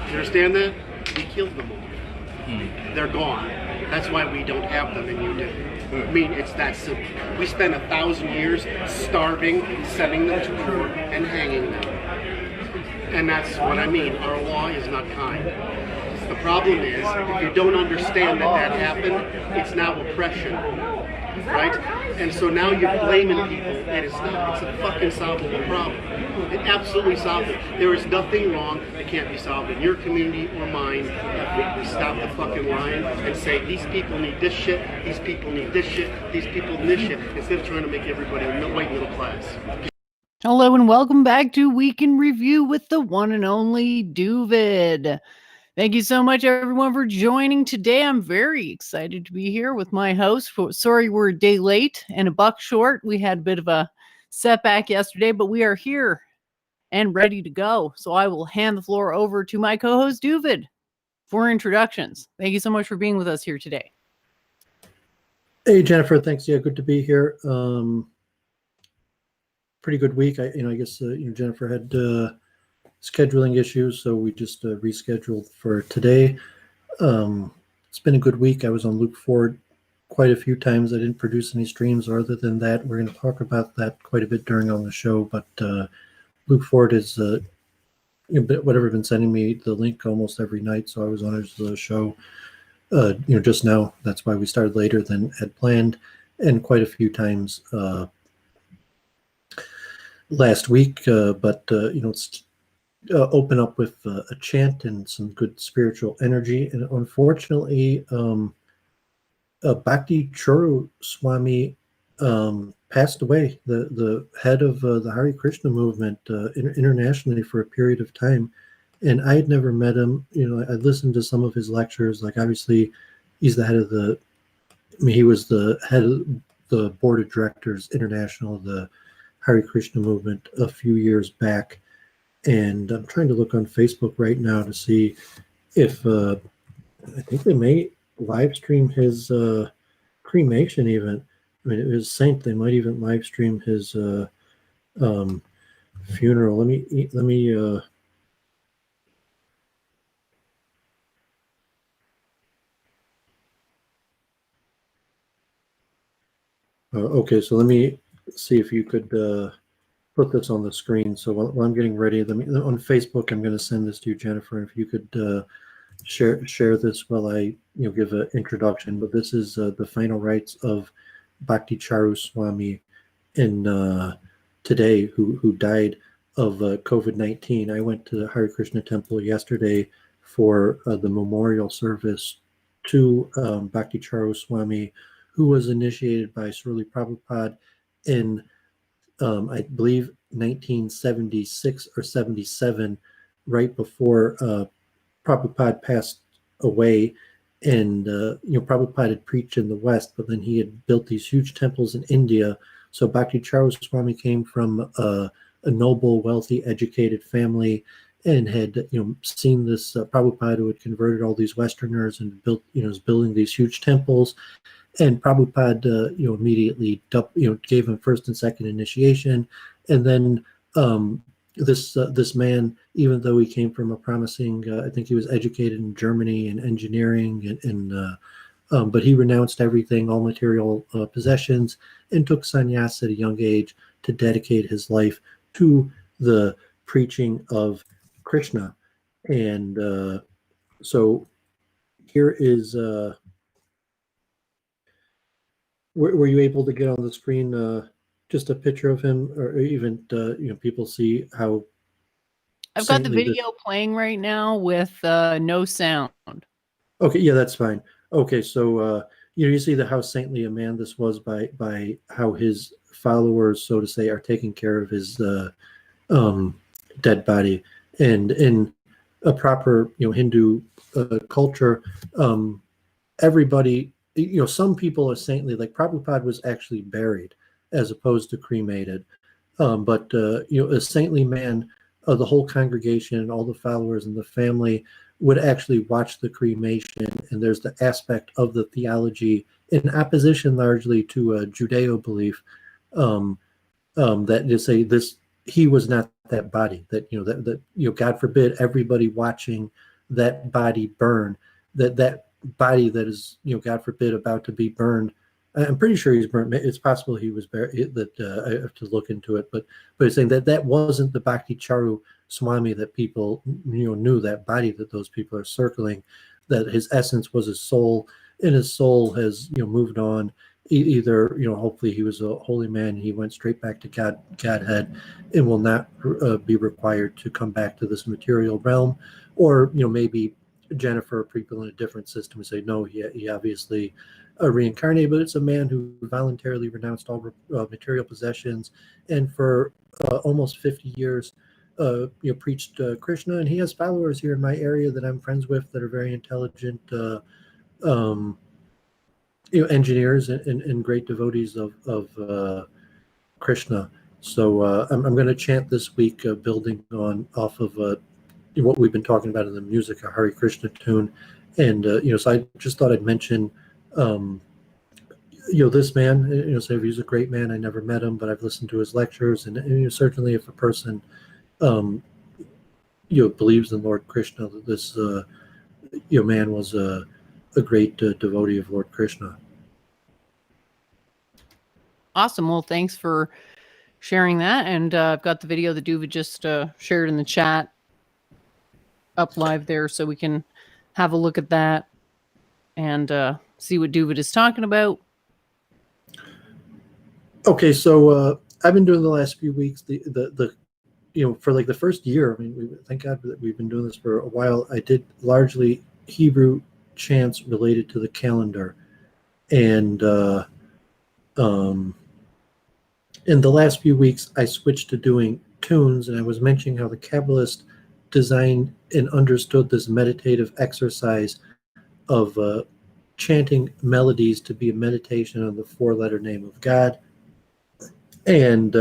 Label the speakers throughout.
Speaker 1: You understand that? We killed them all. They're gone. That's why we don't have them and you do. I mean, it's that simple. We spent 1,000 years starving, sending them to war, and hanging them. And that's what I mean. Our law is not kind. The problem is, if you don't understand that happened, it's now oppression. Right? And so now you're blaming people, and it's not. It's a fucking solvable problem. It absolutely solvable. There is nothing wrong that can't be solved in your community or mine if we stop the fucking line and say, these people need this shit, these people need this shit, these people need this shit, instead of trying to make everybody a white middle class.
Speaker 2: Hello and welcome back to Week in Review with the one and only Doovid. Thank you so much, everyone, for joining today. I'm very excited to be here with my host. Sorry we're a day late and a buck short. We had a bit of a setback yesterday, but we are here and ready to go. So I will hand the floor over to my co-host, Doovid, for introductions. Thank you so much for being with us here today.
Speaker 3: Hey, Jennifer. Thanks. Yeah, good to be here. Pretty good week. I guess Jennifer had scheduling issues, so we just rescheduled for today. It's been a good week. I was on Luke Ford quite a few times. I didn't produce any streams, or other than that, we're going to talk about that quite a bit during on the show. But Luke Ford is whatever been sending me the link almost every night, so I was on his show just now. That's why we started later than had planned, and quite a few times last week. But it's open up with a chant and some good spiritual energy. And unfortunately, Bhakti Churu Swami passed away, the head of the Hare Krishna movement internationally for a period of time. And I had never met him. I listened to some of his lectures. Like, obviously, he's the head of he was the head of the board of directors international of the Hare Krishna movement a few years back. And I'm trying to look on Facebook right now to see if I think they may live stream his cremation even. I mean, it was saint. They might even live stream his funeral. Let me okay, so let me see if you could put this on the screen. So while I'm getting ready, on Facebook, I'm going to send this to you, Jennifer. If you could share this while I give an introduction. But this is the final rites of Bhakti Charu Swami today, who died of COVID-19. I went to the Hare Krishna temple yesterday for the memorial service to Bhakti Charu Swami, who was initiated by Srila Prabhupada in I believe 1976 or 77, right before Prabhupada passed away. And Prabhupada had preached in the West, but then he had built these huge temples in India. So Bhakti Charu Swami came from a noble, wealthy, educated family, and had seen this Prabhupada, who had converted all these Westerners and built was building these huge temples. And Prabhupada, immediately, gave him first and second initiation, and then this man, even though he came from a promising, I think he was educated in Germany in engineering, but he renounced everything, all material possessions, and took sannyas at a young age to dedicate his life to the preaching of Krishna. And so here is. Were you able to get on the screen just a picture of him, or even people see how?
Speaker 2: I've got the video playing right now with no sound.
Speaker 3: Okay, yeah, that's fine. Okay, so you see how saintly a man this was by how his followers, so to say, are taking care of his dead body. And in a proper Hindu culture, everybody. Some people are saintly, like Prabhupada was actually buried as opposed to cremated. But a saintly man, the whole congregation and all the followers and the family would actually watch the cremation. And there's the aspect of the theology in opposition largely to a Judeo belief that to say he was not that body, that God forbid everybody watching that body burn, that body that is, God forbid, about to be burned. I'm pretty sure he's burnt. It's possible he was buried. That I have to look into it, but it's saying that wasn't the Bhakti Charu Swami that people knew, that body that those people are circling, that his essence was his soul, and his soul has moved on. Either hopefully he was a holy man, he went straight back to Godhead, and will not be required to come back to this material realm, or maybe Jennifer, people in a different system say no, he obviously reincarnated, but it's a man who voluntarily renounced all material possessions, and for almost 50 years preached Krishna, and he has followers here in my area that I'm friends with that are very intelligent engineers and great devotees of Krishna. So I'm going to chant this week, building off of what we've been talking about in the music, a Hare Krishna tune, and so I just thought I'd mention this man. So he's a great man. I never met him, but I've listened to his lectures, and certainly if a person believes in Lord Krishna, that this man was a great devotee of Lord Krishna.
Speaker 2: Awesome. Well, thanks for sharing that. And I've got the video that Doooovid just shared in the chat up live there, so we can have a look at that and see what Doooovid is talking about.
Speaker 3: Okay, so I've been doing the last few weeks the for like the first year. I mean, thank God that we've been doing this for a while. I did largely Hebrew chants related to the calendar, and in the last few weeks, I switched to doing tunes, and I was mentioning how the Kabbalist designed and understood this meditative exercise of chanting melodies to be a meditation on the four-letter name of God, and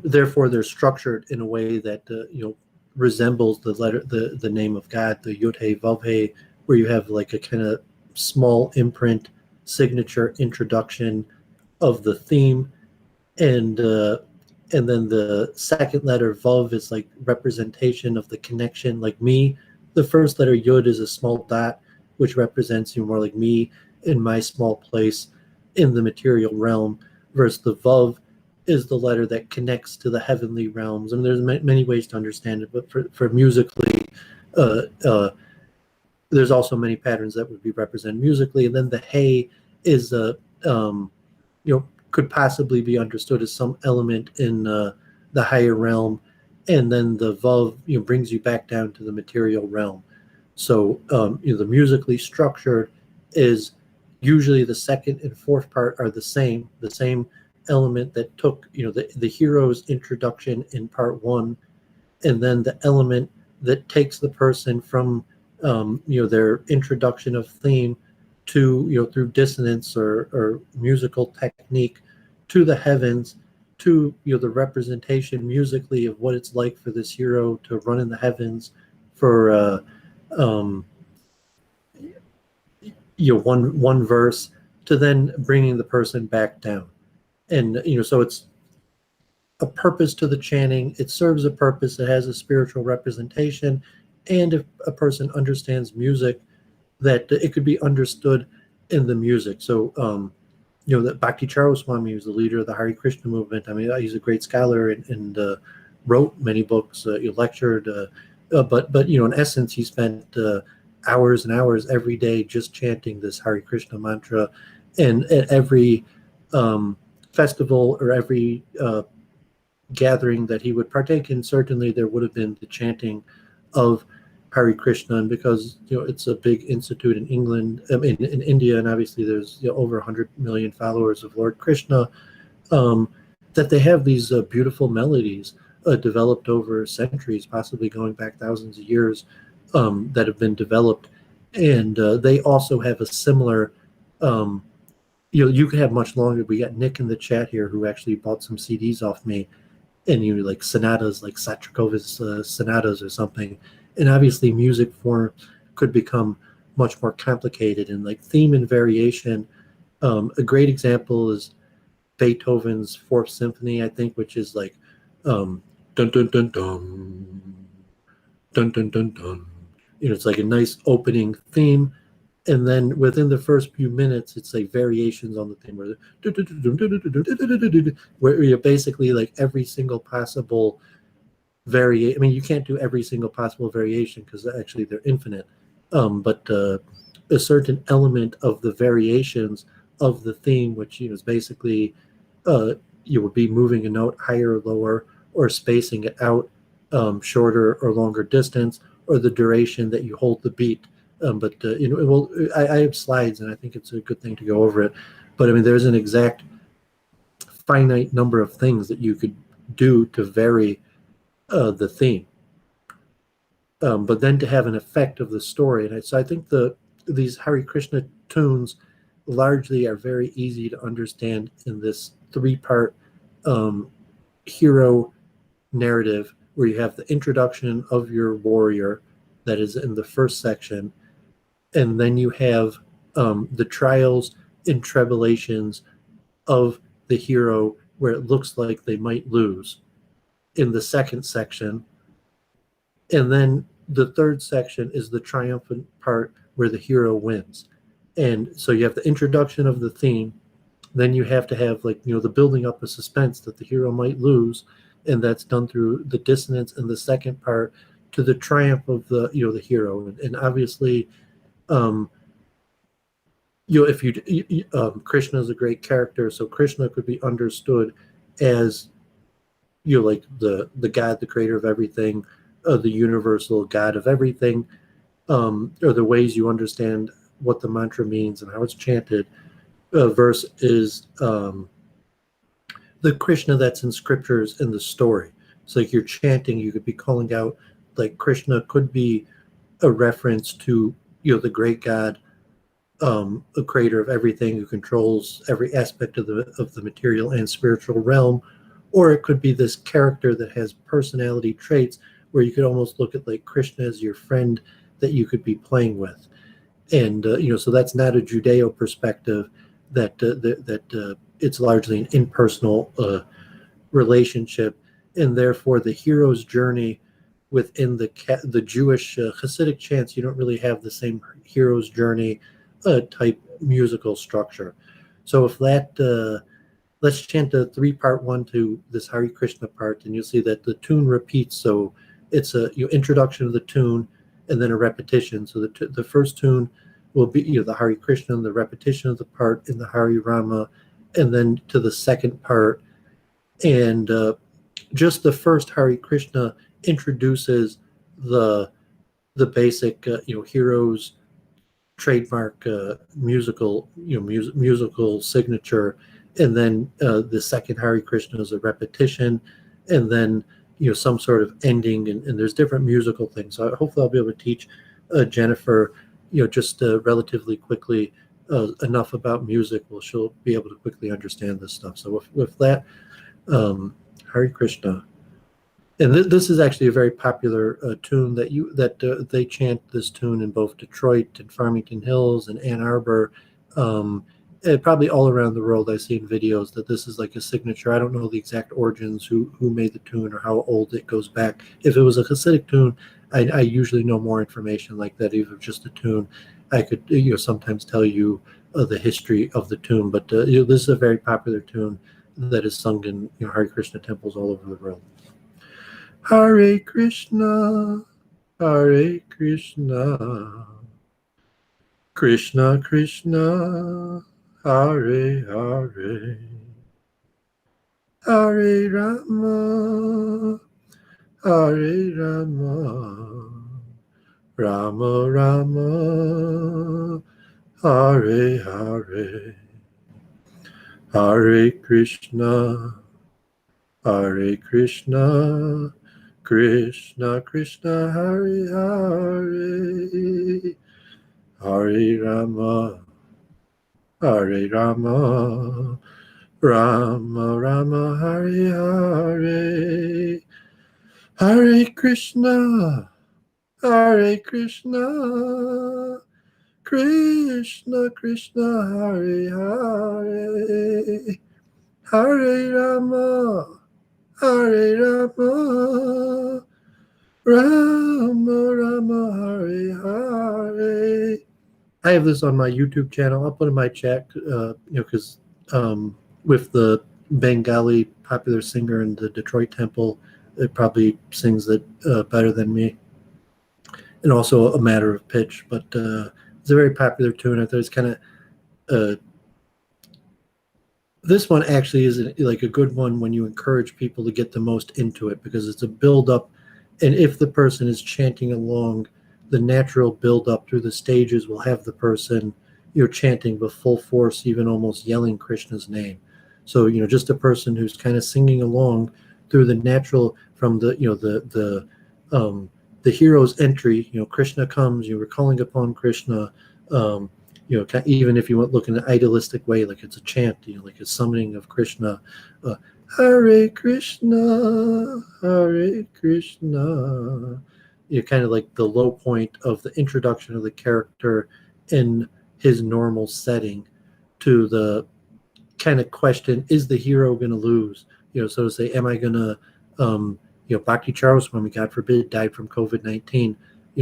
Speaker 3: therefore they're structured in a way that resembles the name of God, the Yod He Vav He, where you have like a kind of small imprint signature introduction of the theme, and then the second letter Vav is like representation of the connection, like me. The first letter Yod is a small dot, which represents more like me in my small place in the material realm, versus the Vav is the letter that connects to the heavenly realms. I mean, there's many ways to understand it, but for musically, there's also many patterns that would be represented musically. And then the Hey is could possibly be understood as some element in the higher realm, and then the Vav brings you back down to the material realm. So the musically structured is usually the second and fourth part are the same element that took the hero's introduction in part one, and then the element that takes the person from their introduction of theme to through dissonance or musical technique to the heavens, to the representation musically of what it's like for this hero to run in the heavens for one verse, to then bringing the person back down. And so it's a purpose to the chanting. It serves a purpose. It has a spiritual representation, and if a person understands music, that it could be understood in the music. So that Bhakti Charu Swami was the leader of the Hare Krishna movement. I mean, he's a great scholar and wrote many books. He lectured, but in essence, he spent hours and hours every day just chanting this Hare Krishna mantra, and at every festival or every gathering that he would partake in, certainly there would have been the chanting of Hare Krishna. And because it's a big institute in England, in India, and obviously there's over 100 million followers of Lord Krishna, that they have these beautiful melodies developed over centuries, possibly going back thousands of years, that have been developed, and they also have a similar. You could have much longer. We got Nick in the chat here who actually bought some CDs off me, and like sonatas, like Shostakovich's sonatas or something. And obviously music form could become much more complicated, and like theme and variation. A great example is Beethoven's Fourth Symphony, I think, which is like dun dun dun dun, dun dun dun dun. It's like a nice opening theme, and then within the first few minutes, it's like variations on the theme where you're basically like every single possible variation. I mean, you can't do every single possible variation because actually they're infinite. But a certain element of the variations of the theme, which is basically you would be moving a note higher or lower, or spacing it out shorter or longer distance, or the duration that you hold the beat. But I have slides, and I think it's a good thing to go over it. But I mean, there's an exact finite number of things that you could do to vary the theme. But then to have an effect of the story, and so I think these Hare Krishna tunes largely are very easy to understand in this three-part hero narrative, where you have the introduction of your warrior that is in the first section, and then you have the trials and tribulations of the hero, where it looks like they might lose, in the second section. And then the third section is the triumphant part where the hero wins. And so you have the introduction of the theme, then you have to have the building up of suspense that the hero might lose, and that's done through the dissonance in the second part to the triumph of the hero. And obviously, if Krishna is a great character, so Krishna could be understood as like the God, the creator of everything, the universal God of everything, or the ways you understand what the mantra means and how it's chanted, versus the Krishna that's in scriptures in the story. So like you're chanting, you could be calling out, like Krishna could be a reference to the great God, the creator of everything, who controls every aspect of the material and spiritual realm, or it could be this character that has personality traits where you could almost look at like Krishna as your friend that you could be playing with. And so that's not a Judeo perspective, that it's largely an impersonal relationship, and therefore the hero's journey within the Jewish Hasidic chants, you don't really have the same hero's journey type musical structure. So if that let's chant a 3-part one to this Hare Krishna part, and you'll see that the tune repeats. So it's a introduction of the tune and then a repetition. So the first tune will be the Hare Krishna, and the repetition of the part in the Hare Rama, and then to the second part. And just the first Hare Krishna introduces the basic hero's trademark musical musical signature, and then the second Hare Krishna is a repetition, and then some sort of ending, and there's different musical things. So hopefully I'll be able to teach Jennifer just relatively quickly enough about music where she'll be able to quickly understand this stuff. So with that, Hare Krishna. And this is actually a very popular tune that they chant this tune in both Detroit and Farmington Hills and Ann Arbor, and probably all around the world. I've seen videos that this is like a signature. I don't know the exact origins, who made the tune or how old it goes back. If it was a Hasidic tune, I usually know more information like that. Even just a tune, I could sometimes tell you the history of the tune. But this is a very popular tune that is sung in Hare Krishna temples all over the world. Hare Krishna, Hare Krishna, Krishna Krishna, Hare Hare, Hare Rama, Hare Rama, Rama Rama, Hare Hare, Hare Krishna, Hare Krishna, Krishna Krishna, Hare Hare, Hare Rama, Hare Rama, Rama Rama, Hare Hare, Hare Krishna, Hare Krishna, Krishna Krishna, Hare Hare, Hare Rama, Hare Rama, Rama Rama, Hare Hare. I have this on my YouTube channel. I'll put in my chat, because with the Bengali popular singer in the Detroit Temple, it probably sings it better than me. And also a matter of pitch, but it's a very popular tune. I thought it's kind of this one actually is like a good one when you encourage people to get the most into it, because it's a build up, and if the person is chanting along, the natural build up through the stages will have the person chanting with full force, even almost yelling Krishna's name. So just a person who's kind of singing along through the natural from the the hero's entry. Krishna comes, we're calling upon Krishna. Even if you look in an idealistic way, like it's a chant, like a summoning of Krishna, Hare Krishna, Hare Krishna. Kind of like the low point of the introduction of the character in his normal setting to the kind of question: is the hero going to lose? So to say, am I going to, Bhakti Charoswami, God forbid, died from COVID-19.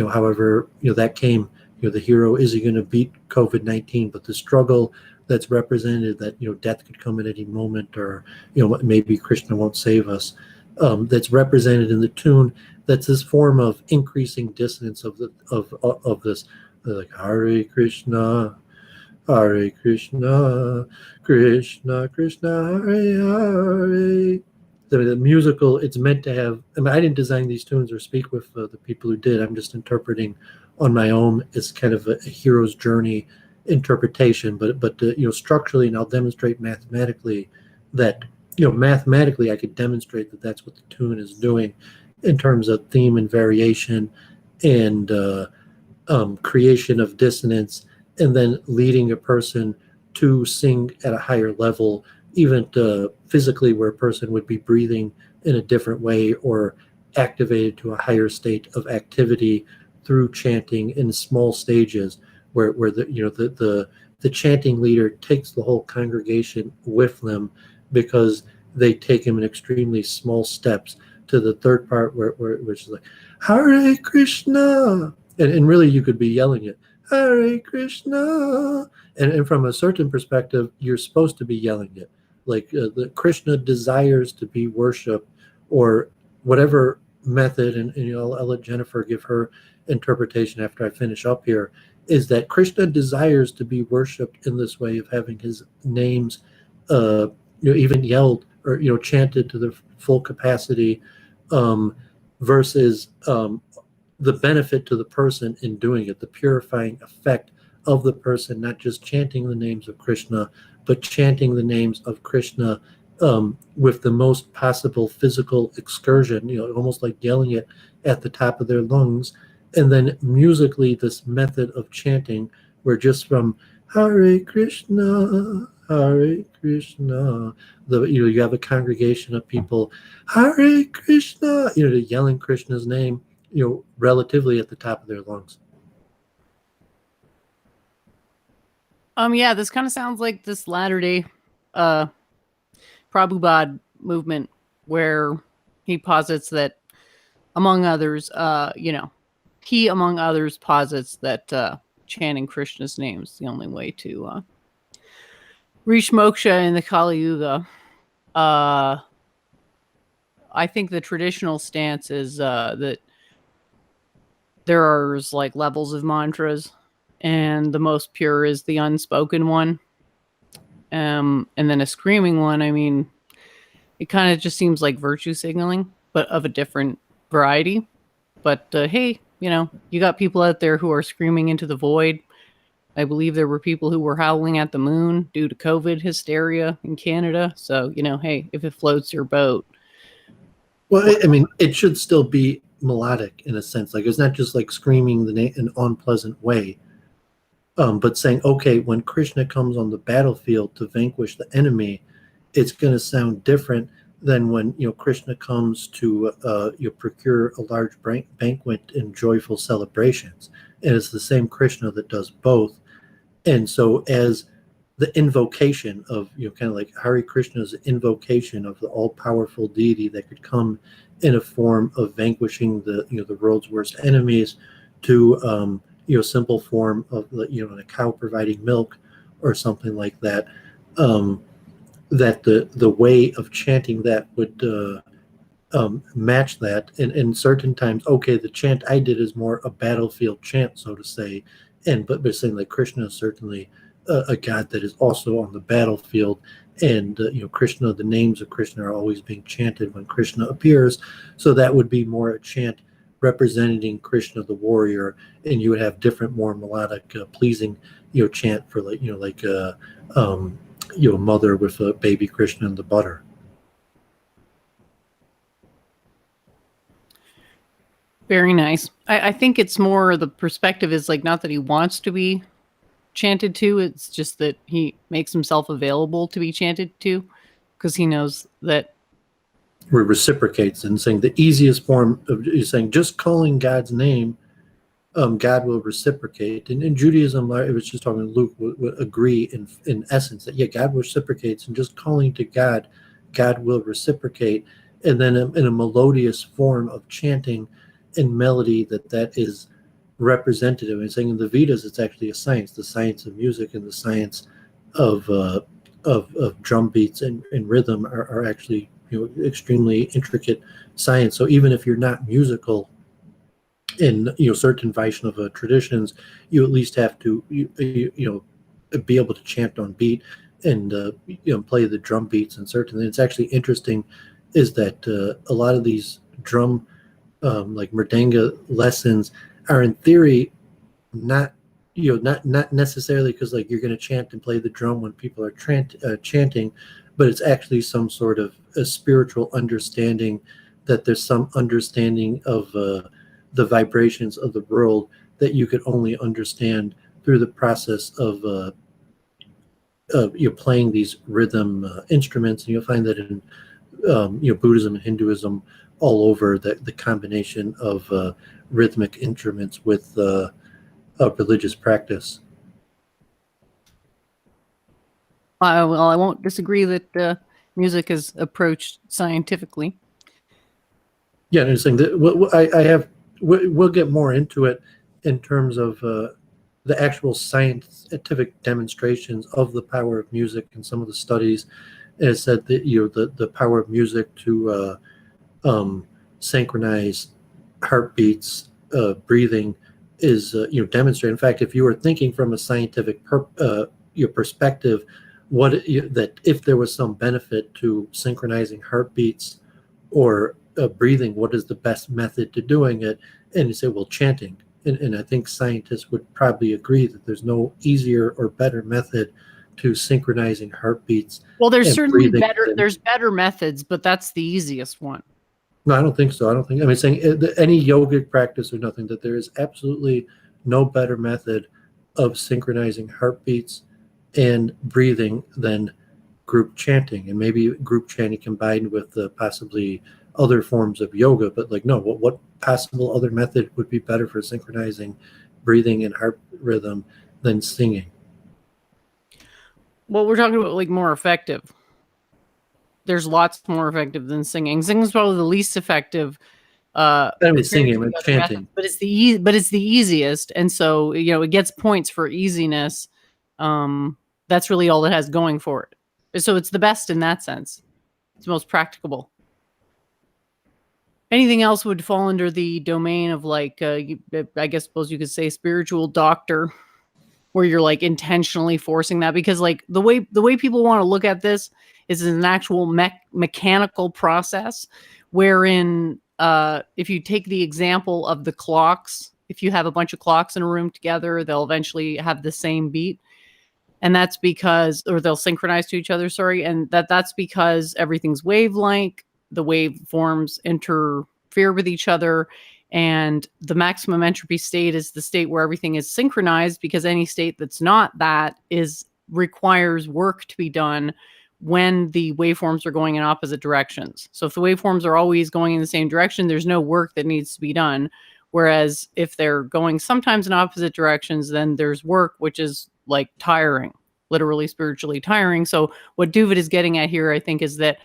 Speaker 3: However, that came. The hero, is he going to beat COVID-19? But the struggle that's represented, that death could come at any moment, or maybe Krishna won't save us. That's represented in the tune. That's this form of increasing dissonance of this, like Hare Krishna, Hare Krishna, Krishna Krishna, Hare Hare. The musical, it's meant to have. I didn't design these tunes or speak with the people who did. I'm just interpreting on my own. It's kind of a hero's journey interpretation, but structurally, and I'll demonstrate mathematically that mathematically I could demonstrate that that's what the tune is doing in terms of theme and variation and creation of dissonance, and then leading a person to sing at a higher level, even physically, where a person would be breathing in a different way or activated to a higher state of activity through chanting in small stages, where the chanting leader takes the whole congregation with them, because they take him in extremely small steps to the third part, which is like Hare Krishna, and really you could be yelling it, Hare Krishna, and from a certain perspective, you're supposed to be yelling it, like the Krishna desires to be worshipped, or whatever method, and I'll let Jennifer give her interpretation after I finish up here, is that Krishna desires to be worshipped in this way of having his names even yelled or chanted to the full capacity, versus the benefit to the person in doing it, the purifying effect of the person, not just chanting the names of Krishna, but chanting the names of Krishna with the most possible physical excursion, almost like yelling it at the top of their lungs. And then musically, this method of chanting, where just from Hare Krishna, Hare Krishna, you have a congregation of people, Hare Krishna, yelling Krishna's name, relatively at the top of their lungs.
Speaker 2: Yeah, this kind of sounds like this latter-day Prabhupada movement, where he posits that, among others, he, among others, posits that chanting Krishna's name is the only way to reach moksha in the Kali Yuga. I think the traditional stance is that there's like levels of mantras, and the most pure is the unspoken one. And then a screaming one, it kind of just seems like virtue signaling, but of a different variety. But hey, you got people out there who are screaming into the void. I believe there were people who were howling at the moon due to COVID hysteria in Canada. So, hey, if it floats your boat.
Speaker 3: Well, it should still be melodic in a sense. Like, it's not just like screaming the name in an unpleasant way, but saying, okay, when Krishna comes on the battlefield to vanquish the enemy, it's going to sound different than when Krishna comes to procure a large banquet and joyful celebrations. And it's the same Krishna that does both. And so as the invocation of, kind of like Hare Krishna's invocation of the all-powerful deity that could come in a form of vanquishing the world's worst enemies, to simple form of a cow providing milk or something like that. That the way of chanting that would match that, and in certain times, okay, the chant I did is more a battlefield chant, so to say, but saying like Krishna is certainly a god that is also on the battlefield, and Krishna, the names of Krishna are always being chanted when Krishna appears, so that would be more a chant representing Krishna the warrior, and you would have different, more melodic, pleasing chant for a mother with a baby Krishna and the butter.
Speaker 2: Very nice. I think it's more the perspective is like not that he wants to be chanted to, it's just that he makes himself available to be chanted to, because he knows that
Speaker 3: reciprocates, and saying the easiest form of saying just calling God's name, God will reciprocate. And in Judaism, I was just talking to Luke, would agree in essence that God reciprocates, and just calling to God, God will reciprocate. And then in a melodious form of chanting and melody that is representative. And saying in the Vedas, it's actually a science, the science of music and the science of drum beats and rhythm are actually extremely intricate science. So even if you're not musical in certain Vaishnava traditions, you at least have to be able to chant on beat and play the drum beats. And certainly, it's actually interesting is that a lot of these drum like mridanga lessons are in theory not necessarily because like you're going to chant and play the drum when people are chanting, but it's actually some sort of a spiritual understanding, that there's some understanding of the vibrations of the world that you could only understand through the process of playing these rhythm instruments. And you'll find that in Buddhism and Hinduism all over, the combination of rhythmic instruments with religious practice.
Speaker 2: well, I won't disagree that music is approached scientifically.
Speaker 3: Yeah, and saying that we'll get more into it in terms of the actual scientific demonstrations of the power of music and some of the studies. And it said that the power of music to synchronize heartbeats, breathing is demonstrated. In fact, if you were thinking from a scientific perspective, that if there was some benefit to synchronizing heartbeats or breathing, what is the best method to doing it? And you say, well, chanting. And I think scientists would probably agree that there's no easier or better method to synchronizing heartbeats.
Speaker 2: Well, there's certainly better methods, but that's the easiest one.
Speaker 3: No, I don't think so. I'm saying any yogic practice or nothing, that there is absolutely no better method of synchronizing heartbeats and breathing than group chanting, and maybe group chanting combined with possibly other forms of yoga. But what possible other method would be better for synchronizing breathing and heart rhythm than singing?
Speaker 2: Well, we're talking about more effective. There's lots more effective than singing. Singing's probably the least effective.
Speaker 3: Singing and chanting,
Speaker 2: but it's the easiest, and so it gets points for easiness. That's really all it has going for it. So it's the best in that sense. It's most practicable. Anything else would fall under the domain of I suppose you could say spiritual doctor, where you're intentionally forcing that, because the way people want to look at this is an actual mechanical process, wherein if you take the example of the clocks, if you have a bunch of clocks in a room together, they'll eventually have the same beat. And that's because, or they'll synchronize to each other, and that's because everything's wave-like, the waveforms interfere with each other, and the maximum entropy state is the state where everything is synchronized, because any state that's not that requires work to be done when the waveforms are going in opposite directions. So if the waveforms are always going in the same direction, there's no work that needs to be done. Whereas if they're going sometimes in opposite directions, then there's work, which is tiring. literally spiritually tiring. So what Doovid is getting at here, I think, is that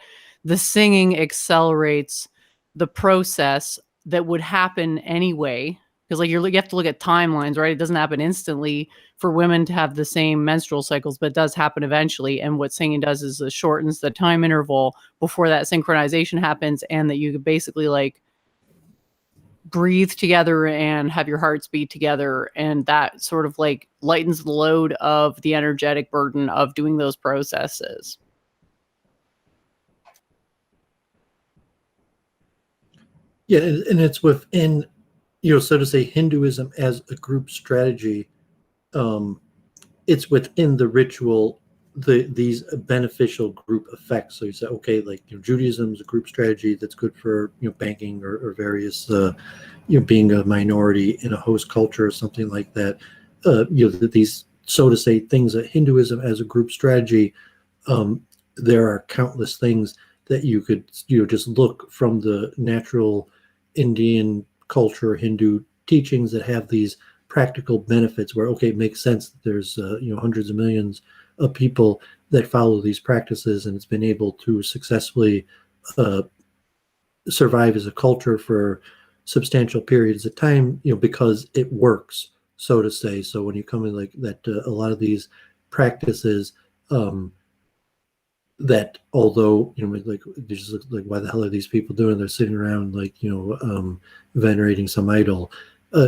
Speaker 2: the singing accelerates the process that would happen anyway. Because like you have to look at timelines, right? It doesn't happen instantly for women to have the same menstrual cycles, but it does happen eventually. And what singing does is it shortens the time interval before that synchronization happens, and that you could basically like breathe together and have your hearts beat together, and that sort of like lightens the load of the energetic burden of doing those processes.
Speaker 3: Yeah, and it's within, so to say, Hinduism as a group strategy. It's within the ritual, these beneficial group effects. So you say, okay, like Judaism is a group strategy that's good for banking or various being a minority in a host culture or something like that. These, so to say, things that Hinduism as a group strategy. There are countless things that you could just look from the natural Indian culture, Hindu teachings that have these practical benefits where, okay, it makes sense that there's hundreds of millions of people that follow these practices, and it's been able to successfully survive as a culture for substantial periods of time, because it works, so to say. So when you come in like that, a lot of these practices, that although like they just look like, why the hell are these people doing? They're sitting around like venerating some idol.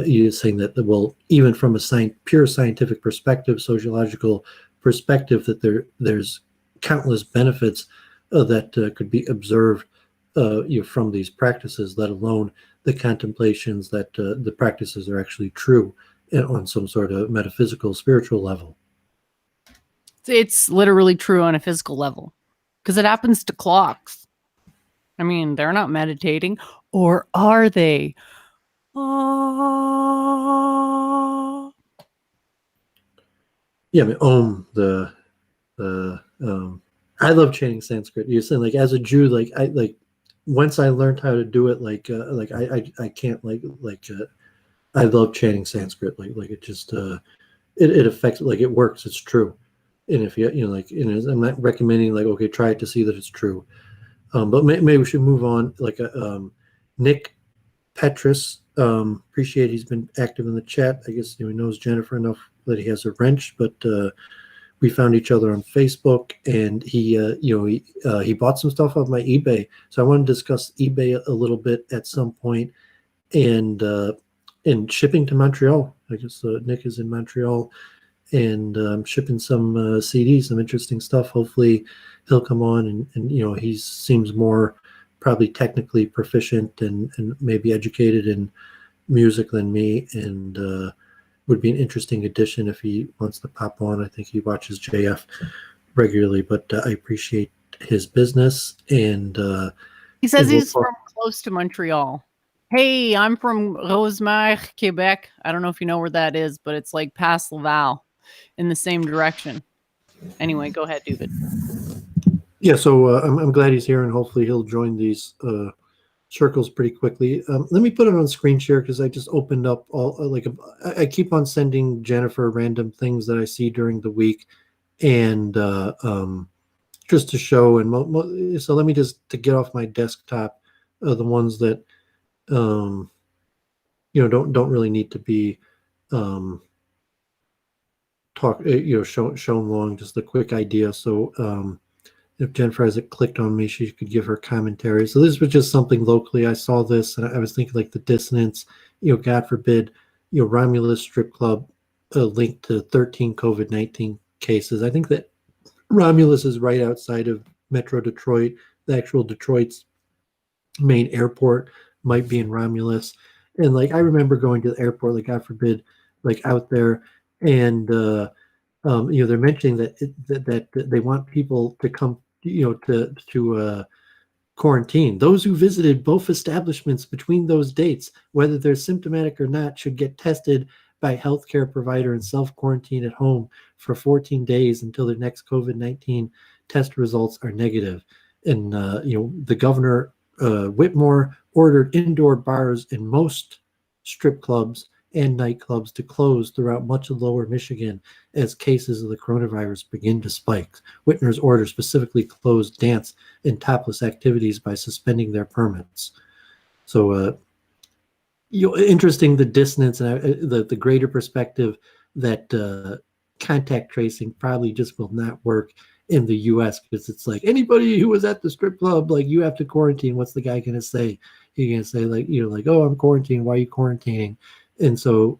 Speaker 3: You're saying that, well, even from a pure scientific perspective, sociological perspective, that there's countless benefits that could be observed from these practices, let alone the contemplations that the practices are actually true on some sort of metaphysical, spiritual level.
Speaker 2: It's literally true on a physical level, because it happens to clocks. I mean, they're not meditating, or are they?
Speaker 3: Yeah, I mean, I love chanting Sanskrit. You're saying, like, as a Jew, like once I learned how to do it, I can't I love chanting Sanskrit. Like it just it affects, like, it works. It's true. And if I'm not recommending like, okay, try it to see that it's true. But maybe we should move on. Like Nick Petrus, appreciate he's been active in the chat. I guess he knows Jennifer enough that he has a wrench, but we found each other on Facebook, and he bought some stuff off my eBay. So I want to discuss eBay a little bit at some point, and shipping to Montreal. I guess Nick is in Montreal, and shipping some CDs, some interesting stuff. Hopefully he'll come on, and he seems more probably technically proficient and maybe educated in music than me, and would be an interesting addition if he wants to pop on. I think he watches JF regularly, but I appreciate his business. And
Speaker 2: he says he's from close to Montreal. Hey, I'm from Rosemère, Quebec. I don't know if you know where that is, but it's like past Laval in the same direction. Anyway, go ahead, Doovid.
Speaker 3: Yeah, so I'm glad he's here, and hopefully he'll join these circles pretty quickly. Let me put it on screen share, because I just opened up all I keep on sending Jennifer random things that I see during the week, and just to show. And so let me just, to get off my desktop, the ones that don't really need to be shown long. Just a quick idea. So if Jennifer has it clicked on me, she could give her commentary. So this was just something locally. I saw this, and I was thinking, like, the dissonance, God forbid, Romulus strip club linked to 13 COVID-19 cases. I think that Romulus is right outside of Metro Detroit. The actual Detroit's main airport might be in Romulus. And like, I remember going to the airport, like, God forbid, like out there, and they're mentioning that they want people to come, to quarantine. Those who visited both establishments between those dates, whether they're symptomatic or not, should get tested by a healthcare provider and self-quarantine at home for 14 days until their next COVID-19 test results are negative. And the governor, Whitmore, ordered indoor bars in most strip clubs and nightclubs to close throughout much of lower Michigan as cases of the coronavirus begin to spike. Whitner's order specifically closed dance and topless activities by suspending their permits. So, interesting, the dissonance and the greater perspective that contact tracing probably just will not work in the U.S. because it's like anybody who was at the strip club, like you have to quarantine. What's the guy going to say? He's going to say like, oh, I'm quarantining. Why are you quarantining? And so,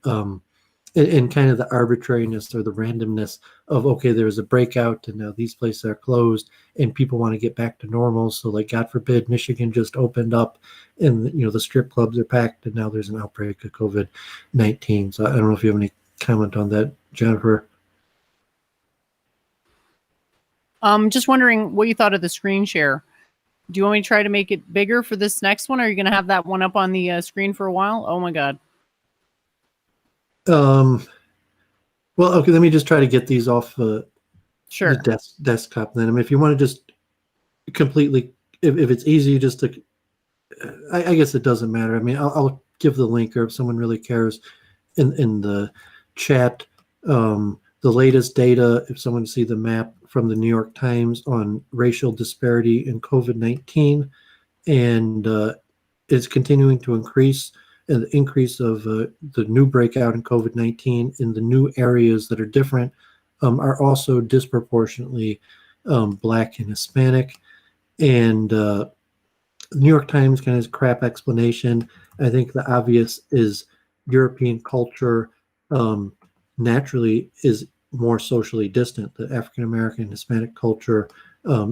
Speaker 3: and kind of the arbitrariness or the randomness of, okay, there's a breakout and now these places are closed and people want to get back to normal. So like, God forbid, Michigan just opened up and, the strip clubs are packed and now there's an outbreak of COVID-19. So I don't know if you have any comment on that, Jennifer.
Speaker 2: Just wondering what you thought of the screen share. Do you want me to try to make it bigger for this next one? Or are you going to have that one up on the screen for a while? Oh my God.
Speaker 3: Well, okay, let me just try to get these off
Speaker 2: sure.
Speaker 3: the desktop then. I mean, if you want to just completely, if it's easy just to, I guess it doesn't matter. I mean, I'll give the link, or if someone really cares, in the chat, the latest data, if someone see the map from the New York Times on racial disparity in COVID-19, and it's continuing to increase. And the increase of the new breakout in COVID-19 in the new areas that are different are also disproportionately Black and Hispanic. And the New York Times kind of has a crap explanation. I think the obvious is European culture naturally is more socially distant. The African American, Hispanic culture,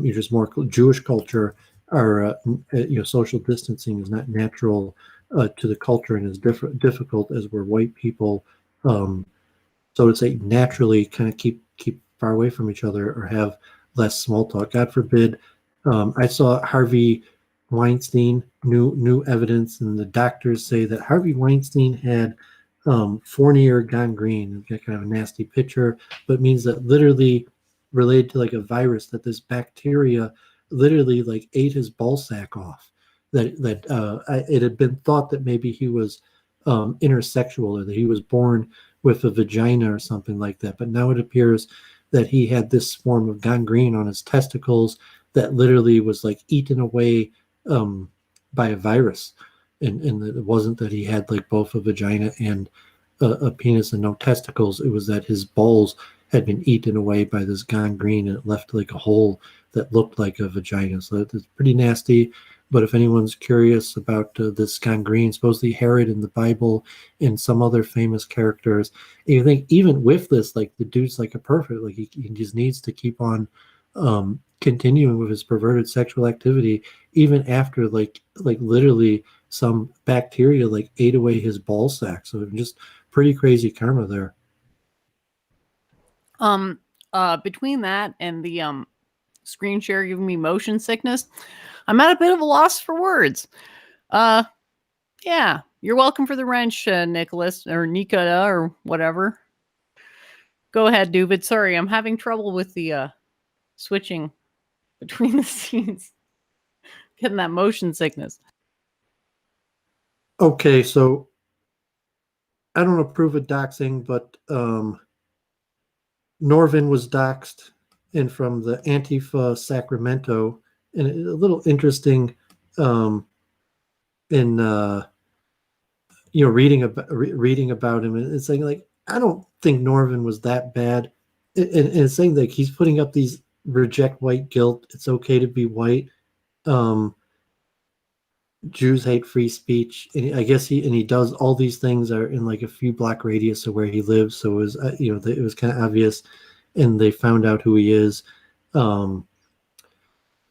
Speaker 3: just more Jewish culture, are social distancing is not natural to the culture and is difficult as we're white people. So to say naturally kind of keep far away from each other or have less small talk. God forbid. I saw Harvey Weinstein, new evidence, and the doctors say that Harvey Weinstein had Fournier gangrene, kind of a nasty picture, but means that literally related to like a virus, that this bacteria literally like ate his ball sack off. It had been thought that maybe he was intersexual, or that he was born with a vagina or something like that. But now it appears that he had this form of gangrene on his testicles that literally was like eaten away by a virus. And it wasn't that he had like both a vagina and a penis and no testicles. It was that his balls had been eaten away by this gangrene, and it left like a hole that looked like a vagina. So it's pretty nasty. But if anyone's curious about this gangrene, supposedly Herod in the Bible and some other famous characters, and you think even with this, like the dude's like a perfect, like he just needs to keep on continuing with his perverted sexual activity, even after like literally some bacteria like ate away his ball sack. So just pretty crazy karma there.
Speaker 2: Between that and the screen share giving me motion sickness, I'm at a bit of a loss for words. Yeah, you're welcome for the wrench, Nicholas, or Nikita, or whatever. Go ahead, Doovid. Sorry, I'm having trouble with the switching between the scenes. Getting that motion sickness.
Speaker 3: Okay, so I don't approve of doxing, but Norvin was doxed, and from the Antifa Sacramento, and a little interesting in reading about him, and it's saying like, I don't think Norvin was that bad, and it's saying like he's putting up these reject white guilt, it's okay to be white, Jews hate free speech, and I guess he does all these things are in like a few block radius of where he lives, so it was it was kind of obvious, and they found out who he is.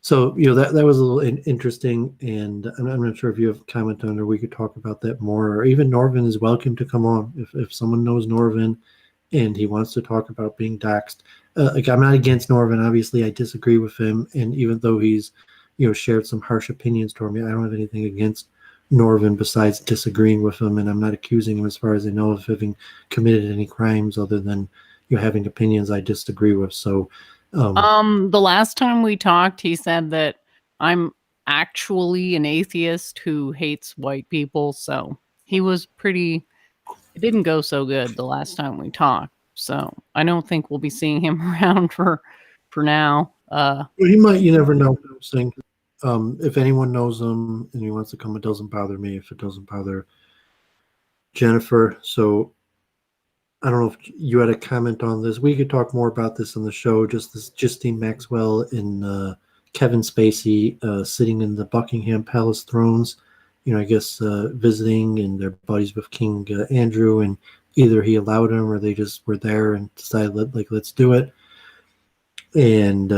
Speaker 3: So that was a little interesting, and I'm not sure if you have a comment on it, or we could talk about that more, or even Norvin is welcome to come on if someone knows Norvin and he wants to talk about being doxxed. Like, I'm not against Norvin, obviously I disagree with him, and even though he's shared some harsh opinions toward me, I don't have anything against Norvin besides disagreeing with him, and I'm not accusing him, as far as I know, of having committed any crimes other than having opinions I disagree with. So
Speaker 2: the last time we talked, he said that I'm actually an atheist who hates white people, so he was pretty it didn't go so good the last time we talked. So I don't think we'll be seeing him around for now.
Speaker 3: Well, he might. You never know. What I'm saying. If anyone knows him and he wants to come, it doesn't bother me. If it doesn't bother Jennifer, so I don't know if you had a comment on this. We could talk more about this on the show. Just this Justine Maxwell and Kevin Spacey sitting in the Buckingham Palace thrones. You know, I guess visiting, and they're buddies with King Andrew, and either he allowed them or they just were there and decided, let's do it. And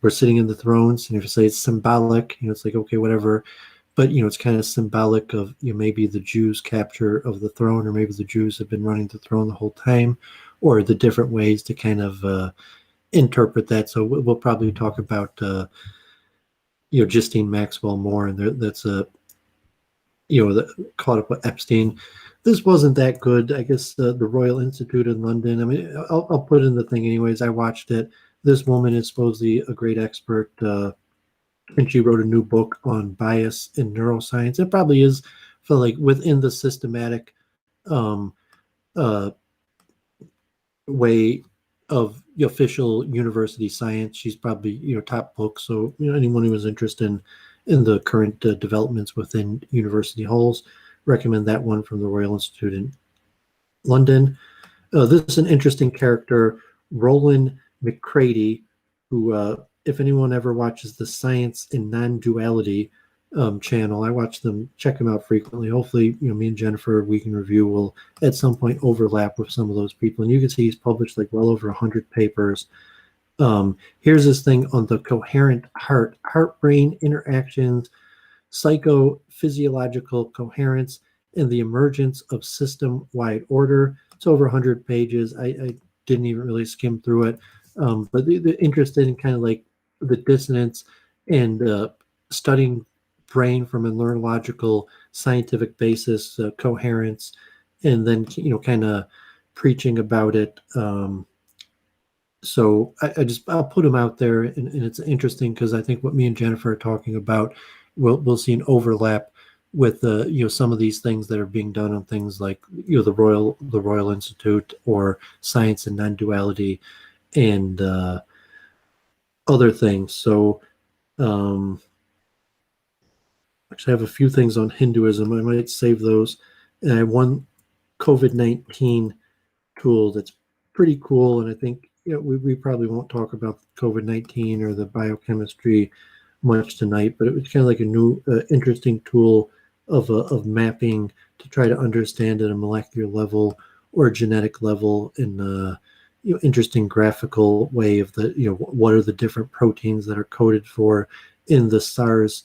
Speaker 3: we're sitting in the thrones, and if you say it's symbolic, you know, it's like, okay, whatever. But, you know, it's kind of symbolic of, you know, maybe the Jews' capture of the throne, or maybe the Jews have been running the throne the whole time, or the different ways to kind of interpret that. So we'll probably talk about, you know, Justine Maxwell more, and that's a, you know, caught up with Epstein. This wasn't that good. I guess the Royal Institute in London, I mean, I'll put in the thing anyways. I watched it. This woman is supposedly a great expert, and she wrote a new book on bias in neuroscience. It probably is for like within the systematic way of the official university science. She's probably, you know, top book. So, you know, anyone who is interested in the current developments within university halls, recommend that one from the Royal Institute in London. This is an interesting character, Roland McCready, who if anyone ever watches the Science in Non-Duality channel, I watch them, check them out frequently. Hopefully, you know, me and Jennifer, We Can Review, will at some point overlap with some of those people. And you can see he's published like well over 100 papers. Here's this thing on the coherent heart-brain interactions, psychophysiological coherence, and the emergence of system-wide order. It's over 100 pages. I didn't even really skim through it. But they're interested in kind of like the dissonance and studying brain from a neurological scientific basis, coherence, and then, you know, kind of preaching about it. So I'll put them out there, and it's interesting because I think what me and Jennifer are talking about, we'll see an overlap with you know, some of these things that are being done on things like, you know, the Royal Institute or Science and Non-Duality, and other things. So actually I have a few things on Hinduism. I might save those. And I have one COVID-19 tool that's pretty cool, and I think, you know, we probably won't talk about COVID-19 or the biochemistry much tonight, but it was kind of like a new interesting tool of mapping to try to understand at a molecular level or a genetic level in you know, interesting graphical way of the, you know, what are the different proteins that are coded for in the SARS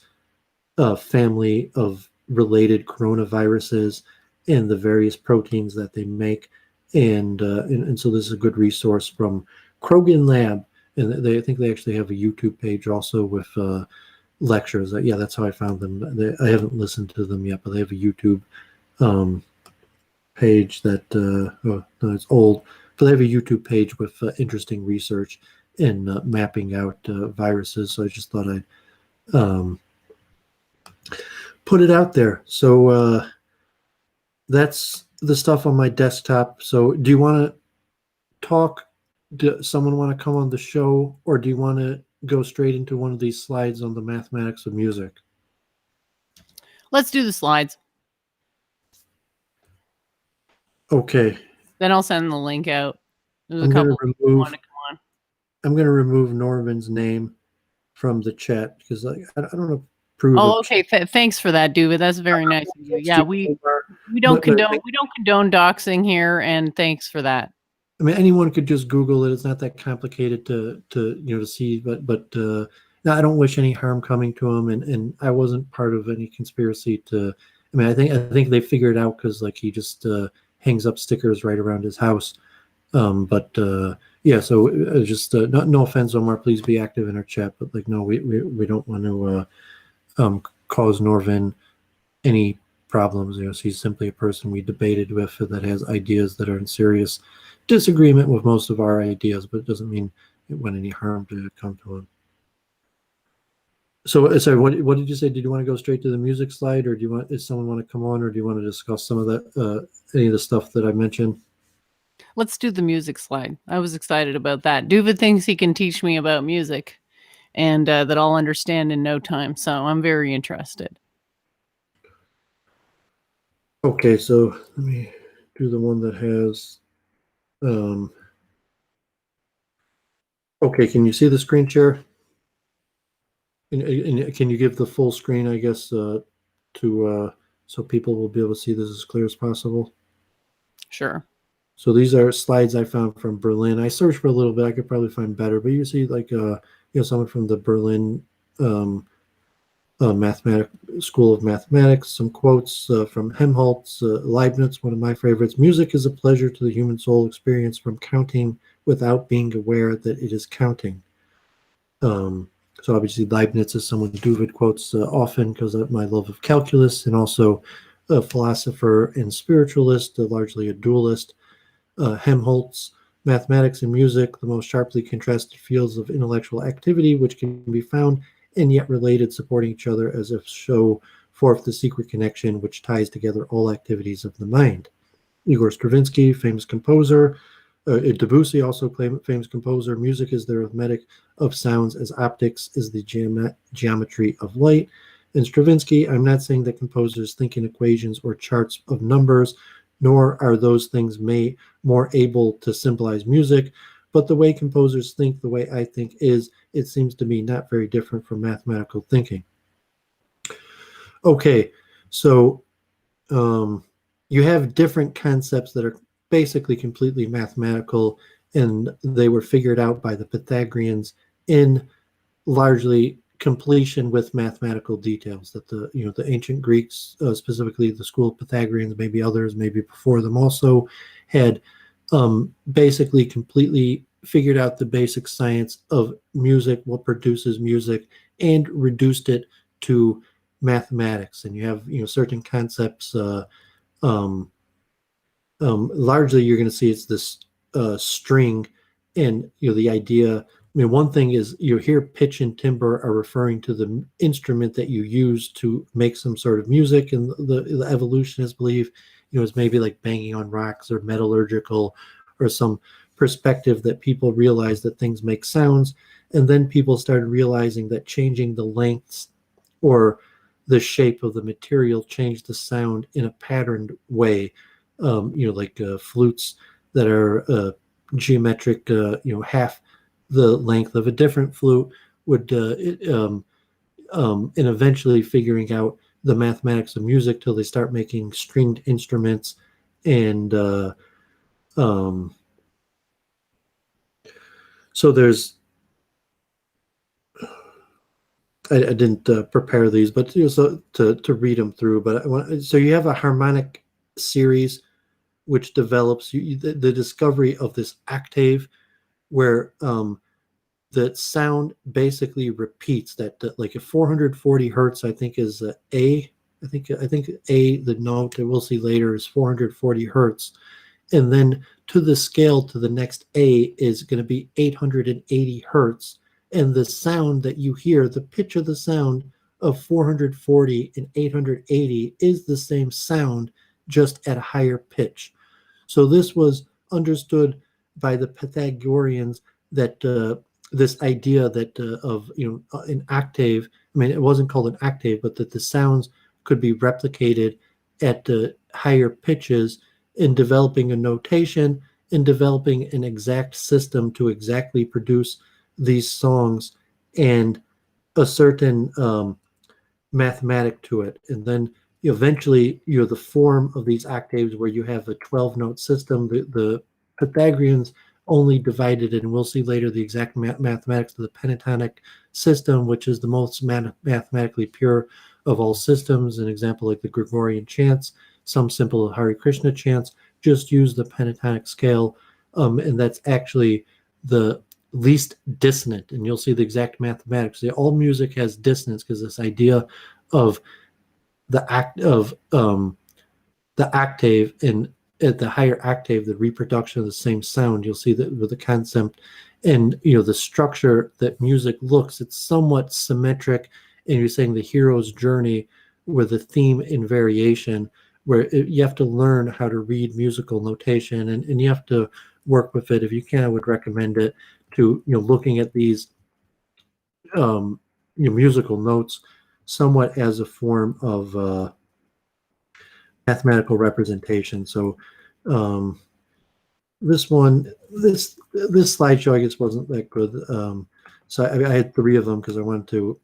Speaker 3: family of related coronaviruses and the various proteins that they make. And so this is a good resource from Krogan Lab, and I think they actually have a YouTube page also with lectures. Yeah, that's how I found them. I haven't listened to them yet, but they have a YouTube page that oh, no, it's old, but they have a YouTube page with interesting research and mapping out viruses. So I just thought I'd put it out there. So that's the stuff on my desktop. So do you want to talk? Does someone want to come on the show, or do you want to go straight into one of these slides on the mathematics of music?
Speaker 2: Let's do the slides.
Speaker 3: Okay.
Speaker 2: Then I'll send the link out. There's
Speaker 3: I'm
Speaker 2: a couple
Speaker 3: going
Speaker 2: who want to come on.
Speaker 3: I'm going to remove Norman's name from the chat because I don't approve.
Speaker 2: Oh, okay. Thanks for that, Doovid. That's very nice of you. Yeah, we don't condone doxing here, and thanks for that.
Speaker 3: I mean, anyone could just Google it. It's not that complicated to you know, to see. But no, I don't wish any harm coming to him, and I wasn't part of any conspiracy to. I mean, I think they figured it out because like he just hangs up stickers right around his house. But yeah, so just no offense, Omar. Please be active in our chat. But like, no, we don't want to cause Norvin any problems. You know, he's simply a person we debated with that has ideas that are in serious disagreement with most of our ideas, but it doesn't mean it went any harm to come to him. So, sorry, what did you say? Did you want to go straight to the music slide, or does someone want to come on, or do you want to discuss some of that any of the stuff that I mentioned?
Speaker 2: Let's do the music slide. I was excited about that. Doovid thinks he can teach me about music and that I'll understand in no time. So I'm very interested.
Speaker 3: Okay, so let me do the one that has. Okay, can you see the screen share? And can you give the full screen, I guess, so people will be able to see this as clear as possible?
Speaker 2: Sure.
Speaker 3: So these are slides I found from Berlin. I searched for a little bit. I could probably find better, but you see, like, someone from the Berlin School of Mathematics, some quotes from Helmholtz, Leibniz, one of my favorites. Music is a pleasure to the human soul experience from counting without being aware that it is counting. So obviously Leibniz is someone Doovid quotes often because of my love of calculus, and also a philosopher and spiritualist, largely a dualist. Helmholtz, mathematics and music, the most sharply contrasted fields of intellectual activity, which can be found and yet related, supporting each other as if show forth the secret connection which ties together all activities of the mind. Igor Stravinsky, famous composer. Debussy, also famous composer. Music is the arithmetic of sounds as optics is the geometry of light. And Stravinsky, I'm not saying that composers think in equations or charts of numbers, nor are those things more able to symbolize music, but the way composers think, the way I think is, it seems to me, not very different from mathematical thinking. Okay, so you have different concepts that are basically completely mathematical, and they were figured out by the Pythagoreans in largely completion with mathematical details that the ancient Greeks, specifically the school of Pythagoreans, maybe others, maybe before them also, had basically completely figured out the basic science of music, what produces music, and reduced it to mathematics. And you have certain concepts. Largely, you're going to see it's this string, and the idea. I mean, one thing is you hear pitch and timbre are referring to the instrument that you use to make some sort of music, and the evolutionists believe it's maybe like banging on rocks or metallurgical or some perspective that people realize that things make sounds, and then people started realizing that changing the lengths or the shape of the material changed the sound in a patterned way. Like flutes that are geometric, half the length of a different flute would, and eventually figuring out the mathematics of music till they start making stringed instruments. And so there's, I didn't prepare these, but so to read them through. But so you have a harmonic series which develops the discovery of this octave, where the sound basically repeats that, like a 440 hertz, I think is A. I think A, the note that we'll see later, is 440 hertz, and then to the scale to the next A is going to be 880 hertz, and the sound that you hear, the pitch of the sound of 440 and 880 is the same sound, just at a higher pitch. So this was understood by the Pythagoreans that this idea that of an octave. I mean, it wasn't called an octave, but that the sounds could be replicated at higher pitches, in developing a notation, in developing an exact system to exactly produce these songs, and a certain mathematic to it. And then eventually, the form of these octaves, where you have a 12-note system. The Pythagoreans only divided it, and we'll see later the exact mathematics of the pentatonic system, which is the most mathematically pure of all systems. An example like the Gregorian chants, some simple Hare Krishna chants, just use the pentatonic scale, and that's actually the least dissonant. And you'll see the exact mathematics. All music has dissonance, because this idea of the octave, and at the higher octave, the reproduction of the same sound. You'll see that with the concept and the structure that music looks, it's somewhat symmetric. And you're saying the hero's journey with the theme in variation, where you have to learn how to read musical notation, and you have to work with it. If you can, I would recommend it to, looking at these musical notes somewhat as a form of mathematical representation. So this slideshow, I guess, wasn't that good. So I had 3 of them because I wanted to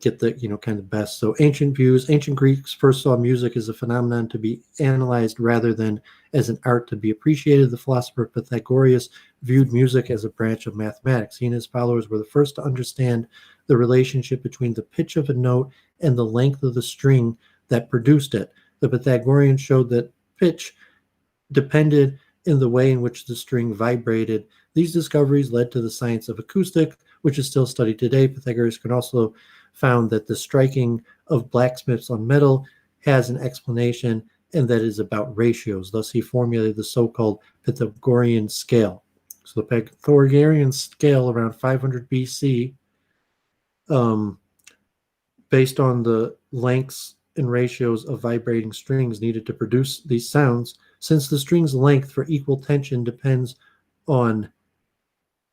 Speaker 3: get the kind of best. So ancient views. Ancient Greeks first saw music as a phenomenon to be analyzed rather than as an art to be appreciated. The philosopher Pythagoras viewed music as a branch of mathematics. He and his followers were the first to understand the relationship between the pitch of a note and the length of the string that produced it. The Pythagoreans showed that pitch depended in the way in which the string vibrated. These discoveries led to the science of acoustic, which is still studied today. Pythagoras can also found that the striking of blacksmiths on metal has an explanation, and that is about ratios. Thus, he formulated the so-called Pythagorean scale. So the Pythagorean scale around 500 BC, based on the lengths and ratios of vibrating strings needed to produce these sounds, since the string's length for equal tension depends on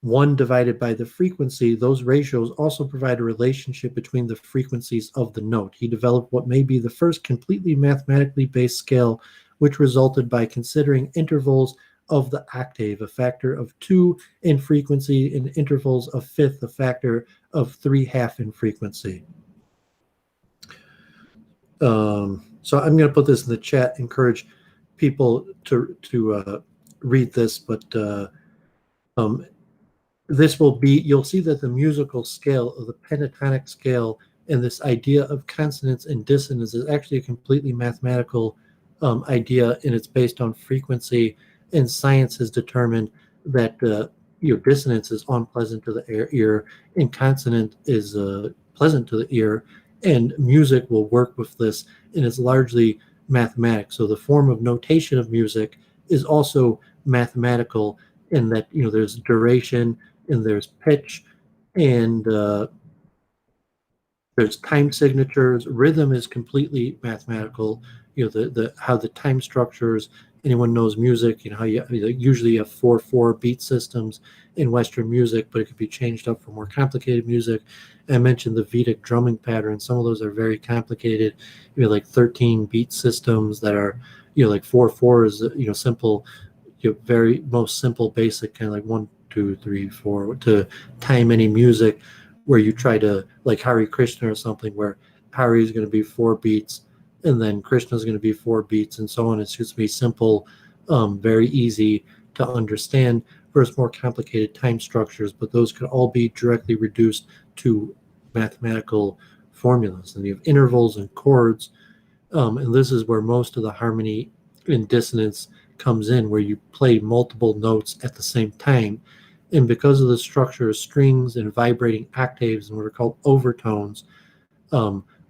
Speaker 3: 1 divided by the frequency, those ratios also provide a relationship between the frequencies of the note. He developed what may be the first completely mathematically based scale, which resulted by considering intervals of the octave, a factor of 2 in frequency, and intervals of fifth, a factor of 3/2 in frequency. So I'm going to put this in the chat, encourage people to read this, but this will be, you'll see that the musical scale of the pentatonic scale and this idea of consonance and dissonance is actually a completely mathematical idea, and it's based on frequency. And science has determined that dissonance is unpleasant to the ear, and consonant is pleasant to the ear. And music will work with this, and it's largely mathematics. So the form of notation of music is also mathematical in that there's duration, and there's pitch, and there's time signatures. Rhythm is completely mathematical. The how the time structures. Anyone knows music? How you usually have 4/4 beat systems in Western music, but it could be changed up for more complicated music. And I mentioned the Vedic drumming pattern. Some of those are very complicated. Like 13 beat systems that are like 4/4 is simple. Very most simple, basic, kind of like 1, 2, 3, 4 to time any music, where you try to, like Hare Krishna or something, where Hare is going to be 4 beats and then Krishna is going to be 4 beats and so on. It's just be simple, very easy to understand, versus more complicated time structures, but those could all be directly reduced to mathematical formulas. And you have intervals and chords, and this is where most of the harmony and dissonance comes in, where you play multiple notes at the same time. And because of the structure of strings and vibrating octaves and what are called overtones,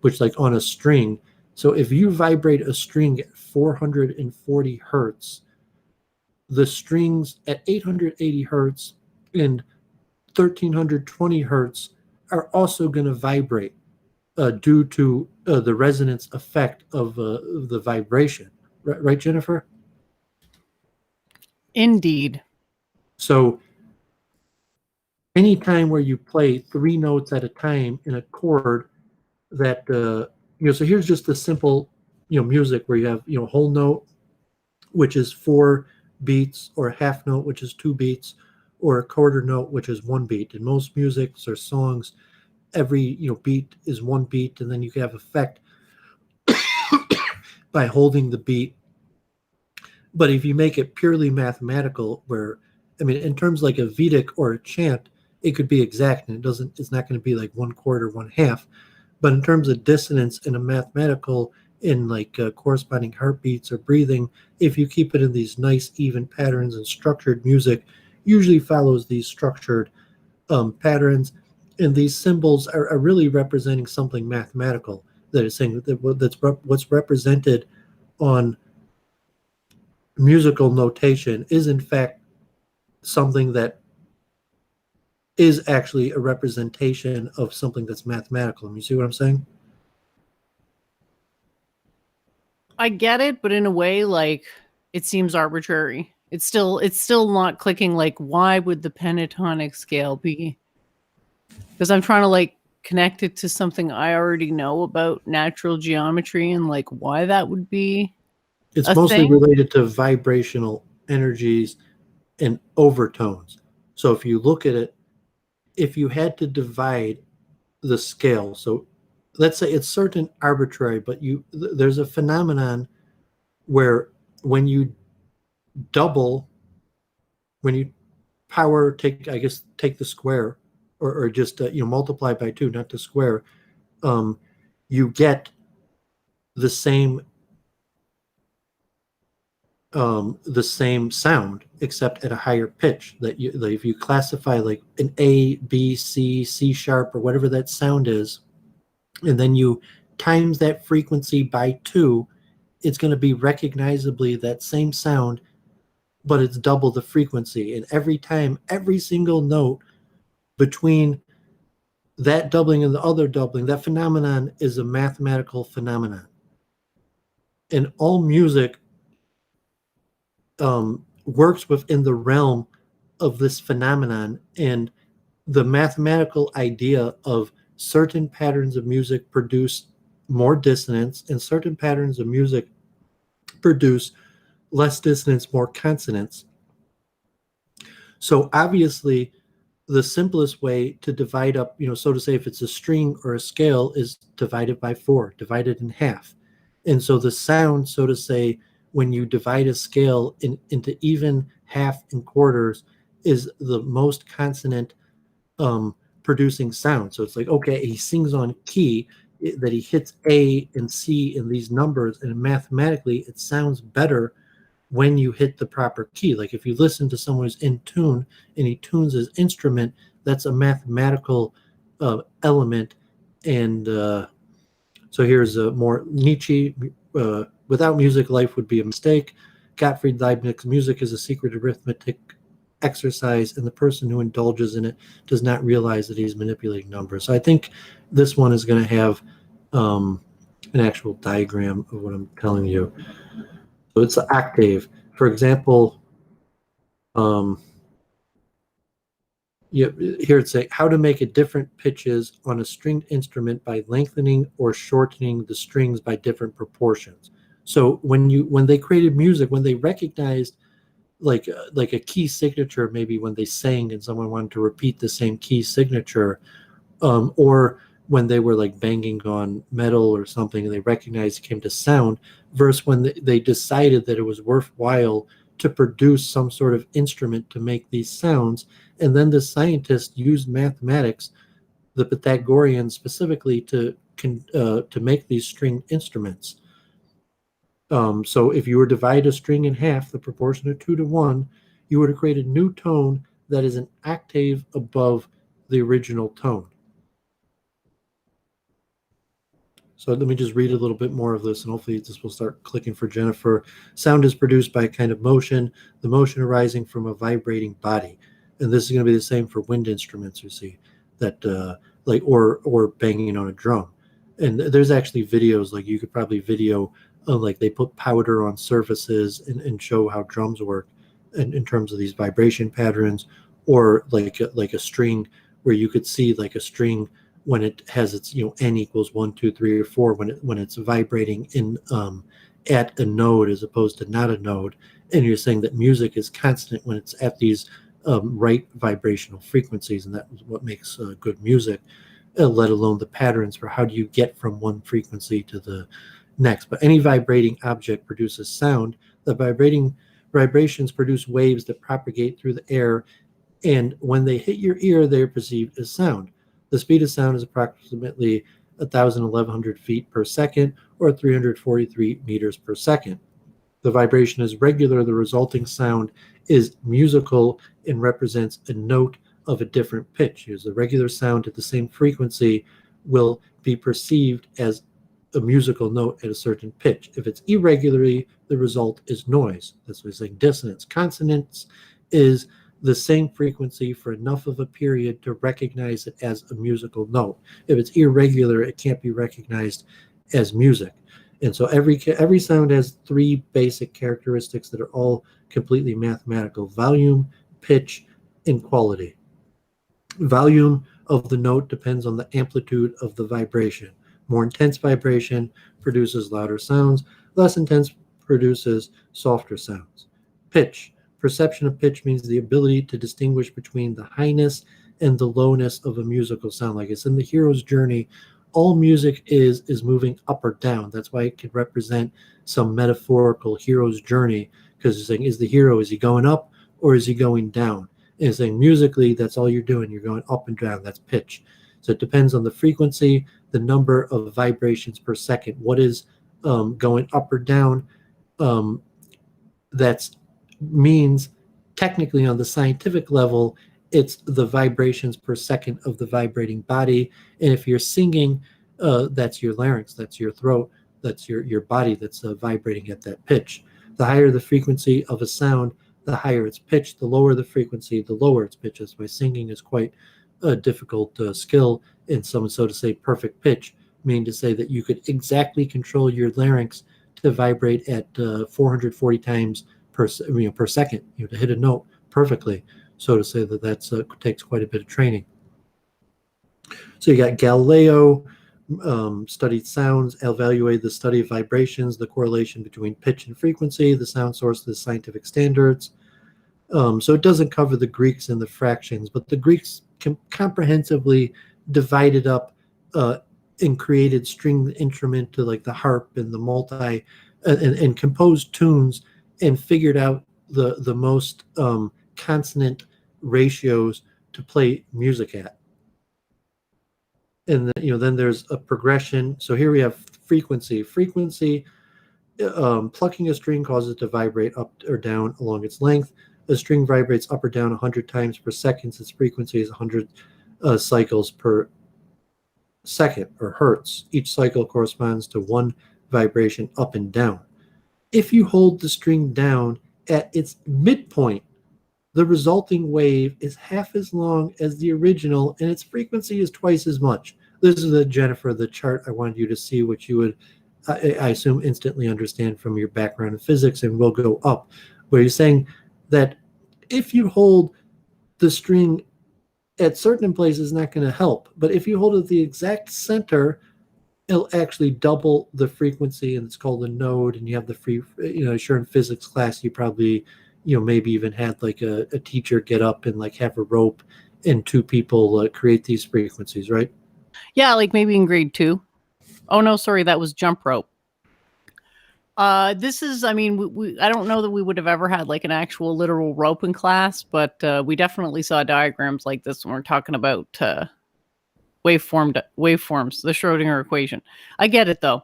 Speaker 3: which like on a string, so if you vibrate a string at 440 hertz, the strings at 880 hertz and 1320 hertz are also going to vibrate due to the resonance effect of the vibration. Right, Jennifer?
Speaker 2: Indeed.
Speaker 3: So anytime where you play 3 notes at a time in a chord, that so here's just the simple music where you have whole note, which is 4 beats, or a half note, which is 2 beats, or a quarter note, which is 1 beat. In most musics or songs, every beat is 1 beat, and then you can have effect by holding the beat. But if you make it purely mathematical, where in terms like a Vedic or a chant, it could be exact, and it's not going to be like 1/4, 1/2. But in terms of dissonance in a mathematical, in like corresponding heartbeats or breathing, if you keep it in these nice even patterns, and structured music usually follows these structured patterns, and these symbols are really representing something mathematical, that is saying that's what's represented on musical notation is in fact something that is actually a representation of something that's mathematical. You see what I'm saying?
Speaker 2: I get it, but in a way, like, it seems arbitrary. It's still not clicking. Like, why would the pentatonic scale be? Because I'm trying to like connect it to something I already know about natural geometry and like why that would be
Speaker 3: It's
Speaker 2: a
Speaker 3: mostly
Speaker 2: thing.
Speaker 3: related to vibrational energies and overtones. So if you look at it, if you had to divide the scale, so let's say it's certain arbitrary, but there's a phenomenon where when you double, when you take the square, or just multiply by 2, not the square, you get the same sound, except at a higher pitch. That if you classify like an A, B, C sharp, or whatever that sound is, and then you times that frequency by 2, it's going to be recognizably that same sound, but it's double the frequency. And every time, every single note between that doubling and the other doubling, that phenomenon is a mathematical phenomenon. And all music works within the realm of this phenomenon, and the mathematical idea of certain patterns of music produce more dissonance and certain patterns of music produce less dissonance, more consonance. So obviously the simplest way to divide up, so to say, if it's a string or a scale, is divided by 4, divided in half. And so the sound, so to say, when you divide a scale into even, half, and quarters, is the most consonant producing sound. So it's like, okay, he sings on key, that he hits A and C in these numbers, and mathematically it sounds better when you hit the proper key. Like if you listen to someone who's in tune and he tunes his instrument, that's a mathematical element. And so here's more Nietzsche. Without music, life would be a mistake. Gottfried Leibniz, music is a secret arithmetic exercise, and the person who indulges in it does not realize that he's manipulating numbers. So I think this one is going to have an actual diagram of what I'm telling you. So it's the octave. For example, here it's saying how to make a different pitches on a stringed instrument by lengthening or shortening the strings by different proportions. So when they created music, when they recognized like a key signature, maybe when they sang and someone wanted to repeat the same key signature, or when they were like banging on metal or something and they recognized it came to sound, versus when they decided that it was worthwhile to produce some sort of instrument to make these sounds. And then the scientists used mathematics, the Pythagoreans specifically, to make these string instruments. So if you were to divide a string in half, the proportion of 2 to 1, you would have created a new tone that is an octave above the original tone. So let me just read a little bit more of this, and hopefully this will start clicking for Jennifer. Sound is produced by a kind of motion, the motion arising from a vibrating body. And this is going to be the same for wind instruments, you see, that like or banging on a drum. And there's actually videos, like you could probably video like they put powder on surfaces and show how drums work in terms of these vibration patterns, or like a string, where you could see like a string when it has its n equals 1, 2, 3, or 4, when it's vibrating in at a node as opposed to not a node. And you're saying that music is constant when it's at these right vibrational frequencies, and that's what makes good music, let alone the patterns for how do you get from one frequency to the next. But any vibrating object produces sound. The vibrations produce waves that propagate through the air, and when they hit your ear, they are perceived as sound. The speed of sound is approximately 1,100 feet per second, or 343 meters per second. The vibration is regular. The resulting sound is musical and represents a note of a different pitch. Here's the regular sound at the same frequency will be perceived as a musical note at a certain pitch. If it's irregularly, the result is noise. That's what he's saying. Dissonance. Consonance is the same frequency for enough of a period to recognize it as a musical note. If it's irregular, it can't be recognized as music. And so every sound has three basic characteristics that are all completely mathematical: volume, pitch, and quality. Volume of the note depends on the amplitude of the vibration. More intense vibration produces louder sounds. Less intense produces softer sounds. Pitch. Perception of pitch means the ability to distinguish between the highness and the lowness of a musical sound. Like it's in the hero's journey, all music is moving up or down. That's why it could represent some metaphorical hero's journey, because it's saying, is the hero, is he going up or is he going down? And it's saying musically, that's all you're doing. You're going up and down. That's pitch. So it depends on the frequency, the number of vibrations per second. What is going up or down? That means technically on the scientific level, it's the vibrations per second of the vibrating body. And if you're singing, that's your larynx, that's your throat, that's your body that's vibrating at that pitch. The higher the frequency of a sound, the higher its pitch. The lower the frequency, the lower its pitch. That's why singing is quite a difficult skill in some, so to say, perfect pitch, meaning to say that you could exactly control your larynx to vibrate at 440 times per second, to hit a note perfectly. So to say that takes quite a bit of training. So you got Galileo studied sounds, evaluated the study of vibrations, the correlation between pitch and frequency, the sound source, the scientific standards. So it doesn't cover the Greeks and the fractions, but the Greeks comprehensively divided up and created string instrument to like the harp and the multi and composed tunes and figured out the most consonant ratios to play music at. And then there's a progression. So here we have frequency. Plucking a string causes it to vibrate up or down along its length. A string vibrates up or down 100 times per second. Its frequency is 100 cycles per second, or hertz. Each cycle corresponds to one vibration up and down. If you hold the string down at its midpoint, the resulting wave is half as long as the original, and its frequency is twice as much. This is the chart I wanted you to see, which you would, I assume, instantly understand from your background in physics, and will go up, where you're saying that if you hold the string at certain places, not going to help, but if you hold it at the exact center, it'll actually double the frequency, and it's called a node. And you have the free, sure, in physics class, you probably, maybe even had like a teacher get up and like have a rope and two people create these frequencies, right?
Speaker 2: Yeah, like maybe in grade 2. Oh no, sorry, that was jump rope. This is, I mean, I don't know that we would have ever had like an actual literal rope in class, but we definitely saw diagrams like this when we're talking about waveforms, the Schrodinger equation. I get it though.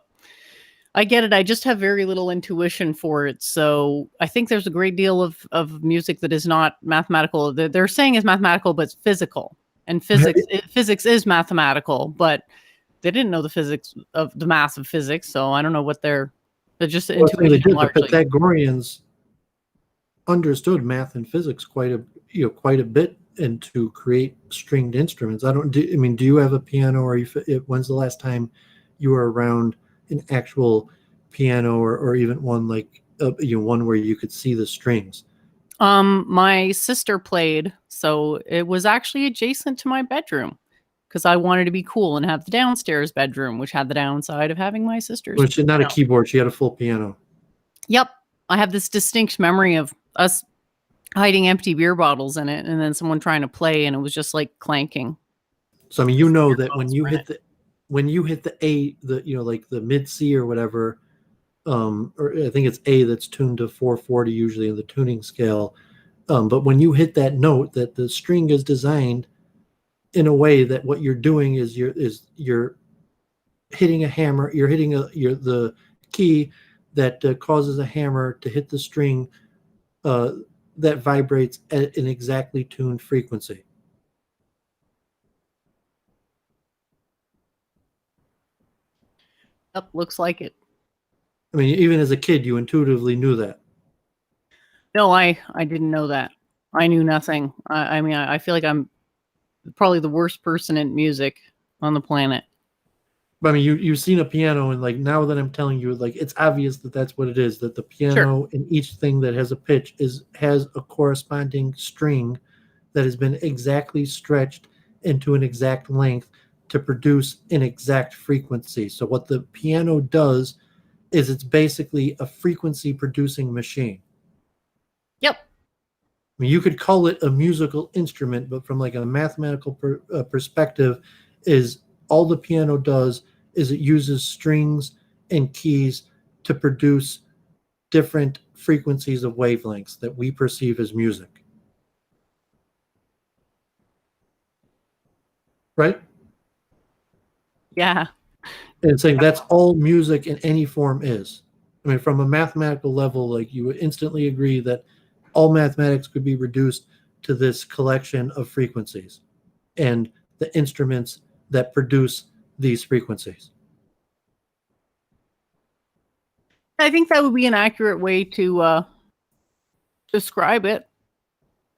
Speaker 2: I get it. I just have very little intuition for it. So I think there's a great deal of music that is not mathematical. They're saying is mathematical, but it's physical. And physics is mathematical, but they didn't know the physics of the math of physics. So I don't know what they're just intuition.
Speaker 3: They did. The Pythagoreans understood math and physics quite a bit, and to create stringed instruments. Do you have a piano, or when's the last time you were around an actual piano, or even one like one where you could see the strings?
Speaker 2: My sister played, so it was actually adjacent to my bedroom because I wanted to be cool and have the downstairs bedroom, which had the downside of having my sister's.
Speaker 3: Well, she had not a keyboard; she had a full piano.
Speaker 2: Yep, I have this distinct memory of us hiding empty beer bottles in it, and then someone trying to play, and it was just like clanking.
Speaker 3: So I mean, that when you hit the A, like the mid C or whatever, or I think it's A that's tuned to 440 usually in the tuning scale. But when you hit that note, that the string is designed in a way that what you're doing is you're hitting a hammer, you're hitting the key that causes a hammer to hit the string that vibrates at an exactly tuned frequency.
Speaker 2: Yep, looks like it.
Speaker 3: I mean, even as a kid, you intuitively knew that.
Speaker 2: No, I didn't know that. I knew nothing. I mean, I feel like I'm probably the worst person in music on the planet.
Speaker 3: But I mean, you've seen a piano, and like now that I'm telling you, like it's obvious that that's what it is. That the piano in each thing that has a pitch has a corresponding string that has been exactly stretched into an exact length to produce an exact frequency. So what the piano does is it's basically a frequency producing machine.
Speaker 2: Yep.
Speaker 3: I mean, you could call it a musical instrument, but from like a mathematical perspective, is all the piano does is it uses strings and keys to produce different frequencies of wavelengths that we perceive as music. Right?
Speaker 2: Yeah.
Speaker 3: And saying that's all music in any form is. I mean, from a mathematical level, like you would instantly agree that all mathematics could be reduced to this collection of frequencies and the instruments that produce these frequencies.
Speaker 2: I think that would be an accurate way to describe it.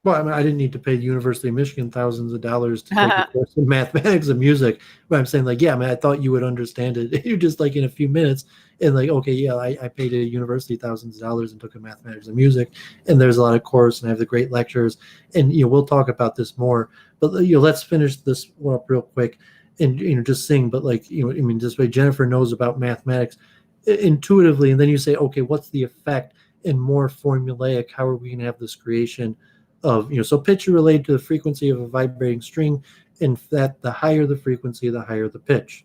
Speaker 3: Well, I mean, I didn't need to pay the University of Michigan thousands of dollars to take a course in mathematics and music. But I'm saying, like, yeah, I mean, I thought you would understand it. You're just like in a few minutes, and like, okay, yeah, I paid a university thousands of dollars and took a mathematics and music, and there's a lot of course, and I have the great lectures, and we'll talk about this more. But let's finish this one up real quick, and just sing. But like, I mean, this way Jennifer knows about mathematics intuitively, and then you say, okay, what's the effect? And more formulaic, how are we going to have this creation of, so pitch is related to the frequency of a vibrating string, and that the higher the frequency, the higher the pitch.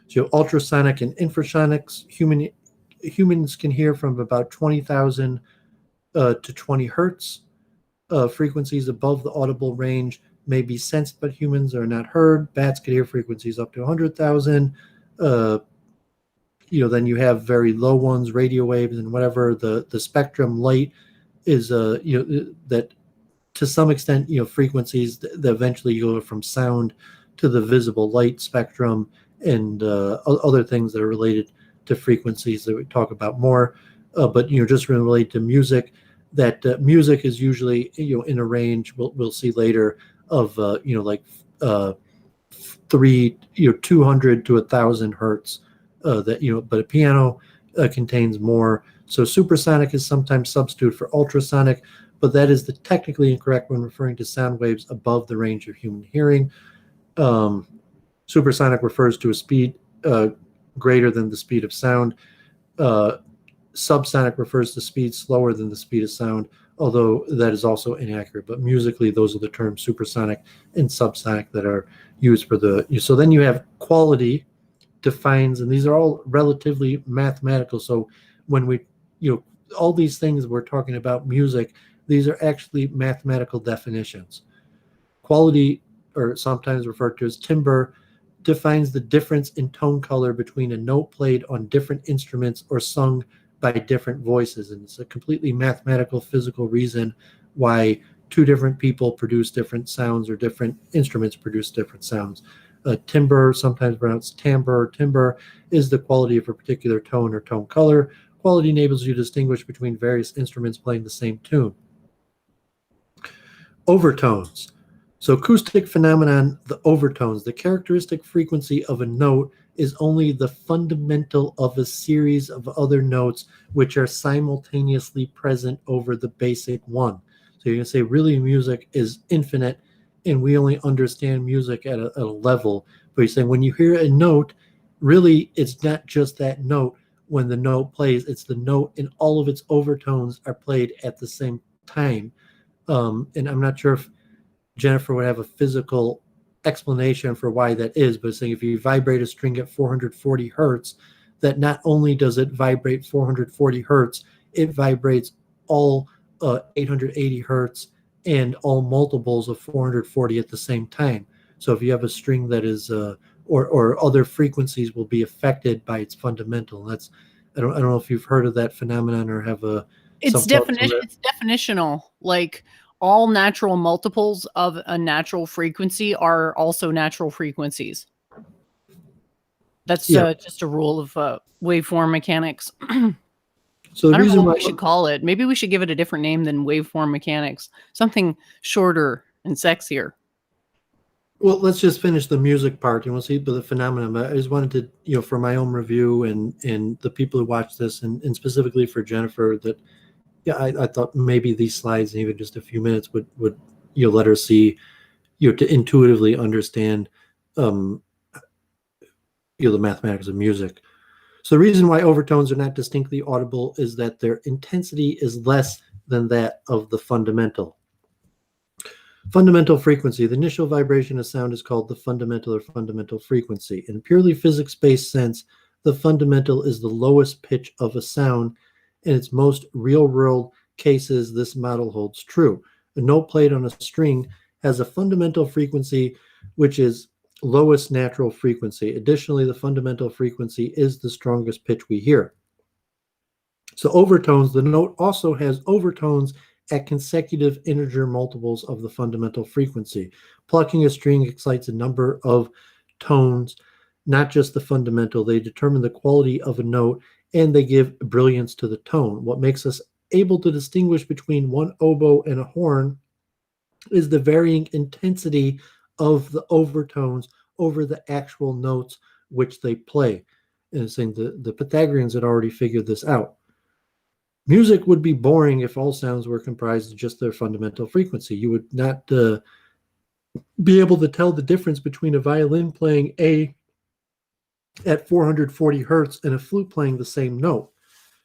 Speaker 3: So ultrasonic and infrasonics, humans can hear from about 20,000 to 20 hertz. Frequencies above the audible range may be sensed, but humans are not heard. Bats can hear frequencies up to 100,000. Then you have very low ones, radio waves and whatever. The spectrum light is that to some extent frequencies that eventually go from sound to the visible light spectrum and other things that are related to frequencies that we talk about more, but just related to music, that music is usually in a range we'll see later of 200 to 1,000 hertz, but a piano contains more. So supersonic is sometimes substituted for ultrasonic, but that is the technically incorrect when referring to sound waves above the range of human hearing. Supersonic refers to a speed greater than the speed of sound. Subsonic refers to speed slower than the speed of sound, although that is also inaccurate. But musically, those are the terms supersonic and subsonic that are used for the. So then you have quality defines, and these are all relatively mathematical. So when we all these things we're talking about music, these are actually mathematical definitions. Quality, or sometimes referred to as timbre, defines the difference in tone color between a note played on different instruments or sung by different voices. And it's a completely mathematical, physical reason why two different people produce different sounds, or different instruments produce different sounds. Timbre, sometimes pronounced timbre or timbre, is the quality of a particular tone or tone color. Quality enables you to distinguish between various instruments playing the same tune. Overtones. So acoustic phenomenon, the overtones, the characteristic frequency of a note is only the fundamental of a series of other notes which are simultaneously present over the basic one. So you can say really music is infinite, and we only understand music at a level. But you're saying when you hear a note, really it's not just that note. When the note plays, it's the note, and all of its overtones are played at the same time. And I'm not sure if Jennifer would have a physical explanation for why that is, but saying if you vibrate a string at 440 hertz, that not only does it vibrate 440 hertz, it vibrates all 880 hertz and all multiples of 440 at the same time. So if you have a string that is or other frequencies will be affected by its fundamental. That's I don't know if you've heard of that phenomenon or have a.
Speaker 2: It's definitional. Like all natural multiples of a natural frequency are also natural frequencies. That's just a rule of waveform mechanics.
Speaker 3: So the
Speaker 2: I don't
Speaker 3: reason
Speaker 2: know
Speaker 3: why
Speaker 2: what we should call it. Maybe we should give it a different name than waveform mechanics. Something shorter and sexier.
Speaker 3: Well, let's just finish the music part and we'll see the phenomenon. I just wanted to, for my own review and the people who watch this and specifically for Jennifer, that, yeah, I thought maybe these slides, and even just a few minutes would let her see, to intuitively understand, um, the mathematics of music. So the reason why overtones are not distinctly audible is that their intensity is less than that of the fundamental. Fundamental frequency. The initial vibration of sound is called the fundamental or fundamental frequency. In a purely physics-based sense, the fundamental is the lowest pitch of a sound. In its most real-world cases, this model holds true. A note played on a string has a fundamental frequency, which is lowest natural frequency. Additionally, the fundamental frequency is the strongest pitch we hear. So overtones, the note also has overtones at consecutive integer multiples of the fundamental frequency. Plucking a string excites a number of tones, not just the fundamental. They determine the quality of a note and they give brilliance to the tone. What makes us able to distinguish between one oboe and a horn is the varying intensity of the overtones over the actual notes which they play. And saying the Pythagoreans had already figured this out. Music would be boring if all sounds were comprised of just their fundamental frequency. You would not be able to tell the difference between a violin playing A at 440 hertz and a flute playing the same note.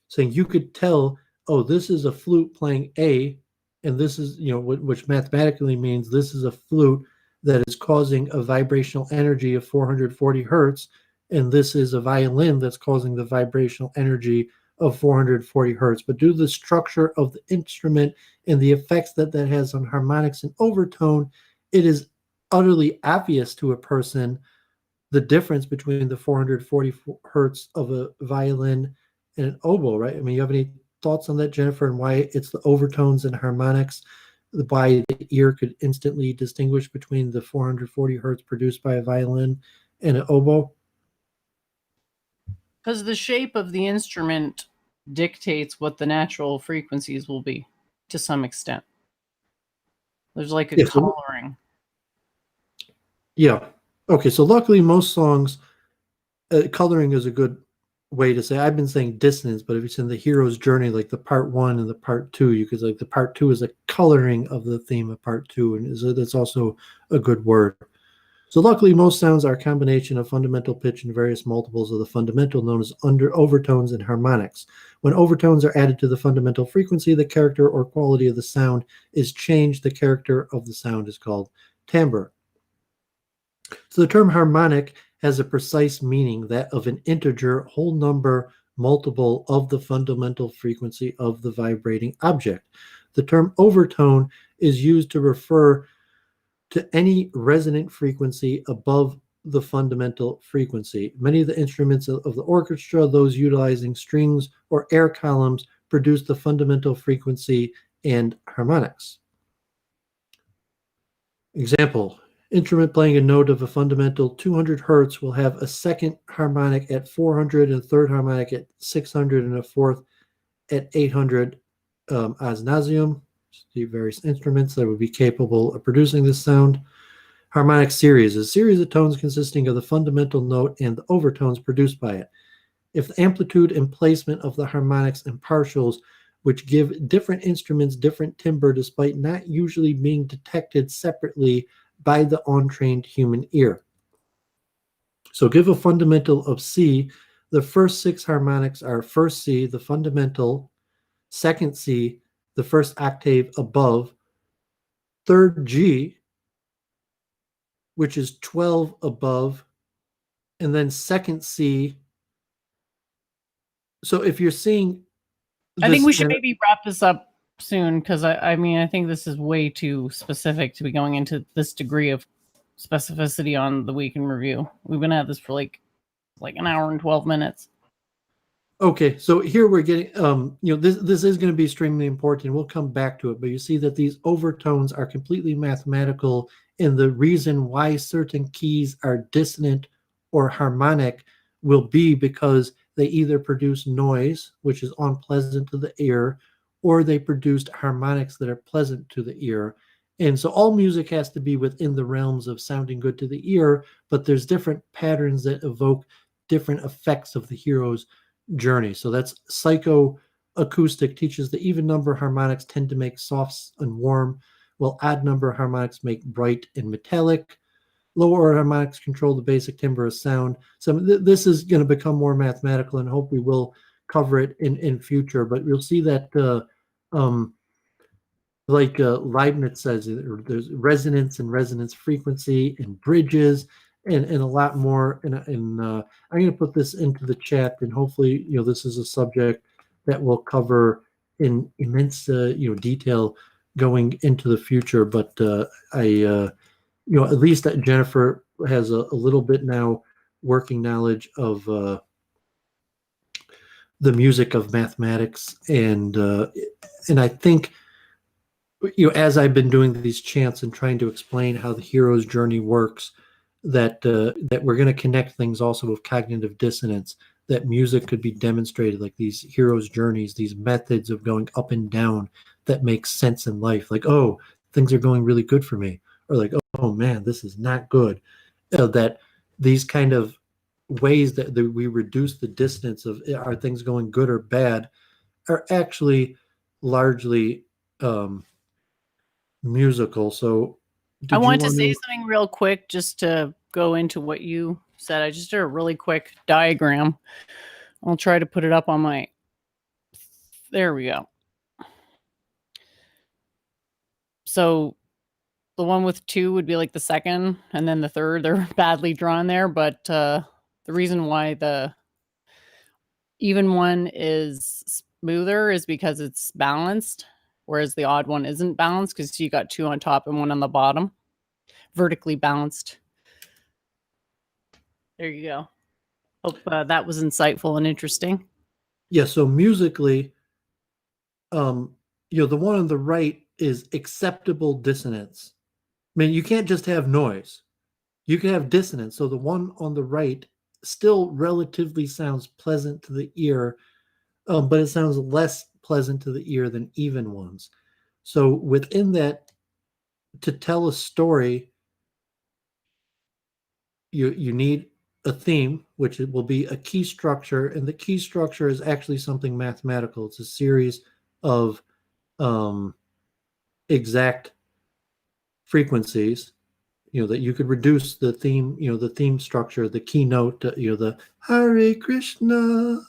Speaker 3: Saying you could tell, oh, this is a flute playing A, and this is, which mathematically means this is a flute that is causing a vibrational energy of 440 hertz, and this is a violin that's causing the vibrational energy of 440 hertz. But due to the structure of the instrument and the effects that has on harmonics and overtone, it is utterly obvious to a person the difference between the 440 hertz of a violin and an oboe, right? I mean, you have any thoughts on that, Jennifer, and why it's the overtones and harmonics, why the ear could instantly distinguish between the 440 hertz produced by a violin and an oboe?
Speaker 2: Because the shape of the instrument dictates what the natural frequencies will be to some extent. There's like a coloring.
Speaker 3: Yeah. Okay, so luckily most songs, coloring is a good way to say. I've been saying dissonance, but if it's in the hero's journey, like the part 1 and the part 2, you could like the part 2 is a coloring of the theme of part 2, and that's also a good word. So luckily, most sounds are a combination of fundamental pitch and various multiples of the fundamental, known as overtones and harmonics. When overtones are added to the fundamental frequency, the character or quality of the sound is changed. The character of the sound is called timbre. So the term harmonic has a precise meaning, that of an integer whole number multiple of the fundamental frequency of the vibrating object. The term overtone is used to refer to any resonant frequency above the fundamental frequency. Many of the instruments of the orchestra, those utilizing strings or air columns, produce the fundamental frequency and harmonics. Example, instrument playing a note of a fundamental 200 hertz will have a second harmonic at 400 and a third harmonic at 600 and a fourth at 800 as nauseum. The various instruments that would be capable of producing this sound. Harmonic series is a series of tones consisting of the fundamental note and the overtones produced by it. If the amplitude and placement of the harmonics and partials, which give different instruments different timbre despite not usually being detected separately by the untrained human ear. So give a fundamental of C. The first 6 harmonics are first C, the fundamental, second C, the first octave above, third G, which is 12 above, and then second C. So if you're seeing this,
Speaker 2: I think we should maybe wrap this up soon, because I mean, I think this is way too specific to be going into this degree of specificity on the week in review. We've been at this for like an hour and 12 minutes.
Speaker 3: Okay, so here we're getting, this is going to be extremely important. We'll come back to it, but you see that these overtones are completely mathematical, and the reason why certain keys are dissonant or harmonic will be because they either produce noise, which is unpleasant to the ear, or they produced harmonics that are pleasant to the ear. And so all music has to be within the realms of sounding good to the ear, but there's different patterns that evoke different effects of the hero's journey. So that's psychoacoustic, teaches the even number harmonics tend to make soft and warm, while odd number harmonics make bright and metallic. Lower harmonics control the basic timbre of sound. So this is going to become more mathematical, and hope we will cover it in future. But you'll see that like Leibniz says, there's resonance and resonance frequency and bridges and a lot more. And I'm going to put this into the chat, and hopefully, this is a subject that we'll cover in immense, detail going into the future. But at least Jennifer has a little bit now working knowledge of the music of mathematics, and I think, as I've been doing these chants and trying to explain how the hero's journey works, that we're going to connect things also with cognitive dissonance, that music could be demonstrated like these hero's journeys, these methods of going up and down that make sense in life. Like, oh, things are going really good for me. Or like, oh man, this is not good. That these kind of ways that we reduce the distance of are things going good or bad are actually largely musical. So
Speaker 2: I want to say something real quick just to go into what you said. I just did a really quick diagram. I'll try to put it up on my... There we go. So the one with 2 would be like the second, and then the third. They're badly drawn there, but the reason why the even one is smoother is because it's balanced, whereas the odd one isn't balanced because you got 2 on top and 1 on the bottom. Vertically balanced. There you go. Hope that was insightful and interesting.
Speaker 3: Yeah, so musically, the one on the right is acceptable dissonance. I mean, you can't just have noise. You can have dissonance. So the one on the right still relatively sounds pleasant to the ear, but it sounds less pleasant to the ear than even ones. So within that, to tell a story, you need a theme, which will be a key structure, and the key structure is actually something mathematical. It's a series of exact frequencies, that you could reduce the theme, the theme structure, the keynote, the Hare Krishna,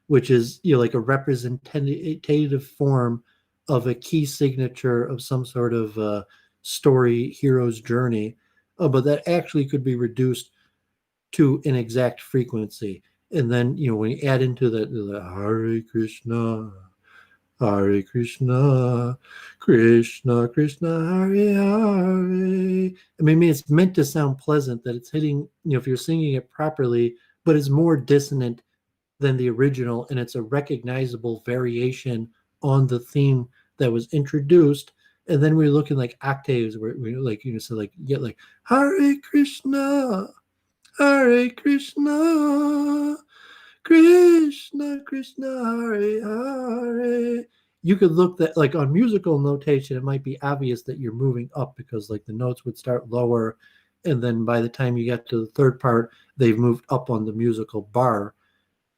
Speaker 3: which is, like a representative form of a key signature of some sort of story, hero's journey, but that actually could be reduced to an exact frequency. And then, when you add into the Hare Krishna, Hare Krishna, Krishna Krishna, Hare Hare. I mean, it's meant to sound pleasant, that it's hitting, if you're singing it properly, but it's more dissonant than the original, and it's a recognizable variation on the theme that was introduced. And then we're looking like octaves where we so like you get like Hare Krishna, Hare Krishna, Krishna Krishna, Hare Hare. You could look that, like on musical notation, it might be obvious that you're moving up because like the notes would start lower, and then by the time you get to the third part, they've moved up on the musical bar.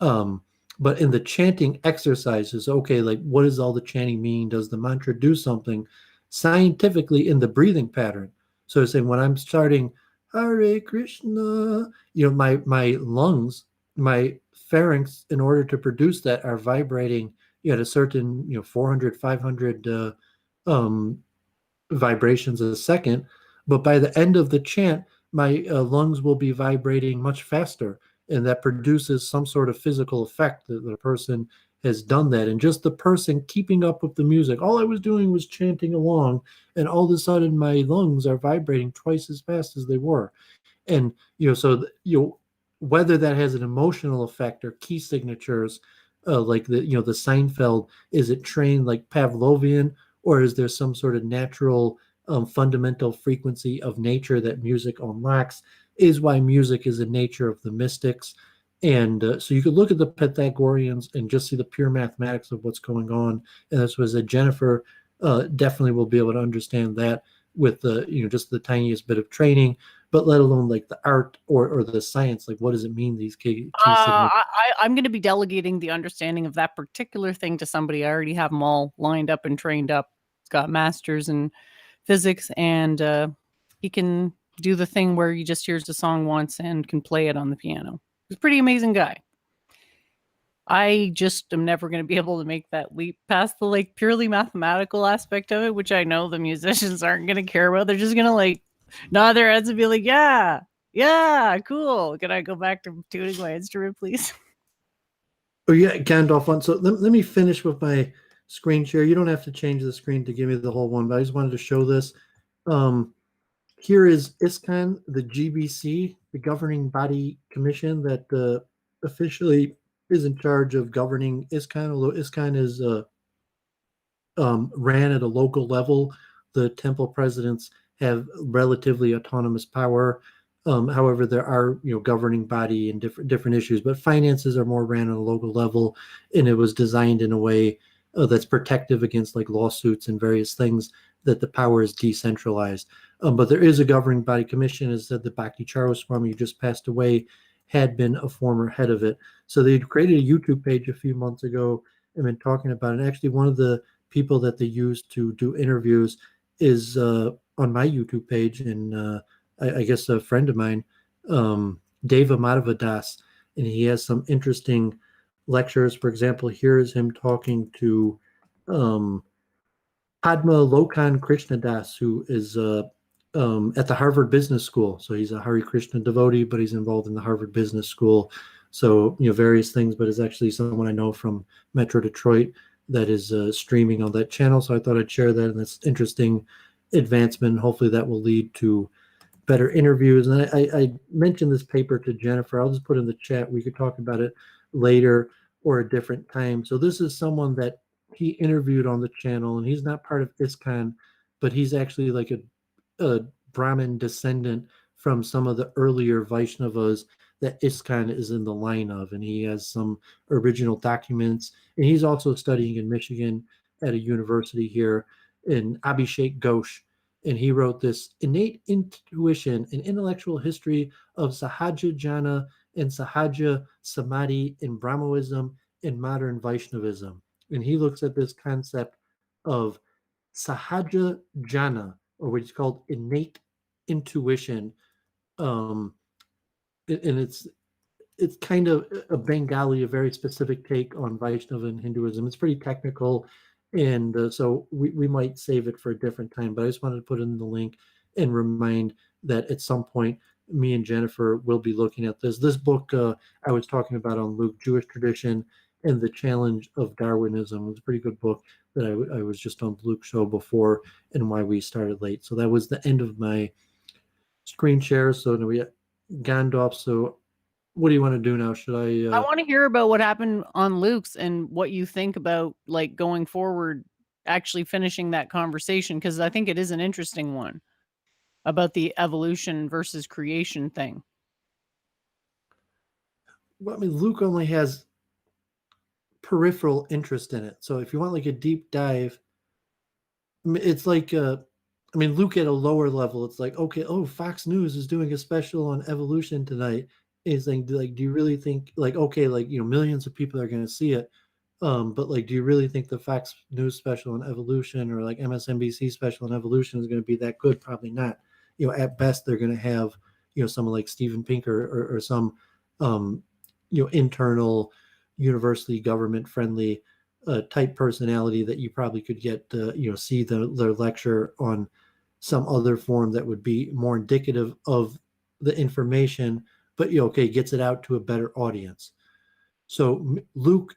Speaker 3: But in the chanting exercises, okay, like what does all the chanting mean? Does the mantra do something scientifically in the breathing pattern? So saying when I'm starting Hare Krishna, my lungs, my pharynx, in order to produce that, are vibrating at a certain 400, 500 vibrations a second. But by the end of the chant, my lungs will be vibrating much faster, and that produces some sort of physical effect that the person has done that. And just the person keeping up with the music, all I was doing was chanting along, and all of a sudden my lungs are vibrating twice as fast as they were. And whether that has an emotional effect or key signatures, like the Seinfeld, is it trained like Pavlovian, or is there some sort of natural fundamental frequency of nature that music unlocks, is why music is the nature of the mystics. And so you could look at the Pythagoreans and just see the pure mathematics of what's going on. And this was Jennifer definitely will be able to understand that with the just the tiniest bit of training, but let alone like the art or the science, like what does it mean, these key signals?
Speaker 2: I'm going to be delegating the understanding of that particular thing to somebody. I already have them all lined up and trained up. He's got masters in physics, and he can do the thing where he just hears the song once and can play it on the piano. He's a pretty amazing guy. I just am never going to be able to make that leap past the like purely mathematical aspect of it, which I know the musicians aren't going to care about. They're just going to like nod their heads and be like, yeah, cool. Can I go back to tuning my instrument, please?
Speaker 3: Oh yeah, Gandalf one. So let me finish with my screen share. You don't have to change the screen to give me the whole one, but I just wanted to show this. Here is ISKCON, the GBC, the governing body commission that officially is in charge of governing ISKCON, although ISKCON is ran at a local level. The temple presidents have relatively autonomous power. However, there are governing body and different issues, but finances are more ran on a local level, and it was designed in a way that's protective against like lawsuits and various things, that the power is decentralized. But there is a governing body commission, as said, the Bhakti Charoswami, who just passed away, had been a former head of it. So they created a YouTube page a few months ago and been talking about it. And actually, one of the people that they use to do interviews is on my YouTube page, and I guess a friend of mine, Deva Madhavadas, and he has some interesting lectures. For example, here is him talking to Padma Lokan Krishnadas, who is at the Harvard Business School. So he's a Hare Krishna devotee, but he's involved in the Harvard Business School. So, various things, but is actually someone I know from Metro Detroit that is streaming on that channel. So I thought I'd share that, and that's interesting advancement. Hopefully that will lead to better interviews. And I mentioned this paper to Jennifer. I'll just put in the chat. We could talk about it later or a different time. So this is someone that he interviewed on the channel, and he's not part of ISKCON, but he's actually like a Brahmin descendant from some of the earlier Vaishnavas that ISKCON is in the line of, and he has some original documents. And he's also studying in Michigan at a university here, in Abhishek Ghosh, and he wrote this innate intuition and intellectual history of Sahaja Jana and Sahaja Samadhi in Brahmoism and modern Vaishnavism. And he looks at this concept of Sahaja Jana, or what is called innate intuition. And it's kind of a Bengali, a very specific take on Vaishnava and Hinduism. It's pretty technical, and so we might save it for a different time. But I just wanted to put in the link and remind that at some point, me and Jennifer will be looking at this. This book I was talking about on Luke, Jewish Tradition and the Challenge of Darwinism. It was a pretty good book that I was just on Luke's show before, and why we started late. So that was the end of my screen share. So now we got Gandalf. So what do you want to do now? Should I
Speaker 2: want to hear about what happened on Luke's and what you think about like going forward, actually finishing that conversation, because I think it is an interesting one about the evolution versus creation thing.
Speaker 3: Well, I mean, Luke only has peripheral interest in it. So if you want like a deep dive, I mean, it's like Luke at a lower level, it's like, okay, oh, Fox News is doing a special on evolution tonight. It's like, do you really think, like, okay, like, millions of people are going to see it, but like, do you really think the Fox News special on evolution or like MSNBC special on evolution is going to be that good? Probably not. At best, they're going to have someone like Steven Pinker or some internal university government friendly type personality that you probably could get see their lecture on some other form that would be more indicative of the information, but gets it out to a better audience. So Luke,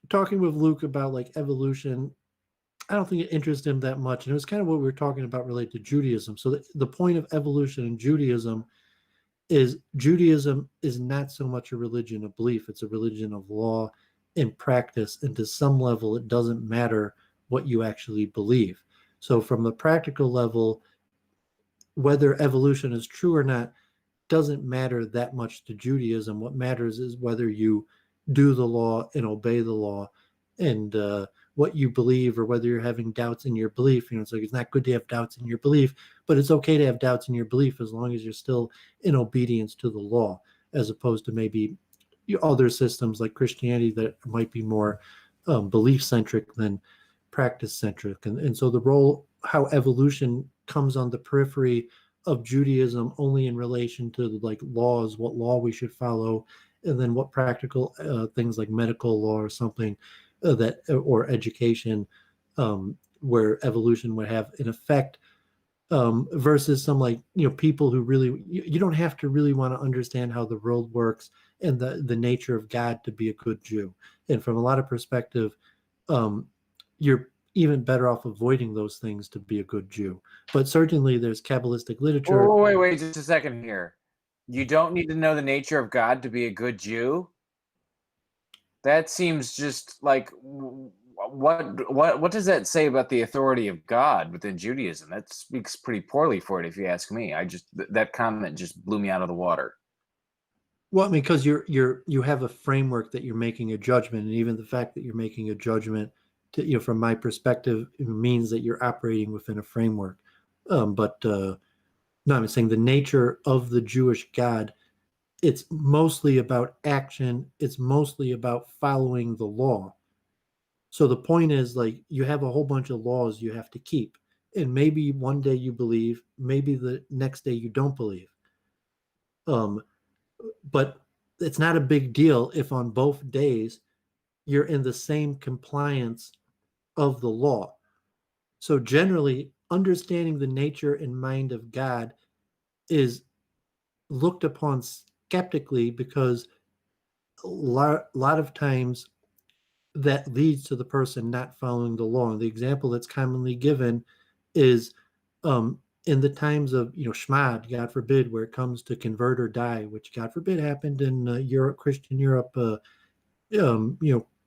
Speaker 3: talking with Luke about like evolution, I don't think it interested him that much, and it was kind of what we were talking about related to Judaism. So the point of evolution in Judaism is not so much a religion of belief, it's a religion of law and practice, and to some level it doesn't matter what you actually believe. So from the practical level, whether evolution is true or not doesn't matter that much to Judaism. What matters is whether you do the law and obey the law, and what you believe or whether you're having doubts in your belief. It's like it's not good to have doubts in your belief, but it's okay to have doubts in your belief as long as you're still in obedience to the law, as opposed to maybe other systems like Christianity that might be more belief centric than practice centric. And so the role, how evolution comes on the periphery of Judaism only in relation to like laws, what law we should follow, and then what practical things like medical law or something or education, where evolution would have an effect, versus some like people who really you don't have to really want to understand how the world works and the nature of God to be a good Jew. And from a lot of perspective, you're even better off avoiding those things to be a good Jew. But certainly there's Kabbalistic literature.
Speaker 4: Oh, wait, just a second here. You don't need to know the nature of God to be a good Jew? That seems just like, what does that say about the authority of God within Judaism? That speaks pretty poorly for it, if you ask me. That comment just blew me out of the water.
Speaker 3: Well, because you have a framework that you're making a judgment, and even the fact that you're making a judgment, from my perspective, it means that you're operating within a framework. But no, I'm saying the nature of the Jewish God, it's mostly about action. It's mostly about following the law. So the point is, like, you have a whole bunch of laws you have to keep, and maybe one day you believe, maybe the next day you don't believe. But it's not a big deal if on both days you're in the same compliance of the law. So generally, understanding the nature and mind of God is looked upon skeptically, because a lot of times that leads to the person not following the law. And the example that's commonly given is in the times of Shmad, God forbid, where it comes to convert or die, which God forbid happened in Europe, Christian Europe,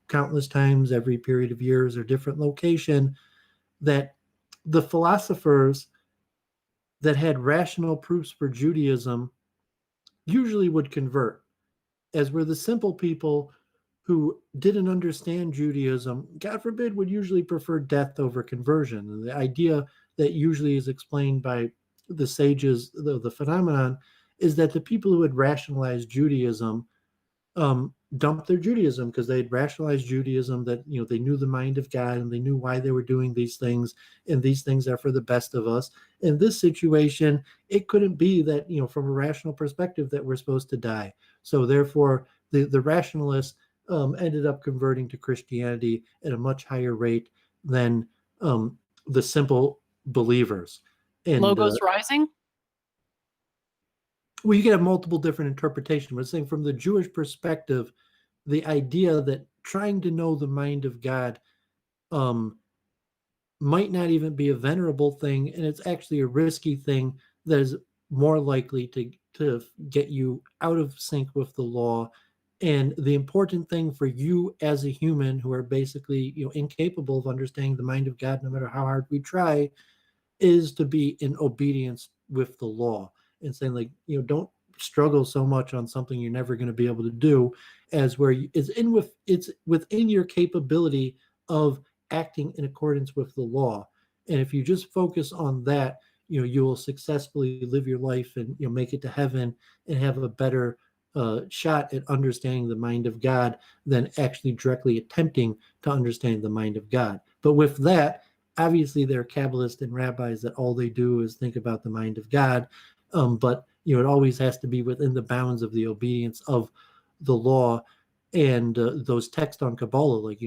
Speaker 3: countless times, every period of years or different location, that the philosophers that had rational proofs for Judaism usually would convert, as were the simple people who didn't understand Judaism, God forbid, would usually prefer death over conversion. And the idea that usually is explained by the sages, the phenomenon, is that the people who had rationalized Judaism dumped their Judaism because they had rationalized Judaism, that they knew the mind of God and they knew why they were doing these things, and these things are for the best of us. In this situation, it couldn't be that from a rational perspective that we're supposed to die. So therefore, the rationalists ended up converting to Christianity at a much higher rate than the simple believers. And
Speaker 2: Logos Rising?
Speaker 3: well, you can have multiple different interpretations. But saying from the Jewish perspective, the idea that trying to know the mind of God might not even be a venerable thing, and it's actually a risky thing that is more likely to get you out of sync with the law. And the important thing for you as a human, who are basically incapable of understanding the mind of God, no matter how hard we try, is to be in obedience with the law, and saying, like, don't struggle so much on something you're never going to be able to do, as where it's within your capability of acting in accordance with the law. And if you just focus on that, you will successfully live your life and make it to heaven and have a better shot at understanding the mind of God than actually directly attempting to understand the mind of God. But with that, obviously there are Kabbalists and rabbis that all they do is think about the mind of God, but it always has to be within the bounds of the obedience of the law. And those texts on Kabbalah, like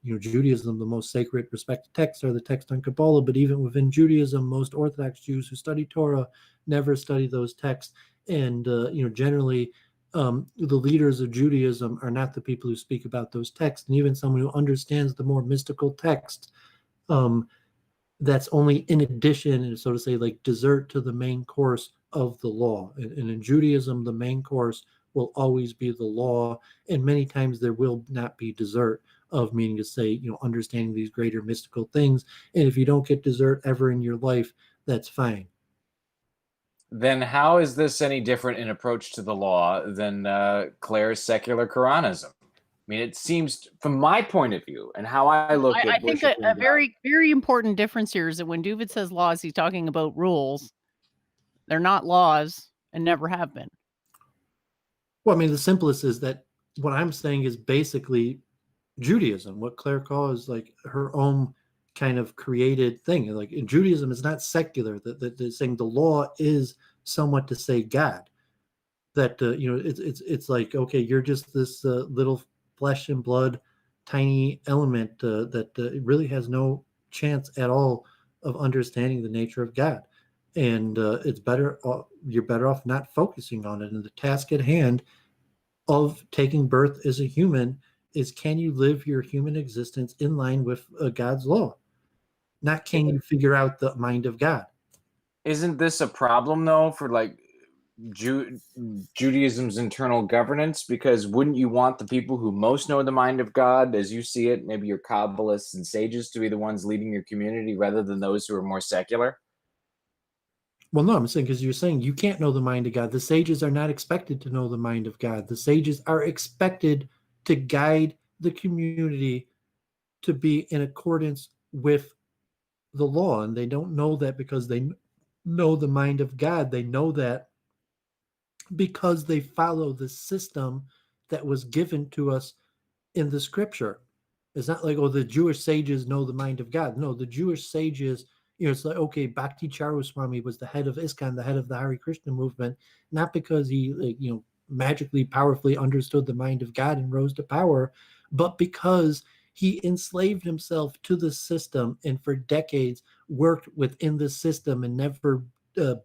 Speaker 3: Judaism, the most sacred, respected texts are the texts on Kabbalah. But even within Judaism, most Orthodox Jews who study Torah never study those texts. And generally, the leaders of Judaism are not the people who speak about those texts. And even someone who understands the more mystical texts, that's only in addition, so to say, like dessert to the main course of the law. And in Judaism, the main course will always be the law, and many times there will not be dessert, of meaning to say, understanding these greater mystical things. And if you don't get dessert ever in your life, that's fine.
Speaker 4: Then how is this any different in approach to the law than Claire's secular Quranism? mean, it seems, from my point of view and how I look
Speaker 2: I
Speaker 4: at
Speaker 2: think
Speaker 4: worshiping
Speaker 2: a
Speaker 4: God,
Speaker 2: very, very important difference here is that when Doovid says laws, he's talking about rules. They're not laws and never have been.
Speaker 3: Well, I mean, the simplest is that what I'm saying is basically Judaism. What Claire calls is like her own kind of created thing. Like in Judaism, is not secular. That they're saying the law is somewhat to say God. That it's like, okay, you're just this little flesh and blood, tiny element that really has no chance at all of understanding the nature of God, and you're better off not focusing on it. And the task at hand of taking birth as a human is, can you live your human existence in line with God's law? Not can you figure out the mind of God.
Speaker 4: isn't this a problem though for like Judaism's internal governance? Because wouldn't you want the people who most know the mind of God, as you see it, maybe your Kabbalists and sages, to be the ones leading your community rather than those who are more secular?
Speaker 3: Well, no, I'm saying, because you're saying you can't know the mind of God. The sages are not expected to know the mind of God. The sages are expected to guide the community to be in accordance with the law. And they don't know that because they know the mind of God. They know that because they follow the system that was given to us in the scripture. It's not like, oh, the Jewish sages know the mind of God. No, the Jewish sages, it's like, okay, Bhakti Charoswami was the head of ISKCON, the head of the Hare Krishna movement, not because he, magically, powerfully understood the mind of God and rose to power, but because he enslaved himself to the system and for decades worked within the system and never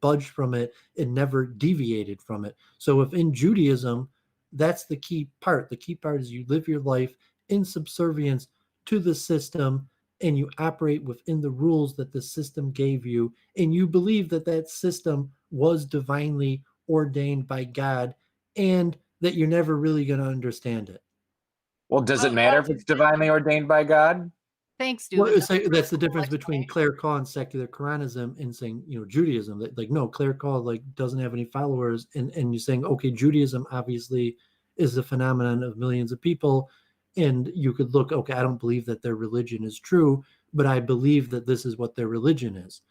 Speaker 3: budged from it and never deviated from it. So if in Judaism, that's the key part. The key part is you live your life in subservience to the system, and you operate within the rules that the system gave you, and you believe that that system was divinely ordained by God, and that you're never really going to understand it.
Speaker 4: Well, does it matter if it's divinely ordained by God?
Speaker 2: Thanks,
Speaker 3: Well,
Speaker 2: Doovid.
Speaker 3: that's the difference between clerical and secular Quranism and saying, Judaism. Like, no, clerical doesn't have any followers, and you're saying, okay, Judaism obviously is a phenomenon of millions of people, and you could look, okay, I don't believe that their religion is true, but I believe that this is what their religion is.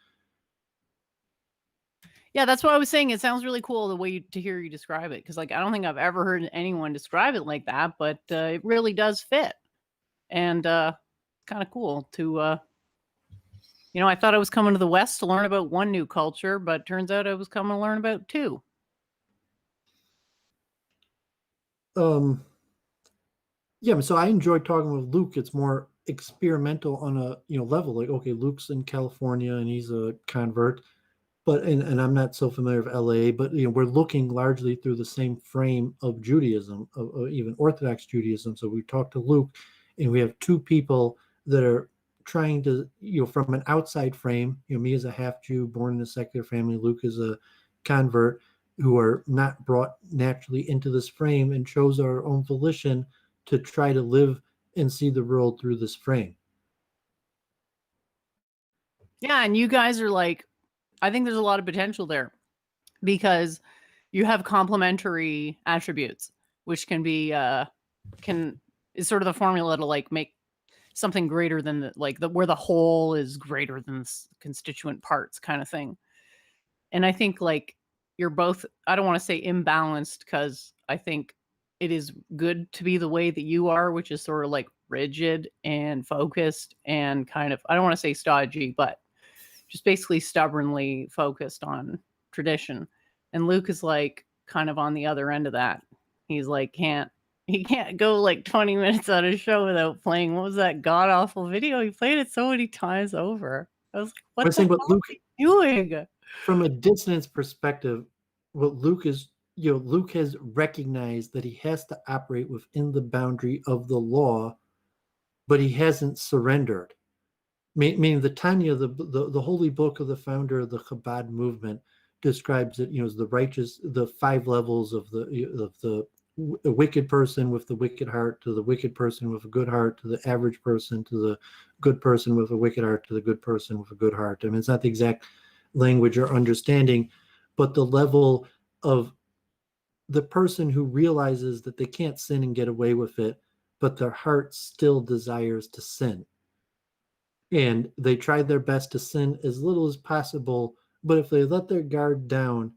Speaker 2: Yeah, that's what I was saying. It sounds really cool the way to hear you describe it, because I don't think I've ever heard anyone describe it like that, but it really does fit, and kind of cool to I thought I was coming to the West to learn about one new culture, but turns out I was coming to learn about two.
Speaker 3: Yeah, so I enjoyed talking with Luke. It's more experimental on a level. Like, okay, Luke's in California and he's a convert, but and I'm not so familiar with LA, but we're looking largely through the same frame of Judaism, of even Orthodox Judaism. So we talked to Luke, and we have two people that are trying to, from an outside frame, me as a half Jew born in a secular family, Luke is a convert, who are not brought naturally into this frame and chose our own volition to try to live and see the world through this frame.
Speaker 2: Yeah, and you guys are I think there's a lot of potential there, because you have complementary attributes, which can be is sort of the formula to make something greater than where the whole is greater than the constituent parts kind of thing. And I think you're both, I don't want to say imbalanced, because I think it is good to be the way that you are, which is sort of rigid and focused and kind of, I don't want to say stodgy, but just basically stubbornly focused on tradition. And Luke is kind of on the other end of that. He's he can't go 20 minutes on a show without playing, what was that god awful video? He played it so many times over. I was like, what the hell
Speaker 3: Luke,
Speaker 2: are you doing?
Speaker 3: From a dissonance perspective, what Luke is, Luke has recognized that he has to operate within the boundary of the law, but he hasn't surrendered. Meaning the Tanya, the holy book of the founder of the Chabad movement, describes it, as the righteous, the 5 levels of the wicked person with the wicked heart, to the wicked person with a good heart, to the average person, to the good person with a wicked heart, to the good person with a good heart. I mean, it's not the exact language or understanding, but the level of the person who realizes that they can't sin and get away with it, but their heart still desires to sin. And they tried their best to sin as little as possible, but if they let their guard down,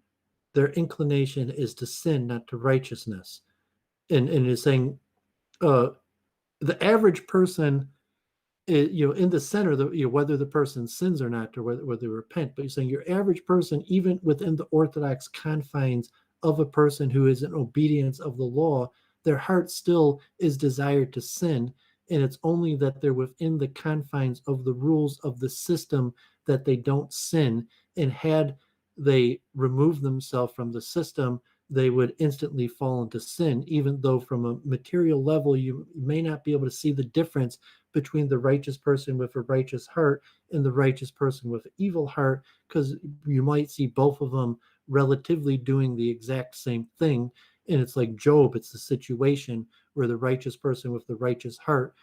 Speaker 3: their inclination is to sin, not to righteousness. And it's saying the average person, in the center, whether the person sins or not, or whether they repent, but you're saying your average person, even within the orthodox confines of a person who is in obedience of the law, their heart still is desired to sin, and it's only that they're within the confines of the rules of the system that they don't sin. And had they removed themselves from the system, they would instantly fall into sin, even though from a material level you may not be able to see the difference between the righteous person with a righteous heart and the righteous person with an evil heart, because you might see both of them relatively doing the exact same thing. And it's like Job, it's the situation where the righteous person with the righteous heart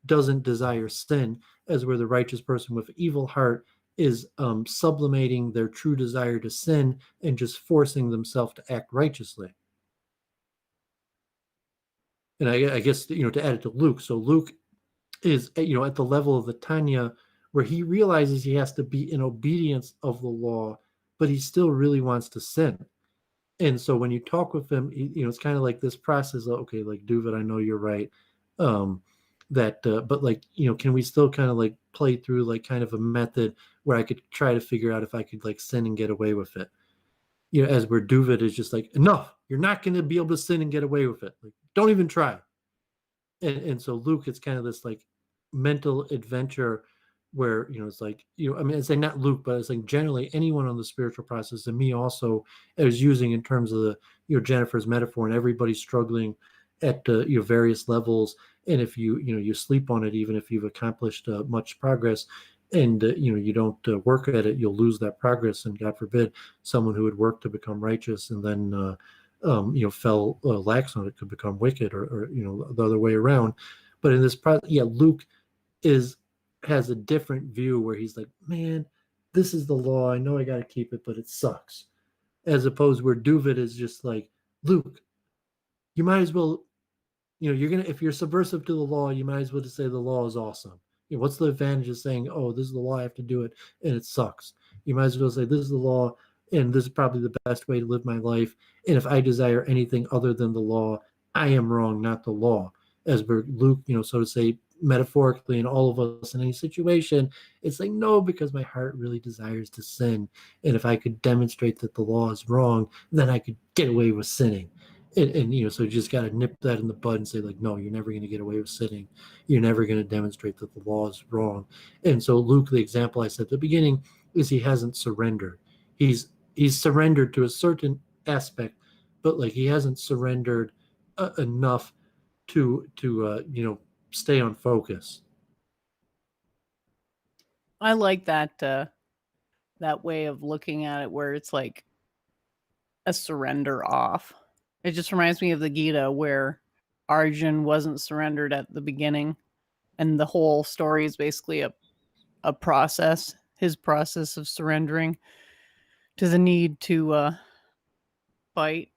Speaker 3: doesn't desire sin, as where the righteous person with evil heart is sublimating their true desire to sin and just forcing themselves to act righteously. And I guess, to add it to Luke, so Luke is, at the level of the Tanya, where he realizes he has to be in obedience of the law, but he still really wants to sin. And so when you talk with him, it's kind of like this process of, okay, like, Doovid, I know you're right. But like, can we still kind of like play through like kind of a method where I could try to figure out if I could like sin and get away with it? As where Doovid is just like, enough, you're not going to be able to sin and get away with it. Like, don't even try. And so Luke, it's kind of this like mental adventure where, it's like, I mean, it's like not Luke, but it's like generally anyone on the spiritual process, and me also, I was using in terms of the, Jennifer's metaphor, and everybody struggling at various levels. And if you sleep on it, even if you've accomplished much progress, and you don't work at it, you'll lose that progress. And God forbid, someone who would work to become righteous and then fell lax on it could become wicked, or the other way around. But in this process, Luke has a different view where he's like, man, this is the law. I know I got to keep it, but it sucks. As opposed where Doovid is just like, Luke, you might as well, if you're subversive to the law, you might as well just say the law is awesome. What's the advantage of saying, oh, this is the law, I have to do it, and it sucks? You might as well say, this is the law, and this is probably the best way to live my life. And if I desire anything other than the law, I am wrong, not the law. As Luke, so to say, metaphorically, in all of us in any situation, it's like, no, because my heart really desires to sin. And if I could demonstrate that the law is wrong, then I could get away with sinning. And so you just got to nip that in the bud and say, like, no, you're never going to get away with sinning. You're never going to demonstrate that the law is wrong. And so Luke, the example I said at the beginning, is he hasn't surrendered. He's surrendered to a certain aspect, but like he hasn't surrendered enough to stay on focus.
Speaker 2: I like that way of looking at it, where it's like a surrender off. It just reminds me of the Gita, where Arjun wasn't surrendered at the beginning, and the whole story is basically a process, his process of surrendering to the need to fight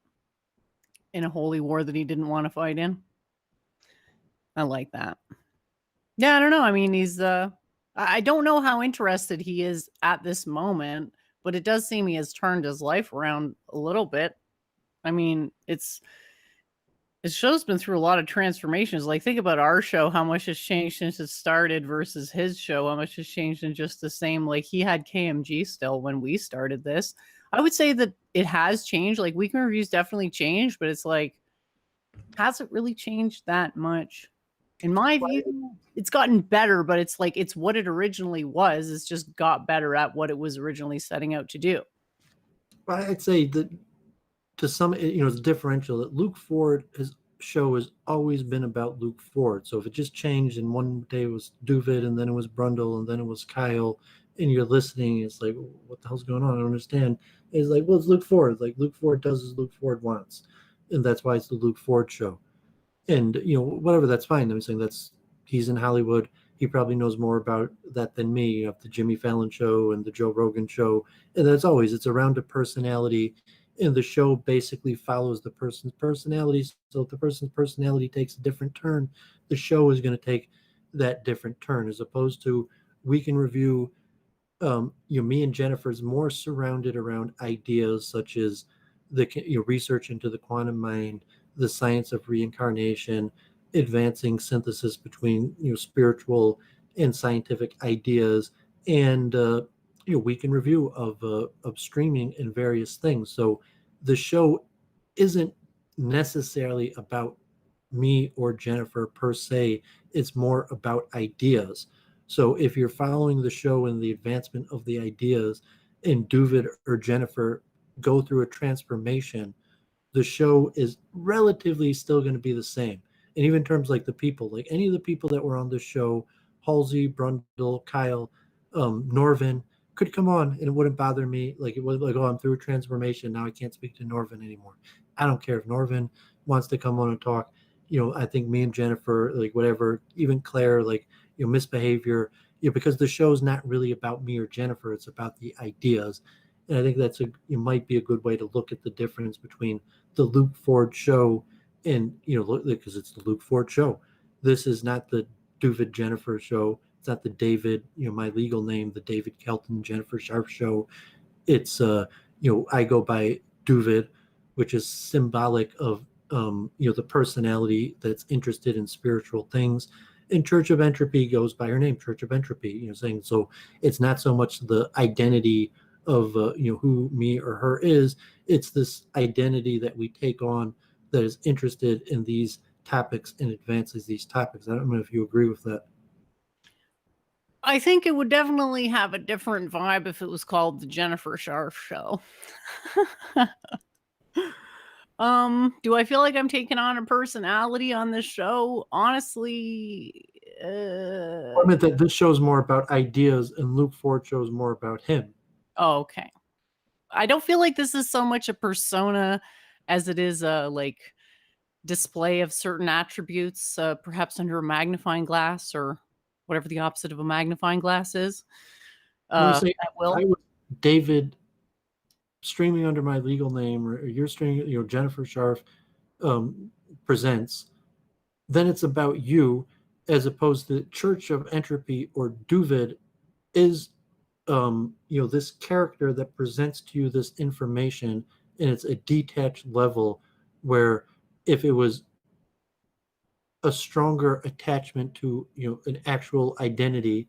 Speaker 2: in a holy war that he didn't want to fight in. I like that. Yeah, I don't know. I mean, he's I don't know how interested he is at this moment, but it does seem he has turned his life around a little bit. I mean, his show's been through a lot of transformations. Like, think about our show, how much has changed since it started versus his show, how much has changed in just the same. Like, he had KMG still when we started this. I would say that it has changed. Like, Weekend Reviews definitely changed, but it's like, hasn't really changed that much. In my view, it's gotten better, but it's like, it's what it originally was. It's just got better at what it was originally setting out to do.
Speaker 3: I'd say that to some, it's differential that Luke Ford, his show has always been about Luke Ford. So if it just changed and one day it was Doovid and then it was Brundle and then it was Kyle, and you're listening, it's like, what the hell's going on? I don't understand. It's like, well, it's Luke Ford. Like, Luke Ford does as Luke Ford wants. And that's why it's the Luke Ford show. And, whatever, that's fine. I'm saying he's in Hollywood. He probably knows more about that than me, of the Jimmy Fallon show and the Joe Rogan show. And that's always, it's around a personality. and the show basically follows the person's personality. So if the person's personality takes a different turn, the show is going to take that different turn, as opposed to Week in Review. Me and Jennifer's more surrounded around ideas such as the research into the quantum mind, the science of reincarnation, advancing synthesis between spiritual and scientific ideas, and Week in Review of streaming and various things. So the show isn't necessarily about me or Jennifer per se. It's more about ideas. So if you're following the show and the advancement of the ideas, and Doovid or Jennifer go through a transformation, the show is relatively still going to be the same. And even in terms like the people, like any of the people that were on the show, Halsey, Brundle, Kyle, Norvin, could come on and it wouldn't bother me. Like it was like, oh, I'm through a transformation. Now I can't speak to Norvin anymore. I don't care if Norvin wants to come on and talk. I think me and Jennifer, like whatever, even Claire, like, misbehavior, because the show's not really about me or Jennifer. It's about the ideas. And I think it might be a good way to look at the difference between the Luke Ford show and, because it's the Luke Ford show. This is not the Doovid Jennifer show. It's not the David, my legal name, the David Kelton Jennifer Sharp show. It's, I go by Doovid, which is symbolic of, the personality that's interested in spiritual things. And Church of Entropy goes by her name, Church of Entropy, saying, so it's not so much the identity of, who me or her is. It's this identity that we take on that is interested in these topics and advances these topics. I don't know if you agree with that.
Speaker 2: I think it would definitely have a different vibe if it was called the Jennifer Sharp Show. Do I feel like I'm taking on a personality on this show? Honestly,
Speaker 3: I meant that this show's more about ideas and Luke Ford show's more about him.
Speaker 2: Oh, okay. I don't feel like this is so much a persona as it is a like display of certain attributes, perhaps under a magnifying glass or whatever the opposite of a magnifying glass is.
Speaker 3: I was David streaming under my legal name, or you're streaming, Jennifer Sharp presents, then it's about you, as opposed to Church of Entropy or Doovid is, this character that presents to you this information, and it's a detached level where if it was a stronger attachment to, an actual identity,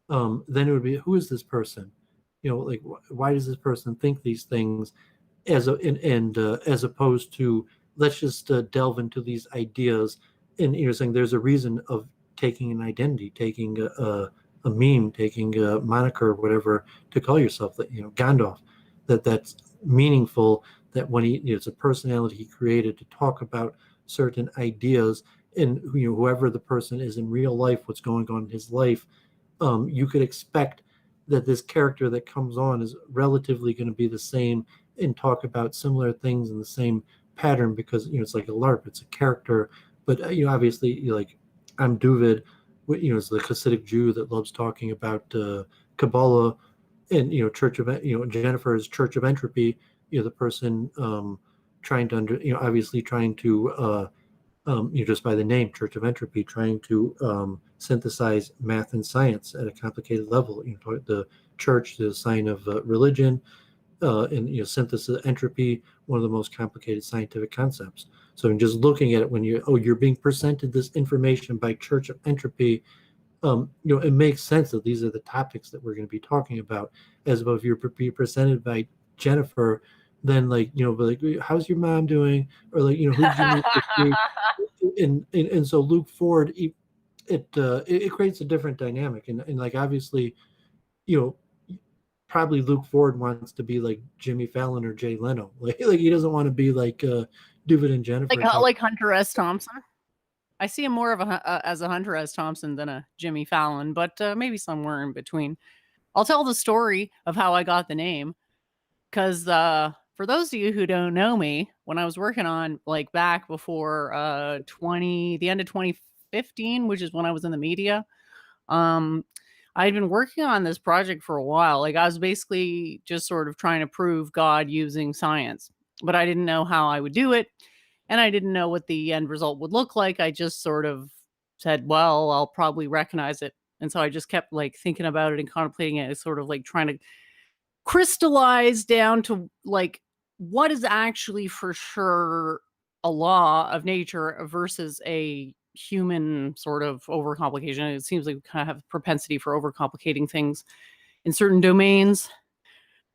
Speaker 3: then it would be, who is this person? Like, why does this person think these things? As opposed to, let's just delve into these ideas, and saying there's a reason of taking an identity, taking a meme, taking a moniker, whatever to call yourself, that Gandalf, that's meaningful. That when it's a personality he created to talk about certain ideas, and whoever the person is in real life, what's going on in his life, you could expect that this character that comes on is relatively going to be the same and talk about similar things in the same pattern, because it's like a LARP, it's a character. But obviously, like, I'm Doovid, it's the Hasidic Jew that loves talking about Kabbalah, and Church of Jennifer is Church of Entropy, the person trying to obviously trying to just by the name Church of Entropy, trying to synthesize math and science at a complicated level. The church, the sign of religion, and synthesis, entropy, one of the most complicated scientific concepts. So in just looking at it, when you're being presented this information by Church of Entropy, it makes sense that these are the topics that we're going to be talking about. As above, if you're being presented by Jennifer, then like how's your mom doing, or like who did you meet this week? And so Luke Ford, it creates a different dynamic, and like obviously, probably Luke Ford wants to be like Jimmy Fallon or Jay Leno, like he doesn't want to be like Doovid and Jennifer,
Speaker 2: like Hunter S. Thompson. I see him more of as a Hunter S. Thompson than a Jimmy Fallon, but maybe somewhere in between. I'll tell the story of how I got the name, because for those of you who don't know me, when I was working on like back before the end of 2015, which is when I was in the media, I'd been working on this project for a while. Like I was basically just sort of trying to prove God using science. but I didn't know how I would do it. And I didn't know what the end result would look like. I just sort of said, well, I'll probably recognize it. And so I just kept like thinking about it and contemplating it, sort of like trying to crystallize down to like what is actually for sure a law of nature versus a human sort of overcomplication. It seems like we kind of have a propensity for overcomplicating things in certain domains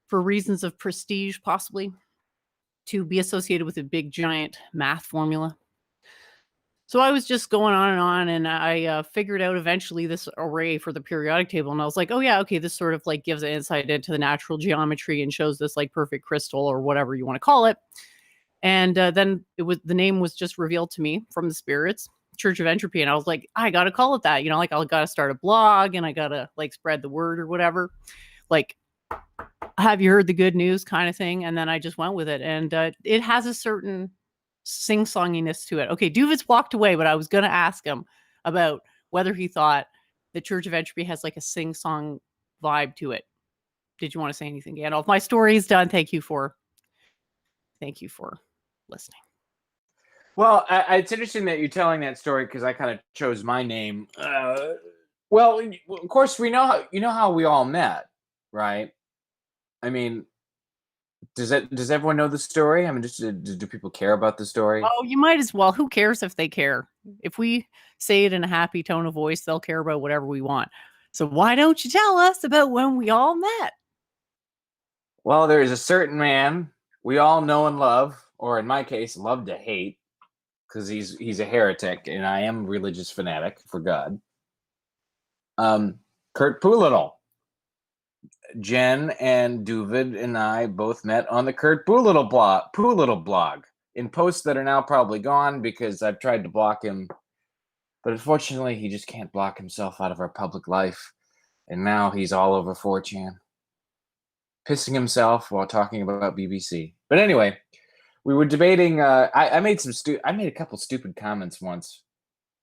Speaker 2: for reasons of prestige, possibly, to be associated with a big giant math formula. So I was just going on, and I figured out eventually this array for the periodic table, and I was like, oh yeah, okay, this sort of like gives an insight into the natural geometry and shows this like perfect crystal or whatever you want to call it. And then the name was just revealed to me from the spirits, Church of Entropy, and I was like, I gotta call it that, like I gotta start a blog and I gotta like spread the word or whatever, like have you heard the good news kind of thing. And then I just went with it, and it has a certain sing-songiness to it. Okay, Doooovid's walked away, but I was going to ask him about whether he thought the Church of Entropy has like a sing-song vibe to it. Did you want to say anything, Gandalf? My story is done. Thank you for listening.
Speaker 4: Well, it's interesting that you're telling that story because I kind of chose my name. Well, of course, we know how we all met, right? I mean, does everyone know the story? I mean, do people care about the story?
Speaker 2: Oh, you might as well. Who cares if they care? If we say it in a happy tone of voice, they'll care about whatever we want. So why don't you tell us about when we all met?
Speaker 4: Well, there's a certain man we all know and love, or in my case, love to hate, because he's a heretic, and I am a religious fanatic for God. Kurt Poolittle. Jen and Doovid and I both met on the Kurt Poolittle blog in posts that are now probably gone because I've tried to block him, but unfortunately he just can't block himself out of our public life, and now he's all over 4chan, pissing himself while talking about BBC. But anyway, we were debating. I made a couple stupid comments once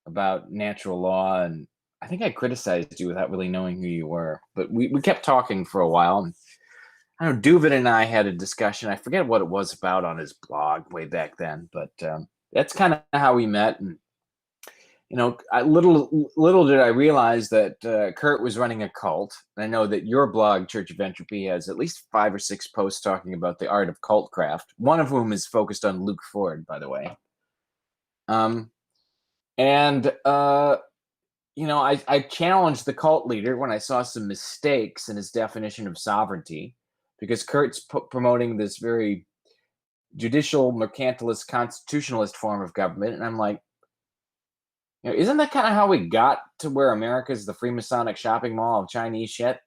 Speaker 4: about natural law, and I think I criticized you without really knowing who you were, but we kept talking for a while. And I don't know, Doovid and I had a discussion. I forget what it was about on his blog way back then, but that's kind of how we met. And little did I realize that Kurt was running a cult. And I know that your blog, Church of Entropy, has at least 5 or 6 posts talking about the art of cultcraft. One of whom is focused on Luke Ford, by the way. I challenged the cult leader when I saw some mistakes in his definition of sovereignty, because Kurt's promoting this very judicial, mercantilist, constitutionalist form of government. And I'm like, isn't that kind of how we got to where America's the Freemasonic shopping mall of Chinese shit?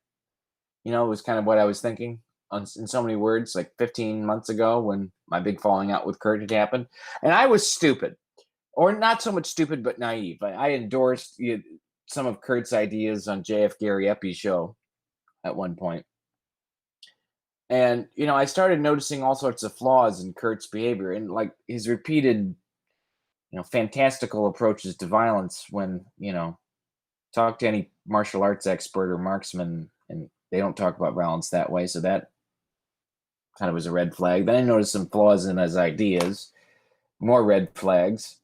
Speaker 4: It was kind of what I was thinking in so many words, like 15 months ago when my big falling out with Kurt had happened. And I was stupid. Or not so much stupid, but naive. I endorsed some of Kurt's ideas on JF Gary Epi's show at one point. And, I started noticing all sorts of flaws in Kurt's behavior and like his repeated, fantastical approaches to violence when, talk to any martial arts expert or marksman and they don't talk about violence that way. So that kind of was a red flag. Then I noticed some flaws in his ideas, more red flags.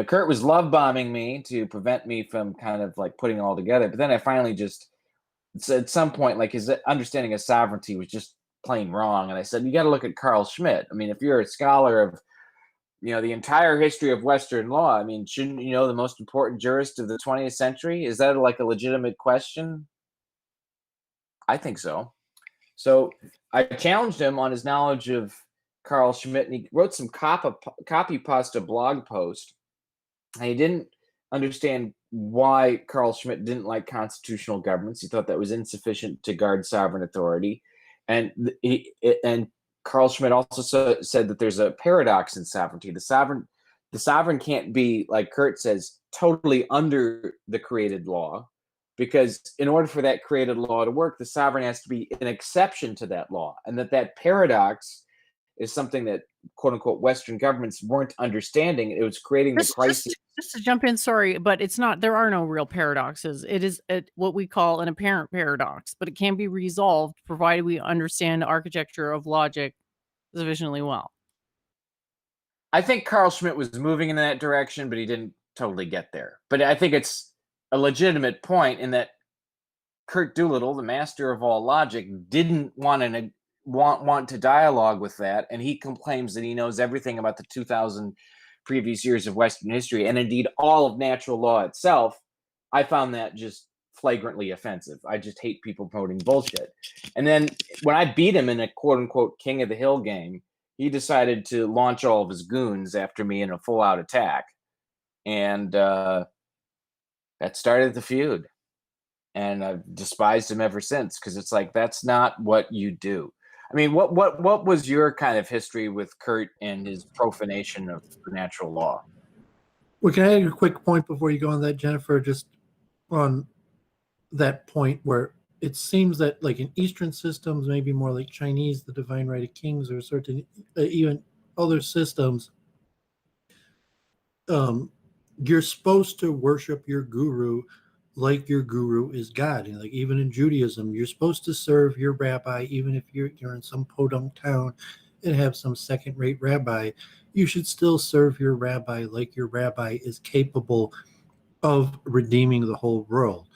Speaker 4: Kurt was love bombing me to prevent me from kind of like putting it all together. But then I finally just, at some point, like his understanding of sovereignty was just plain wrong. And I said, you got to look at Carl Schmitt. I mean, if you're a scholar of, the entire history of Western law, I mean, shouldn't you know the most important jurist of the 20th century? Is that like a legitimate question? I think so. So I challenged him on his knowledge of Carl Schmitt, and he wrote some copy pasta blog post. And he didn't understand why Carl Schmitt didn't like constitutional governments. He thought that was insufficient to guard sovereign authority. And Carl Schmitt also said that there's a paradox in sovereignty. The sovereign can't be, like Kurt says, totally under the created law, because in order for that created law to work, the sovereign has to be an exception to that law. And that paradox is something that, quote unquote, Western governments weren't understanding. It was creating the crisis.
Speaker 2: Just to jump in, sorry, but it's not, there are no real paradoxes. It is what we call an apparent paradox, but it can be resolved provided we understand the architecture of logic sufficiently well.
Speaker 4: I think Carl Schmitt was moving in that direction, but he didn't totally get there. But I think it's a legitimate point in that Kurt Doolittle, the master of all logic, didn't want to dialogue with that, and he claims that he knows everything about the 2,000 previous years of Western history, and indeed all of natural law itself. I found that just flagrantly offensive. I just hate people promoting bullshit. And then when I beat him in a quote-unquote King of the Hill game, he decided to launch all of his goons after me in a full-out attack. And that started the feud. And I've despised him ever since, because it's like, that's not what you do. I mean, what was your kind of history with Kurt and his profanation of natural law?
Speaker 3: Well, can I add a quick point before you go on that, Jennifer? Just on that point where it seems that, like in Eastern systems, maybe more like Chinese, the divine right of kings, or certain even other systems, you're supposed to worship your guru like your guru is God. And like even in Judaism, you're supposed to serve your rabbi, even if you're in some podunk town and have some second-rate rabbi. You should still serve your rabbi like your rabbi is capable of redeeming the whole world.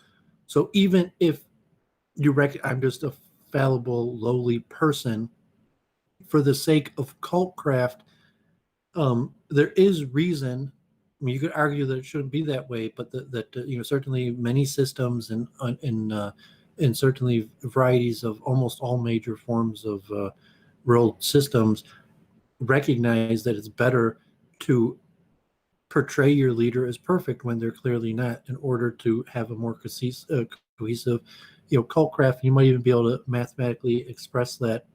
Speaker 3: So even if you reckon I'm just a fallible, lowly person, for the sake of cult craft, there is reason. I mean, you could argue that it shouldn't be that way, but that certainly many systems and certainly varieties of almost all major forms of world systems recognize that it's better to portray your leader as perfect when they're clearly not, in order to have a more cohesive, cult craft. You might even be able to mathematically express that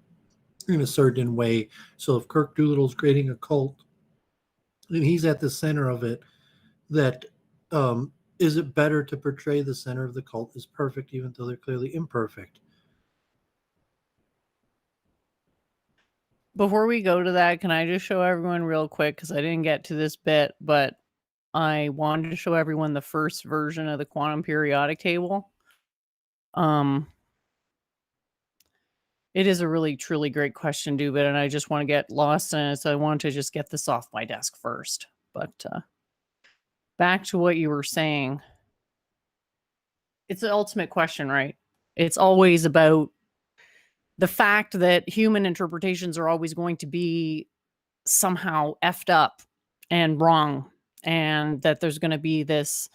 Speaker 3: in a certain way. So if Kirk Doolittle's creating a cult and he's at the center of it, that is it better to portray the center of the cult as perfect, even though they're clearly imperfect?
Speaker 2: Before we go to that, can I just show everyone real quick, because I didn't get to this bit, but I wanted to show everyone the first version of the quantum periodic table. It is a really, truly great question, Doovid, and I just want to get lost in it, so I want to just get this off my desk first. But back to what you were saying. It's the ultimate question, right? It's always about the fact that human interpretations are always going to be somehow effed up and wrong, and that there's going to be this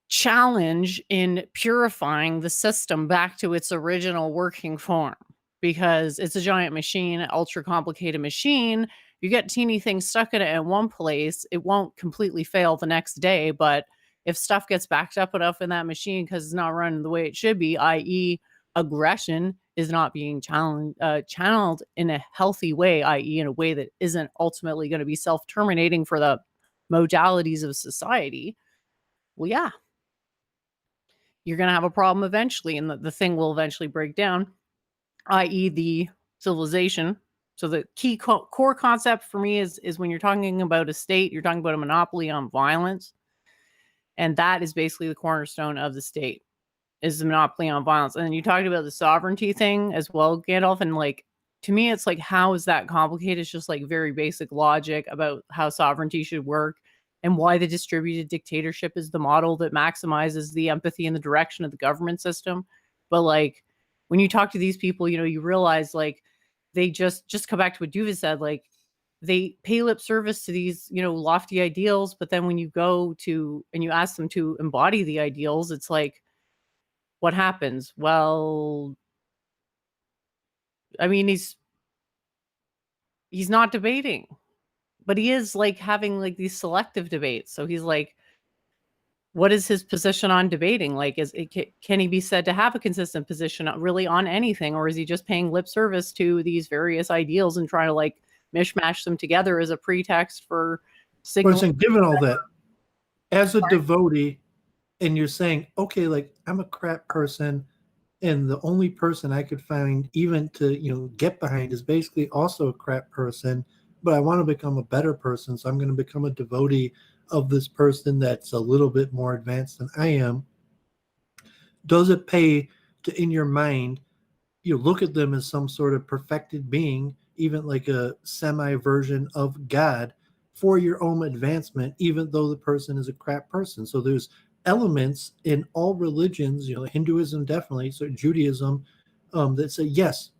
Speaker 2: challenge in purifying the system back to its original working form, because it's a giant machine, an ultra complicated machine. You get teeny things stuck in it in one place, it won't completely fail the next day, but if stuff gets backed up enough in that machine because it's not running the way it should be, i.e. aggression is not being channeled in a healthy way, i.e. in a way that isn't ultimately going to be self-terminating for the modalities of society, well, yeah, you're going to have a problem eventually, and the thing will eventually break down, i.e. the civilization. So the key core concept for me is when you're talking about a state, you're talking about a monopoly on violence. And that is basically the cornerstone of the state, is the monopoly on violence. And then you talked about the sovereignty thing as well, Gandalf. And like, to me, it's like, how is that complicated? It's just like very basic logic about how sovereignty should work and why the distributed dictatorship is the model that maximizes the empathy and the direction of the government system. But like, when you talk to these people, you realize like they just come back to what Doovid said, like they pay lip service to these, lofty ideals. But then when you go to and you ask them to embody the ideals, it's like, what happens? Well, I mean, he's not debating, but he is like having like these selective debates. So he's like, what is his position on debating? Like, can he be said to have a consistent position really on anything? Or is he just paying lip service to these various ideals and trying to like mishmash them together as a pretext for signaling?
Speaker 3: Given all that, as a devotee, and you're saying, okay, like I'm a crap person, and the only person I could find even to get behind is basically also a crap person, but I want to become a better person, so I'm going to become a devotee of this person that's a little bit more advanced than I am. Does it pay to, in your mind, look at them as some sort of perfected being, even like a semi version of God for your own advancement, even though the person is a crap person. So there's elements in all religions, Hinduism definitely, so Judaism, that say yes,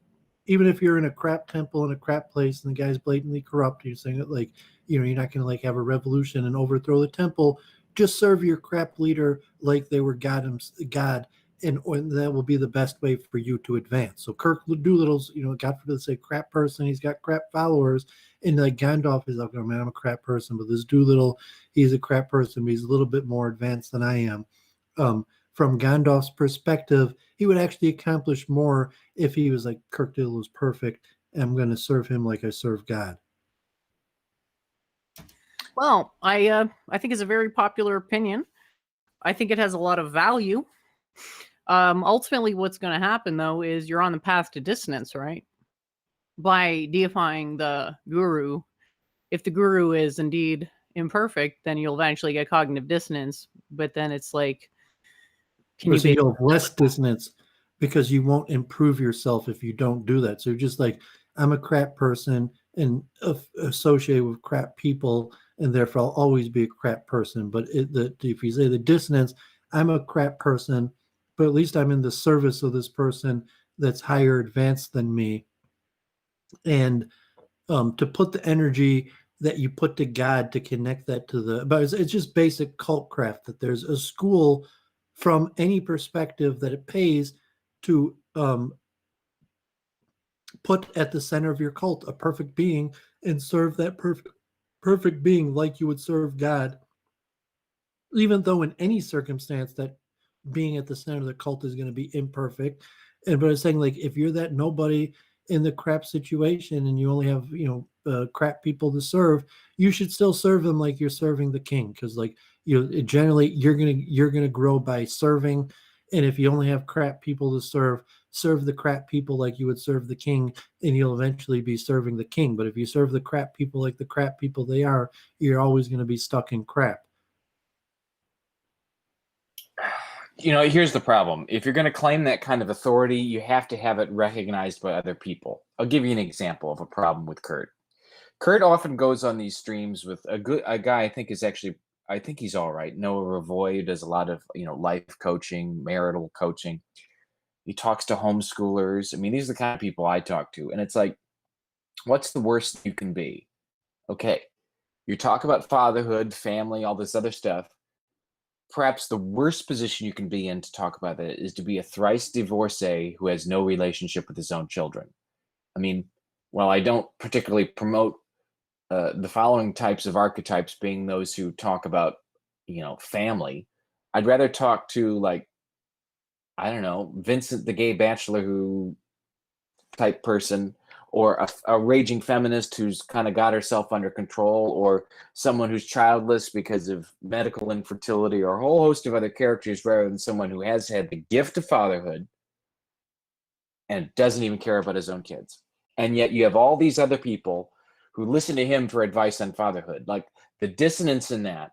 Speaker 3: even if you're in a crap temple in a crap place and the guy's blatantly corrupt, you're saying that like, you're not going to like have a revolution and overthrow the temple. Just serve your crap leader like they were God, and that will be the best way for you to advance. So Kirk Doolittle's, God forbid, say crap person. He's got crap followers, and like Gandalf is like, oh man, I'm a crap person, but this Doolittle, he's a crap person, but he's a little bit more advanced than I am. From Gandalf's perspective, he would actually accomplish more if he was like, Kirk Doolittle is perfect, and I'm going to serve him like I serve God.
Speaker 2: Well, I think it's a very popular opinion. I think it has a lot of value. Ultimately, what's going to happen, though, is you're on the path to dissonance, right? By deifying the guru. If the guru is indeed imperfect, then you'll eventually get cognitive dissonance. But then it's like,
Speaker 3: You'll have less dissonance because you won't improve yourself if you don't do that. So you're just like, I'm a crap person and associated with crap people, and therefore I'll always be a crap person. But if you say the dissonance, I'm a crap person, but at least I'm in the service of this person that's higher advanced than me. And to put the energy that you put to God to connect that to but it's just basic cult craft, that there's a school from any perspective that it pays to put at the center of your cult a perfect being and serve that perfect being like you would serve God, even though in any circumstance that being at the center of the cult is going to be imperfect. But it's saying, like, if you're that nobody in the crap situation and you only have crap people to serve, you should still serve them like you're serving the king, because generally you're gonna grow by serving. And if you only have crap people to serve the crap people like you would serve the king, and you'll eventually be serving the king. But if you serve the crap people like the crap people they are, you're always going to be stuck in crap.
Speaker 4: Here's the problem. If you're going to claim that kind of authority, you have to have it recognized by other people. I'll give you an example of a problem with Kurt. Kurt often goes on these streams with a guy I think he's all right. Noah Ravoy does a lot of, life coaching, marital coaching. He talks to homeschoolers. I mean, these are the kind of people I talk to. And it's like, what's the worst you can be? Okay. You talk about fatherhood, family, all this other stuff. Perhaps the worst position you can be in to talk about that is to be a thrice divorcee who has no relationship with his own children. I mean, while I don't particularly promote the following types of archetypes being those who talk about, family, I'd rather talk to, like, I don't know, Vincent the Gay Bachelor who type person, or a raging feminist who's kind of got herself under control, or someone who's childless because of medical infertility, or a whole host of other characters, rather than someone who has had the gift of fatherhood and doesn't even care about his own kids. And yet you have all these other people who listen to him for advice on fatherhood. Like, the dissonance in that,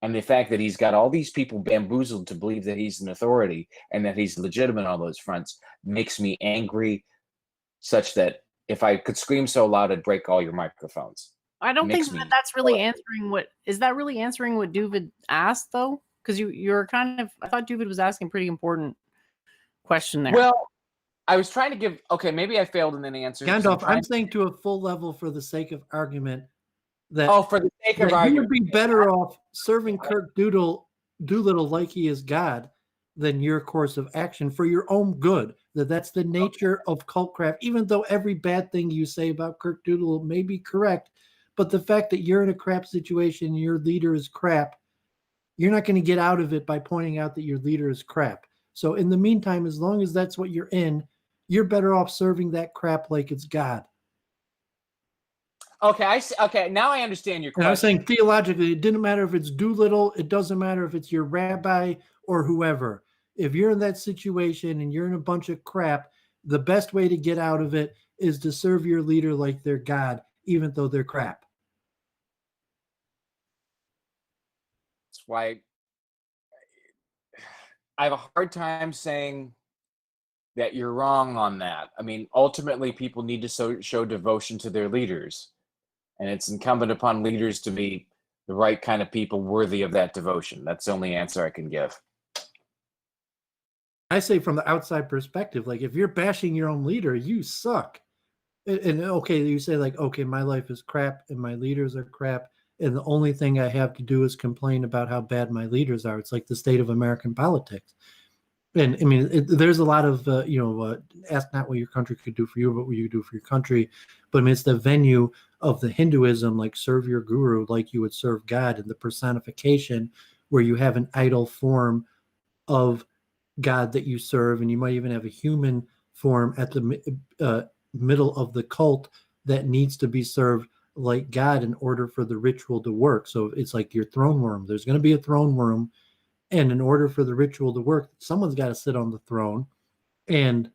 Speaker 4: and the fact that he's got all these people bamboozled to believe that he's an authority and that he's legitimate on those fronts, makes me angry, such that if I could scream so loud, I'd break all your microphones.
Speaker 2: I don't think that's really answering is that really answering what Doovid asked, though? Because you're kind of, I thought Doovid was asking a pretty important question there.
Speaker 4: Well, I was trying to give, okay, maybe I failed in an answer.
Speaker 3: Gandalf, I'm saying to a full level for the sake of argument that,
Speaker 4: for the sake of
Speaker 3: argument, you would
Speaker 4: argument,
Speaker 3: be better off serving Kirk Doolittle like he is God than your course of action for your own good. That's the nature of cultcraft, even though every bad thing you say about Kirk Doolittle may be correct. But the fact that you're in a crap situation and your leader is crap, you're not going to get out of it by pointing out that your leader is crap. So in the meantime, as long as that's what you're in, you're better off serving that crap like it's God.
Speaker 4: Okay, okay, now I understand your question.
Speaker 3: And I'm saying theologically, it didn't matter if it's Doolittle, it doesn't matter if it's your rabbi or whoever. If you're in that situation and you're in a bunch of crap, the best way to get out of it is to serve your leader like they're God, even though they're crap.
Speaker 4: That's why I have a hard time saying that you're wrong on that. I mean, ultimately, people need to show devotion to their leaders, and it's incumbent upon leaders to be the right kind of people worthy of that devotion. That's the only answer I can give.
Speaker 3: I say from the outside perspective, like if you're bashing your own leader, you suck. And okay, you say like, okay, my life is crap and my leaders are crap, and the only thing I have to do is complain about how bad my leaders are. It's like the state of American politics. And I mean, there's a lot of ask not what your country could do for you, but what you do for your country. But I mean, it's the venue of the Hinduism, like serve your guru like you would serve God, and the personification where you have an idol form of God that you serve, and you might even have a human form at the middle of the cult that needs to be served like God in order for the ritual to work. So it's like your throne worm. There's going to be a throne worm, and in order for the ritual to work, someone's got to sit on the throne. And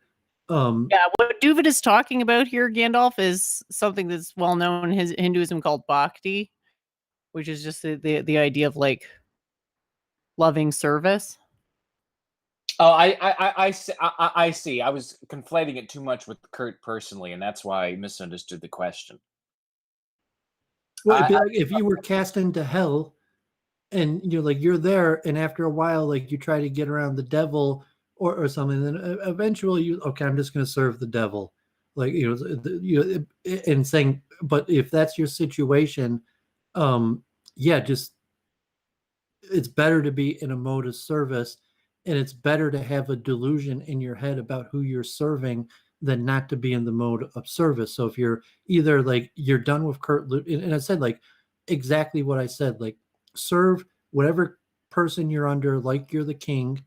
Speaker 2: yeah, what Doovid is talking about here, Gandalf, is something that's well known in Hinduism called bhakti, which is just the idea of like loving service.
Speaker 4: Oh, I see. I was conflating it too much with Kurt personally, and that's why I misunderstood the question.
Speaker 3: Well, it'd be like if you were cast into hell, and you're there, and after a while, like you try to get around the devil or something, then eventually I'm just going to serve the devil, like and saying. But if that's your situation, just it's better to be in a mode of service, and it's better to have a delusion in your head about who you're serving than not to be in the mode of service. So if you're either like you're done with Kurt, and I said like exactly what I said, like serve whatever person you're under like you're the king,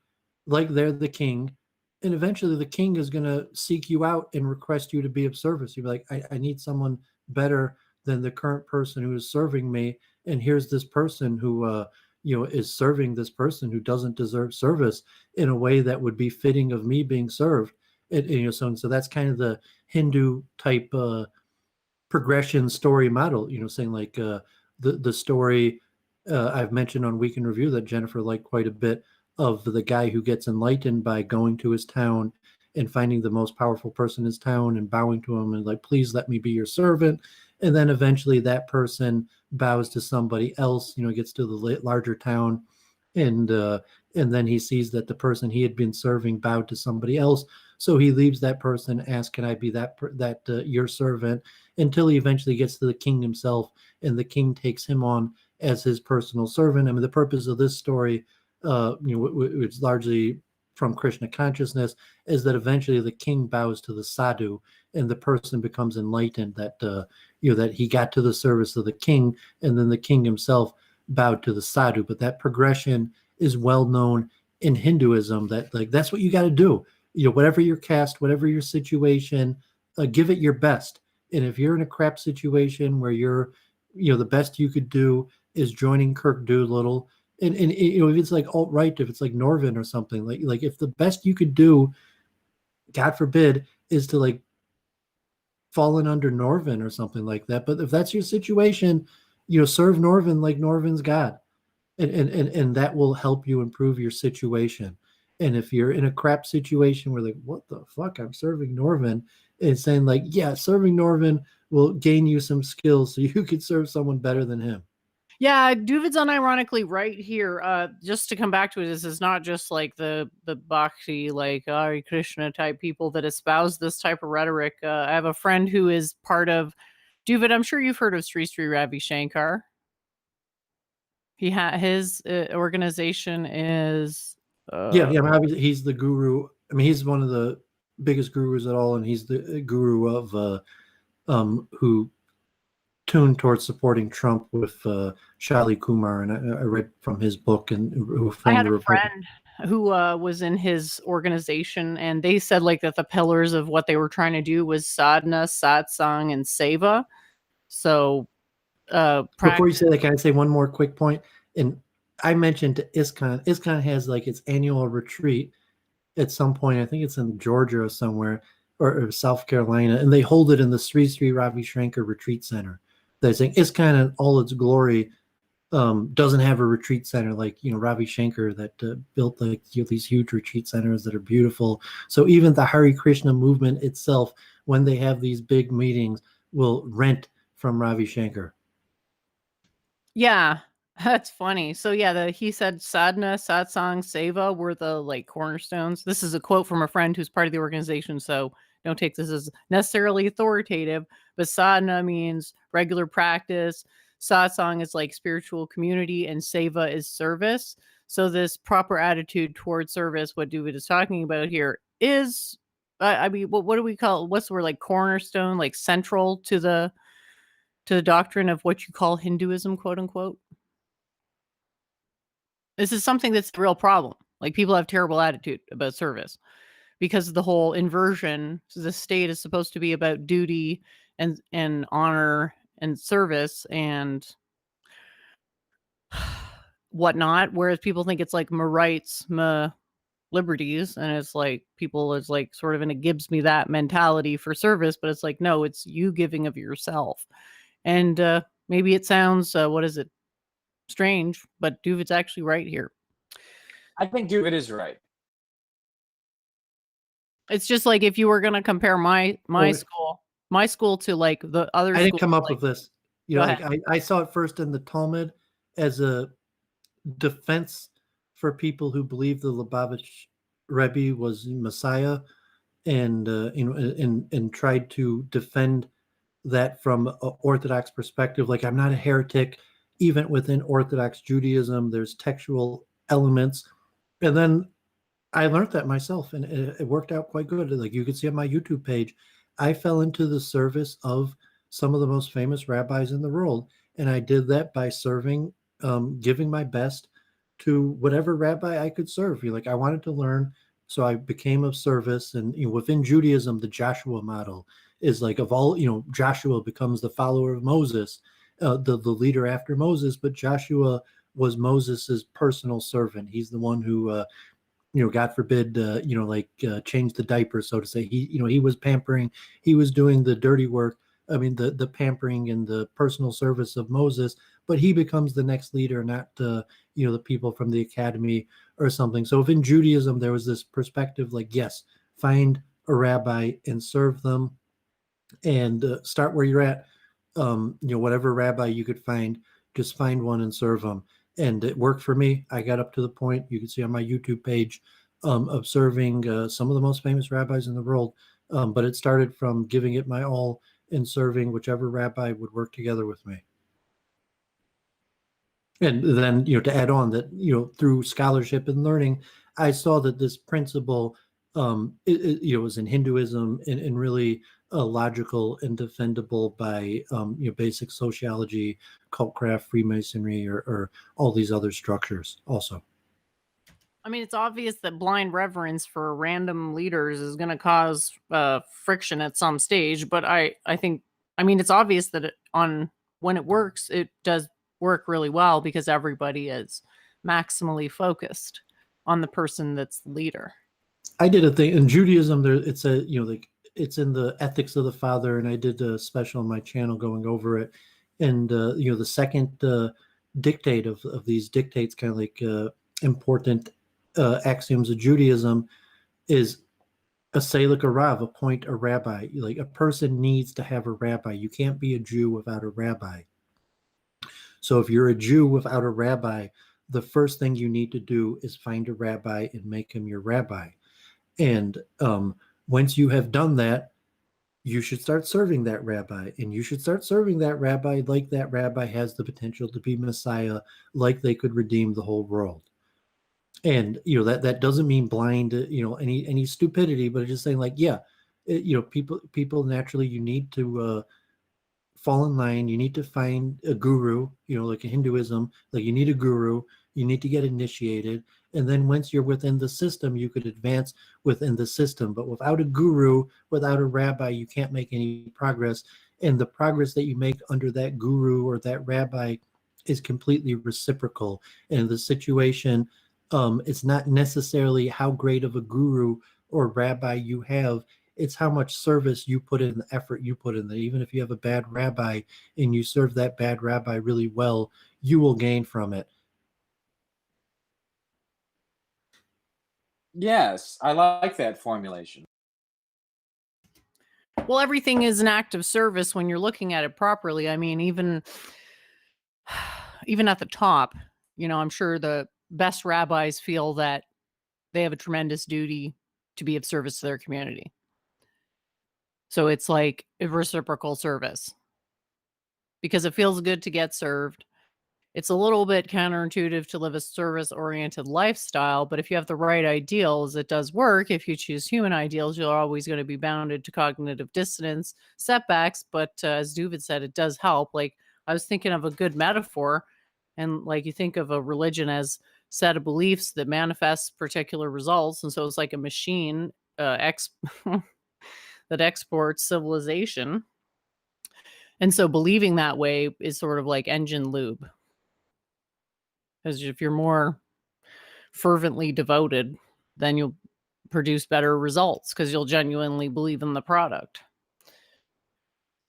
Speaker 3: like they're the king, and eventually the king is going to seek you out and request you to be of service. You'll be like, I need someone better than the current person who is serving me, and here's this person who is serving this person who doesn't deserve service in a way that would be fitting of me being served. So that's kind of the Hindu type progression story model, saying like the story I've mentioned on Week in Review that Jennifer liked quite a bit, of the guy who gets enlightened by going to his town and finding the most powerful person in his town and bowing to him and like, please let me be your servant. And then eventually that person bows to somebody else, gets to the larger town, and then he sees that the person he had been serving bowed to somebody else. So he leaves that person, asks, can I be your servant, until he eventually gets to the king himself, and the king takes him on as his personal servant. I mean, the purpose of this story, it's largely from Krishna consciousness, is that eventually the king bows to the sadhu, and the person becomes enlightened that that he got to the service of the king, and then the king himself bowed to the sadhu. But that progression is well known in Hinduism, that like that's what you got to do. Whatever your caste, whatever your situation, give it your best. And if you're in a crap situation where you're, the best you could do is joining Kirk Doolittle, and if it's like alt-right, if it's like Norvin or something, like if the best you could do, God forbid, is to like fallen under Norvin or something like that. But if that's your situation, serve Norvin like Norvin's God, and that will help you improve your situation. And if you're in a crap situation where like, what the fuck, I'm serving Norvin, and saying like, yeah, serving Norvin will gain you some skills so you could serve someone better than him.
Speaker 2: Yeah, Doovid's unironically right here. Just to come back to it, this is not just like the bhakti, like Hare Krishna type people that espouse this type of rhetoric. I have a friend who is part of Doovid. I'm sure you've heard of Sri Sri Ravi Shankar. His organization is
Speaker 3: He's the guru. I mean, he's one of the biggest gurus at all, and he's the guru of who tuned towards supporting Trump with Shali Kumar, and I read from his book, and who
Speaker 2: I had a friend who was in his organization, and they said like that the pillars of what they were trying to do was sadhana, satsang, and seva. So
Speaker 3: before you say that, can I say one more quick point? And I mentioned to ISKCON has like its annual retreat at some point. I think it's in Georgia or somewhere, or South Carolina, and they hold it in the Sri Sri Ravi Shankar Retreat Center. They're saying ISKCON in all its glory doesn't have a retreat center like Ravi Shankar that built like these huge retreat centers that are beautiful. So even the Hare Krishna movement itself, when they have these big meetings, will rent from Ravi Shankar.
Speaker 2: Yeah, that's funny. So yeah, he said sadhana, satsang, seva were the like cornerstones. This is a quote from a friend who's part of the organization, so don't take this as necessarily authoritative. But sadhana means regular practice. Satsang is like spiritual community, and seva is service. So this proper attitude towards service, what Doovid is talking about here, is I mean, what do we call it? What's the word, like cornerstone, like central to the doctrine of what you call Hinduism, quote unquote? This is something that's the real problem. Like, people have terrible attitude about service because of the whole inversion. So the state is supposed to be about duty and honor and service and whatnot, whereas people think it's like my rights, my liberties, and it's like people is like sort of in a gives me that mentality for service, but it's like, no, it's you giving of yourself. And maybe it sounds what is it, strange, but Doovid's actually right here.
Speaker 4: I think Doovid is right.
Speaker 2: It's just like if you were going to compare my school to like the other
Speaker 3: I didn't
Speaker 2: schools,
Speaker 3: come up
Speaker 2: like,
Speaker 3: with this.
Speaker 2: go
Speaker 3: Like
Speaker 2: ahead.
Speaker 3: I saw it first in the Talmud as a defense for people who believe the Lubavitch Rebbe was Messiah, and and tried to defend that from an Orthodox perspective. Like, I'm not a heretic. Even within Orthodox Judaism, there's textual elements. And then I learned that myself, and it worked out quite good. Like, you can see on my YouTube page, I fell into the service of some of the most famous rabbis in the world. And I did that by serving, giving my best to whatever rabbi I could serve. Like, I wanted to learn, so I became of service. And within Judaism, the Joshua model is like, of all, Joshua becomes the follower of Moses, the leader after Moses. But Joshua was Moses's personal servant. He's the one who God forbid, change the diaper, so to say. He was pampering, he was doing the dirty work. I mean, the pampering and the personal service of Moses, but he becomes the next leader, not the people from the academy or something. So if in Judaism there was this perspective, like, yes, find a rabbi and serve them, and start where you're at. Whatever rabbi you could find, just find one and serve them. And it worked for me. I got up to the point, you can see on my YouTube page, of serving some of the most famous rabbis in the world. But it started from giving it my all and serving whichever rabbi would work together with me. And then, to add on that, through scholarship and learning, I saw that this principle, was in Hinduism and really logical and defendable by, basic sociology, cultcraft, Freemasonry, or all these other structures also.
Speaker 2: I mean, it's obvious that blind reverence for random leaders is going to cause friction at some stage, but I think, I mean, it's obvious that when it works, it does work really well because everybody is maximally focused on the person that's the leader.
Speaker 3: I did a thing in Judaism. It's it's in the Ethics of the Father, and I did a special on my channel going over it. And the second dictate of these dictates, kind of like important axioms of Judaism, is like a rav, appoint a rabbi. Like, a person needs to have a rabbi. You can't be a Jew without a rabbi. So if you're a Jew without a rabbi, the first thing you need to do is find a rabbi and make him your rabbi. And once you have done that, you should start serving that rabbi, and you should start serving that rabbi like that rabbi has the potential to be Messiah, like they could redeem the whole world. And that doesn't mean blind, any stupidity, but it's just saying, like, yeah, people naturally, you need to fall in line. You need to find a guru, like in Hinduism, like, you need a guru, you need to get initiated. And then once you're within the system, you could advance within the system. But without a guru, without a rabbi, you can't make any progress. And the progress that you make under that guru or that rabbi is completely reciprocal. And the situation, it's not necessarily how great of a guru or rabbi you have. It's how much service you put in, the effort you put in there. Even if you have a bad rabbi and you serve that bad rabbi really well, you will gain from it.
Speaker 4: Yes, I like that formulation.
Speaker 2: Well, everything is an act of service when you're looking at it properly. I mean, even at the top, I'm sure the best rabbis feel that they have a tremendous duty to be of service to their community. So it's like a reciprocal service because it feels good to get served. It's a little bit counterintuitive to live a service-oriented lifestyle, but if you have the right ideals, it does work. If you choose human ideals, you're always going to be bounded to cognitive dissonance, setbacks, but as Doovid said, it does help. Like, I was thinking of a good metaphor, and like you think of a religion as set of beliefs that manifests particular results, and so it's like a machine that exports civilization. And so believing that way is sort of like engine lube. Because if you're more fervently devoted, then you'll produce better results because you'll genuinely believe in the product.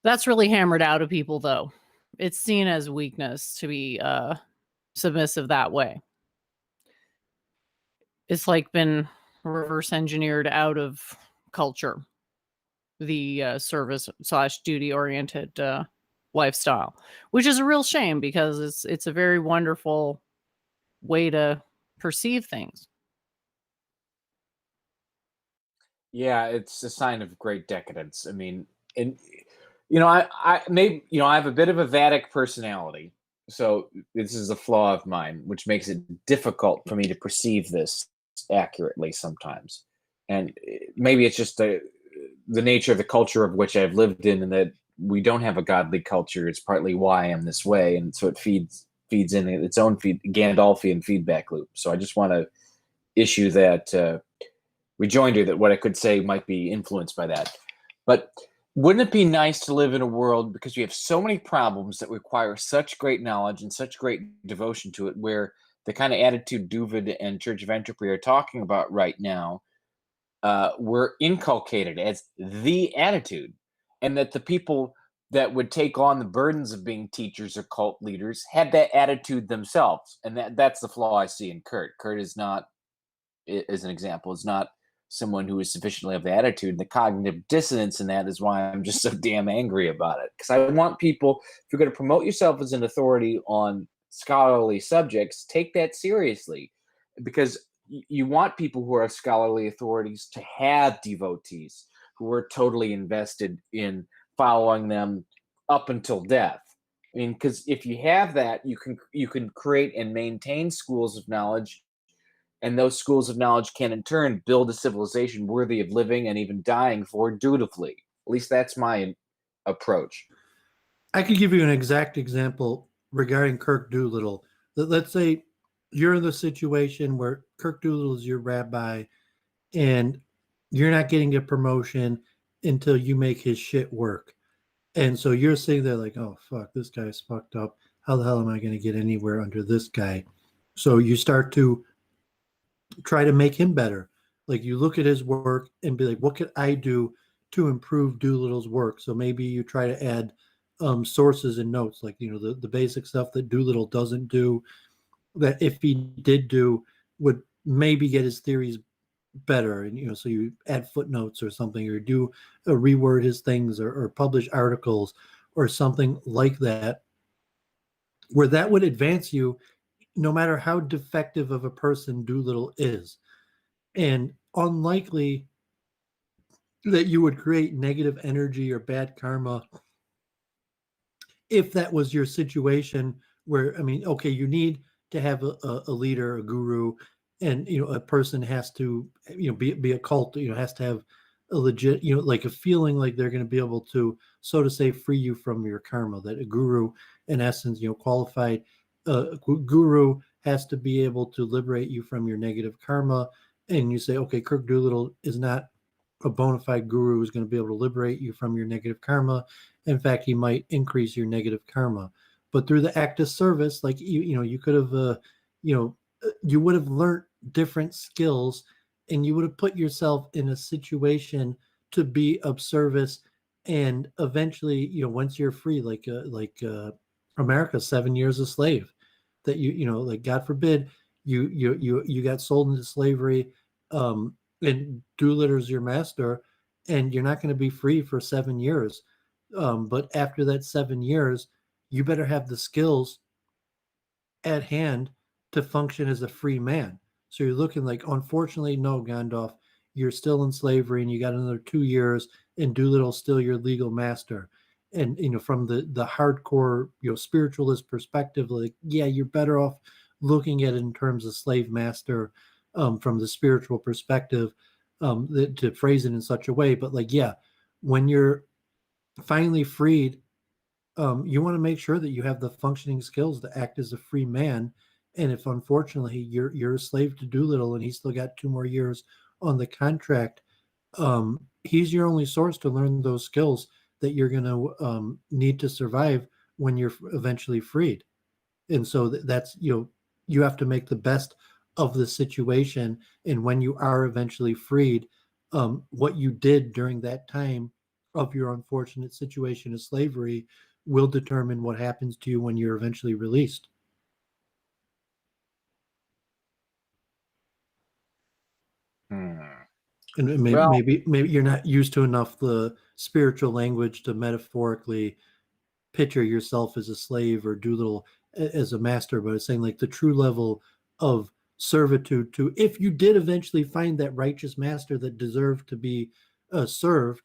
Speaker 2: That's really hammered out of people, though. It's seen as weakness to be submissive that way. It's like been reverse engineered out of culture, the service/duty oriented lifestyle, which is a real shame because it's a very wonderful way to perceive things.
Speaker 4: Yeah, it's a sign of great decadence. I mean, and I maybe I have a bit of a Vedic personality, so this is a flaw of mine, which makes it difficult for me to perceive this accurately sometimes. And maybe it's just the nature of the culture of which I've lived in, and that we don't have a godly culture. It's partly why I am this way, and so it feeds in its own Gandalfian feedback loop. So I just want to issue that rejoinder that what I could say might be influenced by that. But wouldn't it be nice to live in a world, because we have so many problems that require such great knowledge and such great devotion to it, where the kind of attitude Doovid and Church of Entropy are talking about right now were inculcated as the attitude, and that the people that would take on the burdens of being teachers or cult leaders had that attitude themselves. And that's the flaw I see in Kurt. Kurt is not, as an example, is not someone who is sufficiently of the attitude. The cognitive dissonance in that is why I'm just so damn angry about it. Because I want people, if you're going to promote yourself as an authority on scholarly subjects, take that seriously. Because you want people who are scholarly authorities to have devotees who are totally invested in following them up until death. I mean, because if you have that, you can create and maintain schools of knowledge, and those schools of knowledge can in turn build a civilization worthy of living and even dying for dutifully. At least that's my approach.
Speaker 3: I could give you an exact example regarding Kirk Doolittle. Let's say you're in the situation where Kirk Doolittle is your rabbi and you're not getting a promotion until you make his shit work. And so you're sitting there like, oh, fuck, this guy's fucked up. How the hell am I going to get anywhere under this guy? So you start to try to make him better. Like you look at his work and be like, what could I do to improve Doolittle's work? So maybe you try to add sources and notes, like, the basic stuff that Doolittle doesn't do, that if he did do, would maybe get his theories better. And, so you add footnotes or something, or do reword his things, or publish articles or something like that, where that would advance you no matter how defective of a person Doolittle is. And unlikely that you would create negative energy or bad karma if that was your situation where, okay, you need to have a leader, a guru, and, a person has to, be a cult, has to have a legit, like a feeling like they're going to be able to, so to say, free you from your karma. That a guru, in essence, qualified guru has to be able to liberate you from your negative karma. And you say, okay, Kirk Doolittle is not a bona fide guru who's going to be able to liberate you from your negative karma. In fact, he might increase your negative karma. But through the act of service, like you could have, you would have learned different skills, and you would have put yourself in a situation to be of service. And eventually, once you're free, like America, 7 years a slave. that like God forbid you got sold into slavery, and Doolittle's your master, and you're not going to be free for 7 years. But after that 7 years, you better have the skills at hand to function as a free man. So you're looking like, unfortunately, no, Gandalf, you're still in slavery, and you got another 2 years, and Doolittle's still your legal master. And from the hardcore spiritualist perspective, like, yeah, you're better off looking at it in terms of slave master, from the spiritual perspective, to phrase it in such a way. But like, yeah, when you're finally freed, you want to make sure that you have the functioning skills to act as a free man. And if unfortunately you're a slave to Doolittle and he's still got 2 more years on the contract, he's your only source to learn those skills that you're going to need to survive when you're eventually freed. And so that's you have to make the best of the situation. And when you are eventually freed, what you did during that time of your unfortunate situation of slavery will determine what happens to you when you're eventually released. And maybe you're not used to enough the spiritual language to metaphorically picture yourself as a slave or Doolittle as a master, but it's saying like the true level of servitude to, if you did eventually find that righteous master that deserved to be served,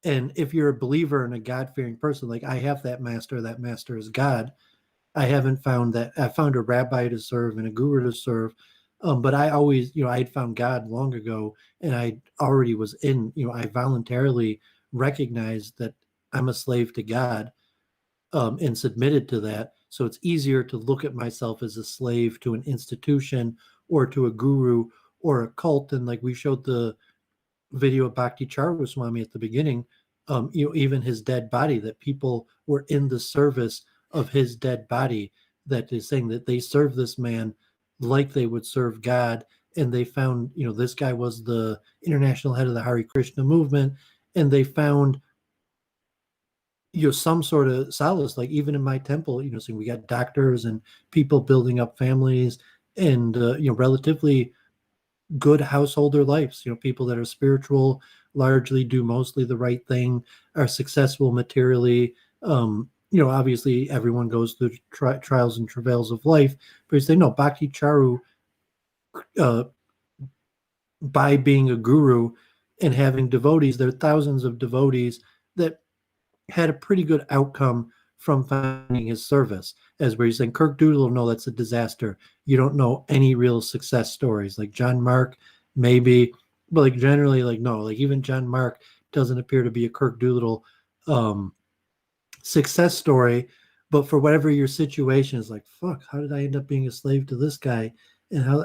Speaker 3: and if you're a believer and a God-fearing person, like I have that master is God. I haven't found that. I found a rabbi to serve and a guru to serve, but I always, I had found God long ago, and I already was in, I voluntarily recognized that I'm a slave to God, and submitted to that. So it's easier to look at myself as a slave to an institution or to a guru or a cult. And like we showed the video of Bhakti Charvaswami at the beginning, even his dead body, that people were in the service of his dead body, that is saying that they serve this man like they would serve God. And they found, this guy was the international head of the Hare Krishna movement, and they found some sort of solace. Like even in my temple, so we got doctors and people building up families, and relatively good householder lives. People that are spiritual, largely do mostly the right thing, are successful materially. Obviously everyone goes through trials and travails of life, but you say no, Bhakti Charu, by being a guru and having devotees, there are thousands of devotees that had a pretty good outcome from finding his service. As where he's saying, Kirk Doodle, no, that's a disaster. You don't know any real success stories. Like John Mark, maybe, but like generally, like no, like even John Mark doesn't appear to be a Kirk Doodle success story. But for whatever your situation is, like, fuck, how did I end up being a slave to this guy? And how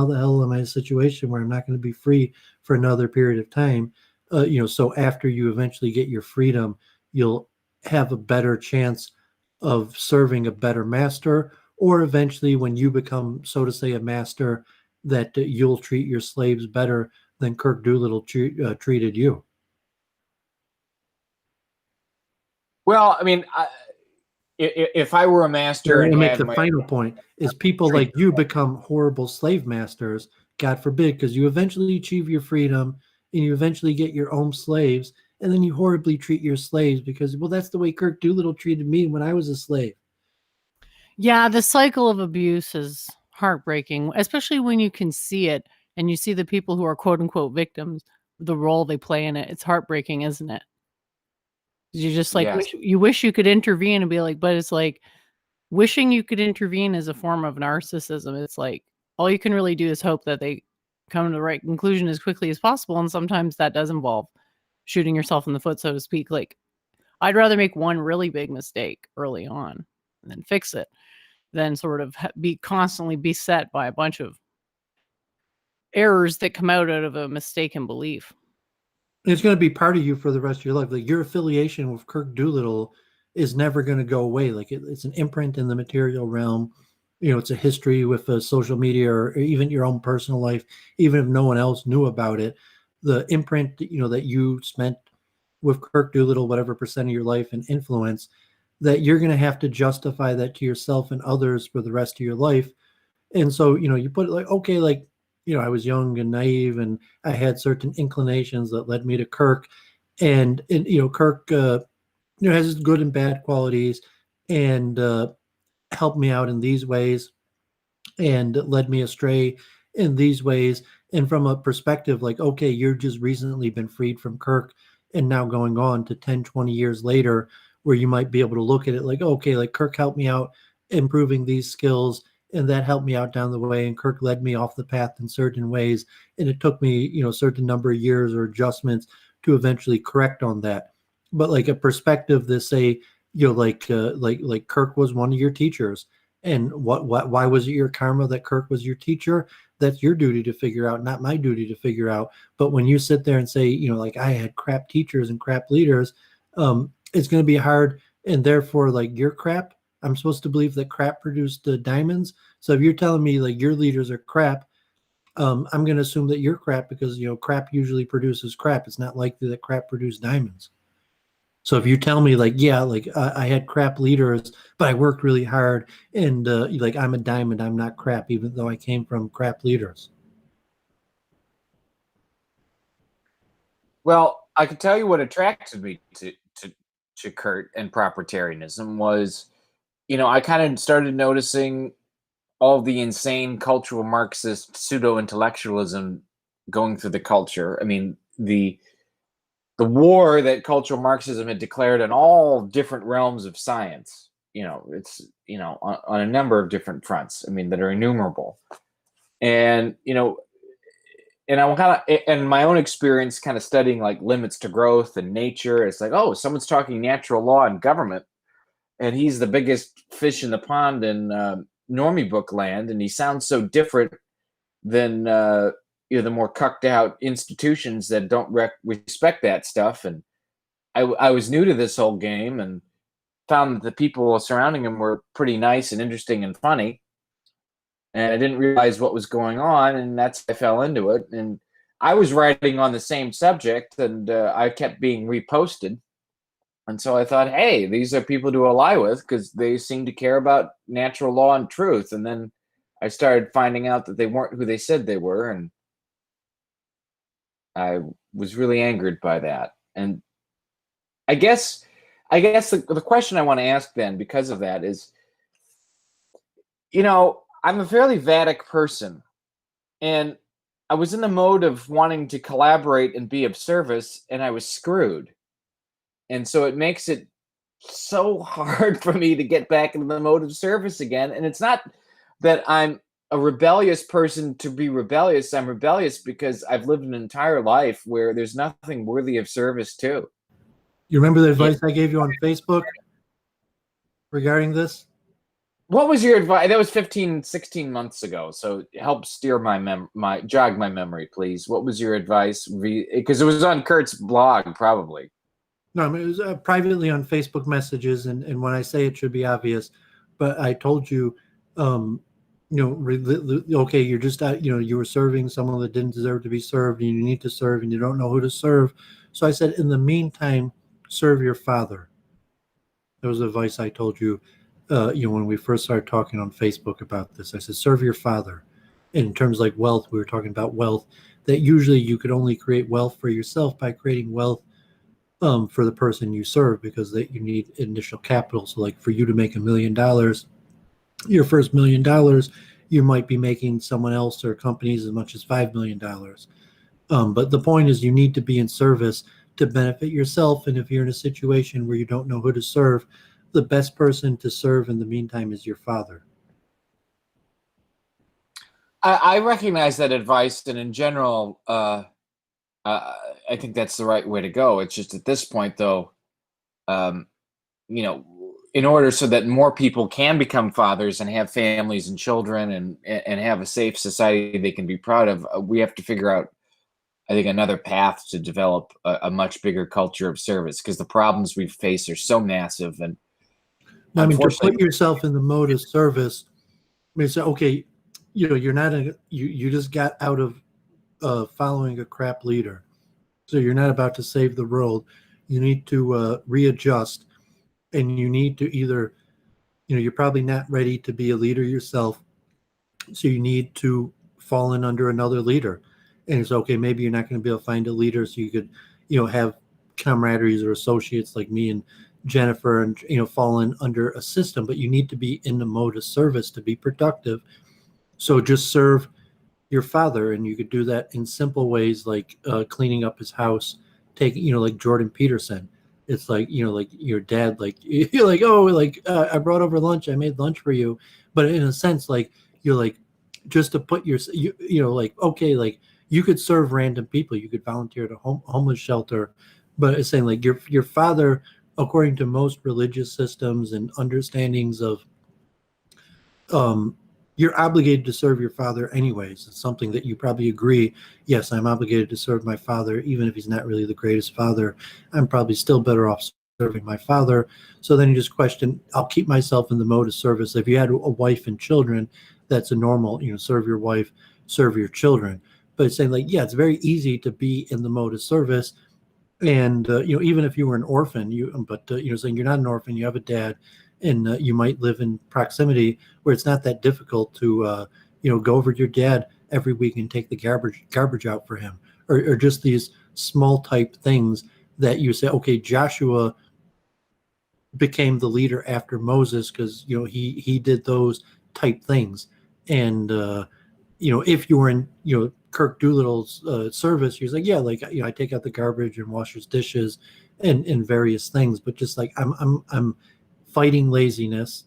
Speaker 3: the hell am I in a situation where I'm not going to be free for another period of time? So after you eventually get your freedom, you'll have a better chance of serving a better master, or eventually when you become, so to say, a master, that you'll treat your slaves better than Kirk Doolittle treated you.
Speaker 4: Well, I mean, if I were a master and
Speaker 3: make
Speaker 4: had
Speaker 3: the final point is people like you become horrible slave masters, God forbid, because you eventually achieve your freedom and you eventually get your own slaves, and then you horribly treat your slaves because, well, that's the way Kirk Doolittle treated me when I was a slave.
Speaker 2: Yeah, the cycle of abuse is heartbreaking, especially when you can see it and you see the people who are quote unquote victims, the role they play in it. It's heartbreaking, isn't it? You just like wish you could intervene and be like, but it's like wishing you could intervene is a form of narcissism. It's like all you can really do is hope that they come to the right conclusion as quickly as possible. And sometimes that does involve shooting yourself in the foot, so to speak. Like I'd rather make one really big mistake early on and then fix it than sort of be constantly beset by a bunch of errors that come out of a mistaken belief.
Speaker 3: It's going to be part of you for the rest of your life. Like your affiliation with Kirk Doolittle is never going to go away. Like it's an imprint in the material realm. It's a history with social media or even your own personal life, even if no one else knew about it. The imprint, that you spent with Kirk Doolittle, whatever percent of your life and influence, that you're going to have to justify that to yourself and others for the rest of your life. And so, you put it like, okay, like, I was young and naive and I had certain inclinations that led me to Kirk. And Kirk, has good and bad qualities and helped me out in these ways and led me astray in these ways. And from a perspective like, okay, you're just recently been freed from Kirk and now going on to 10, 20 years later, where you might be able to look at it like, okay, like Kirk helped me out improving these skills and that helped me out down the way. And Kirk led me off the path in certain ways. And it took me, a certain number of years or adjustments to eventually correct on that. But like a perspective that say, like Kirk was one of your teachers. And why was it your karma that Kirk was your teacher? That's your duty to figure out, not my duty to figure out. But when you sit there and say, like I had crap teachers and crap leaders, it's going to be hard. And therefore, like you're crap. I'm supposed to believe that crap produced diamonds. So if you're telling me like your leaders are crap, I'm going to assume that you're crap because, crap usually produces crap. It's not likely that crap produced diamonds. So if you tell me like, yeah, like I had crap leaders, but I worked really hard and like I'm a diamond, I'm not crap, even though I came from crap leaders.
Speaker 4: Well, I can tell you what attracted me to Kurt and propertarianism was, I kind of started noticing all the insane cultural Marxist pseudo-intellectualism going through the culture. I mean, the war that cultural Marxism had declared on all different realms of science, it's, on a number of different fronts, I mean, that are innumerable. And, and I'm kind of, in my own experience, kind of studying like limits to growth and nature, it's like, oh, someone's talking natural law and government, and he's the biggest fish in the pond in normie book land, and he sounds so different than the more cucked out institutions that don't respect that stuff. And I was new to this whole game and found that the people surrounding him were pretty nice and interesting and funny. And I didn't realize what was going on, and that's I fell into it. And I was writing on the same subject, and I kept being reposted. And so I thought, hey, these are people to ally with because they seem to care about natural law and truth. And then I started finding out that they weren't who they said they were, and I was really angered by that. And I guess the question I want to ask then, because of that, is, I'm a fairly Vedic person, and I was in the mode of wanting to collaborate and be of service, and I was screwed. And so it makes it so hard for me to get back into the mode of service again. And it's not that I'm a rebellious person to be rebellious. I'm rebellious because I've lived an entire life where there's nothing worthy of service to.
Speaker 3: You remember the advice I gave you on Facebook regarding this?
Speaker 4: What was your advice? That was 15, 16 months ago. So help steer jog my memory, please. What was your advice? Because it was on Kurt's blog, probably.
Speaker 3: No, I mean, it was privately on Facebook messages. And when I say it should be obvious, but I told you, okay, you're just, you were serving someone that didn't deserve to be served, and you need to serve, and you don't know who to serve. So I said, in the meantime, serve your father. That was the advice I told you, when we first started talking on Facebook about this. I said, serve your father. In terms like wealth, we were talking about wealth, that usually you could only create wealth for yourself by creating wealth for the person you serve, because you need initial capital. So like for you to make $1 million, your first $1 million, you might be making someone else or companies as much as $5 million. But the point is, you need to be in service to benefit yourself. And if you're in a situation where you don't know who to serve, the best person to serve in the meantime is your father.
Speaker 4: I recognize that advice, and in general, I think that's the right way to go. It's just at this point, though, in order so that more people can become fathers and have families and children and have a safe society they can be proud of, we have to figure out, I think, another path to develop a much bigger culture of service, because the problems we face are so massive. And
Speaker 3: I mean, to put yourself in the mode of service, I mean, so, okay, you're not you just got out of following a crap leader. So you're not about to save the world. You need to readjust. and you need to either, you're probably not ready to be a leader yourself, so you need to fall in under another leader. And it's okay, maybe you're not going to be able to find a leader, so you could, have camaraderies or associates like me and Jennifer, and fall in under a system, but you need to be in the mode of service to be productive. So just serve your father, and you could do that in simple ways like cleaning up his house, taking, like Jordan Peterson. It's like, like your dad, like you're like, oh, like I brought over lunch, I made lunch for you, but in a sense, like you're like, just to put like, okay, like you could serve random people, you could volunteer at a homeless shelter, but it's saying like your father, according to most religious systems and understandings of, you're obligated to serve your father anyways. It's something that you probably agree. Yes, I'm obligated to serve my father, even if he's not really the greatest father. I'm probably still better off serving my father. So then you just question, I'll keep myself in the mode of service. If you had a wife and children, that's a normal, serve your wife, serve your children. But it's saying like, yeah, it's very easy to be in the mode of service. And, even if you were an orphan, saying you're not an orphan, you have a dad, and you might live in proximity where it's not that difficult to, go over to your dad every week and take the garbage out for him, or just these small type things that you say, okay, Joshua became the leader after Moses because, he did those type things. And, if you were in, Kirk Doolittle's service, he was like, yeah, like, I take out the garbage and wash his dishes and various things, but just like I'm fighting laziness,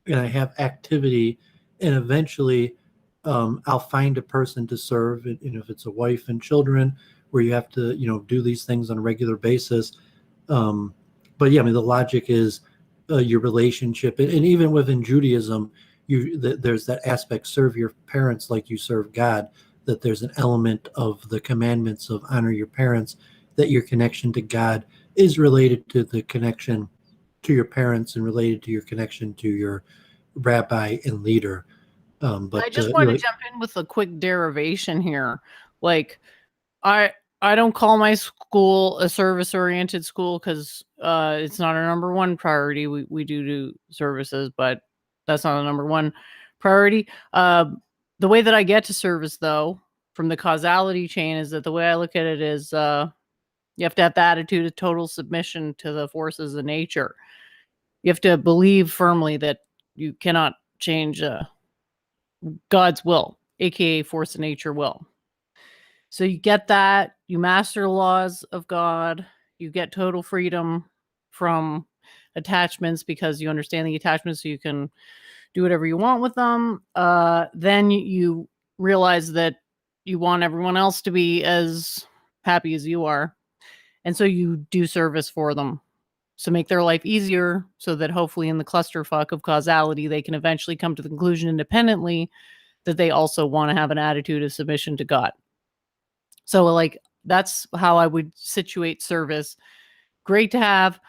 Speaker 3: and I have activity, and eventually I'll find a person to serve. And if it's a wife and children, where you have to, do these things on a regular basis. But yeah, I mean, the logic is your relationship, and even within Judaism, there's that aspect, serve your parents like you serve God, that there's an element of the commandments of honor your parents, that your connection to God is related to the connection to your parents and related to your connection to your rabbi and leader. But
Speaker 2: I just want to jump in with a quick derivation here. Like, I don't call my school a service-oriented school because it's not our number one priority. We do services, but that's not a number one priority. The way that I get to service, though, from the causality chain, is that the way I look at it is you have to have the attitude of total submission to the forces of nature. You have to believe firmly that you cannot change God's will, aka force of nature will. So you get that, you master the laws of God, you get total freedom from attachments because you understand the attachments, so you can do whatever you want with them. Then you realize that you want everyone else to be as happy as you are. And so you do service for them. So make their life easier so that hopefully in the clusterfuck of causality, they can eventually come to the conclusion independently that they also want to have an attitude of submission to God. So like, that's how I would situate service. Great to have,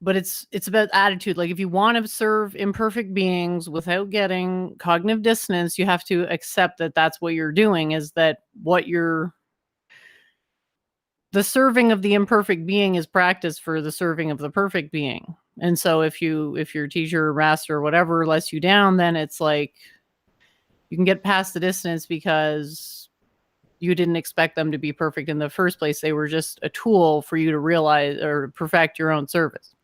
Speaker 2: but it's about attitude. Like if you want to serve imperfect beings without getting cognitive dissonance, you have to accept that that's what you're doing, is that the serving of the imperfect being is practice for the serving of the perfect being. And so if your teacher or master or whatever lets you down, then it's like you can get past the dissonance because you didn't expect them to be perfect in the first place. They were just a tool for you to realize or perfect your own service.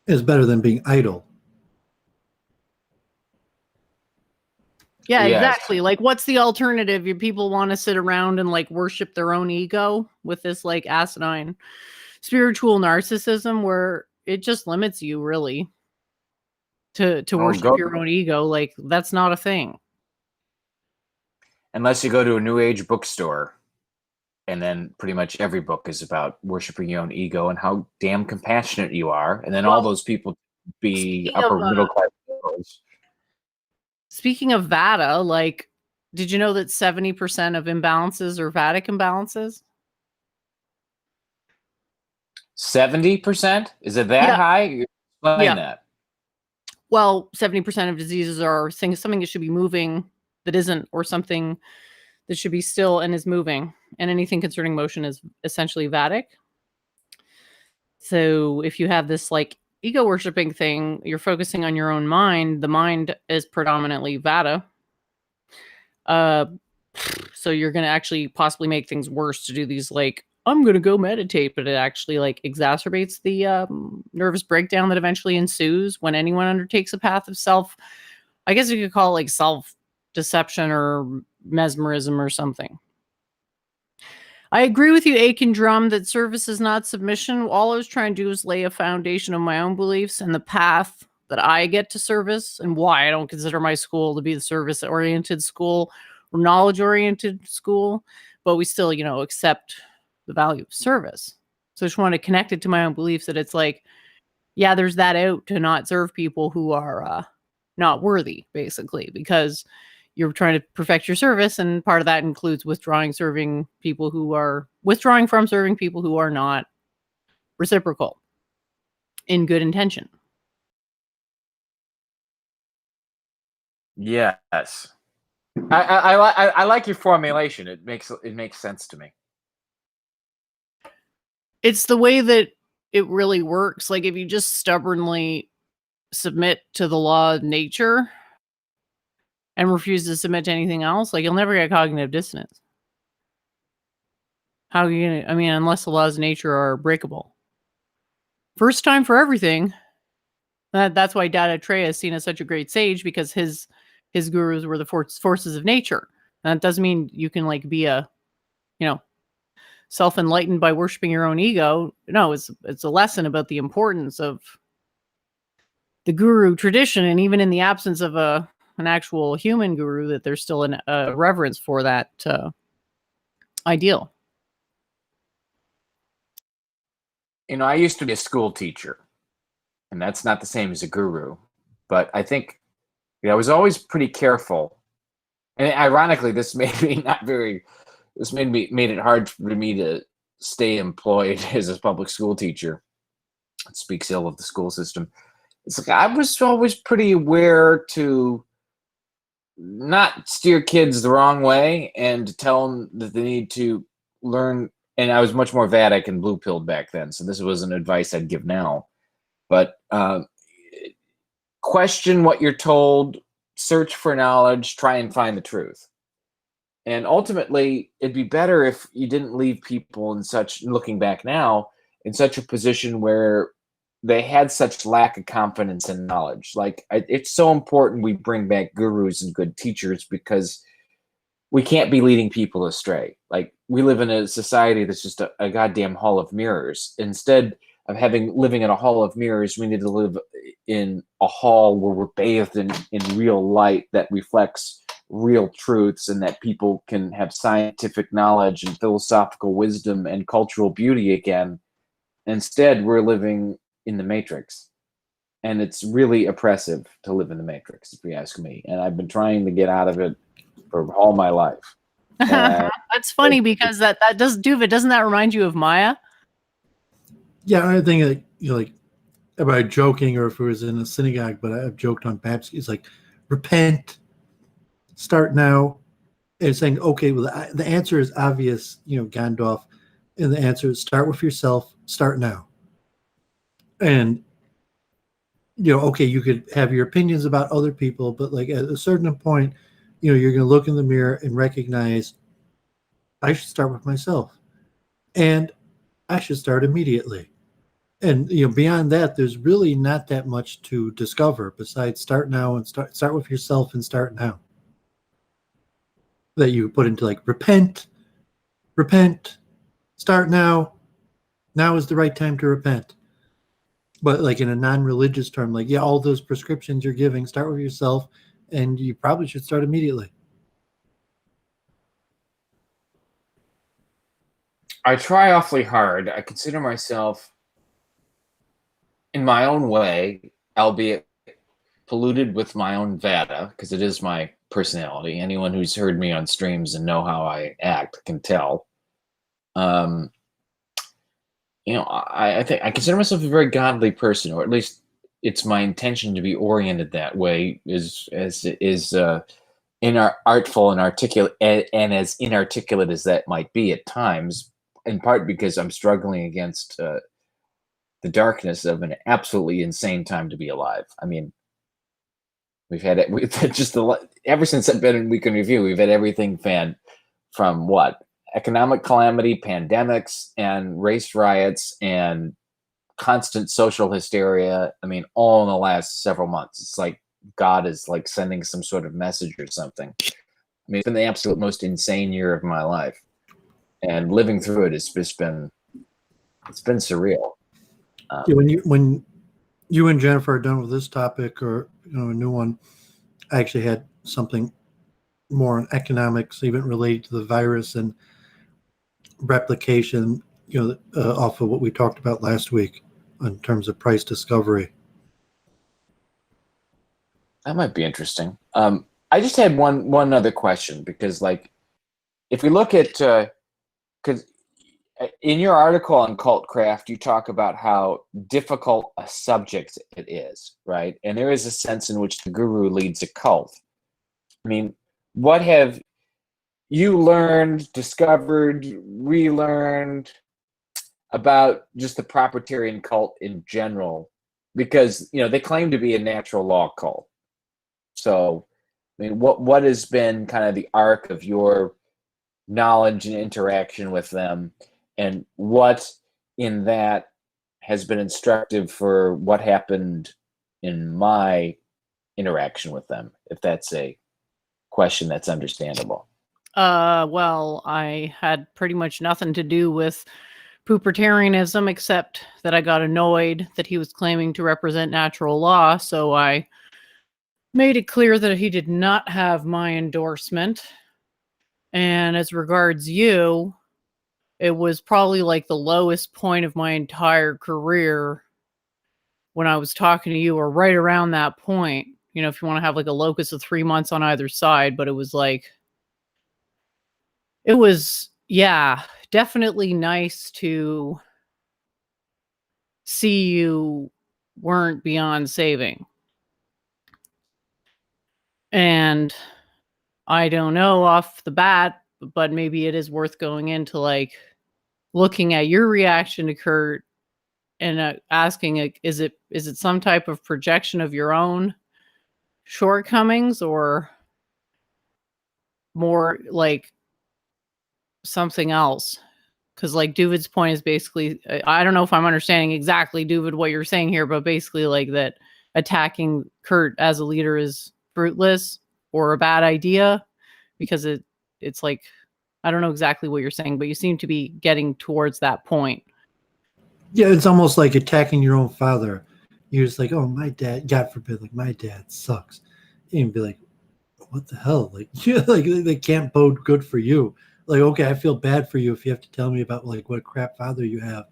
Speaker 3: It's better than being idle.
Speaker 2: Yeah,
Speaker 4: Yes.
Speaker 2: exactly. Like, what's the alternative? Your people want to sit around and like worship their own ego with this like asinine spiritual narcissism where it just limits you really to worship your own ego. Like, that's not a thing.
Speaker 4: Unless you go to a new age bookstore, and then pretty much every book is about worshiping your own ego and how damn compassionate you are, and then all those people be upper middle class peoples.
Speaker 2: Speaking of Vata, like, did you know that 70% of imbalances are Vatic imbalances?
Speaker 4: 70%? Is it that high? Explain that.
Speaker 2: Well, 70% of diseases are something that should be moving that isn't, or something that should be still and is moving. And anything concerning motion is essentially Vatic. So if you have this like ego worshipping thing, you're focusing on your own mind. The mind is predominantly Vata. So you're going to actually possibly make things worse to do these, like, I'm going to go meditate, but it actually like exacerbates the nervous breakdown that eventually ensues when anyone undertakes a path of self. I guess you could call it like self deception or mesmerism or something. I agree with you, Aiken Drum, that service is not submission. All I was trying to do is lay a foundation of my own beliefs and the path that I get to service, and why I don't consider my school to be the service-oriented school or knowledge-oriented school, but we still, accept the value of service. So I just want to connect it to my own beliefs that it's like, yeah, there's that out to not serve people who are not worthy, basically, because you're trying to perfect your service, and part of that includes withdrawing from serving people who are not reciprocal in good intention.
Speaker 4: Yes, I like your formulation. It makes sense to me.
Speaker 2: It's the way that it really works. Like, if you just stubbornly submit to the law of nature and refuse to submit to anything else, like, you'll never get cognitive dissonance. How are you gonna, unless the laws of nature are breakable. First time for everything. That's why Dattatreya is seen as such a great sage, because his gurus were the forces of nature. And that doesn't mean you can like be a, self-enlightened by worshiping your own ego. No, it's a lesson about the importance of the guru tradition, and even in the absence of an actual human guru, that there's still a reverence for that ideal.
Speaker 4: I used to be a school teacher, and that's not the same as a guru, but I think I was always pretty careful. And ironically, this made it hard for me to stay employed as a public school teacher. It speaks ill of the school system. It's like I was always pretty aware to not steer kids the wrong way and to tell them that they need to learn. And I was much more Vedic and blue-pilled back then, so this wasn't advice I'd give now. But question what you're told, search for knowledge, try and find the truth. And ultimately, it'd be better if you didn't leave people looking back now, in such a position where they had such lack of confidence and knowledge. Like, it's so important we bring back gurus and good teachers, because we can't be leading people astray. Like, we live in a society that's just a goddamn hall of mirrors. Instead of living in a hall of mirrors, we need to live in a hall where we're bathed in real light that reflects real truths, and that people can have scientific knowledge and philosophical wisdom and cultural beauty again. Instead, we're living in the Matrix, and it's really oppressive to live in the Matrix, if you ask me. And I've been trying to get out of it for all my life.
Speaker 2: That's funny, because that does Doooovid. Doesn't that remind you of Maya?
Speaker 3: Yeah, I think like about joking, or if it was in a synagogue, but I've joked on Babs. It's like, repent, start now. And saying, okay, well, the answer is obvious, Gandalf, and the answer is start with yourself, start now. And okay, you could have your opinions about other people, but like at a certain point, you're going to look in the mirror and recognize, I should start with myself, and I should start immediately. And beyond that, there's really not that much to discover besides start now, and start with yourself and start now. That you put into like repent, start now. Now is the right time to repent. But like in a non-religious term, like, yeah, all those prescriptions you're giving, start with yourself, and you probably should start immediately.
Speaker 4: I try awfully hard. I consider myself, in my own way, albeit polluted with my own Vata, because it is my personality. Anyone who's heard me on streams and know how I act can tell. I think I consider myself a very godly person, or at least it's my intention to be oriented that way, is artful and articulate, and as inarticulate as that might be at times, in part because I'm struggling against the the darkness of an absolutely insane time to be alive. I mean, we've had it ever since I've been in Week in Review. We've had everything from what economic calamity, pandemics, and race riots, and constant social hysteria. I mean, all in the last several months. It's like God is like sending some sort of message or something. I mean, it's been the absolute most insane year of my life, and living through it has just been surreal.
Speaker 3: When you and Jennifer are done with this topic, or a new one, I actually had something more on economics, even related to the virus and replication. Off of what we talked about last week in terms of price discovery.
Speaker 4: That might be interesting. I just had one other question, because like if we look at because in your article on Cultcraft, you talk about how difficult a subject it is, right? And there is a sense in which the guru leads a cult. I mean, what have you learned, discovered, relearned about just the Propertarian cult in general? Because they claim to be a natural law cult. So, I mean, what has been kind of the arc of your knowledge and interaction with them, and what in that has been instructive for what happened in my interaction with them, if that's a question that's understandable?
Speaker 2: Well, I had pretty much nothing to do with Poopertarianism, except that I got annoyed that he was claiming to represent natural law, so I made it clear that he did not have my endorsement. And as regards you, it was probably like the lowest point of my entire career when I was talking to you, or right around that point. If you want to have like a locus of 3 months on either side, but it was definitely nice to see you weren't beyond saving. And I don't know off the bat, but maybe it is worth going into like looking at your reaction to Kurt and asking, is it some type of projection of your own shortcomings, or more like something else? Because like Doovid's point is basically, I don't know if I'm understanding exactly, Doovid, what you're saying here, but basically like that attacking Kurt as a leader is fruitless or a bad idea, because it's like, I don't know exactly what you're saying, but you seem to be getting towards that point.
Speaker 3: Yeah, it's almost like attacking your own father. You're just like, oh, my dad, God forbid, like my dad sucks. And you'd be like, what the hell? Like, like they can't bode good for you. Like, okay, I feel bad for you if you have to tell me about like what a crap father you have,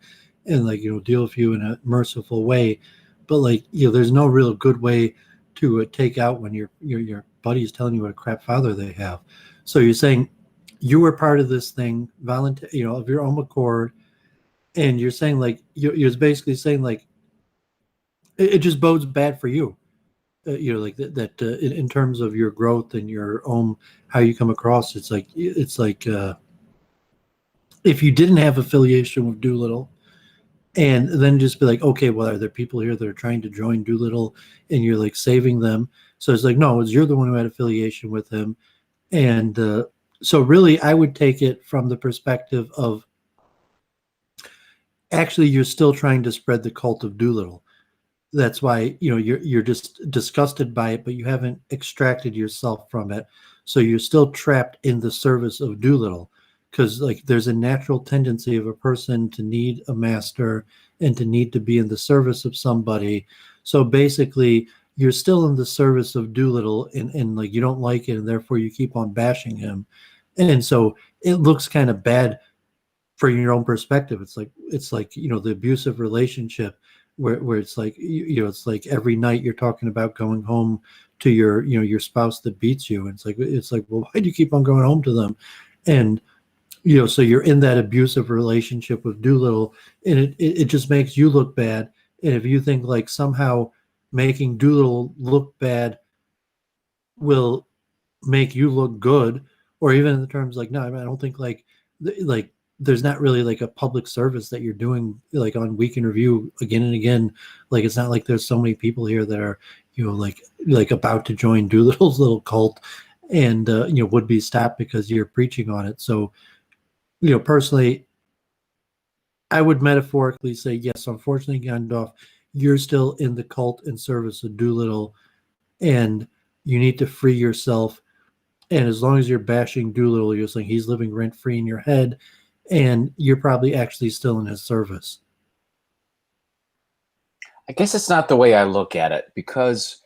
Speaker 3: and like deal with you in a merciful way. But like there's no real good way to take out when your buddy is telling you what a crap father they have. So you're saying you were part of this thing, of your own accord, and you're saying like you're basically saying like it just bodes bad for you. Like that in terms of your growth and your own how you come across. It's like if you didn't have affiliation with Doolittle, and then just be like, okay, well, are there people here that are trying to join Doolittle, and you're like saving them? So it's like, no, you're the one who had affiliation with him, and so really, I would take it from the perspective of actually you're still trying to spread the cult of Doolittle. That's why you're just disgusted by it, but you haven't extracted yourself from it. So you're still trapped in the service of Doolittle, because like there's a natural tendency of a person to need a master and to need to be in the service of somebody. So basically, you're still in the service of Doolittle, and like you don't like it, and therefore you keep on bashing him. And so it looks kind of bad for your own perspective. It's like the abusive relationship. Where it's like it's like every night you're talking about going home to your spouse that beats you. And it's like well, why do you keep on going home to them? And so you're in that abusive relationship with Doolittle, and it just makes you look bad. And if you think like somehow making Doolittle look bad will make you look good, or even in the terms like no, I don't think like there's not really like a public service that you're doing like on Week in Review again and again. Like it's not like there's so many people here that are, you know, like about to join Doolittle's little cult and you know, would be stopped because you're preaching on it. So, you know, personally, I would metaphorically say, yes, unfortunately, Gandalf, you're still in the cult in service of Doolittle, and you need to free yourself. And as long as you're bashing Doolittle, you're saying he's living rent free in your head, and you're probably actually still in his service.
Speaker 4: I guess it's not the way I look at it, because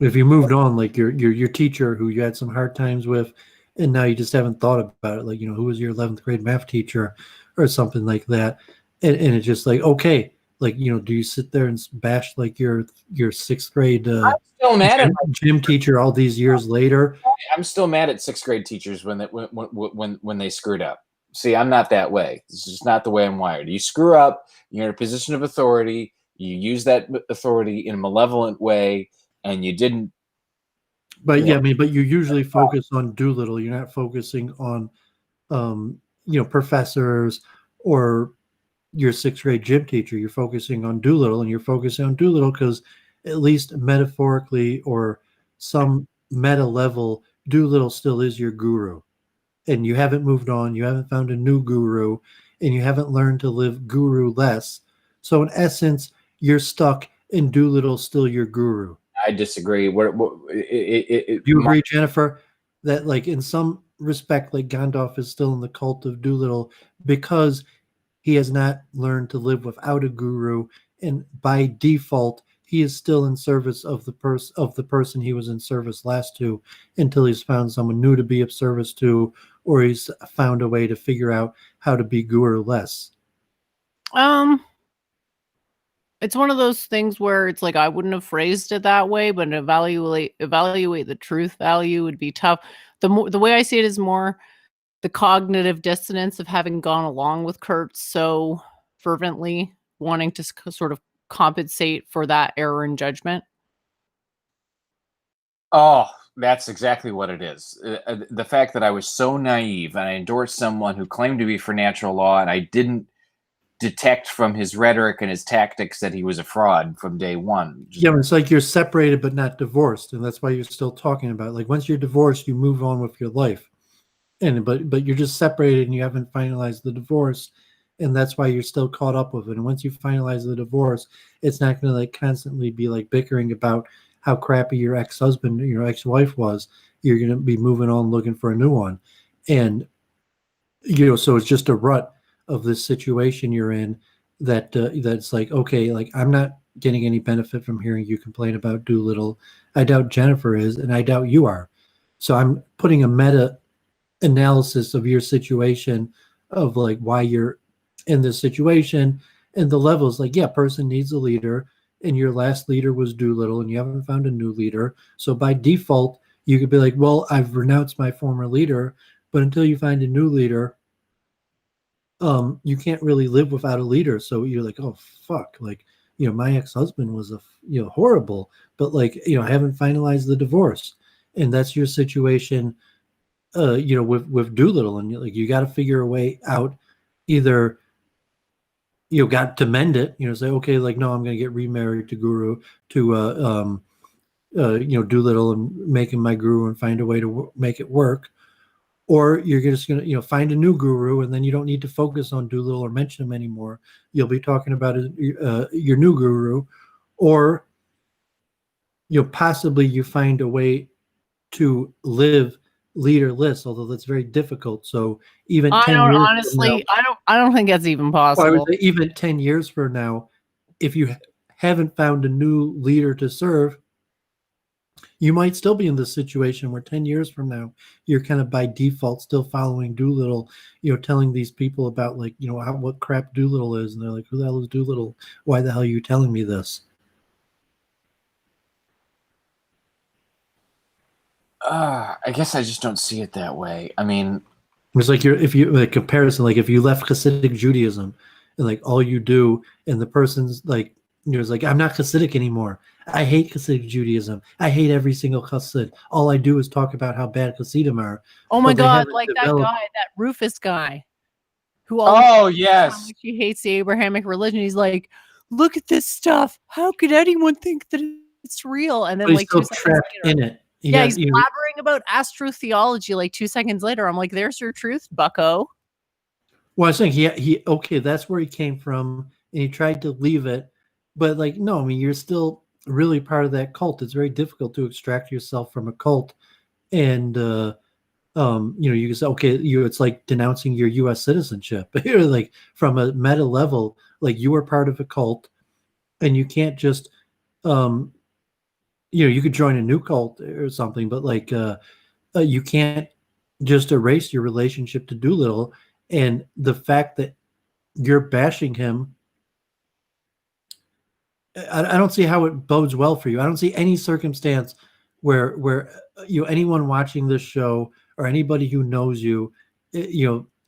Speaker 3: If you moved on, like your teacher who you had some hard times with, and now you just haven't thought about it, like, you know, who was your 11th grade math teacher or something like that, and it's just like, okay, like, you know, do you sit there and bash like your 6th grade
Speaker 4: I'm still mad at
Speaker 3: gym teacher all these years later?
Speaker 4: I'm still mad at 6th grade teachers when they screwed up. See, I'm not that way. This is just not the way I'm wired. You screw up, you're in a position of authority, you use that authority in a malevolent way, and you didn't.
Speaker 3: But yeah, I mean, but you usually focus on Doolittle. You're not focusing on, you know, professors or your 6th grade gym teacher. You're focusing on Doolittle, and you're focusing on Doolittle because, at least metaphorically or some meta level, Doolittle still is your guru, and you haven't moved on. You haven't found a new guru, and you haven't learned to live guru less. So in essence, you're stuck, and Doolittle's still your guru.
Speaker 4: I disagree.
Speaker 3: Do you agree, Jennifer, that like in some respect, like Gandalf is still in the cult of Doolittle because he has not learned to live without a guru, and by default, he is still in service of the person he was in service last to, until he's found someone new to be of service to, or he's found a way to figure out how to be guru less.
Speaker 2: It's one of those things where it's like I wouldn't have phrased it that way, but evaluate the truth value would be tough. The way I see it is more the cognitive dissonance of having gone along with Kurt so fervently, wanting to sort of compensate for that error in judgment.
Speaker 4: Oh, that's exactly what it is. The fact that I was so naive and I endorsed someone who claimed to be for natural law, and I didn't detect from his rhetoric and his tactics that he was a fraud from day one.
Speaker 3: Yeah, it's like you're separated but not divorced, and that's why you're still talking about it. Like once you're divorced, you move on with your life, and but you're just separated and you haven't finalized the divorce, and that's why you're still caught up with it. And once you finalize the divorce, it's not going to like constantly be like bickering about how crappy your ex-husband, your ex-wife was. You're going to be moving on looking for a new one, and you know, so it's just a rut of this situation you're in that that's like, okay, like I'm not getting any benefit from hearing you complain about Doolittle. I doubt Jennifer is, and I doubt you are. So I'm putting a meta analysis of your situation of like why you're in this situation, and the levels like, yeah, person needs a leader, and your last leader was Doolittle, and you haven't found a new leader. So by default, you could be like, well, I've renounced my former leader, but until you find a new leader, you can't really live without a leader. So you're like, oh fuck, like, you know, my ex-husband was horrible, but like, you know, I haven't finalized the divorce, and that's your situation, you know, with Doolittle, and like you got to figure a way out. Either you got to mend it, you know, say, okay, like no, I'm going to get remarried to Guru to you know, Doolittle, and make him my guru and find a way to make it work. Or you're just going to, you know, find a new guru, and then you don't need to focus on Doolittle or mention him anymore. You'll be talking about your new guru, or you know, possibly you find a way to live leaderless, although that's very difficult. So even
Speaker 2: I
Speaker 3: 10
Speaker 2: don't
Speaker 3: years
Speaker 2: honestly,
Speaker 3: from now,
Speaker 2: I don't think that's even
Speaker 3: well, I
Speaker 2: possible.
Speaker 3: would say even 10 years from now, if you haven't found a new leader to serve, you might still be in this situation where 10 years from now, you're kind of by default still following Doolittle, you know, telling these people about like, you know, what crap Doolittle is. And they're like, who the hell is Doolittle? Why the hell are you telling me this?
Speaker 4: I guess I just don't see it that way. I mean,
Speaker 3: it's like if you like comparison, like if you left Hasidic Judaism and like all you do, and the person's like, you know, it's like, I'm not Hasidic anymore. I hate Hasidic Judaism. I hate every single Hasid. All I do is talk about how bad Hasidim are.
Speaker 2: Oh my God, like that guy, that Rufus guy. who always
Speaker 4: Oh
Speaker 2: how
Speaker 4: yes.
Speaker 2: much he hates the Abrahamic religion. He's like, look at this stuff. How could anyone think that it's real? And then
Speaker 3: But he's
Speaker 2: like
Speaker 3: still
Speaker 2: 2 seconds
Speaker 3: trapped
Speaker 2: later,
Speaker 3: in it.
Speaker 2: yeah, he's blabbering about astrotheology like 2 seconds later. I'm like, there's your truth, bucko.
Speaker 3: Well, I was saying he okay, that's where he came from, and he tried to leave it, but like no, I mean you're still really part of that cult. It's very difficult to extract yourself from a cult, and you can say okay, it's like denouncing your U.S. citizenship. You're like from a meta level, like you were part of a cult, and you can't just you could join a new cult or something, but like you can't just erase your relationship to Doolittle. And the fact that you're bashing him, I don't see how it bodes well for you. I don't see any circumstance where anyone watching this show or anybody who knows you,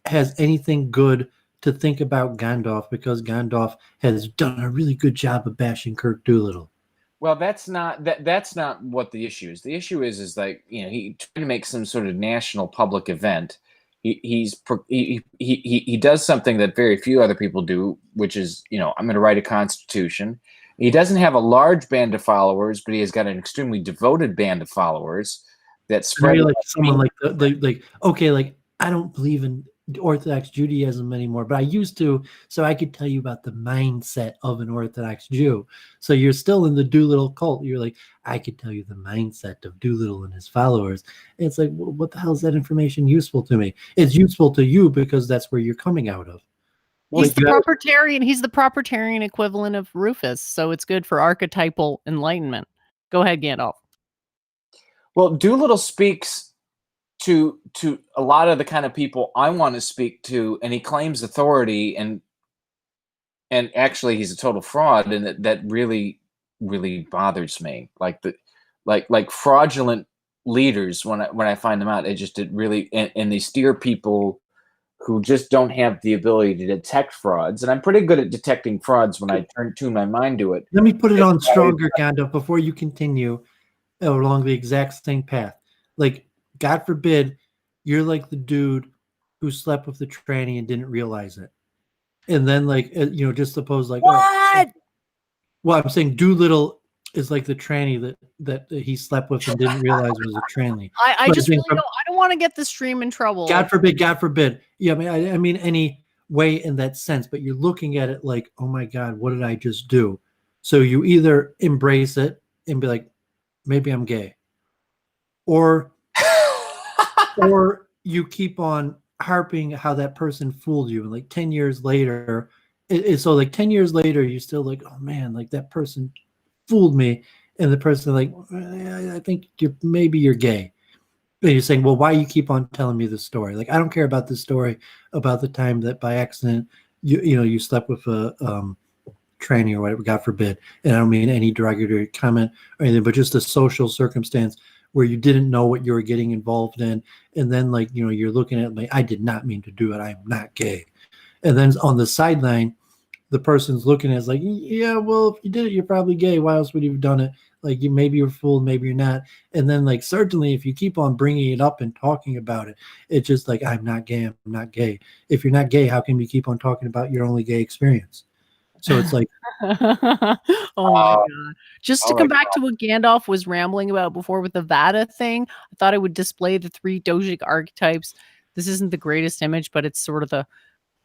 Speaker 3: has anything good to think about Gandalf, because Gandalf has done a really good job of bashing Kirk Doolittle.
Speaker 4: Well, that's not what the issue is. The issue is like, he trying to make some sort of national public event. He does something that very few other people do, which is, I'm going to write a constitution. He doesn't have a large band of followers, but he has got an extremely devoted band of followers that spread.
Speaker 3: Like someone like okay, like I don't believe in Orthodox Judaism anymore, but I used to, so I could tell you about the mindset of an Orthodox Jew. So you're still in the Doolittle cult. You're like, I could tell you the mindset of Doolittle and his followers. And it's like, well, what the hell is that information useful to me? It's useful to you because that's where you're coming out of.
Speaker 2: He's the propertarian. He's the propertarian equivalent of Rufus, so it's good for archetypal enlightenment. Go ahead, Gandalf.
Speaker 4: Well, Doolittle speaks to a lot of the kind of people I want to speak to, and he claims authority, and actually he's a total fraud, and that really bothers me. Like fraudulent leaders, when I find them out, it really and they steer people who just don't have the ability to detect frauds. And I'm pretty good at detecting frauds when I tune my mind to it.
Speaker 3: Let me put it on stronger, Gandalf, before you continue along the exact same path. Like, God forbid, you're like the dude who slept with the tranny and didn't realize it. And then, like, just suppose, like,
Speaker 2: what?
Speaker 3: Well, I'm saying Doolittle is like the tranny that he slept with and didn't realize was a tranny.
Speaker 2: I just really don't. I don't want to get the stream in trouble.
Speaker 3: God forbid, God forbid. Yeah, I mean any way in that sense. But you're looking at it like, oh my God, what did I just do? So you either embrace it and be like, maybe I'm gay, or you keep on harping how that person fooled you, and like 10 years later, so like 10 years later, you're still like, oh man, like that person fooled me, and the person like, I think maybe you're gay. And you're saying, well, why you keep on telling me this story? Like, I don't care about this story about the time that by accident you slept with a tranny or whatever, God forbid. And I don't mean any derogatory comment or anything, but just a social circumstance where you didn't know what you were getting involved in. And then like, you're looking at like, I did not mean to do it. I'm not gay. And then on the sideline, the person's looking at it like, yeah, well, if you did it, you're probably gay. Why else would you have done it? Like, maybe you're fooled, maybe you're not. And then like, certainly if you keep on bringing it up and talking about it, it's just like, I'm not gay. I'm not gay. If you're not gay, how can you keep on talking about your only gay experience? So it's like,
Speaker 2: oh my God. Just to come back to what Gandalf was rambling about before with the Vada thing, I thought I would display the 3 Dojic archetypes. This isn't the greatest image, but it's sort of the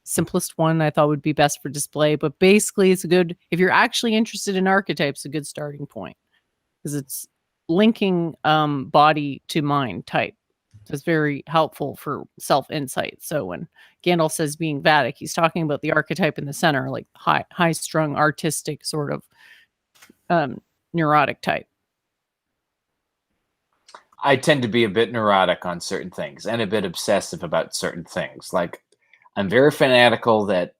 Speaker 2: simplest one I thought would be best for display. But basically, it's a good, if you're actually interested in archetypes, a good starting point, because it's linking body to mind type. So it's very helpful for self-insight. So when Gandalf says being Vadic, he's talking about the archetype in the center, like high-strung, artistic sort of neurotic type.
Speaker 4: I tend to be a bit neurotic on certain things and a bit obsessive about certain things. Like, I'm very fanatical that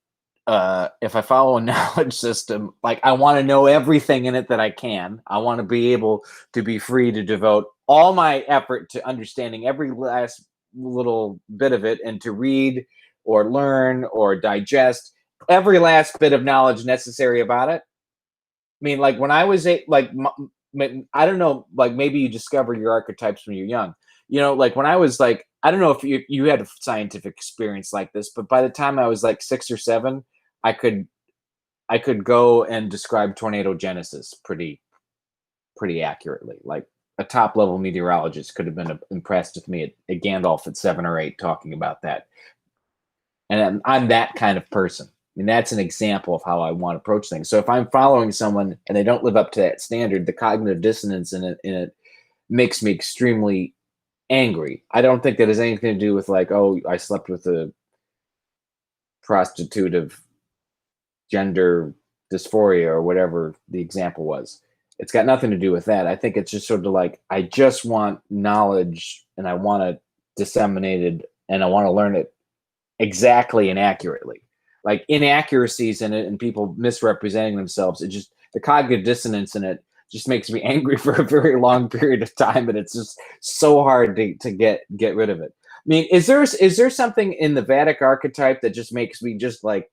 Speaker 4: if I follow a knowledge system, like I want to know everything in it that I can. I want to be able to be free to devote all my effort to understanding every last little bit of it, and to read or learn or digest every last bit of knowledge necessary about it. I mean, like when I was I don't know, like maybe you discover your archetypes when you're young. Like when I was like, I don't know if you had a scientific experience like this, but by the time I was like 6 or 7, I could go and describe tornado genesis pretty accurately. Like a top level meteorologist could have been impressed with me at Gandalf at 7 or 8 talking about that. And I'm that kind of person. I mean, that's an example of how I want to approach things. So if I'm following someone and they don't live up to that standard, the cognitive dissonance in it makes me extremely angry. I don't think that has anything to do with like, oh, I slept with a prostitute of gender dysphoria or whatever the example was. It's got nothing to do with that. I think it's just sort of like, I just want knowledge and I want to disseminate it and I want to learn it exactly and accurately. Like inaccuracies in it and people misrepresenting themselves, it just, the cognitive dissonance in it just makes me angry for a very long period of time, and it's just so hard to get rid of it. I mean, is there something in the Vedic archetype that just makes me just like,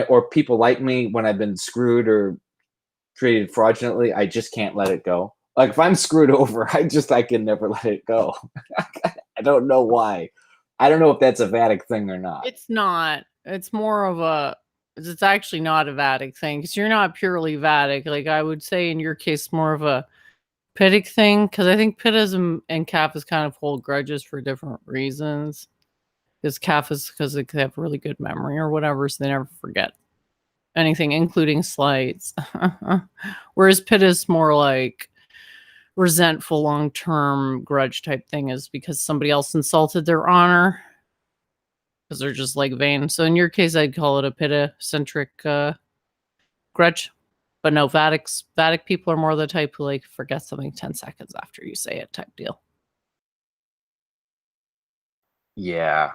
Speaker 4: or people like me when I've been screwed or treated fraudulently, I just can't let it go? Like if I'm screwed over, I can never let it go. I don't know why. I don't know if that's a Vedic thing or not.
Speaker 2: It's not. It's more of a. It's actually not a Vedic thing because you're not purely Vedic. Like I would say in your case, more of a Pittic thing because I think Pittism and Kappas kind of hold grudges for different reasons. Because Kappas, because they have really good memory or whatever, so they never forget anything, including slights. Whereas Pitt is more like resentful, long-term grudge type thing is because somebody else insulted their honor. Because they're just like vain. So in your case, I'd call it a Pitta-centric grudge. But no, Vedic people are more the type who like forget something 10 seconds after you say it type deal.
Speaker 4: Yeah.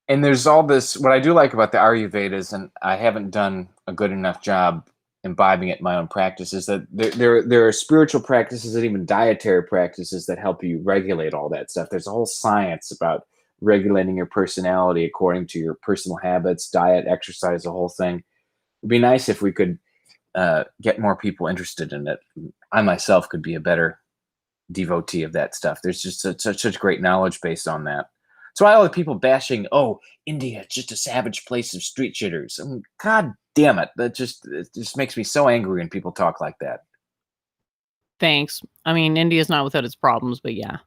Speaker 4: And there's all this, what I do like about the Ayurvedas, and I haven't done a good enough job imbibing it in my own practice, is that there are spiritual practices and even dietary practices that help you regulate all that stuff. There's a whole science about regulating your personality according to your personal habits, diet, exercise, the whole thing. It'd be nice if we could get more people interested in it. I myself could be a better devotee of that stuff. There's just such great knowledge based on that. So why all the people bashing, oh, India, it's just a savage place of street shitters. I mean, God damn it. It just makes me so angry when people talk like that.
Speaker 2: Thanks. I mean, India's not without its problems, but yeah.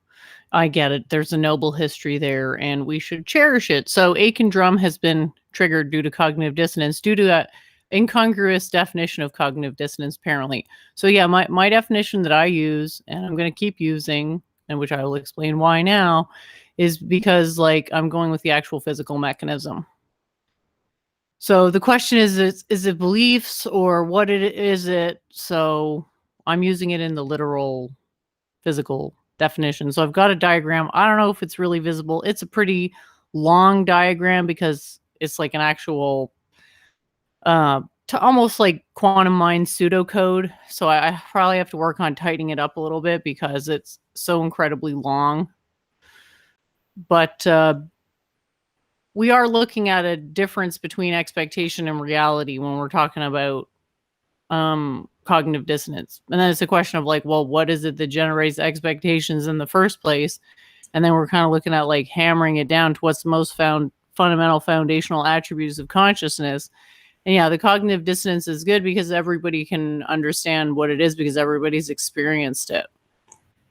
Speaker 2: I get it. There's a noble history there, and we should cherish it. So Aiken Drum has been triggered due to cognitive dissonance, due to that incongruous definition of cognitive dissonance, apparently. So yeah, my definition that I use, and I'm going to keep using, and which I will explain why now, is because like I'm going with the actual physical mechanism. So the question is it beliefs or what is it? So I'm using it in the literal physical definition. So I've got a diagram. I don't know if it's really visible. It's a pretty long diagram because it's like an actual to almost like quantum mind pseudocode. So I probably have to work on tightening it up a little bit because it's so incredibly long. But we are looking at a difference between expectation and reality when we're talking about cognitive dissonance. And then it's a question of like, well, what is it that generates expectations in the first place? And then we're kind of looking at like hammering it down to what's the most fundamental foundational attributes of consciousness. And yeah, the cognitive dissonance is good because everybody can understand what it is because everybody's experienced it.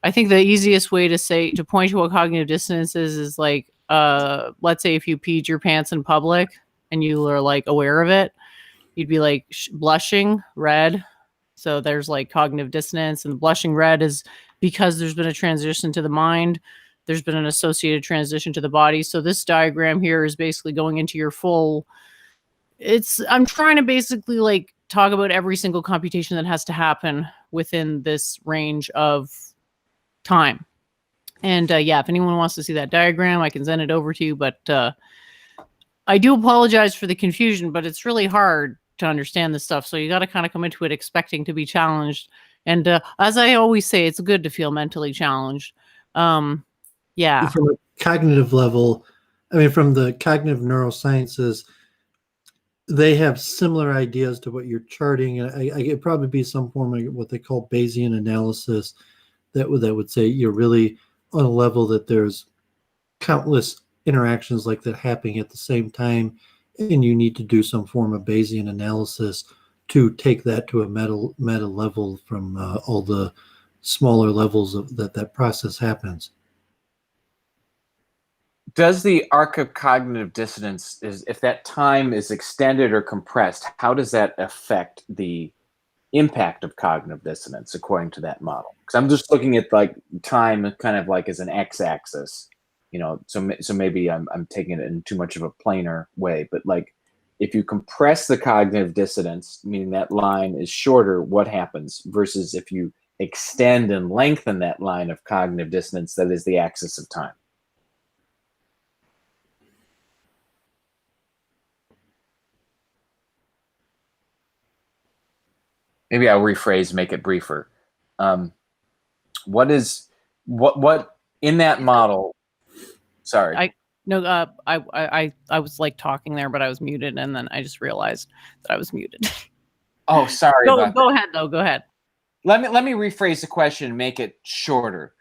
Speaker 2: I think the easiest way to point to what cognitive dissonance is like, let's say if you peed your pants in public and you are like aware of it, you'd be like blushing red. So there's like cognitive dissonance, and the blushing red is because there's been a transition to the mind. There's been an associated transition to the body. So this diagram here is basically going into your full, I'm trying to basically like talk about every single computation that has to happen within this range of time. And yeah, if anyone wants to see that diagram, I can send it over to you. But I do apologize for the confusion, but it's really hard to understand this stuff. So you got to kind of come into it expecting to be challenged. And as I always say, it's good to feel mentally challenged. Yeah.
Speaker 3: From a cognitive level, I mean, from the cognitive neurosciences, they have similar ideas to what you're charting. And it'd probably be some form of what they call Bayesian analysis that would say you're really on a level that there's countless interactions like that happening at the same time, and you need to do some form of Bayesian analysis to take that to a meta level from all the smaller levels of that process happens.
Speaker 4: Does the arc of cognitive dissonance, if that time is extended or compressed, how does that affect the impact of cognitive dissonance according to that model? Because I'm just looking at like time kind of like as an x-axis, so maybe I'm taking it in too much of a planar way, but like if you compress the cognitive dissonance, meaning that line is shorter, what happens versus if you extend and lengthen that line of cognitive dissonance that is the axis of time? Maybe I'll rephrase, make it briefer. What in that model? Sorry.
Speaker 2: I was like talking there, but I was muted, and then I just realized that I was muted.
Speaker 4: Oh, sorry about that.
Speaker 2: Go ahead, though. Go ahead.
Speaker 4: Let me rephrase the question and make it shorter.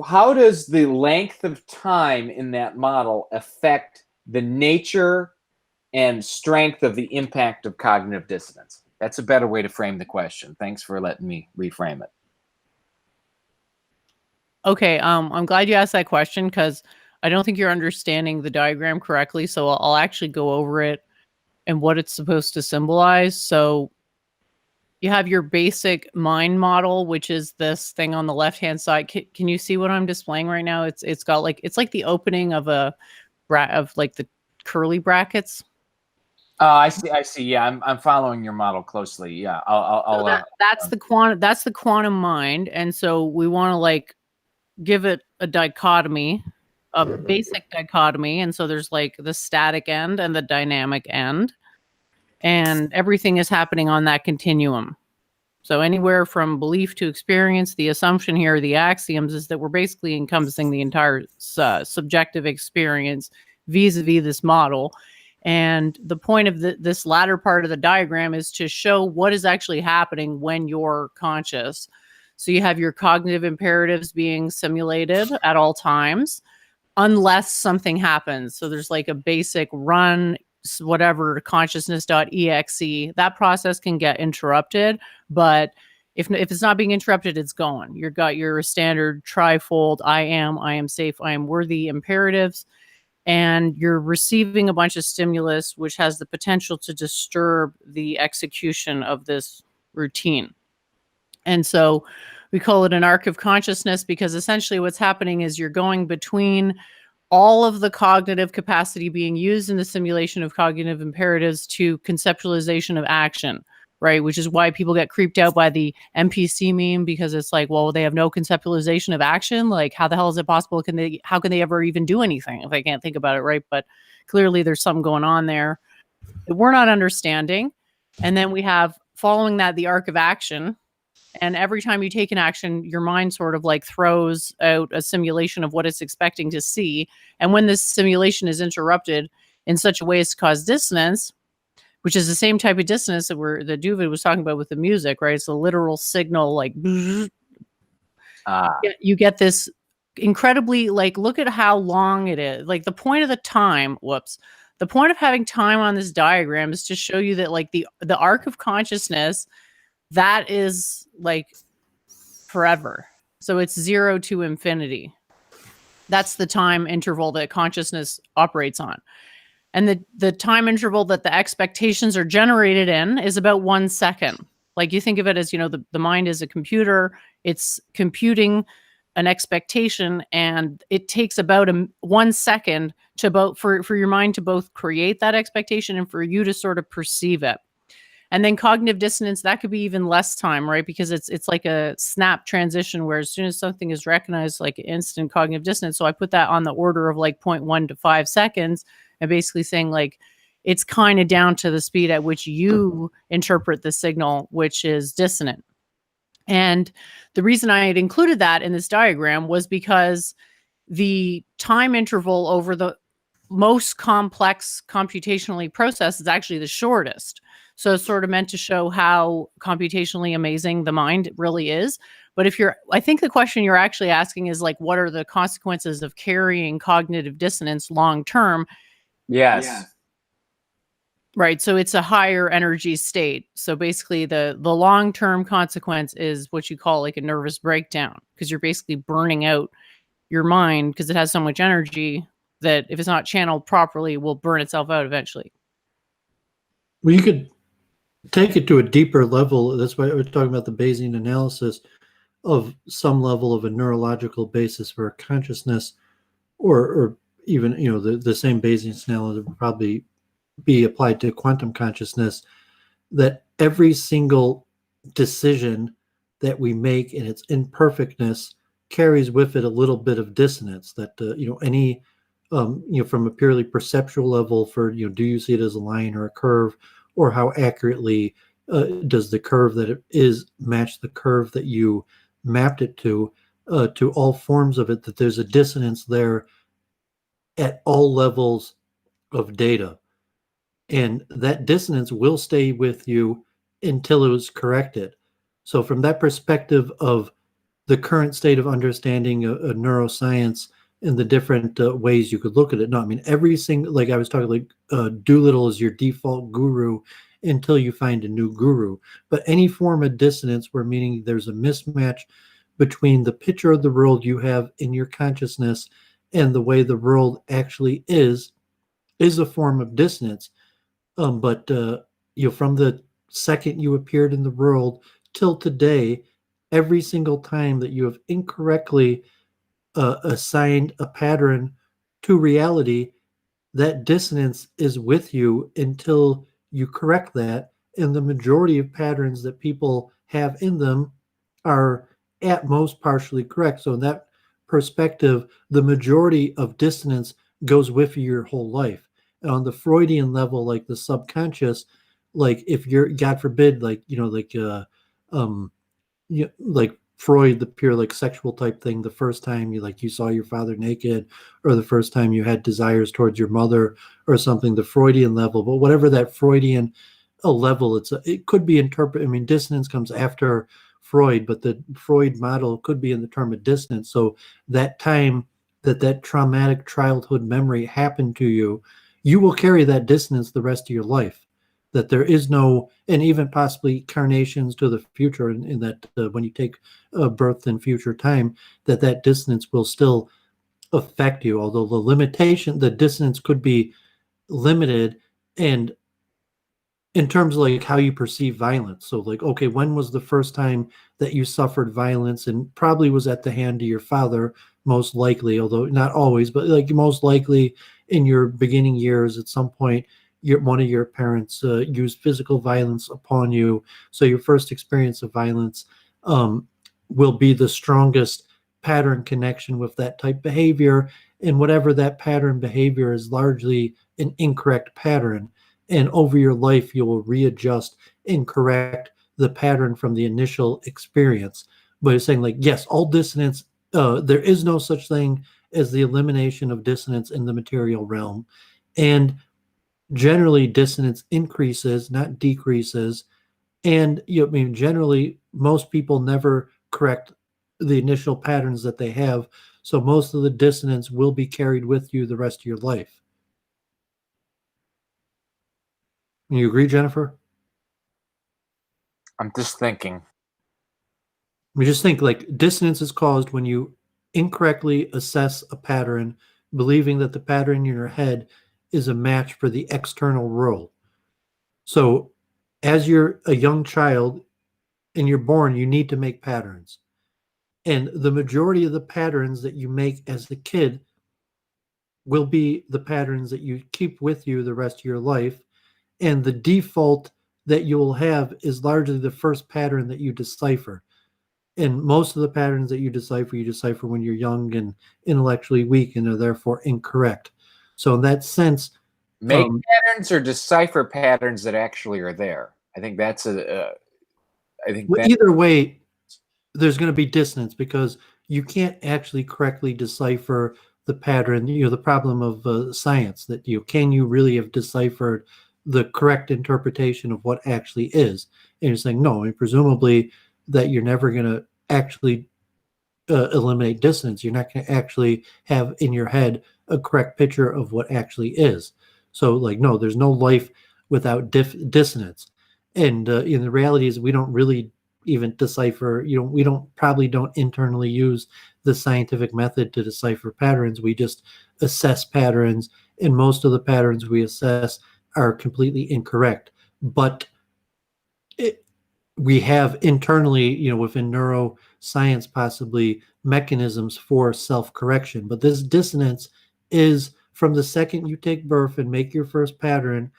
Speaker 4: How does the length of time in that model affect the nature and strength of the impact of cognitive dissonance? That's a better way to frame the question. Thanks for letting me reframe it.
Speaker 2: Okay, I'm glad you asked that question because I don't think you're understanding the diagram correctly. So I'll actually go over it and what it's supposed to symbolize. So you have your basic mind model, which is this thing on the left-hand side. Can you see what I'm displaying right now? It's got like, it's like the opening of like the curly brackets.
Speaker 4: I see. Yeah, I'm following your model closely. Yeah,
Speaker 2: that's the quantum mind, and so we want to like give it a dichotomy, a basic dichotomy, and so there's like the static end and the dynamic end, and everything is happening on that continuum. So anywhere from belief to experience, the assumption here, the axioms, is that we're basically encompassing the entire subjective experience vis-a-vis this model. And the point of this latter part of the diagram is to show what is actually happening when you're conscious. So you have your cognitive imperatives being simulated at all times, unless something happens. So there's like a basic run, whatever, consciousness.exe. That process can get interrupted, but if it's not being interrupted, it's gone. You've got your standard trifold, I am safe, I am worthy imperatives. And you're receiving a bunch of stimulus, which has the potential to disturb the execution of this routine. And so we call it an arc of consciousness because essentially what's happening is you're going between all of the cognitive capacity being used in the simulation of cognitive imperatives to conceptualization of action, right? Which is why people get creeped out by the NPC meme, because it's like, well, they have no conceptualization of action. Like, how the hell is it possible? How can they ever even do anything if they can't think about it, right? But clearly there's something going on there that we're not understanding. And then we have, following that, the arc of action. And every time you take an action, your mind sort of like throws out a simulation of what it's expecting to see. And when this simulation is interrupted in such a way as to cause dissonance, which is the same type of dissonance that Doooovid was talking about with the music, right? It's a literal signal, like, you get this incredibly, like, look at how long it is. Like the point of the time, the point of having time on this diagram is to show you that like the arc of consciousness, that is like forever. So it's 0 to infinity. That's the time interval that consciousness operates on. And the time interval that the expectations are generated in is about 1 second. Like you think of it as, the mind is a computer. It's computing an expectation, and it takes about 1 second for your mind to both create that expectation and for you to sort of perceive it. And then cognitive dissonance, that could be even less time, right? Because it's like a snap transition where as soon as something is recognized, like instant cognitive dissonance. So I put that on the order of like 0.1 to 5 seconds, and basically saying like, it's kind of down to the speed at which you interpret the signal, which is dissonant. And the reason I had included that in this diagram was because the time interval over the most complex computationally process is actually the shortest. So it's sort of meant to show how computationally amazing the mind really is. But I think the question you're actually asking is like, what are the consequences of carrying cognitive dissonance long term?
Speaker 4: Yes.
Speaker 2: Right. So it's a higher energy state. So basically the long term consequence is what you call like a nervous breakdown, because you're basically burning out your mind because it has so much energy that if it's not channeled properly, will burn itself out eventually.
Speaker 3: Well, you could take it to a deeper level. That's why we're talking about the Bayesian analysis of some level of a neurological basis for consciousness, or even the same Bayesian analysis would probably be applied to quantum consciousness. That every single decision that we make in its imperfectness carries with it a little bit of dissonance. That any from a purely perceptual level, for do you see it as a line or a curve, or how accurately does the curve that it is match the curve that you mapped it to all forms of it, that there's a dissonance there at all levels of data. And that dissonance will stay with you until it was corrected. So from that perspective of the current state of understanding of neuroscience and the different ways you could look at it. No, I mean, every single, like I was talking, like Doolittle is your default guru until you find a new guru. But any form of dissonance where meaning there's a mismatch between the picture of the world you have in your consciousness and the way the world actually is a form of dissonance. But from the second you appeared in the world till today, every single time that you have incorrectly assigned a pattern to reality, that dissonance is with you until you correct that. And the majority of patterns that people have in them are at most partially correct. So in that perspective, the majority of dissonance goes with you your whole life. And on the Freudian level, like the subconscious, like if you're, God forbid, like Freud, the pure like sexual type thing, the first time you saw your father naked, or the first time you had desires towards your mother or something, the Freudian level. But whatever that Freudian level, it could be interpreted. I mean, dissonance comes after Freud, but the Freud model could be in the term of dissonance. So that time that traumatic childhood memory happened to you, you will carry that dissonance the rest of your life. That there is no, and even possibly carnations to the future, in that when you take birth in future time, that dissonance will still affect you. Although the dissonance could be limited, and in terms of like how you perceive violence. So like, okay, when was the first time that you suffered violence? And probably was at the hand of your father, most likely, although not always, but like most likely in your beginning years at some point, one of your parents used physical violence upon you. So your first experience of violence will be the strongest pattern connection with that type behavior. And whatever that pattern behavior is largely an incorrect pattern. And over your life, you will readjust and correct the pattern from the initial experience. But it's saying like, yes, all dissonance, there is no such thing as the elimination of dissonance in the material realm. And generally dissonance increases, not decreases. And I mean, generally, most people never correct the initial patterns that they have. So most of the dissonance will be carried with you the rest of your life. You agree, Jennifer?
Speaker 4: I'm just thinking.
Speaker 3: We just think like dissonance is caused when you incorrectly assess a pattern, believing that the pattern in your head is a match for the external world. So as you're a young child and you're born, you need to make patterns. And the majority of the patterns that you make as a kid will be the patterns that you keep with you the rest of your life. And the default that you will have is largely the first pattern that you decipher. And most of the patterns that you decipher when you're young and intellectually weak, and are therefore incorrect. So in that sense,
Speaker 4: make patterns or decipher patterns that actually are there. I think that's
Speaker 3: either way, there's going to be dissonance because you can't actually correctly decipher the pattern. The problem of science, that can you really have deciphered the correct interpretation of what actually is. And you're saying, no, I mean, presumably that you're never going to actually eliminate dissonance. You're not going to actually have in your head a correct picture of what actually is. So, like, no, there's no life without dissonance. And the reality is, we don't really even decipher. We probably don't internally use the scientific method to decipher patterns. We just assess patterns, and most of the patterns we assess are completely incorrect. But we have internally, within neuroscience, possibly mechanisms for self-correction. But this dissonance is from the second you take birth and make your first pattern,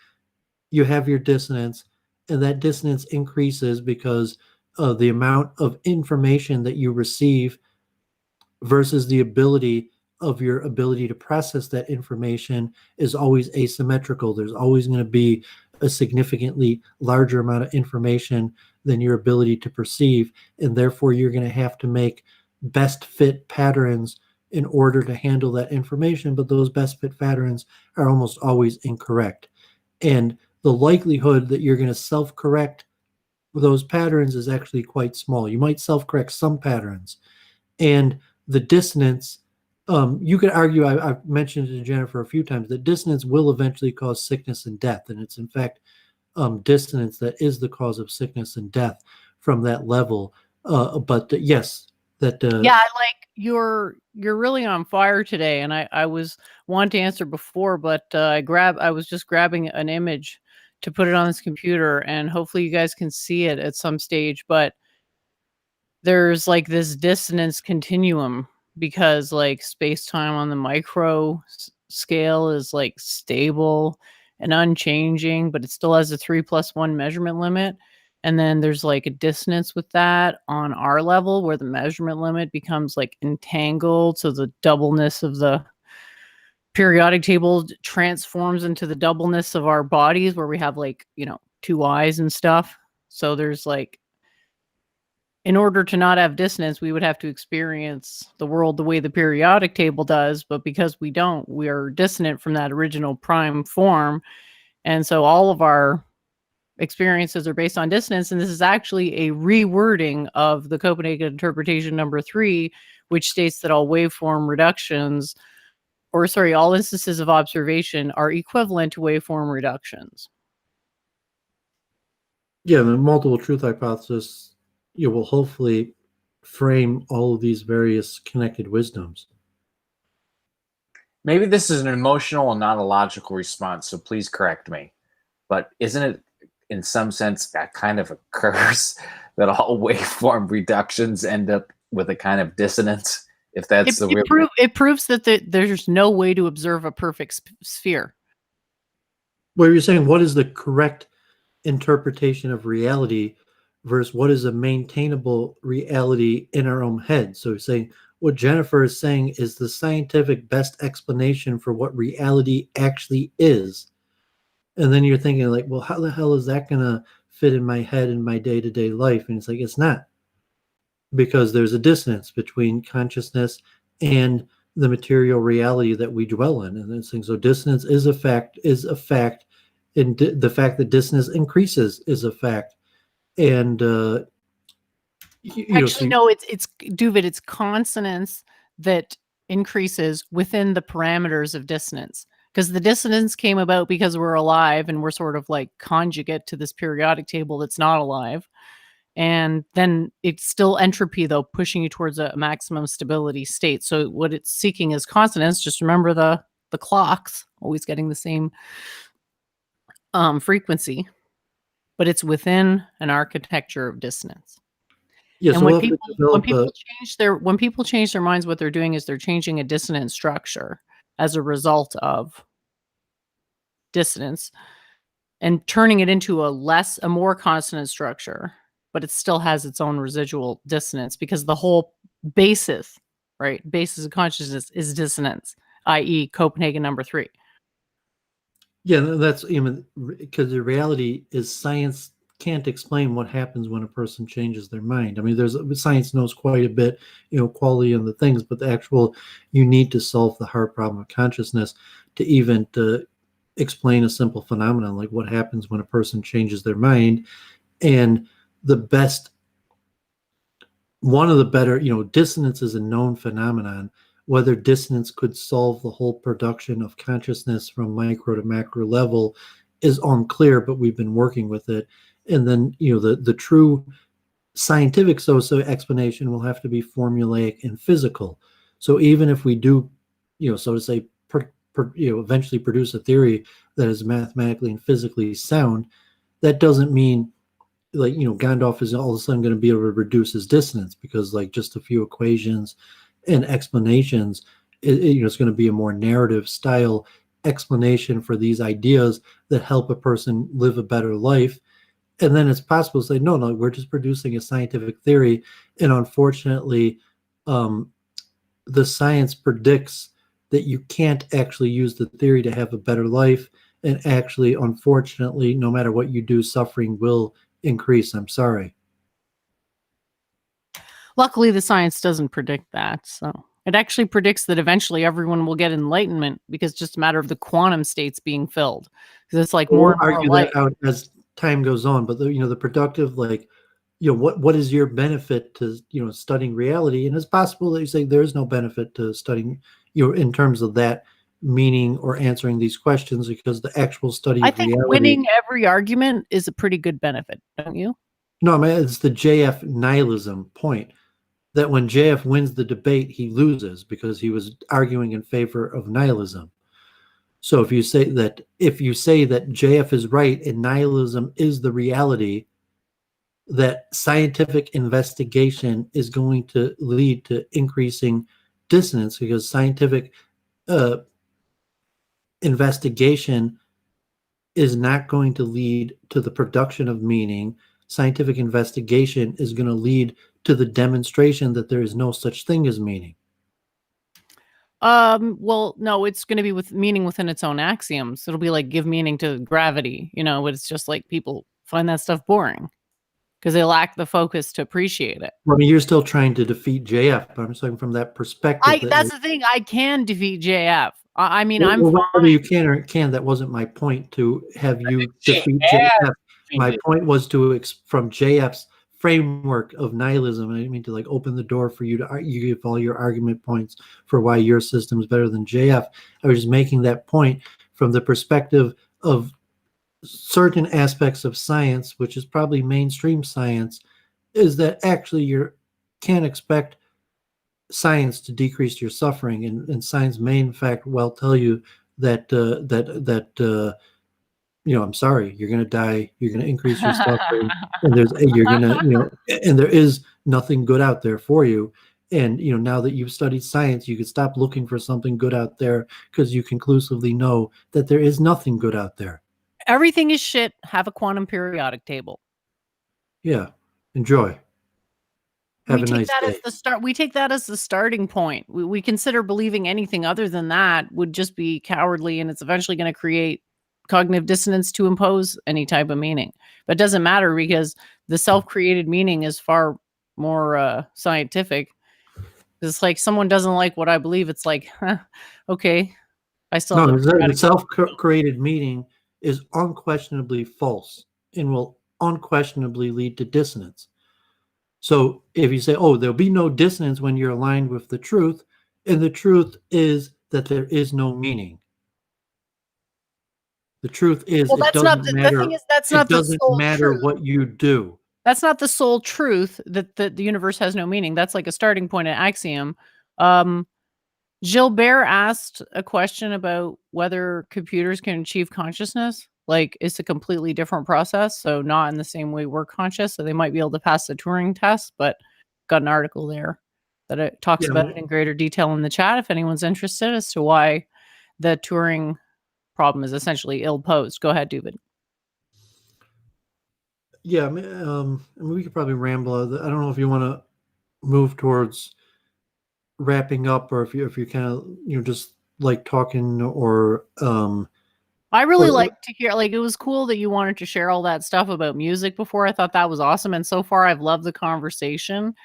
Speaker 3: you have your dissonance, and that dissonance increases because of the amount of information that you receive versus the ability to process that information is always asymmetrical. There's always going to be a significantly larger amount of information than your ability to perceive, and therefore you're going to have to make best fit patterns in order to handle that information, but those best fit patterns are almost always incorrect. And the likelihood that you're going to self-correct those patterns is actually quite small. You might self-correct some patterns, and the dissonance, you could argue, I've mentioned to Jennifer a few times, that dissonance will eventually cause sickness and death. And it's in fact dissonance that is the cause of sickness and death from that level. But yes, that
Speaker 2: yeah, you're really on fire today. And I was wanting to answer before, but I was just grabbing an image to put it on this computer, and hopefully you guys can see it at some stage. But there's like this dissonance continuum, because like space-time on the micro scale is like stable and unchanging, but it still has a 3+1 measurement limit. And then there's like a dissonance with that on our level, where the measurement limit becomes like entangled. So the doubleness of the periodic table transforms into the doubleness of our bodies, where we have like, two eyes and stuff. So there's like, in order to not have dissonance, we would have to experience the world the way the periodic table does. But because we don't, we are dissonant from that original prime form. And so all of our experiences are based on dissonance. And this is actually a rewording of the Copenhagen interpretation number 3, which states that all waveform reductions, all instances of observation are equivalent to waveform reductions.
Speaker 3: Yeah, the multiple truth hypothesis will hopefully frame all of these various connected wisdoms.
Speaker 4: Maybe this is an emotional and not a logical response, so please correct me. But isn't it, in some sense, that kind of a curse that all waveform reductions end up with a kind of dissonance? If that's
Speaker 2: it proves that there's no way to observe a perfect sphere.
Speaker 3: Well, you're saying, what is the correct interpretation of reality versus what is a maintainable reality in our own head? So saying what Jennifer is saying is the scientific best explanation for what reality actually is. And then you're thinking like, well, how the hell is that going to fit in my head in my day-to-day life? And it's like, it's not, because there's a dissonance between consciousness and the material reality that we dwell in. And this thing, so dissonance is a fact, and the fact that dissonance increases is a fact. And no,
Speaker 2: it's Doovid, it's consonance that increases within the parameters of dissonance, because the dissonance came about because we're alive and we're sort of like conjugate to this periodic table that's not alive. And then it's still entropy, though, pushing you towards a maximum stability state. So what it's seeking is consonance. Just remember the clocks always getting the same frequency, but it's within an architecture of dissonance.
Speaker 3: Yeah,
Speaker 2: and
Speaker 3: so
Speaker 2: when people change their minds, what they're doing is they're changing a dissonant structure as a result of dissonance and turning it into a more consonant structure, but it still has its own residual dissonance, because the whole basis of consciousness is dissonance, i.e. Copenhagen number 3.
Speaker 3: Yeah, that's even because the reality is science can't explain what happens when a person changes their mind. I mean, science knows quite a bit, quality of the things, but you need to solve the hard problem of consciousness to even explain a simple phenomenon like what happens when a person changes their mind. And the best, one of the better, dissonance is a known phenomenon. Whether dissonance could solve the whole production of consciousness from micro to macro level is unclear, but we've been working with it. And then, the true scientific explanation will have to be formulaic and physical. So even if we do, so to say, eventually produce a theory that is mathematically and physically sound, that doesn't mean like, Gandalf is all of a sudden going to be able to reduce his dissonance because like just a few equations and explanations, it's going to be a more narrative style explanation for these ideas that help a person live a better life. And then it's possible to say, no, we're just producing a scientific theory. And unfortunately, the science predicts that you can't actually use the theory to have a better life. And actually, unfortunately, no matter what you do, suffering will increase. I'm sorry.
Speaker 2: Luckily, the science doesn't predict that. So it actually predicts that eventually everyone will get enlightenment because it's just a matter of the quantum states being filled. Because it's like more and more
Speaker 3: argue
Speaker 2: light.
Speaker 3: that out as time goes on, but the productive, like, what is your benefit to studying reality? And it's possible that you say there is no benefit to studying in terms of that meaning or answering these questions, because the actual study
Speaker 2: I
Speaker 3: of
Speaker 2: think
Speaker 3: reality,
Speaker 2: winning every argument is a pretty good benefit, don't you?
Speaker 3: no, I mean, it's the JF nihilism point, that when JF wins the debate, he loses because he was arguing in favor of nihilism. So if you say that JF is right and nihilism is the reality, that scientific investigation is going to lead to increasing dissonance, because scientific investigation is not going to lead to the production of meaning. Scientific investigation is going to lead to the demonstration that there is no such thing as meaning.
Speaker 2: Well, no, it's going to be with meaning within its own axioms. It'll be like give meaning to gravity, but it's just like people find that stuff boring because they lack the focus to appreciate it.
Speaker 3: Well, I mean, you're still trying to defeat JF, but I'm saying from that perspective.
Speaker 2: That's the thing. I can defeat JF. I mean,
Speaker 3: well,
Speaker 2: I'm
Speaker 3: whether
Speaker 2: fine.
Speaker 3: you can or can't, that wasn't my point to have you defeat JF. My point was from JF's framework of nihilism. I didn't mean to like open the door for you to you give all your argument points for why your system is better than JF. I was just making that point from the perspective of certain aspects of science, which is probably mainstream science, is that actually you can't expect science to decrease your suffering, and science may in fact well tell you that I'm sorry, you're going to die, you're going to increase your suffering, and and there is nothing good out there for you. And now that you've studied science, you can stop looking for something good out there, because you conclusively know that there is nothing good out there.
Speaker 2: Everything is shit. Have a quantum periodic table.
Speaker 3: Yeah, enjoy. Have a nice day.
Speaker 2: As the start. We take that as the starting point. We consider believing anything other than that would just be cowardly, and it's eventually going to create cognitive dissonance to impose any type of meaning. But it doesn't matter, because the self-created meaning is far more scientific. It's like someone doesn't like what I believe. It's like, okay, I still have
Speaker 3: the self-created meaning is unquestionably false and will unquestionably lead to dissonance. So if you say, oh, there'll be no dissonance when you're aligned with the truth, and the truth is that there is no meaning. The truth is,
Speaker 2: well,
Speaker 3: it doesn't matter.
Speaker 2: The thing is, that's not the
Speaker 3: doesn't
Speaker 2: sole
Speaker 3: matter
Speaker 2: truth.
Speaker 3: what you do.
Speaker 2: That's not the sole truth, that the universe has no meaning. That's like a starting point, an axiom. Gilbert asked a question about whether computers can achieve consciousness. Like, it's a completely different process, so not in the same way we're conscious. So they might be able to pass the Turing test, but got an article there that it talks about it in greater detail in the chat if anyone's interested as to why the Turing problem is essentially ill-posed. Go ahead, Doovid.
Speaker 3: Yeah, I mean, we could probably ramble. I don't know if you want to move towards wrapping up, or if you kind of just like talking, or
Speaker 2: I really like to hear, like, it was cool that you wanted to share all that stuff about music before. I thought that was awesome, and so far I've loved the conversation.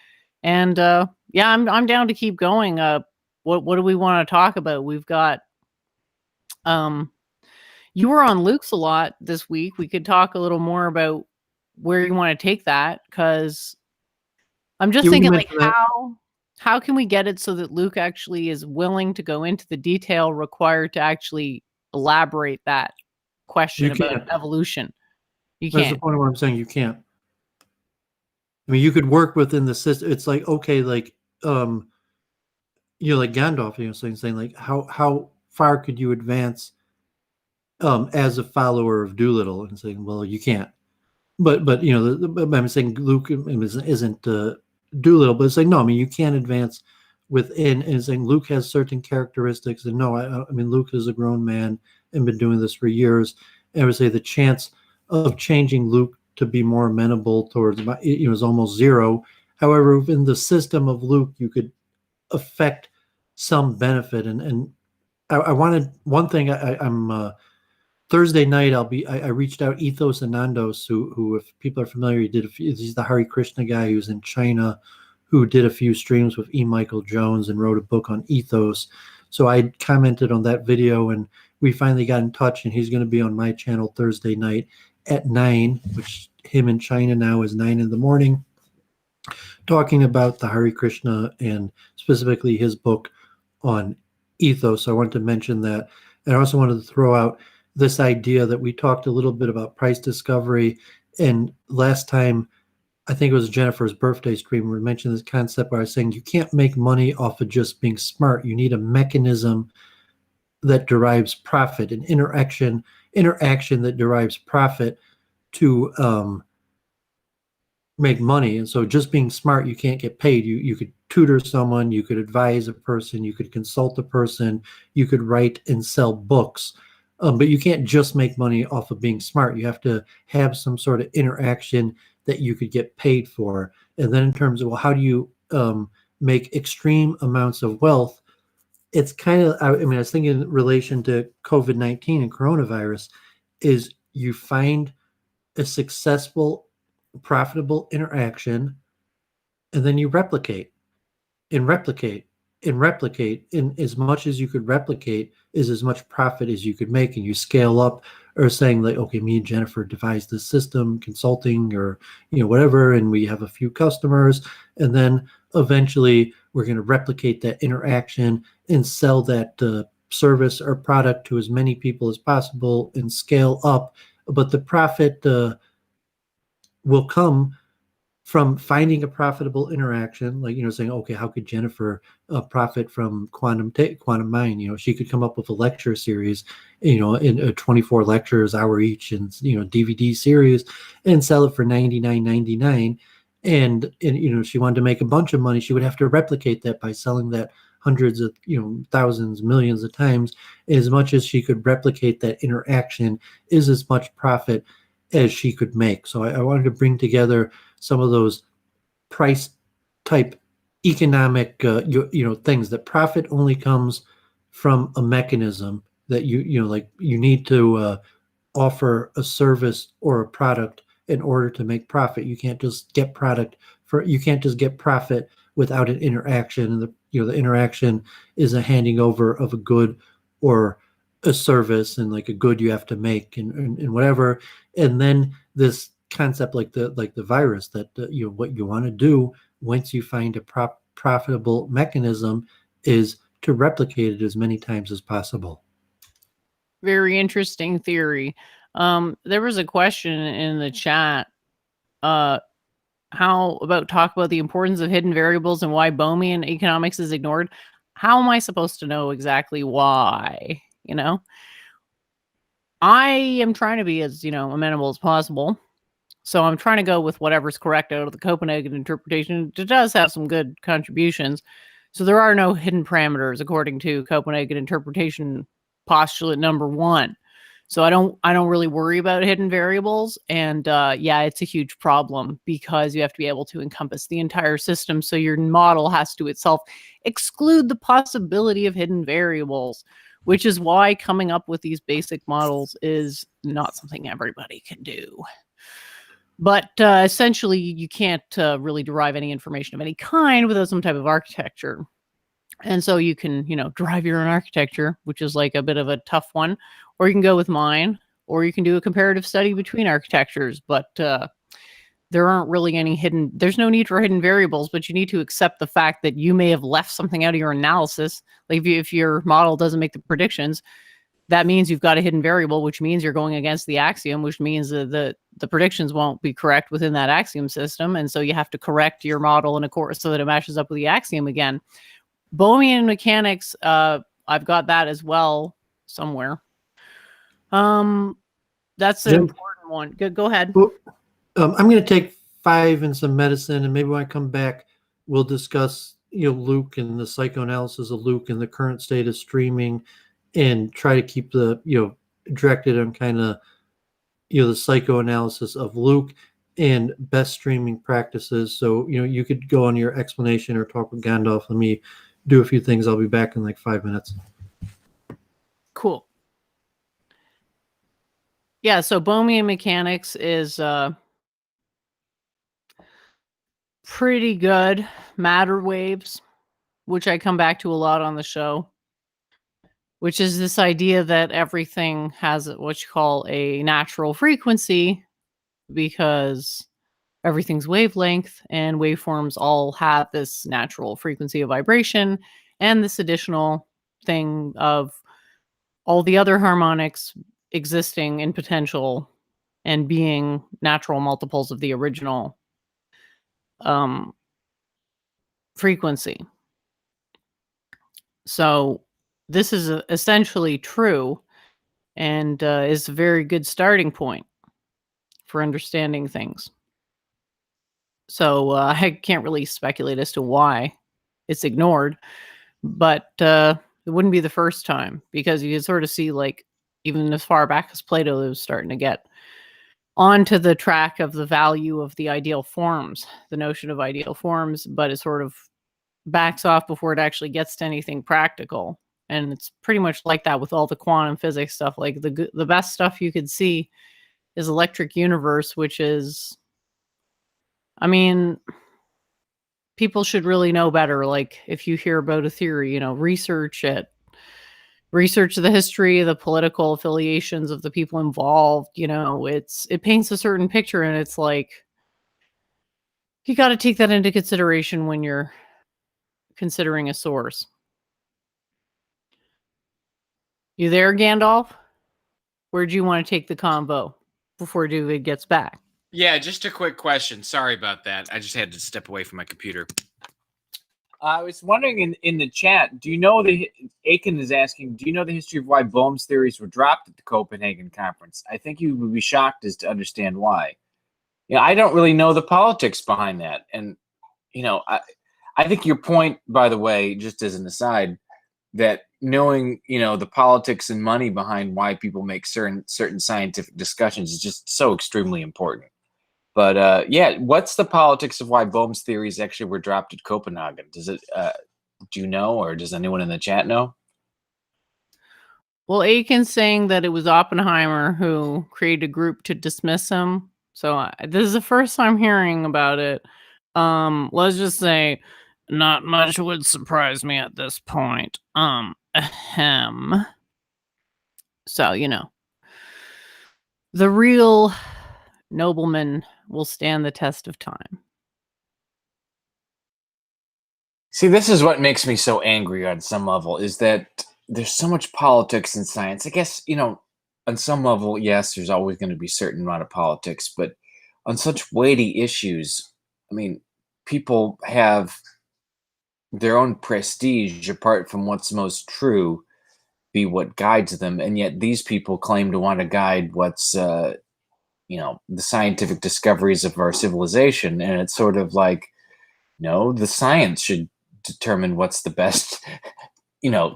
Speaker 2: And yeah, I'm down to keep going. What do we want to talk about? We've got You were on Luke's a lot this week. We could talk a little more about where you want to take that, because I'm just
Speaker 3: Yeah, we
Speaker 2: thinking, like,
Speaker 3: mentioned that.
Speaker 2: how can we get it so that Luke actually is willing to go into the detail required to actually elaborate that question
Speaker 3: You
Speaker 2: about
Speaker 3: can't.
Speaker 2: evolution? You
Speaker 3: That's the
Speaker 2: can't.
Speaker 3: point of what I'm saying. You can't. I mean, you could work within the system. It's like, okay, like, like Gandalf, saying like, how far could you advance as a follower of Doolittle? And saying, well, you can't. But I'm saying Luke isn't Doolittle, but it's like, no, I mean, you can't advance within. And saying Luke has certain characteristics, and no, I mean, Luke is a grown man and been doing this for years. And I would say the chance of changing Luke to be more amenable towards is almost zero. However, in the system of Luke, you could affect some benefit. And I wanted one thing. I'm Thursday night. I reached out Ethos Anandos, who if people are familiar, he's the Hare Krishna guy who's in China, who did a few streams with E. Michael Jones and wrote a book on ethos. So I commented on that video, and we finally got in touch, and he's going to be on my channel Thursday night at 9, which him in China now is 9 in the morning, talking about the Hare Krishna and specifically his book on ethos. So I wanted to mention that. And I also wanted to throw out this idea that we talked a little bit about price discovery. And last time, I think it was Jennifer's birthday stream, we mentioned this concept where I was saying you can't make money off of just being smart. You need a mechanism that derives profit, an interaction that derives profit to make money. And so just being smart, you can't get paid. You could tutor someone, you could advise a person, you could consult a person, you could write and sell books. But you can't just make money off of being smart. You have to have some sort of interaction that you could get paid for. And then in terms of, well, how do you make extreme amounts of wealth? It's kind of, I mean, I was thinking in relation to COVID-19 and coronavirus, is you find a successful, profitable interaction, and then you replicate and replicate and replicate. And as much as you could replicate is as much profit as you could make, and you scale up, or saying like, okay, me and Jennifer devised this system, consulting or whatever, and we have a few customers, and then eventually we're going to replicate that interaction and sell that service or product to as many people as possible and scale up. But the profit will come from finding a profitable interaction, like saying, okay, how could Jennifer profit from quantum mind? She could come up with a lecture series, in 24 lectures, hour each, and DVD series, and sell it for $99.99. And she wanted to make a bunch of money. She would have to replicate that by selling that hundreds of thousands, millions of times. As much as she could replicate that interaction is as much profit as she could make. So I wanted to bring together some of those price type economic things. That profit only comes from a mechanism that you need to offer a service or a product in order to make profit. You can't just get profit without an interaction. And the interaction is a handing over of a good or a service, and like a good you have to make and whatever. And then this concept like the virus, that what you want to do once you find a profitable mechanism is to replicate it as many times as possible.
Speaker 2: Very interesting theory. There was a question in the chat. Talk about the importance of hidden variables and why Bohmian economics is ignored. How am I supposed to know exactly why? I am trying to be as amenable as possible. So I'm trying to go with whatever's correct out of the Copenhagen interpretation. It does have some good contributions. So there are no hidden parameters according to Copenhagen interpretation postulate number 1. So I don't really worry about hidden variables. And it's a huge problem because you have to be able to encompass the entire system. So your model has to itself exclude the possibility of hidden variables, which is why coming up with these basic models is not something everybody can do. But essentially, you can't really derive any information of any kind without some type of architecture. And so you can, drive your own architecture, which is like a bit of a tough one, or you can go with mine, or you can do a comparative study between architectures. But there aren't really there's no need for hidden variables, but you need to accept the fact that you may have left something out of your analysis. Like if your model doesn't make the predictions, that means you've got a hidden variable, which means you're going against the axiom, which means that the predictions won't be correct within that axiom system. And so you have to correct your model in a course so that it matches up with the axiom again. Bohmian mechanics, I've got that as well somewhere. That's an important one. Go ahead.
Speaker 3: Well, I'm going to take 5 and some medicine, and maybe when I come back, we'll discuss Luke and the psychoanalysis of Luke and the current state of streaming, and try to keep the directed on kind of the psychoanalysis of Luke and best streaming practices. So you could go on your explanation or talk with Gandalf. Let me do a few things. I'll be back in like 5 minutes.
Speaker 2: Cool. Yeah, so Bohmian mechanics is pretty good. Matter waves, which I come back to a lot on the show, which is this idea that everything has what you call a natural frequency, because everything's wavelength, and waveforms all have this natural frequency of vibration, and this additional thing of all the other harmonics existing in potential and being natural multiples of the original frequency. So this is essentially true, and is a very good starting point for understanding things. So I can't really speculate as to why it's ignored, but it wouldn't be the first time, because you can sort of see, like, even as far back as Plato, it was starting to get onto the track of the value of the ideal forms, the notion of ideal forms, but it sort of backs off before it actually gets to anything practical. And it's pretty much like that with all the quantum physics stuff. Like the best stuff you could see is electric universe, which is, I mean, people should really know better. Like, if you hear about a theory, research it. Research the history, the political affiliations of the people involved. It paints a certain picture, and it's like, you got to take that into consideration when you're considering a source. You there, Gandalf? Where do you want to take the convo before Doovid gets back?
Speaker 5: Yeah, just a quick question. Sorry about that. I just had to step away from my computer.
Speaker 4: I was wondering in the chat, do you know Aiken is asking, do you know the history of why Bohm's theories were dropped at the Copenhagen conference? I think you would be shocked as to understand why. I don't really know the politics behind that. And, I think your point, by the way, just as an aside, that knowing, the politics and money behind why people make certain scientific discussions is just so extremely important. But what's the politics of why Bohm's theories actually were dropped at Copenhagen? Does it? Do you know, or does anyone in the chat know?
Speaker 2: Well, Aiken's saying that it was Oppenheimer who created a group to dismiss him. So this is the first time hearing about it. Let's just say, not much would surprise me at this point. Ahem. So the real nobleman will stand the test of time.
Speaker 4: See, this is what makes me so angry on some level, is that there's so much politics in science. I guess, on some level, yes, there's always going to be a certain amount of politics, but on such weighty issues, I mean, people have their own prestige apart from what's most true be what guides them. And yet these people claim to want to guide what's, the scientific discoveries of our civilization. And it's sort of like, no, the science should determine what's the best,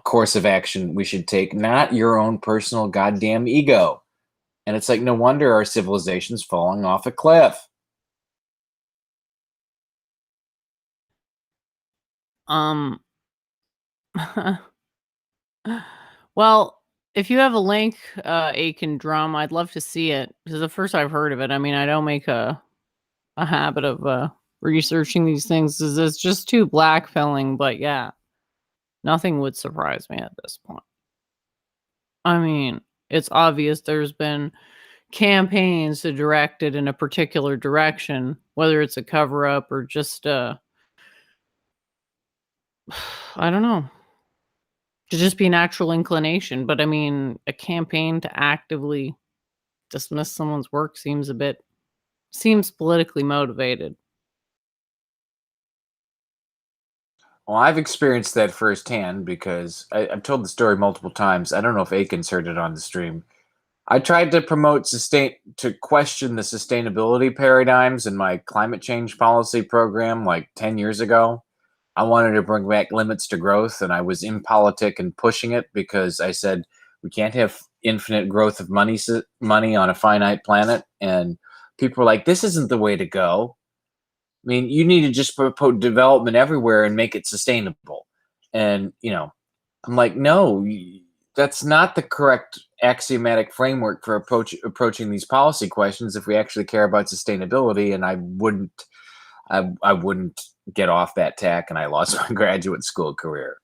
Speaker 4: course of action we should take, not your own personal goddamn ego. And it's like, no wonder our civilization's falling off a cliff.
Speaker 2: Well, if you have a link, Aiken Drum, I'd love to see it. This is the first I've heard of it. I mean, I don't make a habit of researching these things. It's just too black filling, but yeah. Nothing would surprise me at this point. I mean, it's obvious there's been campaigns to direct it in a particular direction, whether it's a cover up or just I don't know, to just be natural inclination. But I mean, a campaign to actively dismiss someone's work seems politically motivated.
Speaker 4: Well, I've experienced that firsthand because I've told the story multiple times. I don't know if Aiken's heard it on the stream. I tried to to question the sustainability paradigms in my climate change policy program like 10 years ago. I wanted to bring back limits to growth, and I was impolitic and pushing it because I said we can't have infinite growth of money on a finite planet. And people were like, this isn't the way to go. I mean, you need to just put development everywhere and make it sustainable. And, I'm like, no, that's not the correct axiomatic framework for approaching these policy questions if we actually care about sustainability. And I wouldn't get off that tack, and I lost my graduate school career.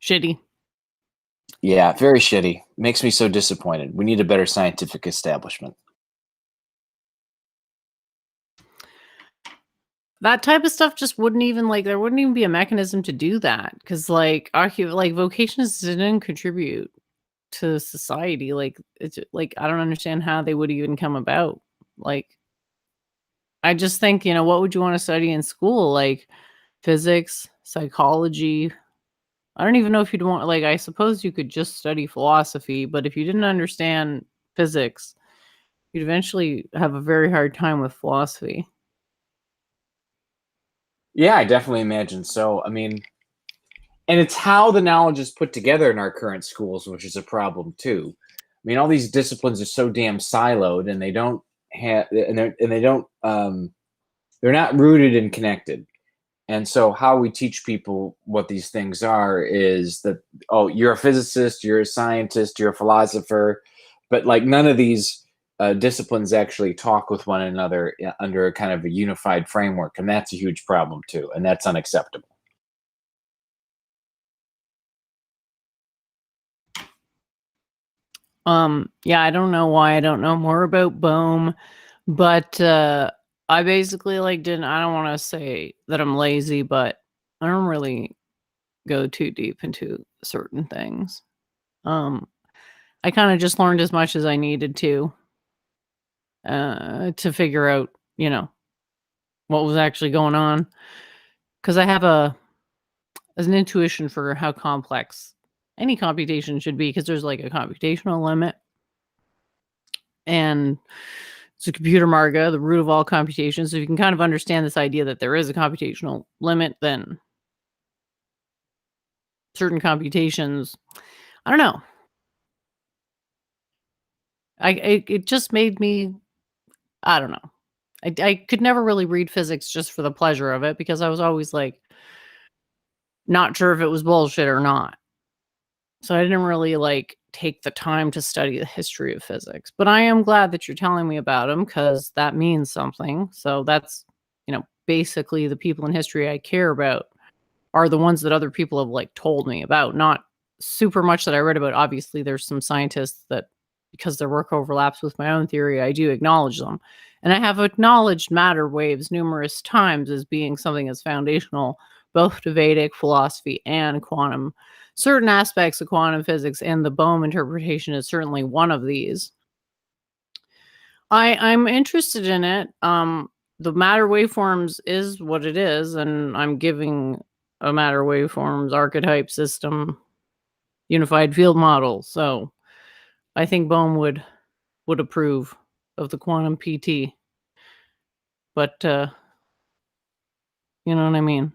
Speaker 2: Shitty.
Speaker 4: Yeah, very shitty. Makes me so disappointed. We need a better scientific establishment.
Speaker 2: That type of stuff just wouldn't even there wouldn't even be a mechanism to do that, because vocations didn't contribute to society. It's I don't understand how they would even come about. I just think, what would you want to study in school? Physics, psychology. I don't even know if you'd want, I suppose you could just study philosophy, but if you didn't understand physics, you'd eventually have a very hard time with philosophy.
Speaker 4: Yeah, I definitely imagine so. I mean, and it's how the knowledge is put together in our current schools, which is a problem too. I mean, all these disciplines are so damn siloed, and they don't have, they're not rooted and connected. And so how we teach people what these things are is that, oh, you're a physicist, you're a scientist, you're a philosopher, but none of these disciplines actually talk with one another under a kind of a unified framework. And that's a huge problem too. And that's unacceptable.
Speaker 2: Yeah, I don't know why I don't know more about Bohm, but I basically I don't want to say that I'm lazy, but I don't really go too deep into certain things. I kind of just learned as much as I needed to figure out, what was actually going on, because I have an intuition for how complex any computation should be, because there's a computational limit, and it's a computer marga, the root of all computations. So if you can kind of understand this idea that there is a computational limit, then certain computations, I don't know. It just made me, I don't know. I could never really read physics just for the pleasure of it, because I was always not sure if it was bullshit or not. So I didn't really take the time to study the history of physics. But I am glad that you're telling me about them, because that means something. So that's, basically the people in history I care about are the ones that other people have told me about, not super much that I read about. Obviously, there's some scientists that, because their work overlaps with my own theory, I do acknowledge them. And I have acknowledged matter waves numerous times as being something that's foundational both to Vedic philosophy and certain aspects of quantum physics, and the Bohm interpretation is certainly one of these. I'm interested in it. The matter waveforms is what it is, and I'm giving a matter waveforms archetype system unified field model. So I think Bohm would approve of the quantum PT. But you know what I mean?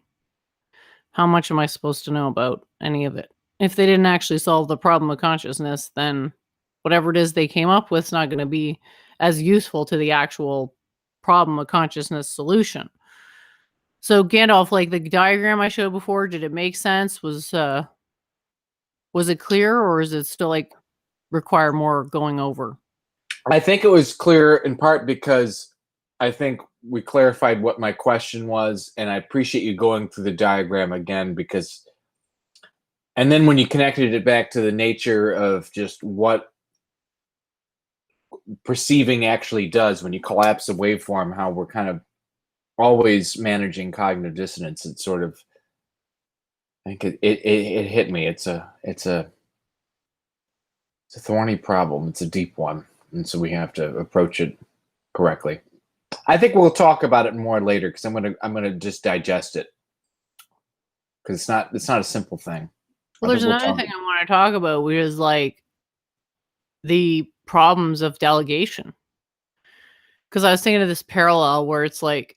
Speaker 2: How much am I supposed to know about any of it? If they didn't actually solve the problem of consciousness, then whatever it is they came up with is not going to be as useful to the actual problem of consciousness solution. So Gandalf, the diagram I showed before, did it make sense? Was it clear, or is it still require more going over?
Speaker 4: I think it was clear in part because I think we clarified what my question was, and I appreciate you going through the diagram again, because, and then when you connected it back to the nature of just what perceiving actually does when you collapse a waveform, how we're kind of always managing cognitive dissonance, it sort of, I think it hit me. It's a thorny problem. It's a deep one, and so we have to approach it correctly. I think we'll talk about it more later, because I'm gonna just digest it, because it's not a simple thing.
Speaker 2: Well, there's another thing I want to talk about, which is like the problems of delegation. Because I was thinking of this parallel where it's like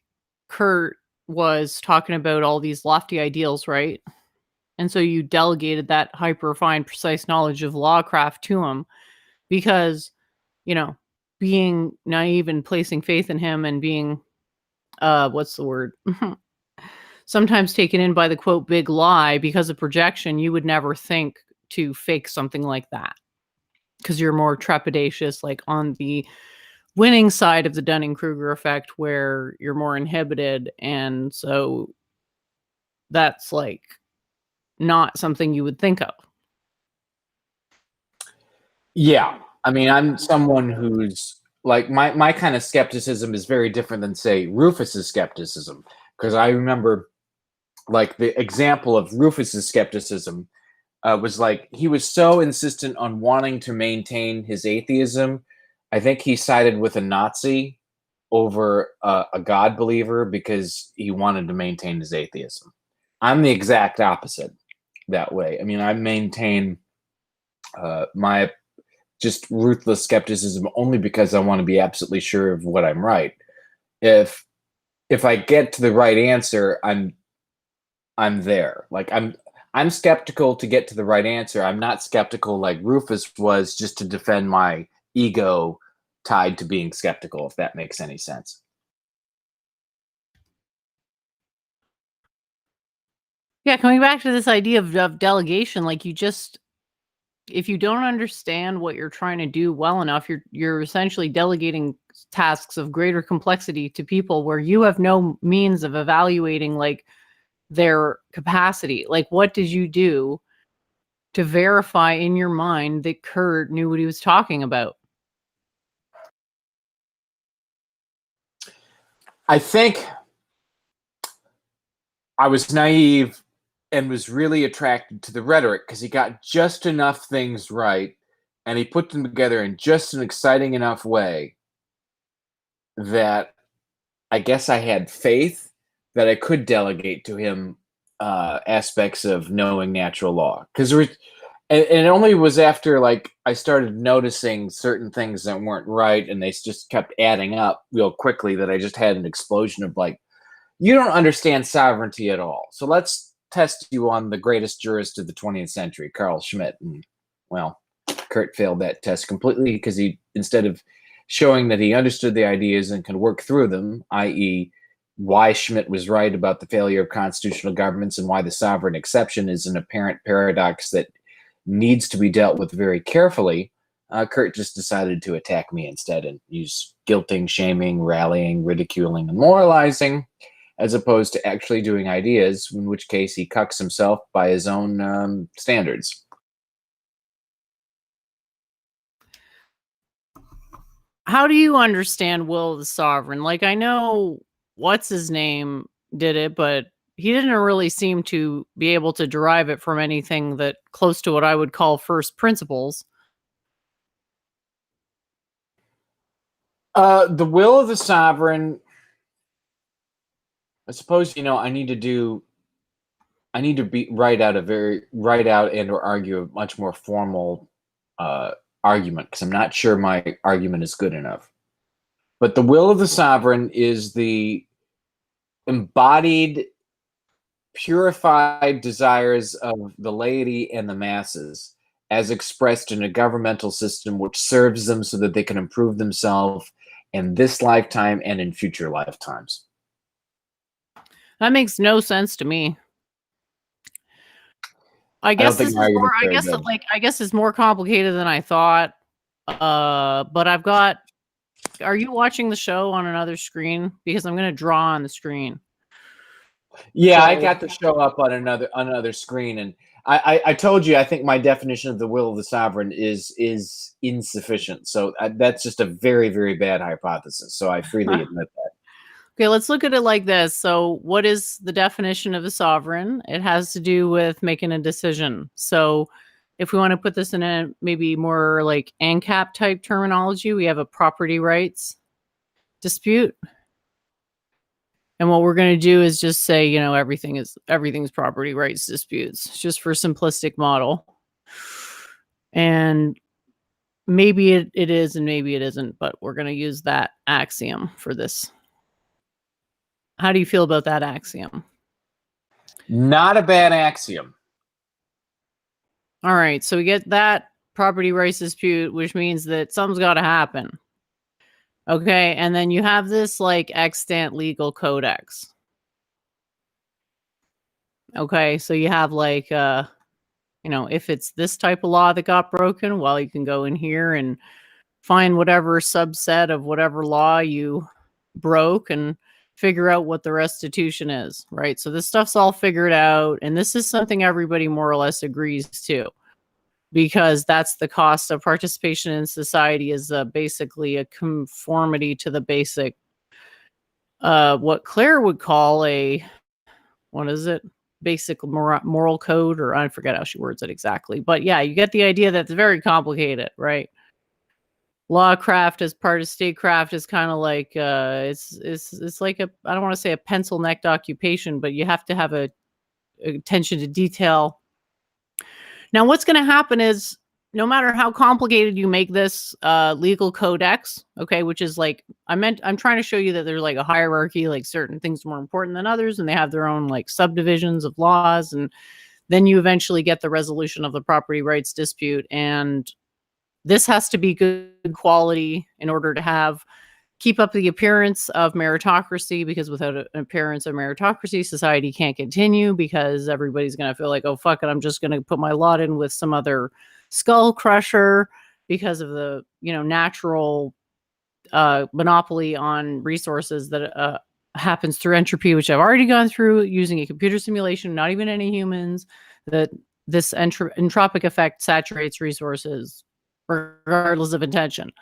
Speaker 2: Kurt was talking about all these lofty ideals, right? And so you delegated that hyper refined, precise knowledge of lawcraft to him because, you know, being naive and placing faith in him and being, what's the word? Sometimes taken in by the quote big lie because of projection, you would never think to fake something like that because you're more trepidatious, like on the winning side of the Dunning-Kruger effect, where you're more inhibited, and so that's like not something you would think of.
Speaker 4: Yeah, I mean, I'm someone who's like, my kind of skepticism is very different than, say, Rufus's skepticism, because I remember, like, the example of Rufus's skepticism was like, he was so insistent on wanting to maintain his atheism. I think he sided with a Nazi over a God believer because he wanted to maintain his atheism. I'm the exact opposite that way. I mean, I maintain my just ruthless skepticism only because I want to be absolutely sure of what I'm right. If I get to the right answer, I'm there. Like, I'm skeptical to get to the right answer. I'm not skeptical like Rufus was just to defend my ego tied to being skeptical, if that makes any sense.
Speaker 2: Yeah, coming back to this idea of delegation, like if you don't understand what you're trying to do well enough, you're essentially delegating tasks of greater complexity to people where you have no means of evaluating like their capacity. Like, what did you do to verify in your mind that Kurt knew what he was talking about?
Speaker 4: I think I was naive and was really attracted to the rhetoric because he got just enough things right and he put them together in just an exciting enough way that I guess I had faith that I could delegate to him aspects of knowing natural law. Because and it only was after like I started noticing certain things that weren't right and they just kept adding up real quickly that I just had an explosion of like, you don't understand sovereignty at all. So let's test you on the greatest jurist of the 20th century, Carl Schmitt. And well, Kurt failed that test completely because he, instead of showing that he understood the ideas and could work through them, i.e., why Schmitt was right about the failure of constitutional governments and why the sovereign exception is an apparent paradox that needs to be dealt with very carefully, Kurt just decided to attack me instead and use guilting, shaming, rallying, ridiculing, and moralizing, as opposed to actually doing ideas, in which case he cucks himself by his own standards.
Speaker 2: How do you understand will of the sovereign? Like, I know what's his name did it, but he didn't really seem to be able to derive it from anything that close to what I would call first principles.
Speaker 4: The will of the sovereign, I suppose, I need to write out and or argue a much more formal argument, because I'm not sure my argument is good enough. But the will of the sovereign is the embodied, purified desires of the laity and the masses, as expressed in a governmental system which serves them so that they can improve themselves in this lifetime and in future lifetimes.
Speaker 2: That makes no sense to me. I guess I guess it's more complicated than I thought. But I've got Are you watching the show on another screen? Because I'm going to draw on the screen.
Speaker 4: Yeah, I
Speaker 2: So-
Speaker 4: got the show up on another screen, and I told you I think my definition of the will of the sovereign is insufficient. So that's just a very, very bad hypothesis. So I freely admit that.
Speaker 2: Okay, let's look at it like this. So, what is the definition of a sovereign? It has to do with making a decision. So, if we want to put this in a maybe more like ANCAP type terminology, we have a property rights dispute. And what we're going to do is just say, you know, everything's property rights disputes, just for simplistic model. And maybe it is and maybe it isn't, but we're going to use that axiom for this. How do you feel about that axiom?
Speaker 4: Not a bad axiom.
Speaker 2: All right, so we get that property rights dispute, which means that something's got to happen. Okay, and then you have this like extant legal codex. Okay, so you have like, you know, if it's this type of law that got broken, well, you can go in here and find whatever subset of whatever law you broke and figure out what the restitution is, right? So this stuff's all figured out, and this is something everybody more or less agrees to, because that's the cost of participation in society, is basically a conformity to the basic, what Claire would call a, what is it? Basic moral code, or I forget how she words it exactly. But yeah, you get the idea that it's very complicated, right? Lawcraft as part of statecraft is kind of like it's like a, I don't want to say a pencil necked occupation, but you have to have a attention to detail. Now, what's going to happen is, no matter how complicated you make this legal codex, okay, which is like, I'm trying to show you that there's like a hierarchy, like certain things are more important than others, and they have their own like subdivisions of laws, and then you eventually get the resolution of the property rights dispute. And this has to be good quality in order to keep up the appearance of meritocracy, because without an appearance of meritocracy, society can't continue, because everybody's going to feel like, oh, fuck it, I'm just going to put my lot in with some other skull crusher because of the, you know, natural monopoly on resources that happens through entropy, which I've already gone through using a computer simulation, not even any humans, that this entropic effect saturates resources regardless of intention.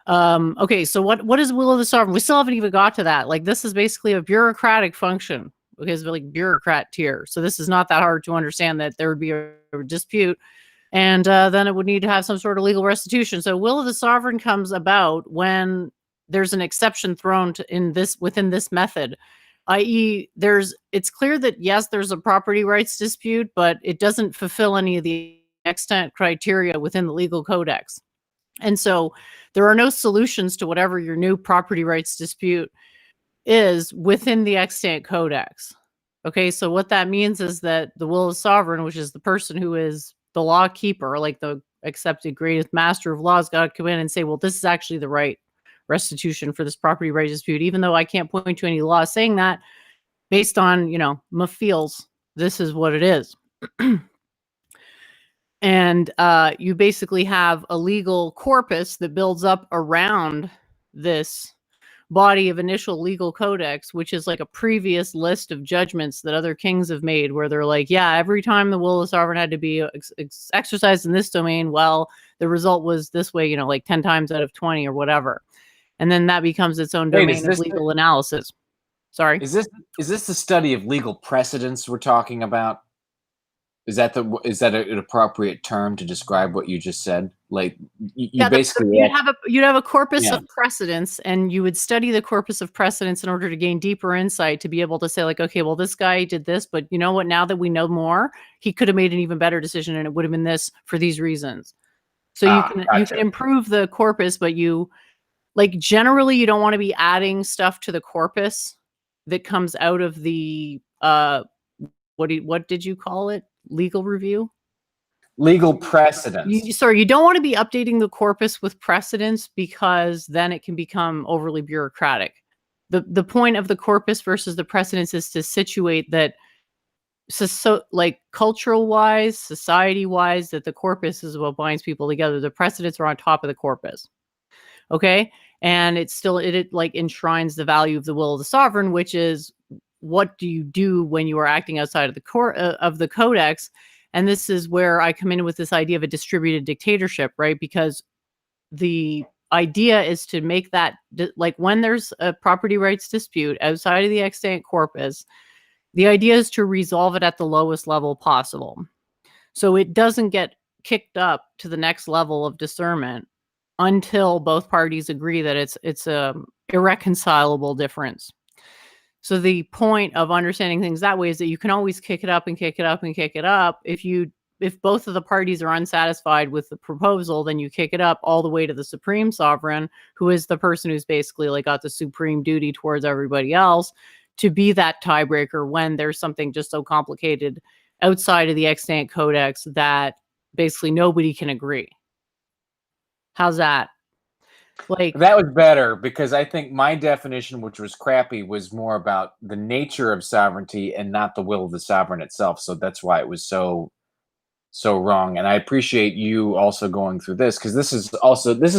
Speaker 2: Okay, so what is will of the sovereign? We still haven't even got to that. Like, this is basically a bureaucratic function, because we're like bureaucrat tier. So this is not that hard to understand, that there would be a dispute, and then it would need to have some sort of legal restitution. So will of the sovereign comes about when there's an exception thrown within this method, i.e., it's clear that yes, there's a property rights dispute, but it doesn't fulfill any of the extant criteria within the legal codex. And so there are no solutions to whatever your new property rights dispute is within the extant codex. Okay, so what that means is that the will of the sovereign, which is the person who is the law keeper, like the accepted greatest master of laws, got to come in and say, well, this is actually the right restitution for this property rights dispute, even though I can't point to any law saying that. Based on, you know, my feels, this is what it is. And you basically have a legal corpus that builds up around this body of initial legal codex, which is like a previous list of judgments that other kings have made, where they're like, yeah, every time the will of the sovereign had to be exercised in this domain, well, the result was this way, you know, like 10 times out of 20 or whatever. And then that becomes its own domain of legal analysis. Sorry.
Speaker 4: Is this the study of legal precedents we're talking about? Is that an appropriate term to describe what you just said? Like, you basically
Speaker 2: you'd have a corpus of precedents, and you would study the corpus of precedents in order to gain deeper insight, to be able to say, like, okay, well, this guy did this, but you know what? Now that we know more, he could have made an even better decision, and it would have been this for these reasons. So you can improve the corpus, but generally you don't want to be adding stuff to the corpus that comes out of the what did you call it? Legal review?
Speaker 4: Legal precedents.
Speaker 2: You don't want to be updating the corpus with precedents, because then it can become overly bureaucratic. The point of the corpus versus the precedents is to situate that, so like cultural wise, society wise, that the corpus is what binds people together. The precedents are on top of the corpus. Okay. And it like enshrines the value of the will of the sovereign, which is what do you do when you are acting outside of the core of the codex. And this is where I come in with this idea of a distributed dictatorship, right? Because the idea is to make that like when there's a property rights dispute outside of the extant corpus, the idea is to resolve it at the lowest level possible, so it doesn't get kicked up to the next level of discernment until both parties agree that it's a irreconcilable difference. So the point of understanding things that way is that you can always kick it up and kick it up and kick it up. If both of the parties are unsatisfied with the proposal, then you kick it up all the way to the supreme sovereign, who is the person who's basically like got the supreme duty towards everybody else to be that tiebreaker when there's something just so complicated outside of the extant codex that basically nobody can agree. How's that? Like,
Speaker 4: That was better, because I think my definition, which was crappy, was more about the nature of sovereignty and not the will of the sovereign itself. So that's why it was so wrong. And I appreciate you also going through this, because this is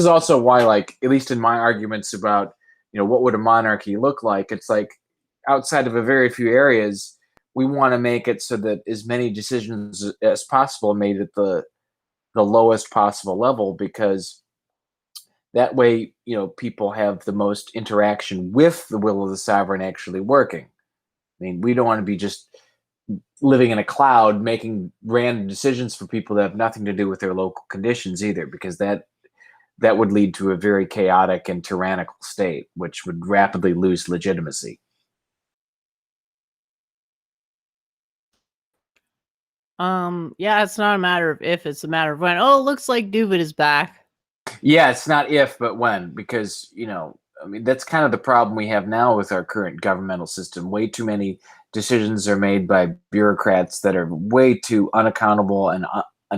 Speaker 4: also why, like, at least in my arguments about, what would a monarchy look like, it's like outside of a very few areas, we want to make it so that as many decisions as possible made at the lowest possible level, because that way, people have the most interaction with the will of the sovereign actually working. I mean, we don't want to be just living in a cloud making random decisions for people that have nothing to do with their local conditions either, because that would lead to a very chaotic and tyrannical state, which would rapidly lose legitimacy.
Speaker 2: Yeah, it's not a matter of if, it's a matter of when. Oh, it looks like Doovid is back.
Speaker 4: Yeah, it's not if, but when, because, that's kind of the problem we have now with our current governmental system. Way too many decisions are made by bureaucrats that are way too unaccountable and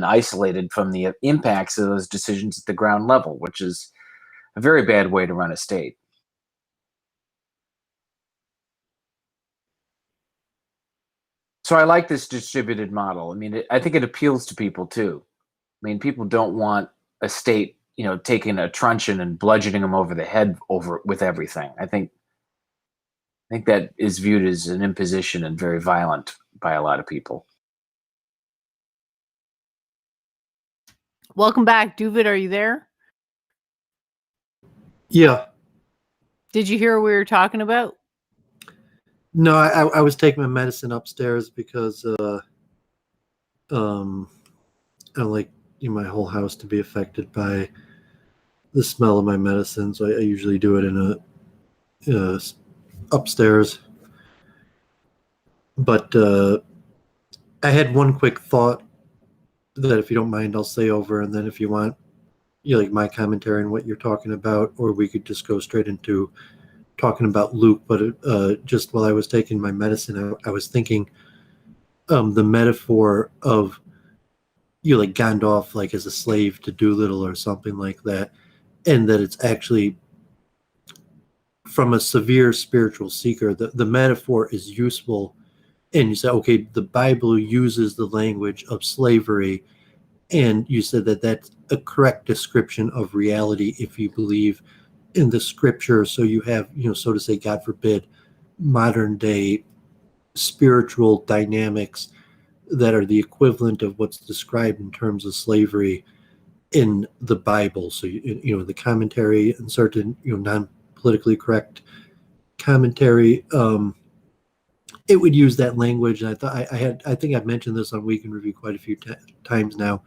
Speaker 4: isolated from the impacts of those decisions at the ground level, which is a very bad way to run a state. So I like this distributed model. I mean, I think it appeals to people too. I mean, people don't want a state, taking a truncheon and bludgeoning them over the head with everything. I think that is viewed as an imposition and very violent by a lot of people.
Speaker 2: Welcome back, Doovid. Are you there?
Speaker 3: Yeah.
Speaker 2: Did you hear what we were talking about?
Speaker 3: No, I was taking my medicine upstairs because I don't like my whole house to be affected by the smell of my medicine, so I usually do it in upstairs. But I had one quick thought that, if you don't mind, I'll say over, and then if you want, like my commentary on what you're talking about, or we could just go straight into talking about Luke. But just while I was taking my medicine, I was thinking the metaphor of like Gandalf, like as a slave to Doolittle or something like that, and that it's actually from a severe spiritual seeker. The metaphor is useful, and you say, okay, the Bible uses the language of slavery, and you said that that's a correct description of reality if you believe in the scripture. So you have, so to say, God forbid, modern day spiritual dynamics that are the equivalent of what's described in terms of slavery in the Bible. So the commentary and certain non-politically correct commentary, it would use that language. And I thought I think I've mentioned this on Week in Review quite a few times now.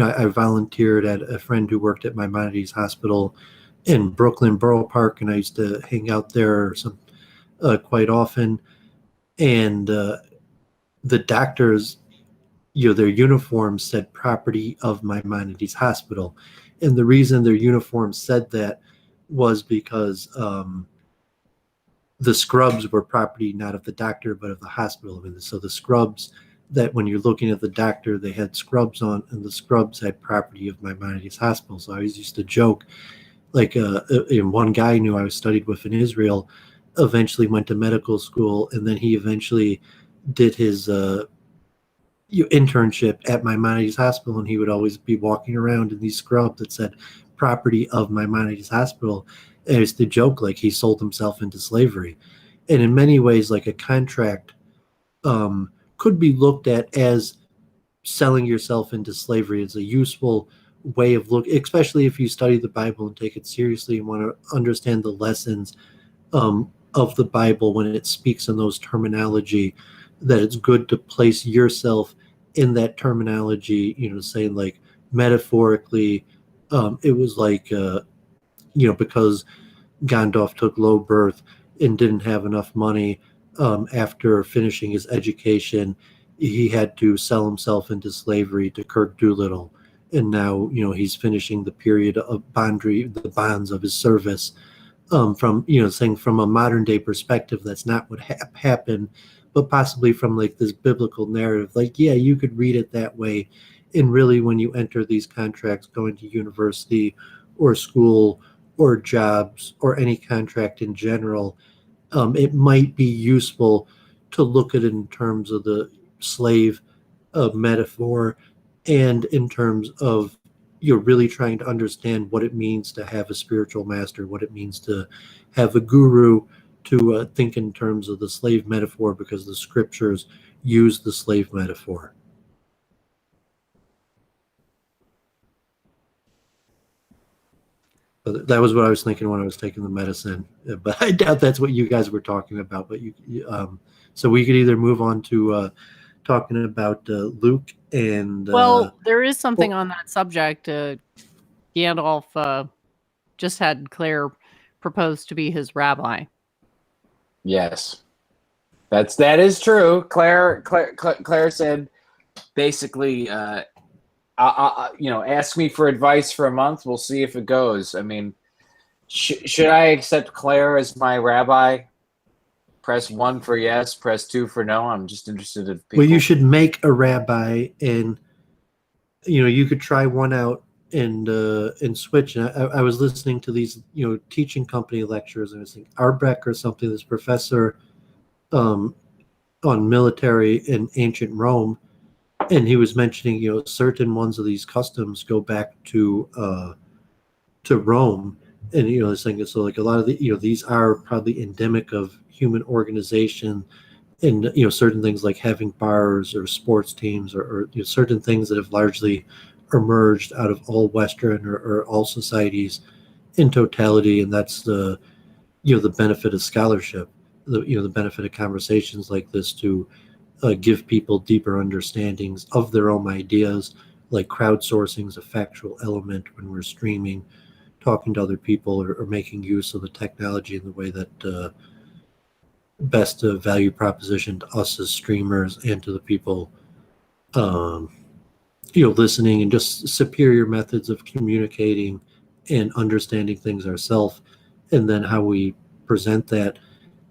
Speaker 3: I volunteered at a friend who worked at Maimonides Hospital in Brooklyn Borough Park, and I used to hang out there quite often. And the doctors, their uniforms said property of Maimonides Hospital. And the reason their uniforms said that was because the scrubs were property not of the doctor, but of the hospital. I mean, so the scrubs, that when you're looking at the doctor, they had scrubs on, and the scrubs had property of Maimonides Hospital. So I always used to joke, like one guy I knew I was studied with in Israel eventually went to medical school, and then he eventually did his internship at Maimonides Hospital, and he would always be walking around in these scrubs that said property of Maimonides Hospital. And it's the joke, like he sold himself into slavery. And in many ways, like a contract could be looked at as selling yourself into slavery. It's a useful way of especially if you study the Bible and take it seriously and want to understand the lessons of the Bible when it speaks in those terminology, that it's good to place yourself in that terminology, saying like metaphorically, it was like, because Gandalf took low birth and didn't have enough money after finishing his education, he had to sell himself into slavery to Kirk Doolittle. And now, he's finishing the period of the bonds of his service. From saying from a modern day perspective, that's not what happened, but possibly from like this biblical narrative, like, yeah, you could read it that way. And really, when you enter these contracts, going to university or school or jobs or any contract in general, it might be useful to look at it in terms of the slave metaphor, and in terms of you're really trying to understand what it means to have a spiritual master, what it means to have a guru, to think in terms of the slave metaphor, because the scriptures use the slave metaphor. But that was what I was thinking when I was taking the medicine. But I doubt that's what you guys were talking about. But so we could either move on to talking about Luke and.
Speaker 2: Well, there is something on that subject. Gandalf just had Claire propose to be his rabbi.
Speaker 4: Yes, that is true. Claire said, basically, ask me for advice for a month. We'll see if it goes. I mean, should I accept Claire as my rabbi? Press 1 for yes, press 2 for no. I'm just interested in people.
Speaker 3: Well, you should make a rabbi, and you could try one out and switch. And I was listening to these teaching company lectures, and I was thinking Arbeck or something, this professor on military in ancient Rome, and he was mentioning certain ones of these customs go back to Rome, and saying so like a lot of the these are probably endemic of human organization, and certain things like having bars or sports teams or certain things that have largely emerged out of all Western or all societies in totality, and that's the the benefit of scholarship, the benefit of conversations like this to give people deeper understandings of their own ideas, like crowdsourcing is a factual element when we're streaming, talking to other people, or making use of the technology in the way that best value proposition to us as streamers and to the people listening, and just superior methods of communicating and understanding things ourselves, and then how we present that.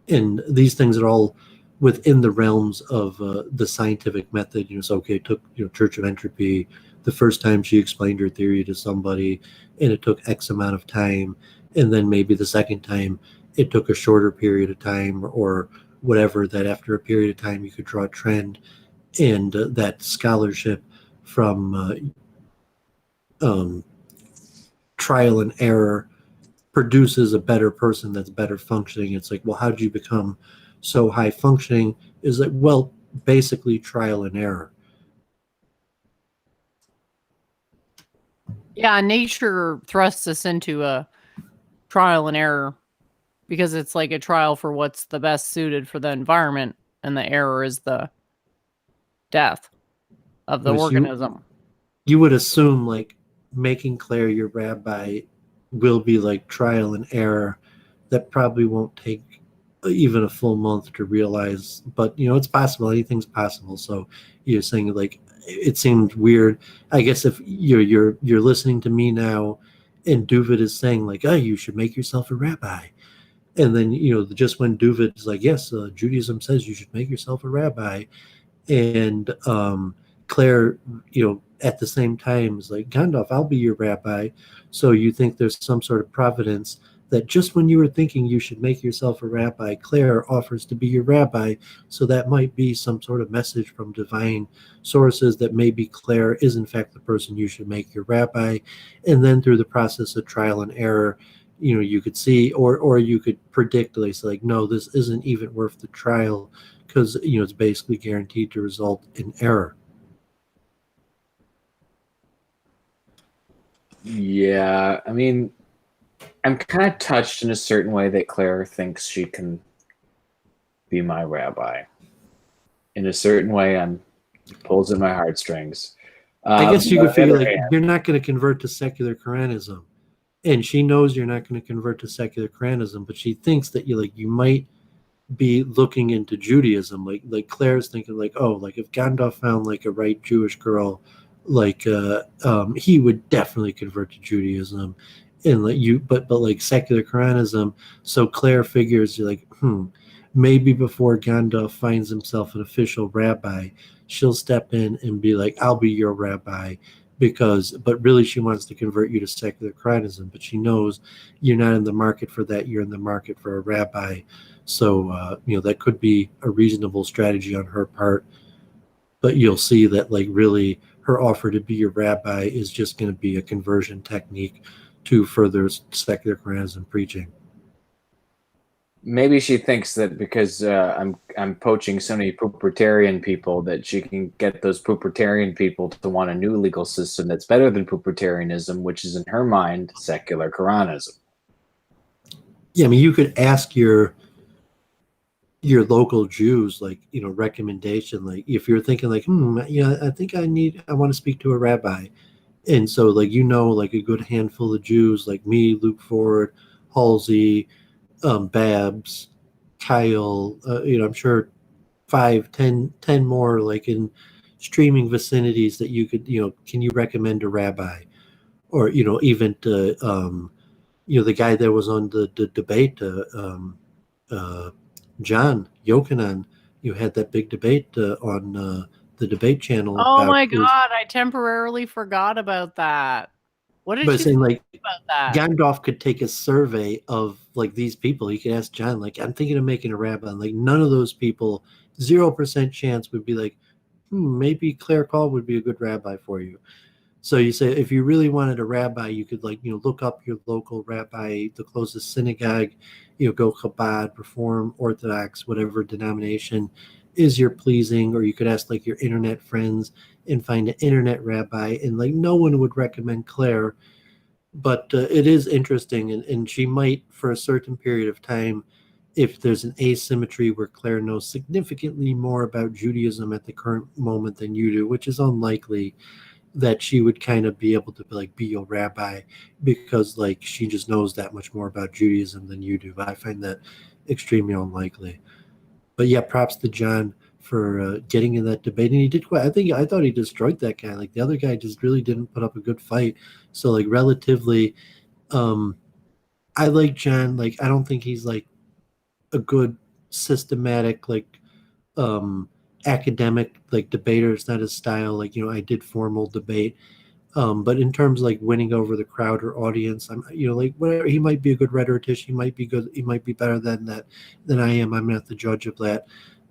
Speaker 3: And these things are all within the realms of the scientific method. So okay, it took Church of Entropy the first time she explained her theory to somebody, and it took X amount of time, and then maybe the second time it took a shorter period of time or whatever, that after a period of time you could draw a trend, and that scholarship from trial and error produces a better person that's better functioning. It's like, well, how did you become so high functioning? Is like, well, basically trial and error.
Speaker 2: Yeah, nature thrusts us into a trial and error because it's like a trial for what's the best suited for the environment, and the error is the death of the organism.
Speaker 3: You would assume like making Claire your rabbi will be like trial and error that probably won't take even a full month to realize, but it's possible. Anything's possible. So you're saying like it seemed weird. I guess if you're listening to me now, and Doovid is saying like, oh, you should make yourself a rabbi, and then just when Doovid is like, yes, Judaism says you should make yourself a rabbi, and Claire at the same time is like, Gandalf, I'll be your rabbi. So you think there's some sort of providence that just when you were thinking you should make yourself a rabbi, Claire offers to be your rabbi. So that might be some sort of message from divine sources that maybe Claire is in fact the person you should make your rabbi. And then through the process of trial and error, you could see, or you could predict, like no, this isn't even worth the trial because it's basically guaranteed to result in error.
Speaker 4: Yeah, I mean, I'm kind of touched in a certain way that Claire thinks she can be my rabbi. In a certain way, pulls at my heartstrings.
Speaker 3: I guess you
Speaker 4: But
Speaker 3: could
Speaker 4: on the
Speaker 3: figure
Speaker 4: other
Speaker 3: like
Speaker 4: hand,
Speaker 3: you're not going to convert to secular Quranism, and she knows you're not going to convert to secular Quranism, but she thinks that you might be looking into Judaism. Like Claire's thinking like, oh, like if Gandalf found like a right Jewish girl, like he would definitely convert to Judaism, and but like secular Quranism. So Claire figures you're like, maybe before Gandalf finds himself an official rabbi, she'll step in and be like, I'll be your rabbi. But really she wants to convert you to secular Quranism, but she knows you're not in the market for that. You're in the market for a rabbi. So, that could be a reasonable strategy on her part, but you'll see that like really her offer to be your rabbi is just going to be a conversion technique to further secular Quranism preaching.
Speaker 4: maybe she thinks that because I'm poaching so many poopertarian people that she can get those poopertarian people to want a new legal system that's better than poopertarianism, which is in her mind secular Quranism.
Speaker 3: Yeah, I mean, you could ask your local Jews, like, recommendation, like if you're thinking like, I think I want to speak to a rabbi. And so like, like a good handful of Jews like me, Luke Ford, Halsey, Babs, Kyle, I'm sure 5, 10 more like in streaming vicinities that you could, can you recommend a rabbi? Or, even to, the guy that was on the debate, John Yochanan, you had that big debate on the debate channel
Speaker 2: Oh
Speaker 3: about
Speaker 2: my God, I temporarily forgot about that. What did
Speaker 3: but
Speaker 2: you
Speaker 3: saying
Speaker 2: think
Speaker 3: like
Speaker 2: about that?
Speaker 3: Gandalf could take a survey of like these people. He could ask John, like, I'm thinking of making a rabbi. And like none of those people, 0% chance would be like, maybe Claire Call would be a good rabbi for you. So you say if you really wanted a rabbi, you could like, look up your local rabbi, the closest synagogue, go Chabad, Reform, Orthodox, whatever denomination is your pleasing, or you could ask like your internet friends and find an internet rabbi, and like no one would recommend Claire, but it is interesting, and she might for a certain period of time, if there's an asymmetry where Claire knows significantly more about Judaism at the current moment than you do, which is unlikely, that she would kind of be able to be your rabbi because like she just knows that much more about Judaism than you do. But I find that extremely unlikely. But yeah, props to John for getting in that debate, and he did quite. I thought he destroyed that guy. Like the other guy just really didn't put up a good fight. So like relatively, I like John. Like I don't think he's like a good systematic academic like debater. It's not his style. Like I did formal debate. But in terms of like winning over the crowd or audience, I'm like whatever, he might be a good rhetorician, he might be good, he might be better than I am. I'm not the judge of that.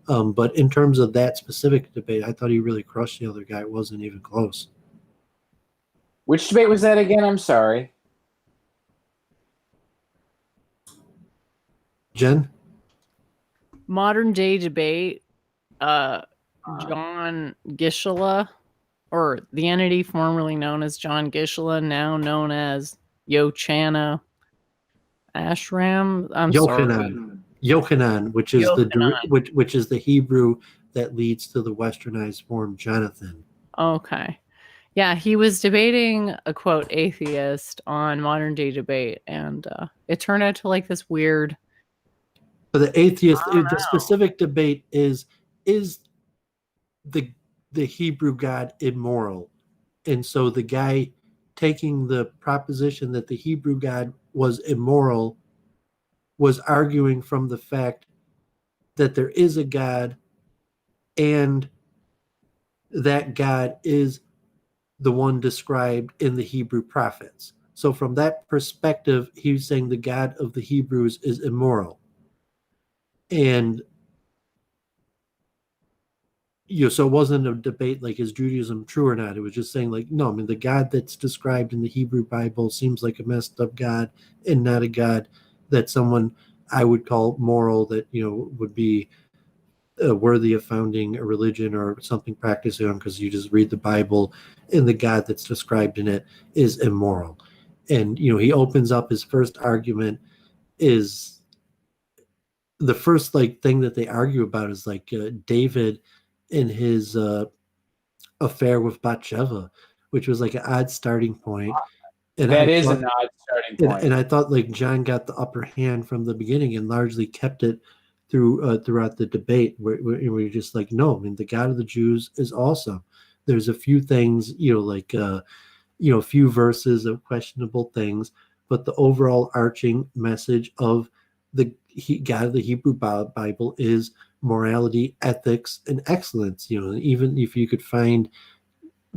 Speaker 3: But in terms of that specific debate, I thought he really crushed the other guy. It wasn't even close.
Speaker 4: Which debate was that again? I'm sorry.
Speaker 3: Jen?
Speaker 2: Modern day debate, John Gisela, or the entity formerly known as John Gisela, now known as Yochana Ashram. I'm sorry.
Speaker 3: Yochanan, which is
Speaker 2: Yochanan.
Speaker 3: which is the Hebrew that leads to the westernized form Jonathan.
Speaker 2: Okay. Yeah, he was debating a quote atheist on Modern Day Debate, and it turned out to like this weird.
Speaker 3: But the atheist, the specific debate is the Hebrew God immoral? And so the guy taking the proposition that the Hebrew God was immoral was arguing from the fact that there is a God and that God is the one described in the Hebrew prophets. So from that perspective, he's saying the God of the Hebrews is immoral. And so it wasn't a debate like, is Judaism true or not? It was just saying like, no, I mean, the God that's described in the Hebrew Bible seems like a messed up God and not a God that someone I would call moral, that, would be worthy of founding a religion or something practicing on, because you just read the Bible and the God that's described in it is immoral. And, he opens up his first argument is the first like thing that they argue about is like David in his affair with Bathsheba, which was like an odd starting point. And
Speaker 4: That
Speaker 3: I
Speaker 4: is
Speaker 3: thought,
Speaker 4: an odd starting
Speaker 3: and,
Speaker 4: point.
Speaker 3: and I thought like John got the upper hand from the beginning and largely kept it throughout the debate, where you're just like, no, I mean, the God of the Jews is awesome. There's a few things, like a few verses of questionable things, but the overall arching message of the God of the Hebrew Bible is morality, ethics, and excellence. Even if you could find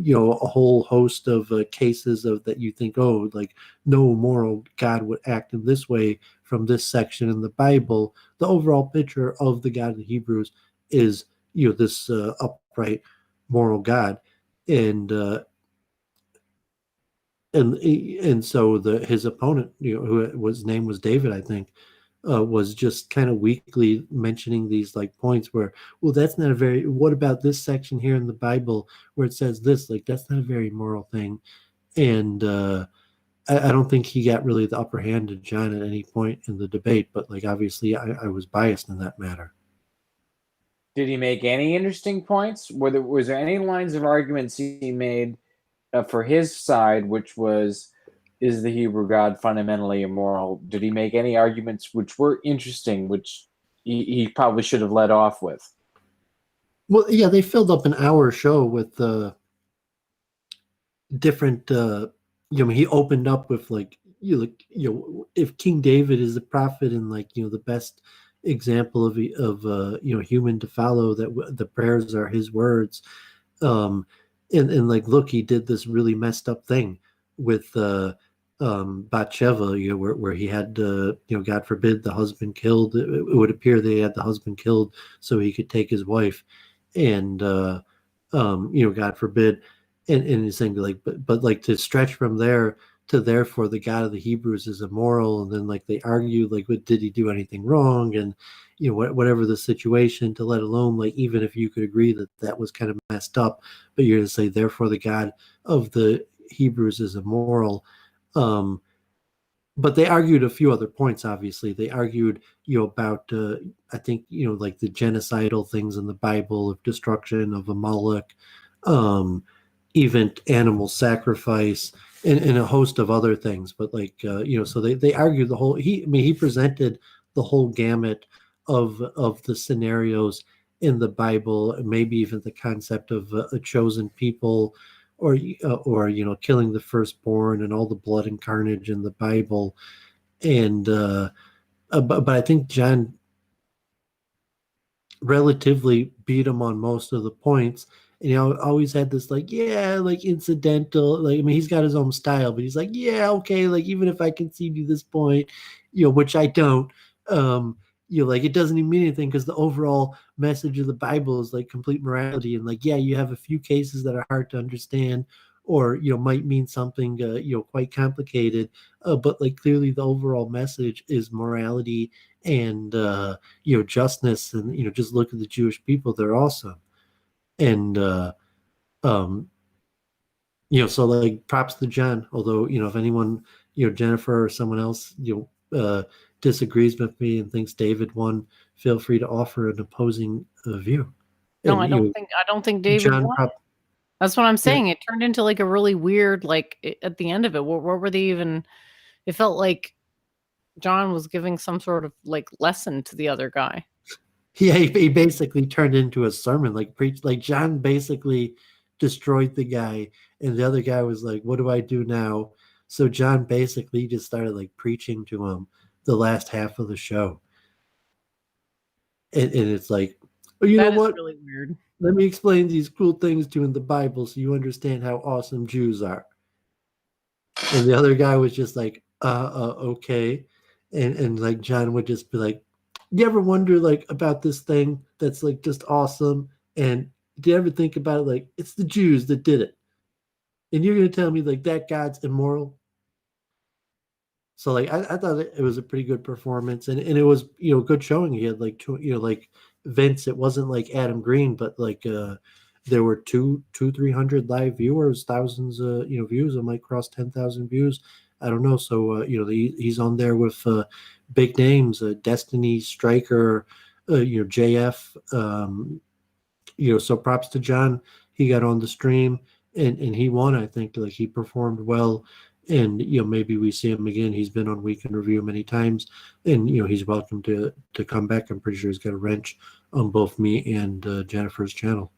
Speaker 3: a whole host of cases of that you think, oh, like no moral God would act in this way from this section in the Bible, the overall picture of the God of the Hebrews is this upright moral God. And so his opponent, his name was David, I think, was just kind of weakly mentioning these like points where, well, that's not a very, what about this section here in the Bible where it says this, like that's not a very moral thing. And I don't think he got really the upper hand to John at any point in the debate, but like obviously I was biased in that matter.
Speaker 4: Did he make any interesting points? Was there any lines of arguments he made for his side, which was, is the Hebrew God fundamentally immoral? Did he make any arguments which were interesting, which he probably should have led off with?
Speaker 3: Well, yeah, they filled up an hour show with different. He opened up with like, if King David is the prophet and like, the best example of human to follow, that the prayers are his words. And like, look, he did this really messed up thing with Bathsheba, where he had, God forbid, the husband killed. It would appear they had the husband killed so he could take his wife, and God forbid, and he's saying like, but like to stretch from there to therefore the God of the Hebrews is immoral, and then like they argue like, what, did he do anything wrong, and whatever the situation, to let alone like, even if you could agree that that was kind of messed up, but you're going to say therefore the God of the Hebrews is immoral. But they argued a few other points. Obviously, they argued about I think like the genocidal things in the Bible of destruction of Amalek, even animal sacrifice, and a host of other things. But like so they argued the whole. He presented the whole gamut of the scenarios in the Bible, maybe even the concept of a chosen people, or killing the firstborn and all the blood and carnage in the Bible. And but I think John relatively beat him on most of the points. And always had this like, yeah, like incidental, like, I mean, he's got his own style, but he's like, yeah, okay, like even if I concede you this point, which I don't, like it doesn't even mean anything, because the overall message of the Bible is like complete morality. And like, yeah, you have a few cases that are hard to understand, or might mean something quite complicated, but like clearly the overall message is morality and justness. And just look at the Jewish people, they're awesome. And so like, props to John, although if anyone, Jennifer or someone else disagrees with me and thinks David won, feel free to offer an opposing view.
Speaker 2: No,
Speaker 3: And,
Speaker 2: I don't think David
Speaker 3: John
Speaker 2: won. That's what I'm saying. It turned into like a really weird, like at the end of it, what were they even? It felt like John was giving some sort of like lesson to the other guy.
Speaker 3: Yeah, he basically turned into a sermon, like preach, like John basically destroyed the guy, and the other guy was like, "What do I do now?" So John basically just started like preaching to him the last half of the show, and it's like, well, you know what?
Speaker 2: Really weird.
Speaker 3: Let me explain these cool things to you in the Bible so you understand how awesome Jews are. And the other guy was just like, okay, and like John would just be like, you ever wonder like about this thing that's like just awesome, and do you ever think about it? Like, it's the Jews that did it, and you're going to tell me like that God's immoral? So like I thought it was a pretty good performance, and it was good showing. He had like like Vince. It wasn't like Adam Green, but like there were 300 live viewers, thousands views. It might cross 10,000 views. I don't know. So he's on there with big names, Destiny, Striker, JF. So props to John. He got on the stream and he won. I think like he performed well. And maybe we see him again. He's been on Weekend Review many times, and he's welcome to come back. I'm pretty sure he's got a wrench on both me and Jennifer's channel.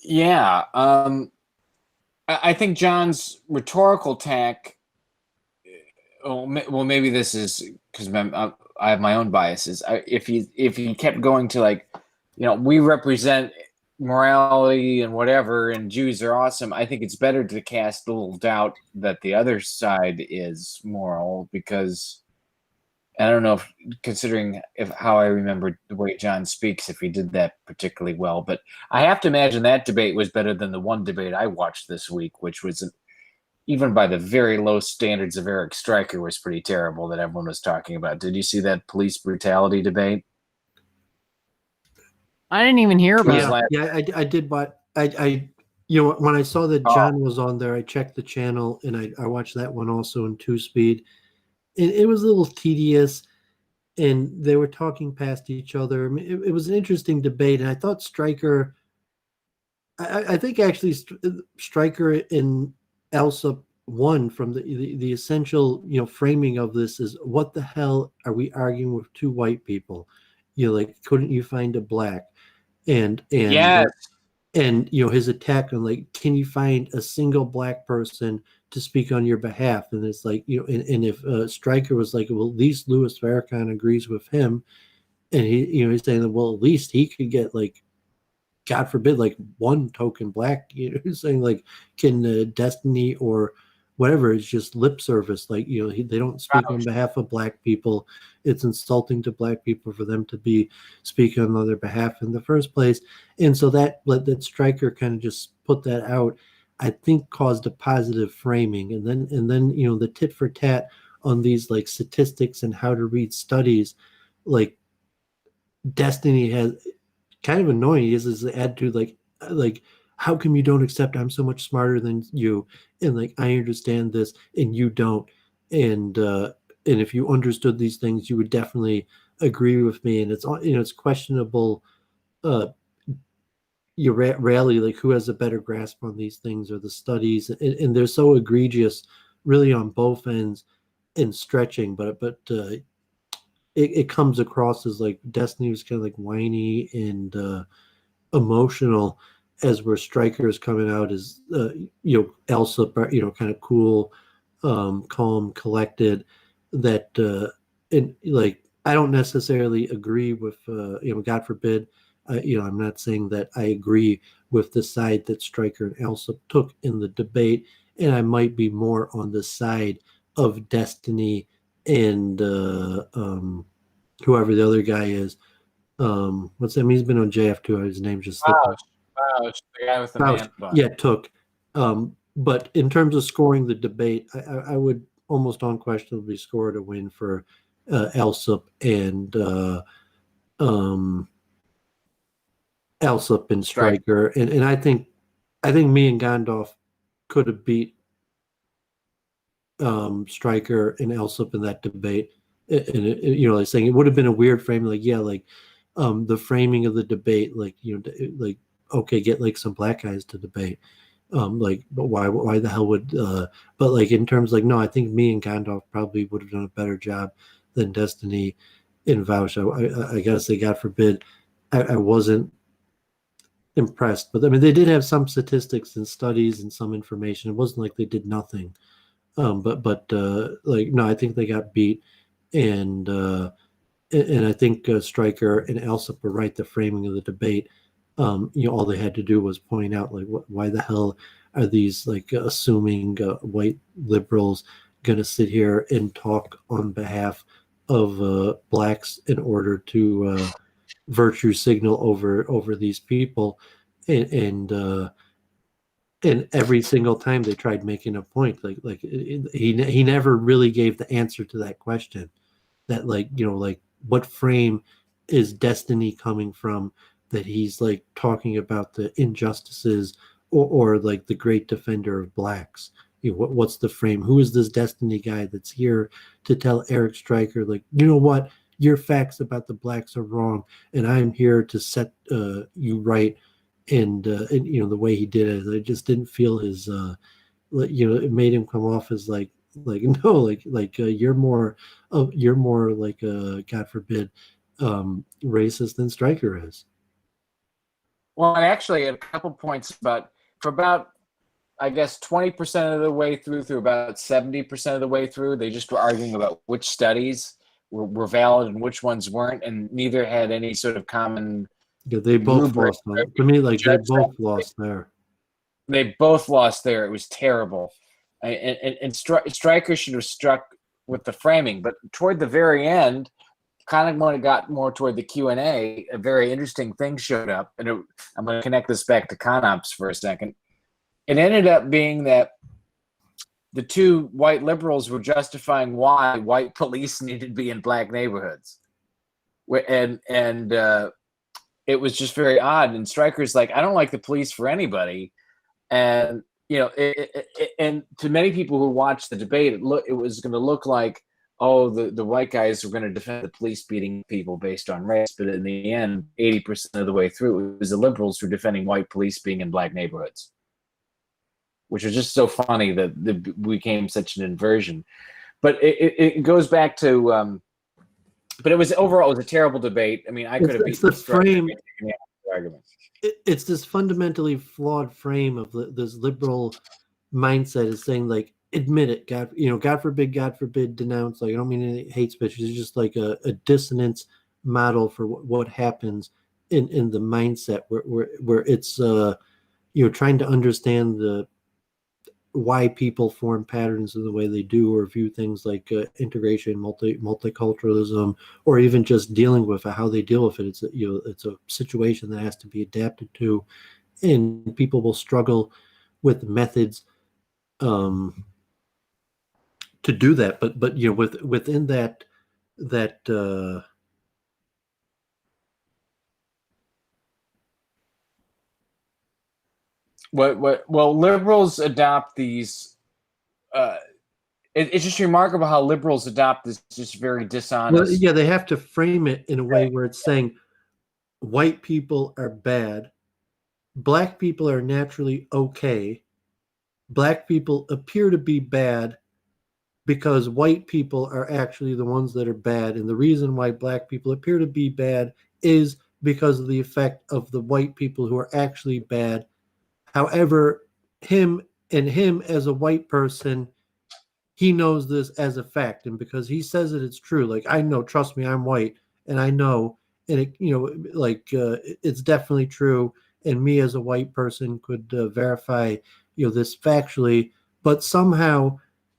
Speaker 4: Yeah, I think John's rhetorical tack. Well, maybe this is because I have my own biases. If he kept going to like, we represent morality and whatever, and Jews are awesome, I think it's better to cast a little doubt that the other side is moral, because I don't know if, considering how I remember the way John speaks, if he did that particularly well. But I have to imagine that debate was better than the one debate I watched this week, which was even by the very low standards of Eric Stryker was pretty terrible, that everyone was talking about. Did you see that police brutality debate?
Speaker 2: I didn't even hear about it.
Speaker 3: Yeah, I did, but I when I saw that John was on there, I checked the channel and I watched that one also in 2-speed. It was a little tedious, and they were talking past each other. I mean, it was an interesting debate, and I thought Stryker. I think actually Stryker and Elsa won from the essential framing of this is, what the hell are we arguing with two white people? Like, couldn't you find a black? And
Speaker 4: yes.
Speaker 3: And his attack on like, can you find a single black person to speak on your behalf? And it's like, and if Stryker was like, well, at least Louis Farrakhan agrees with him, and he's saying that, well, at least he could get like, God forbid, like one token black, saying like, can Destiny or whatever, it's just lip service. Like, they don't speak on behalf of black people. It's insulting to black people for them to be speaking on their behalf in the first place. And so that Stryker kind of just put that out, I think caused a positive framing. And then the tit for tat on these like statistics and how to read studies, like Destiny has kind of annoying is the attitude like how come you don't accept I'm so much smarter than you, and like I understand this and you don't, and if you understood these things you would definitely agree with me, and it's it's questionable you rarely like who has a better grasp on these things or the studies, and they're so egregious really on both ends and stretching, but it comes across as like Destiny was kind of like whiny and emotional, as where Stryker is coming out as Elsa, kind of cool, calm, collected. That and like I don't necessarily agree with God forbid, I'm not saying that I agree with the side that Stryker and Elsa took in the debate, and I might be more on the side of Destiny and whoever the other guy is. What's that? I mean, he's been on JF2. His name just slipped.
Speaker 4: Wow, the guy with the man bun.
Speaker 3: Yeah, Took. But in terms of scoring the debate, I would almost unquestionably score it a win for Elsop and Stryker. And I think me and Gondorf could have beat Stryker and Elsop in that debate. And like saying it would have been a weird frame, like the framing of the debate, like like okay, get like some black guys to debate, like but why the hell would but like in terms like no, I think me and Gondorf probably would have done a better job than Destiny in Vouch. I gotta say, God forbid, I wasn't impressed, but I mean they did have some statistics and studies and some information. It wasn't like they did nothing. But like no, I think they got beat, and I think Stryker and Elsop were right. The framing of the debate, all they had to do was point out like why the hell are these like assuming white liberals going to sit here and talk on behalf of blacks in order to virtue signal over these people, and every single time they tried making a point, he never really gave the answer to that question. That what frame is destiny coming from? That he's like talking about the injustices or like the great defender of blacks. What's the frame? Who is this destiny guy that's here to tell Eric Stryker, like, you know what, your facts about the blacks are wrong, and I'm here to set you right. And the way he did it, I just didn't feel his it made him come off as no, you're more like God forbid racist than Stryker is.
Speaker 4: Well, and actually, a couple points for about I guess 20% of the way through about 70% of the way through, they just were arguing about which studies were valid and which ones weren't, and neither had any sort of common.
Speaker 3: Yeah, they both lost. To me, they both lost there.
Speaker 4: They both lost there. It was terrible. And Stryker should have struck with the framing, but toward the very end, kind of when it got more toward the Q&A, a very interesting thing showed up, and I'm going to connect this back to ConOps for a second. It ended up being that the two white liberals were justifying why white police needed to be in black neighborhoods, and it was just very odd. And Stryker's like, I don't like the police for anybody. And, and to many people who watched the debate, it was going to look like, oh, the white guys were going to defend the police beating people based on race. But in the end, 80% of the way through, it was the liberals who were defending white police being in black neighborhoods, which was just so funny that it became such an inversion. But it goes back to but it was a terrible debate. I mean, I could have beaten
Speaker 3: the frame. It's this fundamentally flawed frame of this liberal mindset is saying, like, admit it, God forbid, denounce. Like, I don't mean any hate speech. It's just like a dissonance model for what happens in the mindset where it's trying to understand why people form patterns in the way they do, or view things like integration, multiculturalism, or even just dealing with how they deal with it. It's a situation that has to be adapted to, and people will struggle with methods to do that. But within that
Speaker 4: Well, liberals adopt these. It's just remarkable how liberals adopt this just very dishonest.
Speaker 3: Well, yeah, they have to frame it in a way where it's saying white people are bad, black people are naturally okay, black people appear to be bad because white people are actually the ones that are bad, and the reason why black people appear to be bad is because of the effect of the white people who are actually bad. However, him as a white person, he knows this as a fact, and because he says it, it's true. Like, I know, trust me, I'm white, and I know, and it's definitely true. And me as a white person could verify, this factually. But somehow,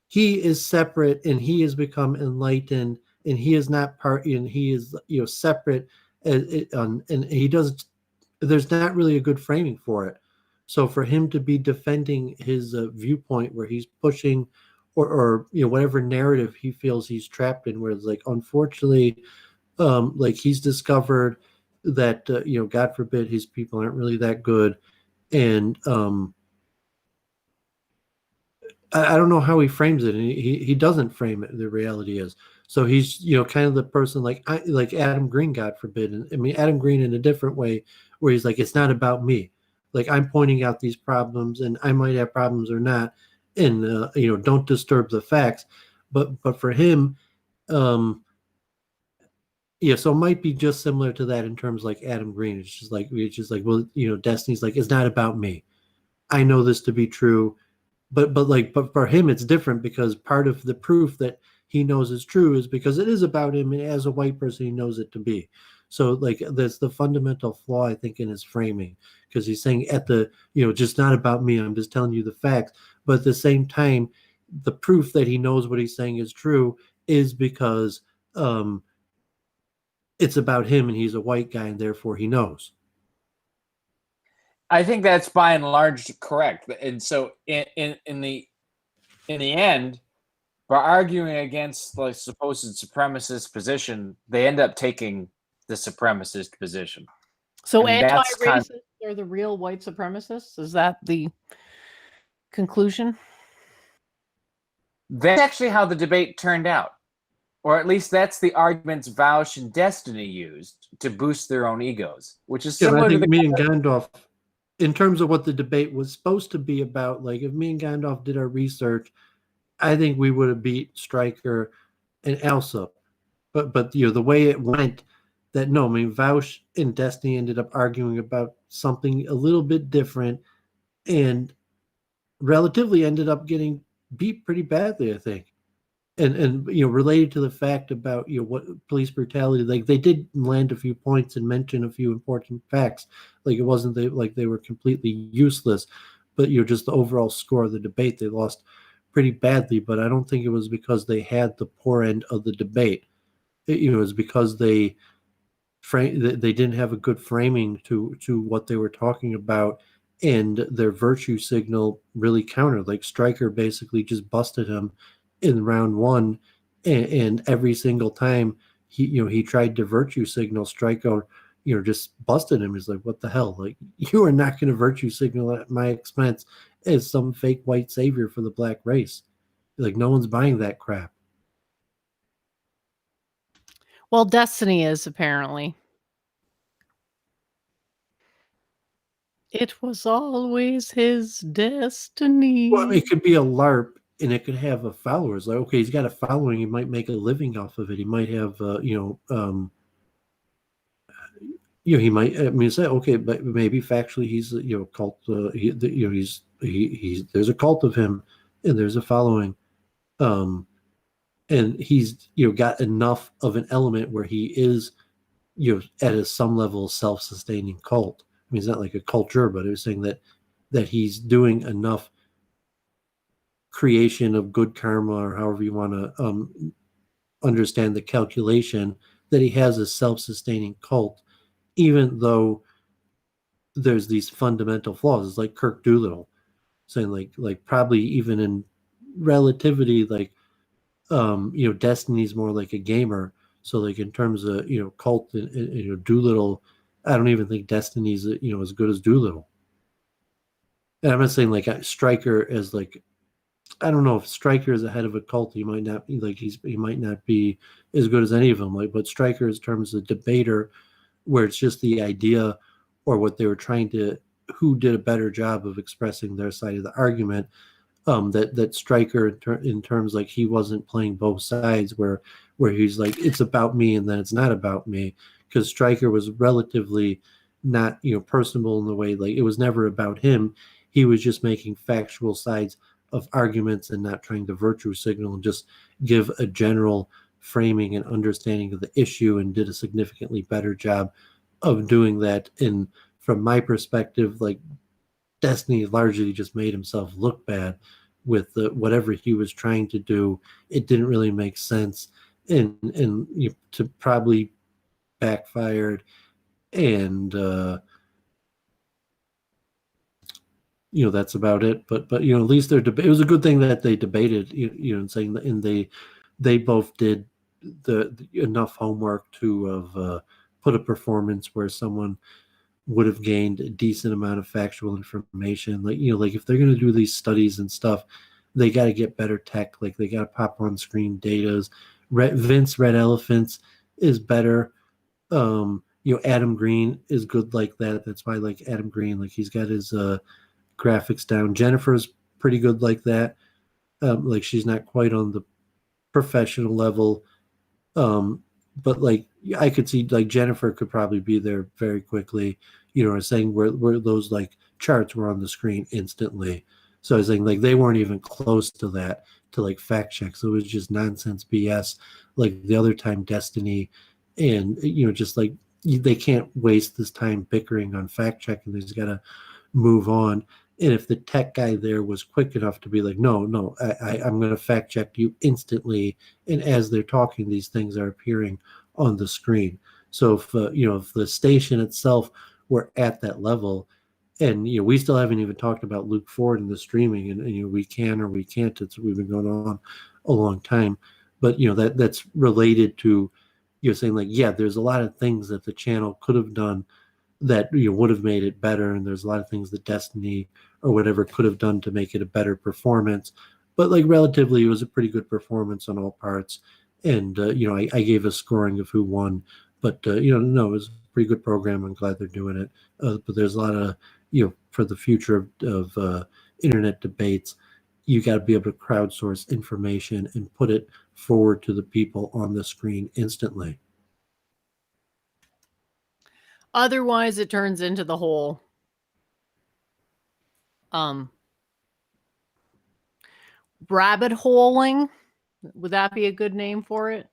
Speaker 3: he is separate, and he has become enlightened, and he is not part, and he is separate, and he does. There's not really a good framing for it. So for him to be defending his viewpoint, where he's pushing, or whatever narrative he feels he's trapped in, where it's like, unfortunately, like, he's discovered that God forbid, his people aren't really that good, and I don't know how he frames it, and he doesn't frame it. The reality is, so he's kind of the person like Adam Green, God forbid, and I mean Adam Green in a different way, where he's like, it's not about me. Like, I'm pointing out these problems, and I might have problems or not, and don't disturb the facts. But for him, so it might be just similar to that in terms like Adam Green. It's just like well, Destiny's like, it's not about me. I know this to be true, but for him it's different, because part of the proof that he knows is true is because it is about him, and as a white person, he knows it to be. So, like, that's the fundamental flaw, I think, in his framing, because he's saying just not about me. I'm just telling you the facts. But at the same time, the proof that he knows what he's saying is true is because it's about him and he's a white guy and therefore he knows.
Speaker 4: I think that's by and large correct. And so in the end, by arguing against the supposed supremacist position, they end up taking the supremacist position.
Speaker 2: So
Speaker 4: I mean, that's
Speaker 2: anti-racists are the real white supremacists? Is that the conclusion?
Speaker 4: That's actually how the debate turned out. Or at least that's the arguments Vaush and Destiny used to boost their own egos, which is similar
Speaker 3: I think
Speaker 4: to
Speaker 3: me and Gandalf, in terms of what the debate was supposed to be about, like if me and Gandalf did our research, I think we would have beat Stryker and Elsa. But the way it went, Vaush and Destiny ended up arguing about something a little bit different and relatively ended up getting beat pretty badly, I think. And related to the fact about what police brutality, like they did land a few points and mention a few important facts. Like it wasn't like they were completely useless, but just the overall score of the debate, they lost pretty badly. But I don't think it was because they had the poor end of the debate. It was because they didn't have a good framing to what they were talking about, and their virtue signal really countered. Like Stryker basically just busted him in round one, and every single time he tried to virtue signal, Stryker just busted him. He's like, what the hell? Like, you are not going to virtue signal at my expense as some fake white savior for the black race. Like, no one's buying that crap.
Speaker 2: Well, Destiny is, apparently. It was always his destiny.
Speaker 3: Well, it could be a LARP, and it could have a followers. Like, okay, he's got a following. He might make a living off of it. He might have, he might. I mean, say, okay, but maybe factually he's, cult. He's there's a cult of him, and there's a following, and he's got enough of an element where he is, at some level self-sustaining cult. I mean, it's not like a culture, but it was saying that he's doing enough creation of good karma, or however you want to understand the calculation, that he has a self-sustaining cult, even though there's these fundamental flaws. It's like Kirk Doolittle saying like probably even in relativity, like Destiny's more like a gamer. So like in terms of cult and Doolittle, I don't even think Destiny's as good as Doolittle. And I'm not saying like Stryker as like, I don't know if Stryker is the head of a cult. He might not be like he might not be as good as any of them. Like, but Stryker, in terms of debater, where it's just the idea or what they were trying to, who did a better job of expressing their side of the argument. That Stryker in terms like he wasn't playing both sides, where he's like, it's about me and then it's not about me, because Stryker was relatively not personable in the way, like it was never about him. He was just making factual sides of arguments and not trying to virtue signal, and just give a general framing and understanding of the issue, and did a significantly better job of doing that. And from my perspective, like Destiny largely just made himself look bad with whatever he was trying to do. It didn't really make sense, and to probably backfired, and that's about it. But at least it was a good thing that they debated, and saying that, and they both did the enough homework to have put a performance where someone would have gained a decent amount of factual information. Like like if they're going to do these studies and stuff, they got to get better tech. Like they got to pop on screen datas. Vince Red Elephants is better. Adam Green is good like that. That's why I like Adam Green. Like he's got his graphics down. Jennifer's pretty good like that. Like she's not quite on the professional level, but like I could see like Jennifer could probably be there very quickly. Saying where those like charts were on the screen instantly. So I was saying like they weren't even close to that to like fact check. So it was just nonsense BS. Like the other time Destiny, and just like they can't waste this time bickering on fact checking. They just got to move on. And if the tech guy there was quick enough to be like, no, I'm going to fact check you instantly, and as they're talking, these things are appearing on the screen. So if if the station itself were at that level, and we still haven't even talked about Luke Ford and the streaming, and we can or we can't. We've been going on a long time, but that's related to saying like, yeah, there's a lot of things that the channel could have done that would have made it better, and there's a lot of things that Destiny or whatever could have done to make it a better performance. But like relatively, it was a pretty good performance on all parts, and I gave a scoring of who won, but no, it was a pretty good program. I'm glad they're doing it, but there's a lot of for the future of internet debates, you got to be able to crowdsource information and put it forward to the people on the screen instantly.
Speaker 2: Otherwise, it turns into the whole rabbit holing. Would that be a good name for it?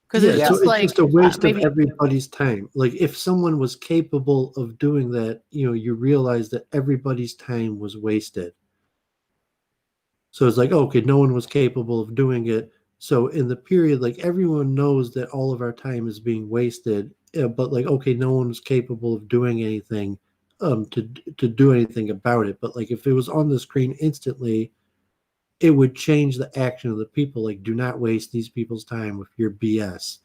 Speaker 2: Because
Speaker 3: Yeah,
Speaker 2: it's
Speaker 3: so
Speaker 2: just
Speaker 3: it's
Speaker 2: like
Speaker 3: just a waste
Speaker 2: maybe
Speaker 3: of everybody's time. Like if someone was capable of doing that, you realize that everybody's time was wasted. So it's like, okay, no one was capable of doing it. So in the period, like everyone knows that all of our time is being wasted, but like, okay, no one was capable of doing anything to do anything about it. But like if it was on the screen instantly, it would change the action of the people. Like, do not waste these people's time with your BS.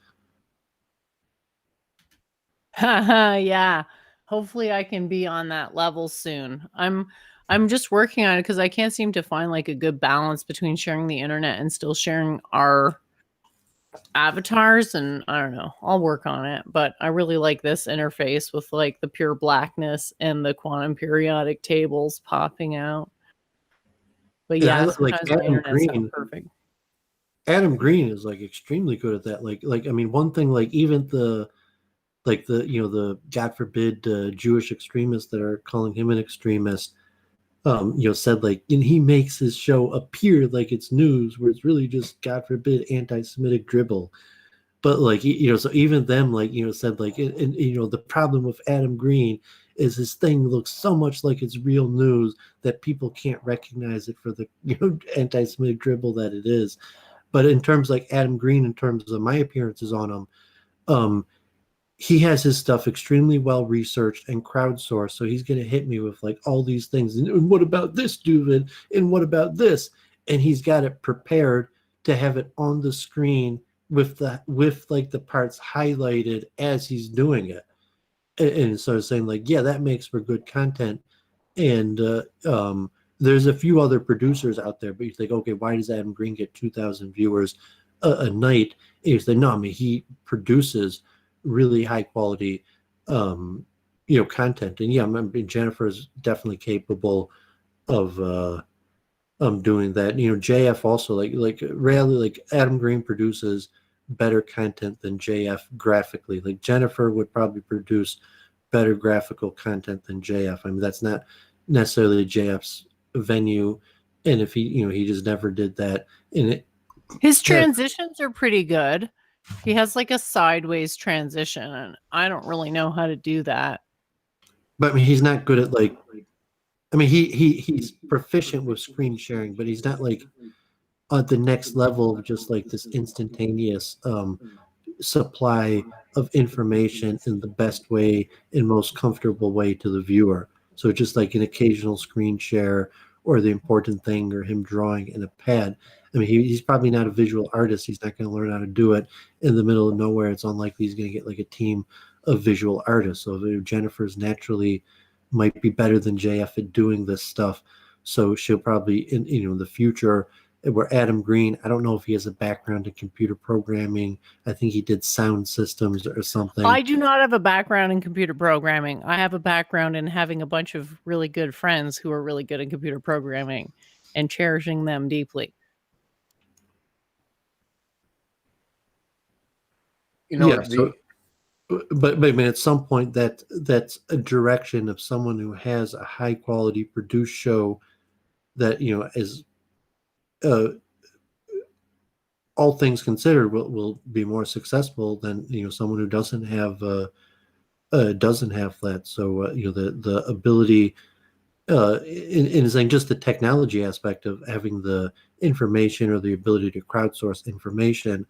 Speaker 2: yeah. Hopefully I can be on that level soon. I'm just working on it because I can't seem to find like a good balance between sharing the internet and still sharing our avatars, and I don't know. I'll work on it, but I really like this interface with like the pure blackness and the quantum periodic tables popping out. But
Speaker 3: Yeah,
Speaker 2: yeah,
Speaker 3: like
Speaker 2: sometimes my internet's not perfect.
Speaker 3: Adam Green is like extremely good at that. Like I mean, one thing, like even the the God forbid Jewish extremists that are calling him an extremist, said like, and he makes his show appear like it's news, where it's really just God forbid anti-Semitic dribble. But like so even them like said like, and the problem with Adam Green is his thing looks so much like it's real news that people can't recognize it for the anti-Semitic dribble that it is. But in terms like Adam Green, in terms of my appearances on him, he has his stuff extremely well researched and crowdsourced. So he's going to hit me with like all these things. And what about this, Doovid? And what about this? And he's got it prepared to have it on the screen with like the parts highlighted as he's doing it. And so saying like, yeah, that makes for good content. And there's a few other producers out there, but you think, okay, why does Adam Green get 2,000 viewers a night? And you say, no, I mean, he produces really high quality, content. And yeah, I mean, Jennifer's definitely capable of doing that. JF also like rarely like Adam Green produces better content than JF graphically. Like Jennifer would probably produce better graphical content than JF. I mean, that's not necessarily JF's venue, and if he just never did that. And
Speaker 2: His transitions are pretty good. He has like a sideways transition, and I don't really know how to do that.
Speaker 3: But I mean, he's not good at like. I mean, he's proficient with screen sharing, but he's not like at the next level of just like this instantaneous supply of information in the best way and most comfortable way to the viewer. So just like an occasional screen share or the important thing or him drawing in a pad. I mean, he's probably not a visual artist. He's not going to learn how to do it in the middle of nowhere. It's unlikely he's going to get like a team of visual artists. So Jennifer's naturally might be better than JF at doing this stuff. So she'll probably in the future, where Adam Green, I don't know if he has a background in computer programming. I think he did sound systems or something.
Speaker 2: I do not have a background in computer programming. I have a background in having a bunch of really good friends who are really good at computer programming and cherishing them deeply.
Speaker 3: But I mean, at some point, that's a direction of someone who has a high quality produced show that is all things considered will be more successful than someone who doesn't have doesn't have that. So the ability in saying just the technology aspect of having the information or the ability to crowdsource information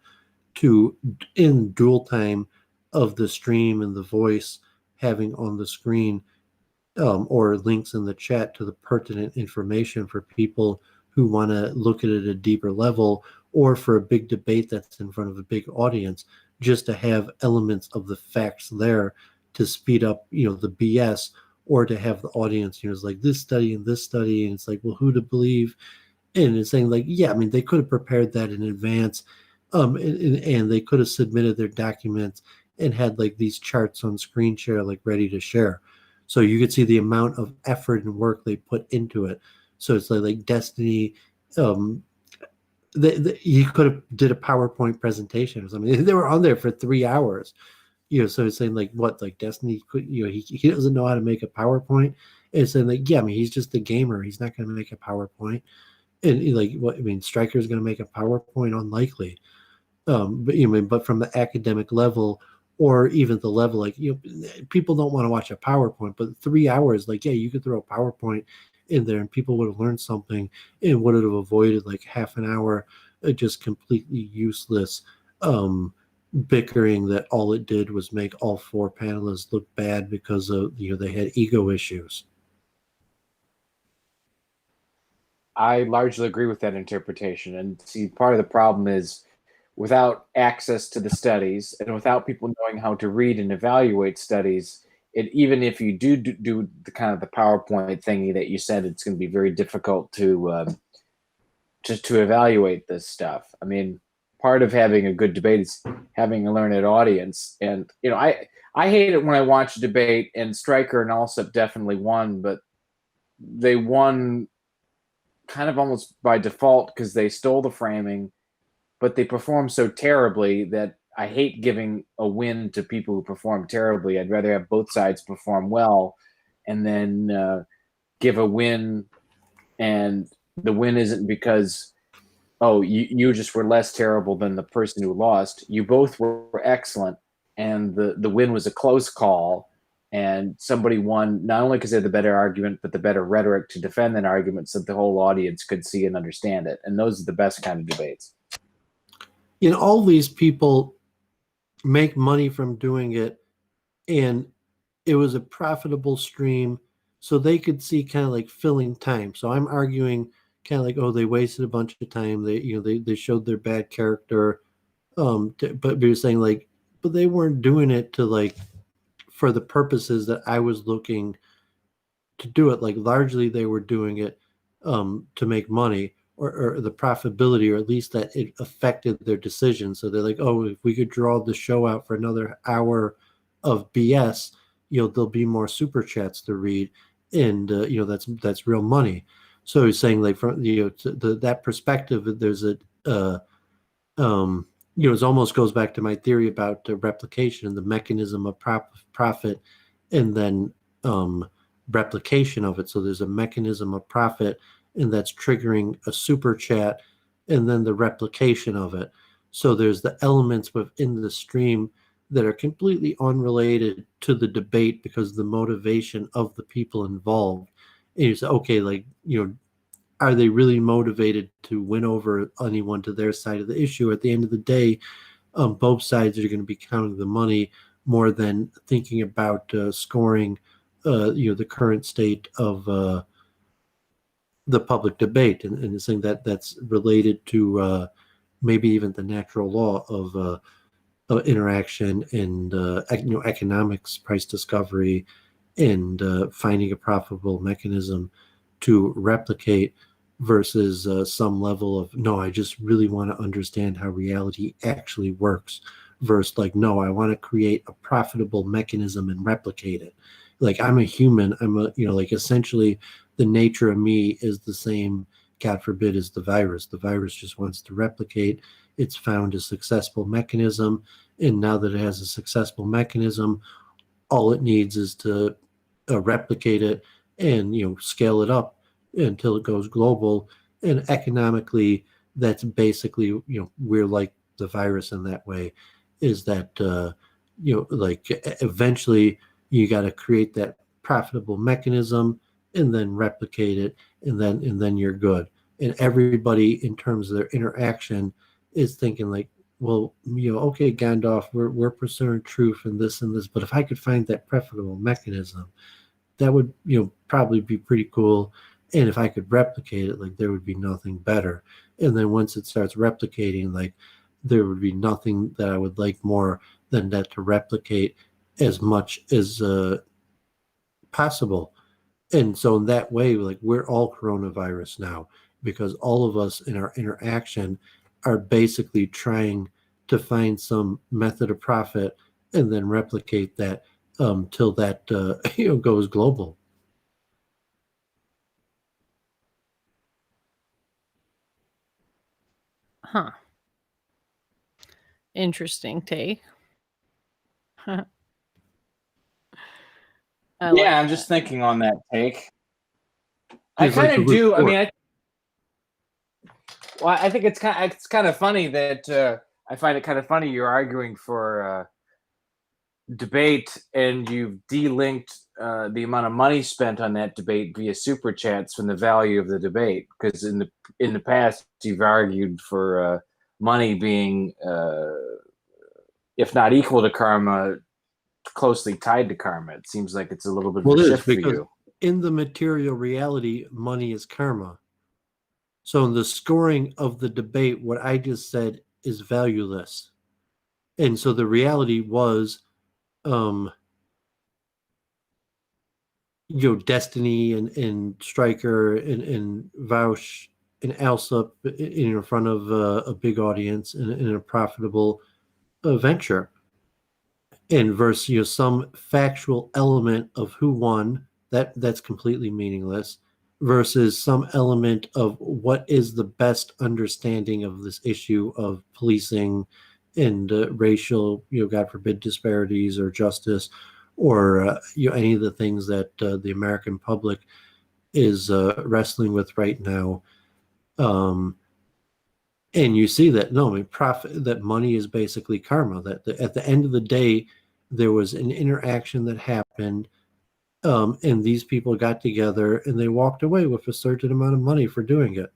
Speaker 3: to in dual time of the stream and the voice having on the screen or links in the chat to the pertinent information for people who want to look at it at a deeper level, or for a big debate that's in front of a big audience, just to have elements of the facts there to speed up, the BS, or to have the audience, it's like this study and this study, and it's like, well, who to believe? And it's saying like, yeah, I mean, they could have prepared that in advance, and they could have submitted their documents and had like these charts on screen share, like ready to share. So you could see the amount of effort and work they put into it. So it's like Destiny, you could have did a PowerPoint presentation or something. They were on there for 3 hours, so it's saying like what, like Destiny could, he doesn't know how to make a PowerPoint. And it's saying like, yeah, I mean, he's just a gamer. He's not going to make a PowerPoint. And like, what, I mean, Stryker is going to make a PowerPoint? Unlikely. But from the academic level, or even the level, like, people don't want to watch a PowerPoint, but 3 hours, like, yeah, you could throw a PowerPoint in there and people would have learned something and would have avoided like half an hour of just completely useless bickering that all it did was make all 4 panelists look bad because of, they had ego issues.
Speaker 4: I largely agree with that interpretation. And see, part of the problem is without access to the studies and without people knowing how to read and evaluate studies, even if you do the kind of the PowerPoint thingy that you said, it's going to be very difficult to evaluate this stuff. I mean, part of having a good debate is having a learned audience. And, I hate it when I watch a debate, and Stryker and Alsop definitely won, but they won kind of almost by default because they stole the framing, but they performed so terribly that I hate giving a win to people who perform terribly. I'd rather have both sides perform well and then give a win. And the win isn't because, oh, you just were less terrible than the person who lost. You both were excellent, and the win was a close call. And somebody won not only because they had the better argument, but the better rhetoric to defend that argument so that the whole audience could see and understand it. And those are the best kind of debates.
Speaker 3: All these people make money from doing it, and it was a profitable stream, so they could see kind of like filling time. So I'm arguing kind of like, oh, they wasted a bunch of time. They showed their bad character, but we were saying like, but they weren't doing it to like for the purposes that I was looking to do it. Like largely they were doing it to make money or the profitability, or at least that it affected their decision. So they're like, oh, if we could draw the show out for another hour of BS, there'll be more super chats to read, and that's real money. So he's saying like from that perspective, there's a it almost goes back to my theory about replication and the mechanism of profit, and then replication of it. So there's a mechanism of profit, and that's triggering a super chat, and then the replication of it. So there's the elements within the stream that are completely unrelated to the debate because of the motivation of the people involved. And you say, okay, like, are they really motivated to win over anyone to their side of the issue? At the end of the day, both sides are going to be counting the money more than thinking about scoring, the current state of the public debate, and saying that that's related to maybe even the natural law of interaction and economics, price discovery, and finding a profitable mechanism to replicate versus some level of, no, I just really want to understand how reality actually works, versus like, no, I want to create a profitable mechanism and replicate it. Like, I'm a human, like essentially the nature of me is the same, God forbid, as the virus. The virus just wants to replicate. It's found a successful mechanism, and now that it has a successful mechanism, all it needs is to replicate it and scale it up until it goes global. And economically, that's basically we're like the virus in that way, is that like eventually You got to create that profitable mechanism and then replicate it, and then you're good. And everybody, in terms of their interaction, is thinking like, well, okay, Gandalf, we're pursuing truth and this, but if I could find that profitable mechanism, that would, probably be pretty cool. And if I could replicate it, like, there would be nothing better. And then once it starts replicating, like, there would be nothing that I would like more than that to replicate as much as possible. And so in that way, like, we're all coronavirus now, because all of us in our interaction are basically trying to find some method of profit and then replicate that till that goes global.
Speaker 2: Huh. Interesting take. I like
Speaker 4: Yeah, I'm
Speaker 2: that.
Speaker 4: just thinking on that take. I
Speaker 3: It's like
Speaker 4: kind
Speaker 3: the
Speaker 4: of do. I
Speaker 3: report.
Speaker 4: mean, I think it's kind of funny that I find it kind of funny you're arguing for debate and you've delinked the amount of money spent on that debate via super chats from the value of the debate, because in the past you've argued for money being if not equal to karma, closely tied to karma. It seems like it's a little bit of
Speaker 3: Well,
Speaker 4: a
Speaker 3: it is,
Speaker 4: shift for
Speaker 3: because
Speaker 4: you.
Speaker 3: in the material reality, money is karma. So in the scoring of the debate, what I just said is valueless. And so the reality was, Destiny and Stryker and Vouch and Alsup in front of a big audience in a profitable venture. And versus, some factual element of who won, that's completely meaningless, versus some element of what is the best understanding of this issue of policing and racial, God forbid, disparities or justice, or any of the things that the American public is wrestling with right now. And you see that, no, I mean, that money is basically karma. That at the end of the day, there was an interaction that happened, and these people got together and they walked away with a certain amount of money for doing it,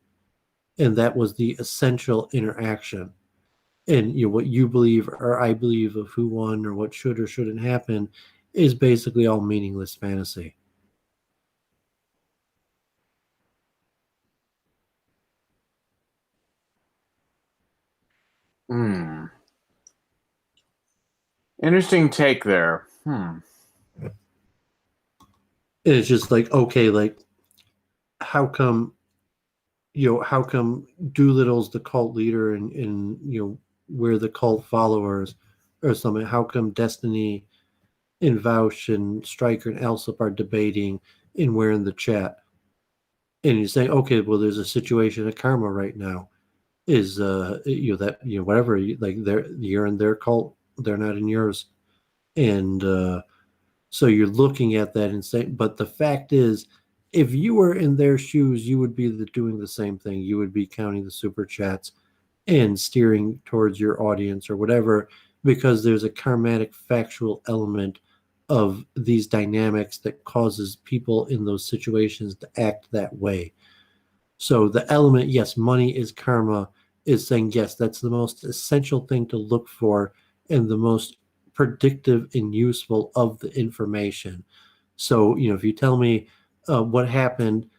Speaker 3: and that was the essential interaction. And what you believe or I believe of who won or what should or shouldn't happen is basically all meaningless fantasy.
Speaker 4: Interesting take there.
Speaker 3: And it's just like, okay, like, how come Doolittle's the cult leader and we're the cult followers or something? How come Destiny and Vouch and Stryker and Alsup are debating and we're in the chat? And you're saying, okay, well, there's a situation of karma right now. Is that whatever, like, you're in their cult, they're not in yours. And so you're looking at that and saying, but the fact is, if you were in their shoes, you would be doing the same thing. You would be counting the super chats and steering towards your audience or whatever, because there's a karmatic factual element of these dynamics that causes people in those situations to act that way. So the element, yes, money is karma, is saying, yes, that's the most essential thing to look for and the most predictive and useful of the information. So, if you tell me what happened,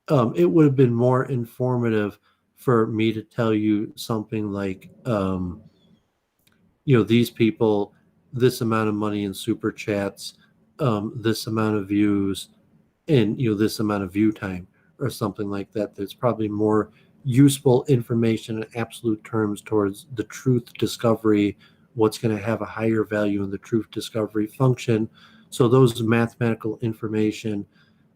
Speaker 3: it would have been more informative for me to tell you something like, these people, this amount of money in super chats, this amount of views, and this amount of view time or something like that. There's probably more useful information in absolute terms towards the truth discovery, what's going to have a higher value in the truth discovery function. So those mathematical information,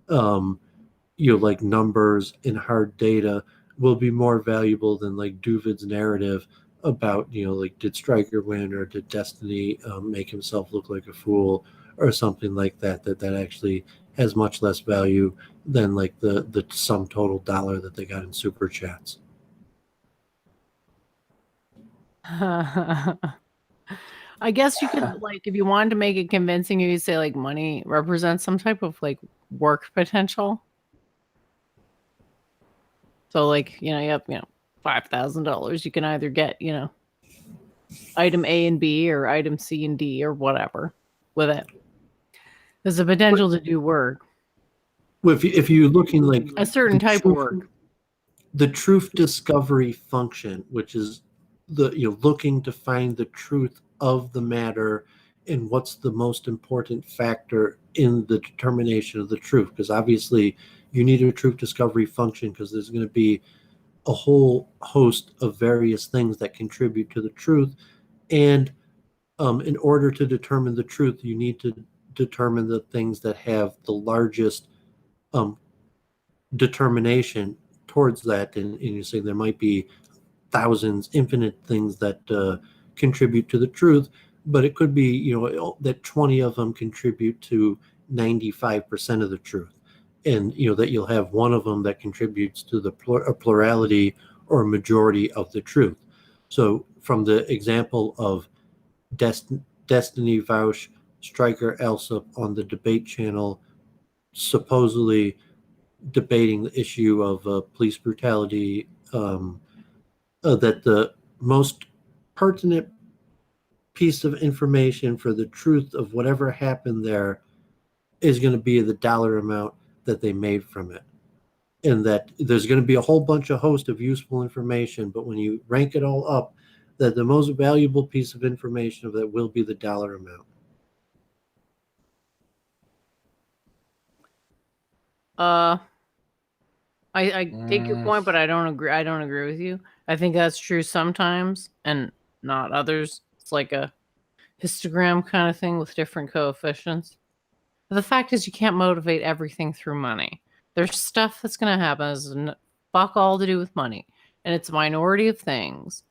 Speaker 3: like numbers and hard data, will be more valuable than like Doovid's narrative about, like, did Stryker win or did Destiny make himself look like a fool or something like that, that actually has much less value than like the sum total dollar that they got in super chats.
Speaker 2: I guess you could, like, if you wanted to make it convincing, you could say like money represents some type of like work potential. So like, you have, $5,000. You can either get, item A and B or item C and D or whatever with it. There's a potential to do work.
Speaker 3: Well, if you're looking like
Speaker 2: A certain type of work.
Speaker 3: the truth discovery function, which is looking to find the truth of the matter and what's the most important factor in the determination of the truth, because obviously you need a truth discovery function because there's going to be a whole host of various things that contribute to the truth, and in order to determine the truth you need to determine the things that have the largest determination towards that, and you say there might be thousands, infinite things that contribute to the truth, but it could be that 20 of them contribute to 95% of the truth, and that you'll have one of them that contributes to the plurality or majority of the truth. So from the example of Destiny Vaush, Stryker Alsop on the debate channel supposedly debating the issue of police brutality, that the most pertinent piece of information for the truth of whatever happened there is going to be the dollar amount that they made from it. And that there's going to be a whole bunch of host of useful information, but when you rank it all up, that the most valuable piece of information of that will be the dollar amount.
Speaker 2: I take your point, but I don't agree. I don't agree with you. I think that's true sometimes and not others. It's like a histogram kind of thing with different coefficients. But the fact is, you can't motivate everything through money. There's stuff that's going to happen that's fuck all to do with money, and it's a minority of things,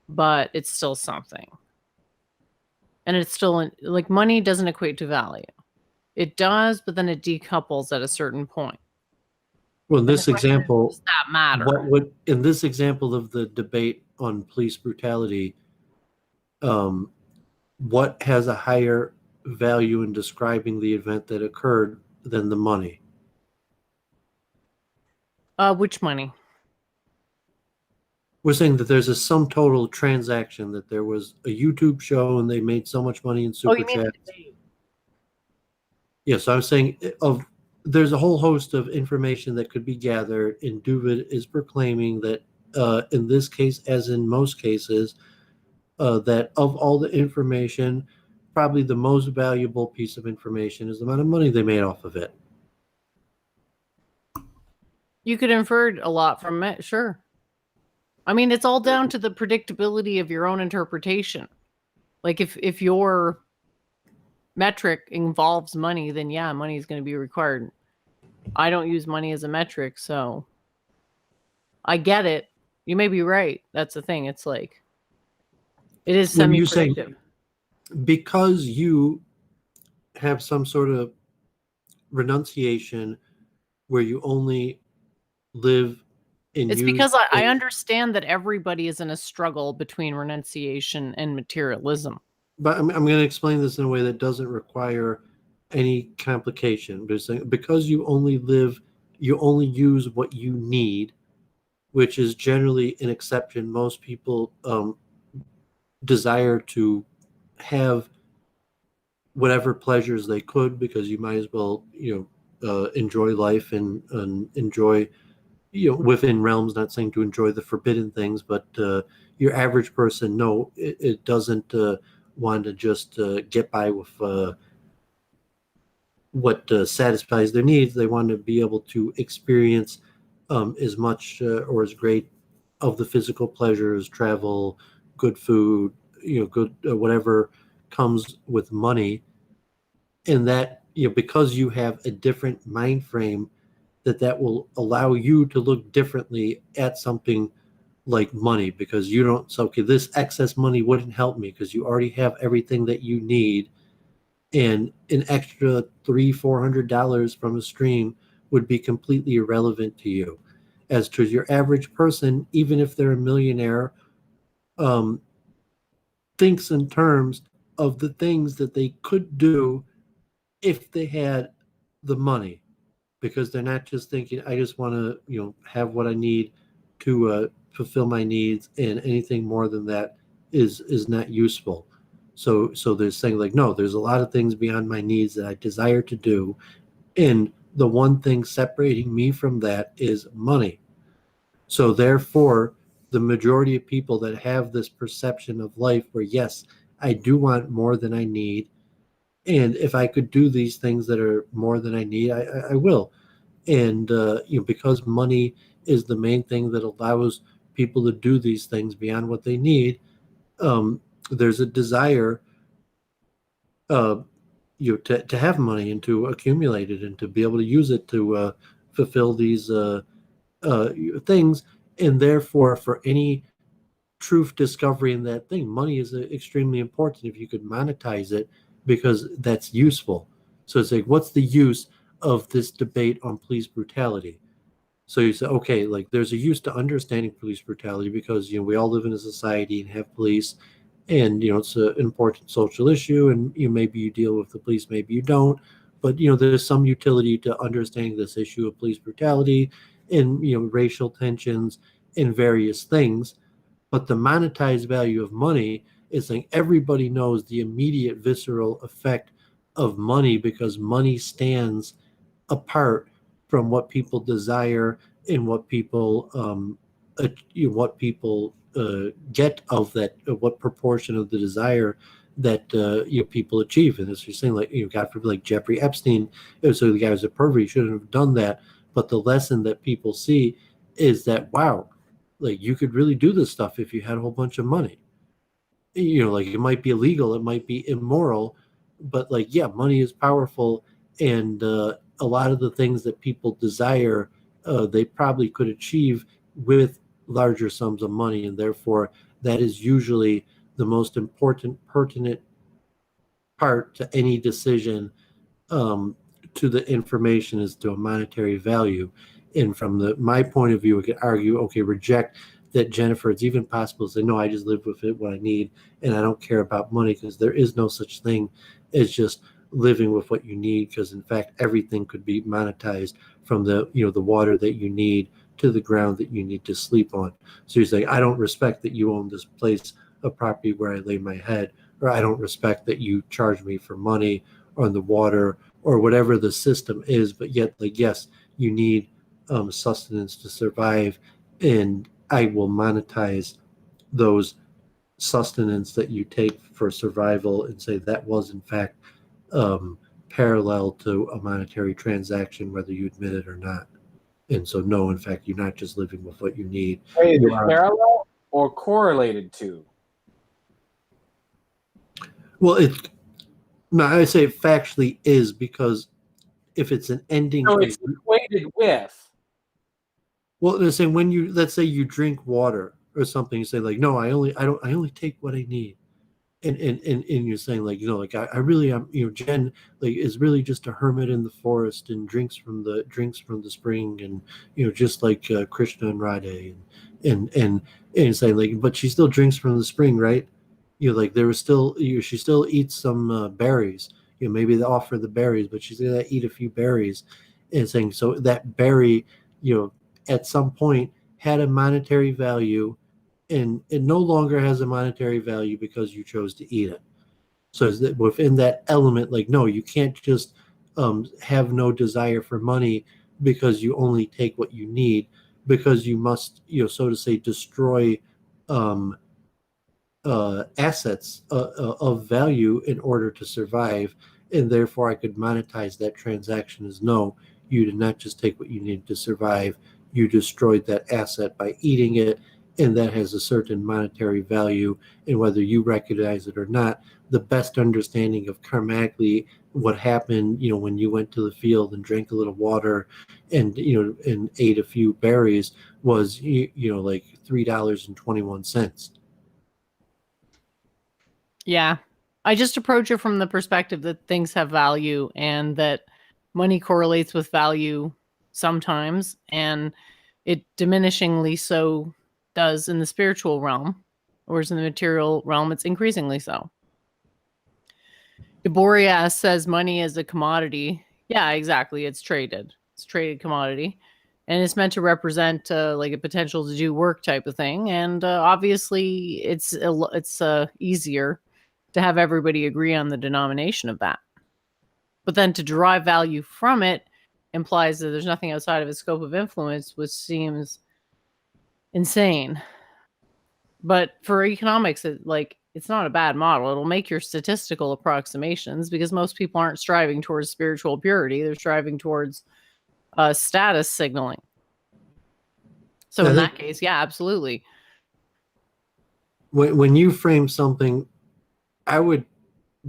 Speaker 2: but it's still something. And it's still like money doesn't equate to value. It does, but then it decouples at a certain point.
Speaker 3: Well, in this example,
Speaker 2: does that matter?
Speaker 3: In this example of the debate on police brutality, what has a higher value in describing the event that occurred than the money?
Speaker 2: Which money?
Speaker 3: We're saying that there's a sum total transaction, that there was a YouTube show and they made so much money in super chats. Yes, I'm saying there's a whole host of information that could be gathered, and Doooovid is proclaiming that in this case, as in most cases, that of all the information, probably the most valuable piece of information is the amount of money they made off of it.
Speaker 2: You could infer a lot from it, sure. I mean, it's all down to the predictability of your own interpretation. Like if your metric involves money, then yeah, money is going to be required. I don't use money as a metric, so I get it. You may be right. That's the thing. It's like it is semi-predictive.
Speaker 3: Because you have some sort of renunciation where you only live in
Speaker 2: it's because I understand that everybody is in a struggle between renunciation and materialism.
Speaker 3: But I'm going to explain this in a way that doesn't require any complication. Because you only use what you need, which is generally an exception. Most people desire to have whatever pleasures they could, because you might as well enjoy life and enjoy within realms, not saying to enjoy the forbidden things, but your average person, it doesn't want to just get by with what satisfies their needs. They want to be able to experience as much or as great of the physical pleasures, travel, good food, good whatever comes with money. And that, because you have a different mind frame, that will allow you to look differently at something like money, because you don't say, okay, this excess money wouldn't help me because you already have everything that you need, and an extra $300-400 from a stream would be completely irrelevant to you. As to your average person, even if they're a millionaire, thinks in terms of the things that they could do if they had the money, because they're not just thinking, I just want to, have what I need to fulfill my needs, and anything more than that is not useful. So they're saying like, no, there's a lot of things beyond my needs that I desire to do, and the one thing separating me from that is money. So therefore, the majority of people that have this perception of life where, yes, I do want more than I need, and if I could do these things that are more than I need, I will. And because money is the main thing that allows people to do these things beyond what they need, there's a desire to have money and to accumulate it and to be able to use it to fulfill these things. And therefore, for any truth discovery in that thing, money is extremely important if you could monetize it, because that's useful. So it's like, what's the use of this debate on police brutality? So you say, okay, like there's a use to understanding police brutality, because we all live in a society and have police, and it's an important social issue, and maybe you deal with the police, maybe you don't, but there's some utility to understanding this issue of police brutality and racial tensions and various things. But the monetized value of money is like, everybody knows the immediate visceral effect of money, because money stands apart from what people desire and what people get of that, what proportion of the desire that people achieve. And as you're saying, like, God forbid, like Jeffrey Epstein, so the guy was a pervert, he shouldn't have done that. But the lesson that people see is that, wow, like you could really do this stuff if you had a whole bunch of money. Like it might be illegal, it might be immoral, but like, yeah, money is powerful, and a lot of the things that people desire, they probably could achieve with larger sums of money, and therefore that is usually the most important, pertinent part to any decision, to the information, is to a monetary value. And from my point of view, we could argue, okay, reject that, Jennifer, it's even possible to say, no, I just live with it, what I need, and I don't care about money, because there is no such thing as just living with what you need, because in fact everything could be monetized, from the the water that you need to the ground that you need to sleep on. So you say, I don't respect that you own this place of property where I lay my head, or I don't respect that you charge me for money on the water, or whatever the system is, but yet, like, yes, you need sustenance to survive, and I will monetize those sustenance that you take for survival, and say that was in fact parallel to a monetary transaction, whether you admit it or not. And so, no, in fact, you're not just living with what you need.
Speaker 4: Wait, is it parallel or correlated to?
Speaker 3: Well, I say it factually is, because if it's an ending,
Speaker 4: So it's equated with.
Speaker 3: well, they're saying, let's say you drink water or something, you say like, no, I only take what I need. And you're saying like, like I really am, Jen like is really just a hermit in the forest and drinks from the spring, and just like Krishna and Radhe, and saying like, but she still drinks from the spring, right? Like there was still, she still eats some berries. Maybe they offer the berries, but she's gonna eat a few berries, and saying, so that berry, at some point had a monetary value, and it no longer has a monetary value because you chose to eat it. So is that within that element, like, no, you can't just have no desire for money because you only take what you need, because you must, so to say, destroy assets of value in order to survive. And therefore I could monetize that transaction as, no, you did not just take what you needed to survive, you destroyed that asset by eating it, and that has a certain monetary value. And whether you recognize it or not, the best understanding of karmically what happened, when you went to the field and drank a little water and and ate a few berries, was like $3.21.
Speaker 2: Yeah. I just approach it from the perspective that things have value, and that money correlates with value sometimes, and it diminishingly so does in the spiritual realm, whereas in the material realm, it's increasingly so. Gaborias says money is a commodity. Yeah, exactly. It's traded. It's a traded commodity. And it's meant to represent like a potential to do work type of thing. And obviously, it's easier to have everybody agree on the denomination of that. But then to derive value from it implies that there's nothing outside of its scope of influence, which seems insane. But for economics, it's not a bad model. It'll make your statistical approximations because most people aren't striving towards spiritual purity. They're striving towards status signaling. So in that case, yeah, absolutely.
Speaker 3: When you frame something, I would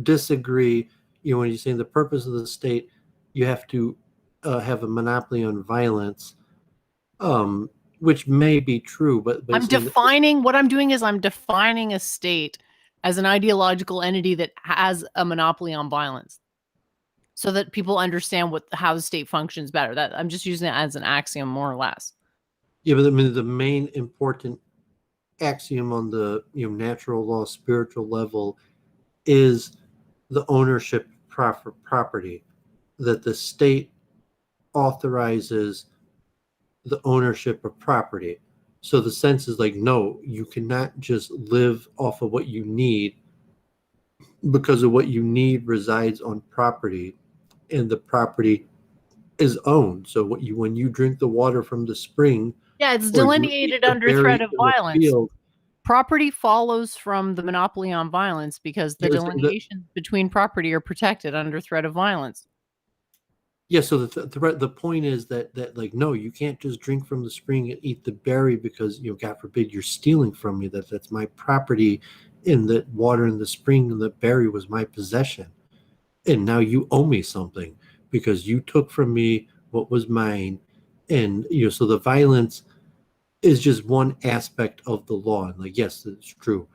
Speaker 3: disagree. When you're saying the purpose of the state, you have to have a monopoly on violence, which may be true, but
Speaker 2: I'm defining what I'm doing is I'm defining a state as an ideological entity that has a monopoly on violence, so that people understand how the state functions better. That I'm just using it as an axiom, more or less.
Speaker 3: Yeah, but I mean, the main important axiom on the natural law, spiritual level, is the ownership property, that the state authorizes the ownership of property. So the sense is like, no, you cannot just live off of what you need, because of what you need resides on property, and the property is owned. So when you drink the water from the spring,
Speaker 2: yeah, it's delineated under threat of violence. Property follows from the monopoly on violence because the delineations between property are protected under threat of violence.
Speaker 3: Yeah, so the point is that like, no, you can't just drink from the spring and eat the berry because, God forbid, you're stealing from me. That's my property, and that water in the spring and the berry was my possession. And now you owe me something because you took from me what was mine. And, so the violence is just one aspect of the law. And like, yes, it's true.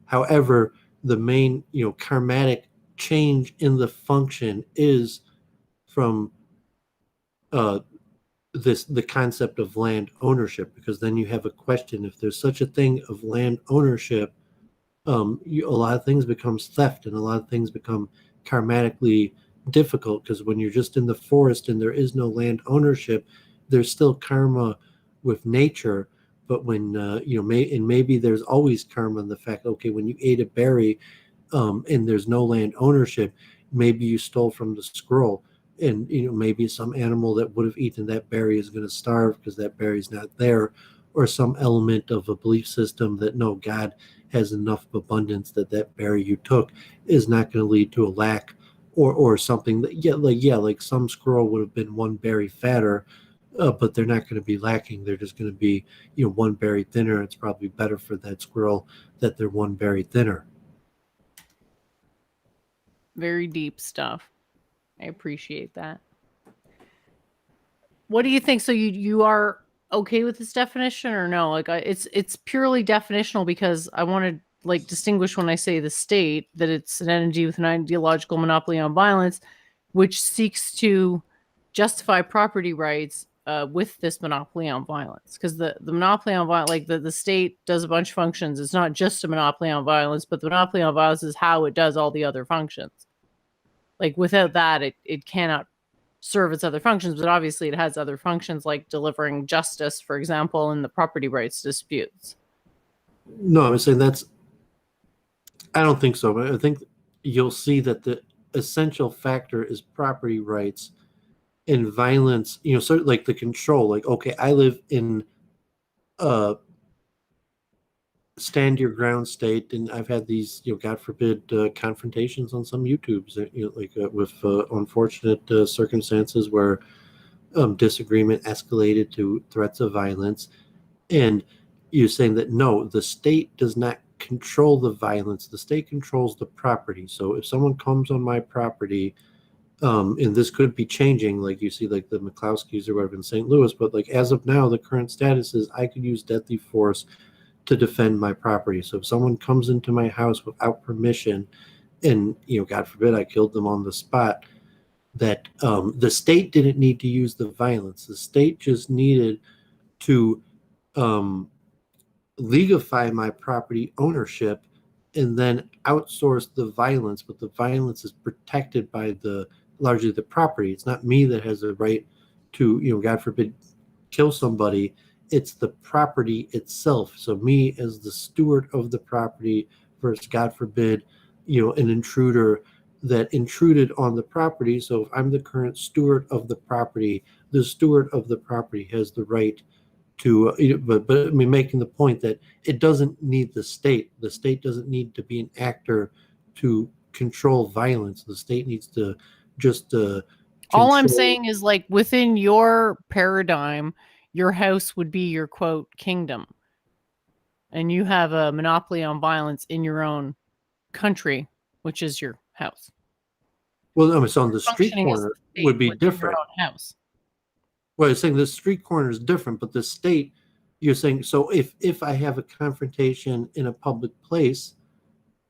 Speaker 3: However, the main, karmatic change in the function is from the concept of land ownership, because then you have a question: if there's such a thing of land ownership, a lot of things becomes theft, and a lot of things become karmatically difficult, because when you're just in the forest and there is no land ownership, there's still karma with nature. But when maybe there's always karma in the fact, okay, when you ate a berry and there's no land ownership, maybe you stole from the squirrel, and maybe some animal that would have eaten that berry is going to starve because that berry's not there, or some element of a belief system that no, God has enough abundance that berry you took is not going to lead to a lack, or something that like some squirrel would have been one berry fatter, but they're not going to be lacking. They're just going to be one berry thinner. It's probably better for that squirrel that they're one berry thinner.
Speaker 2: Very deep stuff. I appreciate that. What do you think? So you are okay with this definition or no? Like it's purely definitional because I want to distinguish when I say the state that it's an entity with an ideological monopoly on violence, which seeks to justify property rights with this monopoly on violence. Because the monopoly on violence, the state does a bunch of functions. It's not just a monopoly on violence, but the monopoly on violence is how it does all the other functions. Without that, it cannot serve its other functions, but obviously it has other functions like delivering justice, for example, in the property rights disputes.
Speaker 3: No, I'm saying I don't think so, but I think you'll see that the essential factor is property rights, and violence, sort of like the control. Like, okay, I live in stand your ground state, and I've had these, God forbid, confrontations on some YouTubes, with unfortunate circumstances where disagreement escalated to threats of violence. And you're saying that no, the state does not control the violence. The state controls the property. So if someone comes on my property, and this could be changing, like you see, like the McCloskeys or whatever in St. Louis, but like as of now, the current status is I could use deadly force to defend my property. So if someone comes into my house without permission, and God forbid, I killed them on the spot, that the state didn't need to use the violence. The state just needed to legify my property ownership, and then outsource the violence, but the violence is protected by largely the property. It's not me that has the right to, God forbid, kill somebody. It's the property itself. So me as the steward of the property versus, God forbid, an intruder that intruded on the property. So if I'm the current steward of the property, the steward of the property has the right to, but I mean, making the point that it doesn't need the state. The state doesn't need to be an actor to control violence. The state needs to just
Speaker 2: all I'm
Speaker 3: control.
Speaker 2: saying is, like, within your paradigm, your house would be your quote kingdom, and you have a monopoly on violence in your own country, which is your house.
Speaker 3: Well, I mean, so on the street
Speaker 2: Functioning as
Speaker 3: corner
Speaker 2: the
Speaker 3: would be
Speaker 2: state within
Speaker 3: different.
Speaker 2: your own house.
Speaker 3: Well, I'm saying the street corner is different, but the state, you're saying, so if I have a confrontation in a public place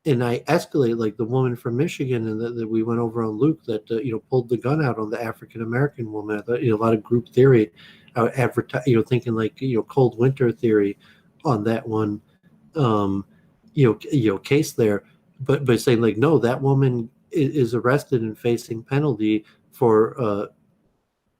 Speaker 3: and I escalate, like the woman from Michigan and that we went over on Luke that, pulled the gun out on the African-American woman, a lot of group theory, thinking like, cold winter theory on that one, case there, but saying like, no, that woman is arrested and facing penalty for,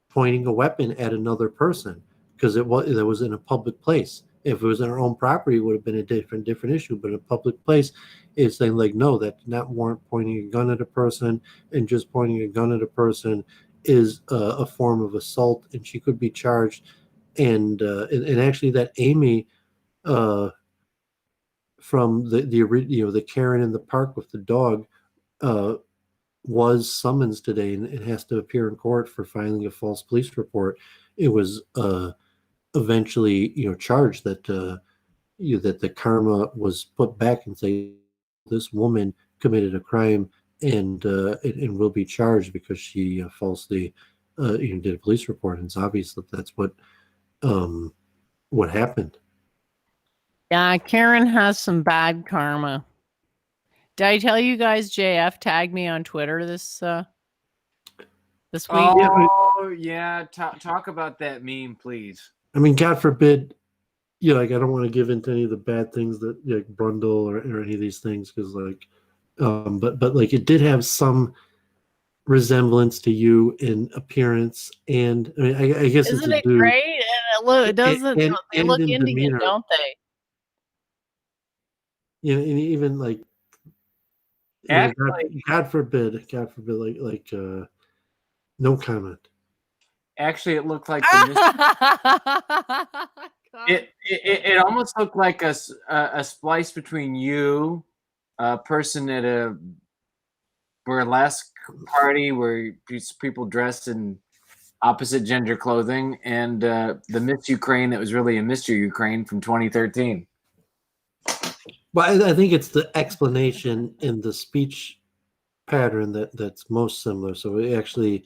Speaker 3: pointing a weapon at another person because it was in a public place. If it was in our own property, it would have been a different issue. But in a public place, it's saying like, no, that did not warrant pointing a gun at a person, and just pointing a gun at a person is a form of assault, and she could be charged. And actually, that Amy from the Karen in the park with the dog was summoned today and has to appear in court for filing a false police report. It was eventually charged that that the karma was put back and say this woman committed a crime and will be charged because she falsely did a police report. And it's obvious that that's what happened.
Speaker 2: Yeah, Karen has some bad karma. Did I tell you guys JF tagged me on Twitter this week?
Speaker 4: Oh, yeah. Talk about that meme, please.
Speaker 3: I mean, God forbid, like, I don't want to give into any of the bad things that, like, Brundle or any of these things, because, like, but like, it did have some resemblance to you in appearance, and I mean, I guess
Speaker 2: isn't
Speaker 3: it's
Speaker 2: it great? And it doesn't. They look
Speaker 3: in
Speaker 2: Indian,
Speaker 3: demeanor,
Speaker 2: don't they?
Speaker 3: And even like, God forbid, like, no comment.
Speaker 4: Actually, it looked like the it almost looked like a splice between you, a person at a burlesque party where people dressed in opposite gender clothing, and the Miss Ukraine that was really a Mr. Ukraine from 2013.
Speaker 3: Well, I think it's the explanation in the speech pattern that's most similar. So we actually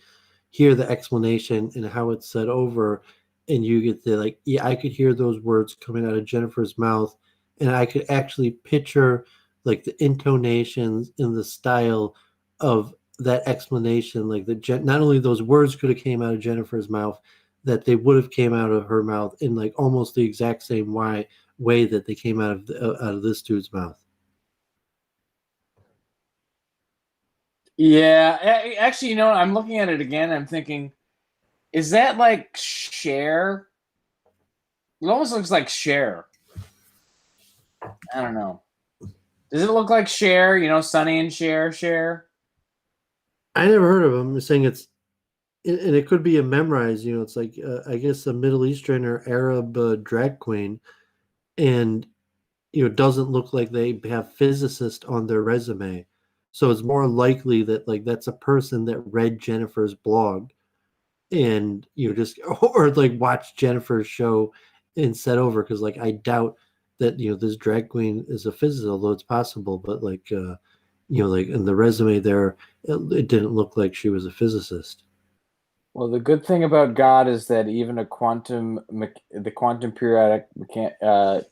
Speaker 3: hear the explanation and how it's said over, and you get the, like, yeah, I could hear those words coming out of Jennifer's mouth, and I could actually picture like the intonations in the style of that explanation, like not only those words could have came out of Jennifer's mouth, that they would have came out of her mouth in like almost the exact same way that they came out of this dude's mouth.
Speaker 4: Yeah, actually, I'm looking at it again. I'm thinking, is that like Cher? It almost looks like Cher. I don't know. Does it look like Cher? Sonny and Cher?
Speaker 3: I never heard of him. I'm saying and it could be a memorized. It's like I guess a Middle Eastern or Arab drag queen, and it doesn't look like they have physicist on their resume. So it's more likely that like that's a person that read Jennifer's blog and just or like watched Jennifer's show and set over, because like I doubt that this drag queen is a physicist, although it's possible, but like like in the resume there it didn't look like she was a physicist.
Speaker 4: Well, the good thing about God is that even the quantum periodic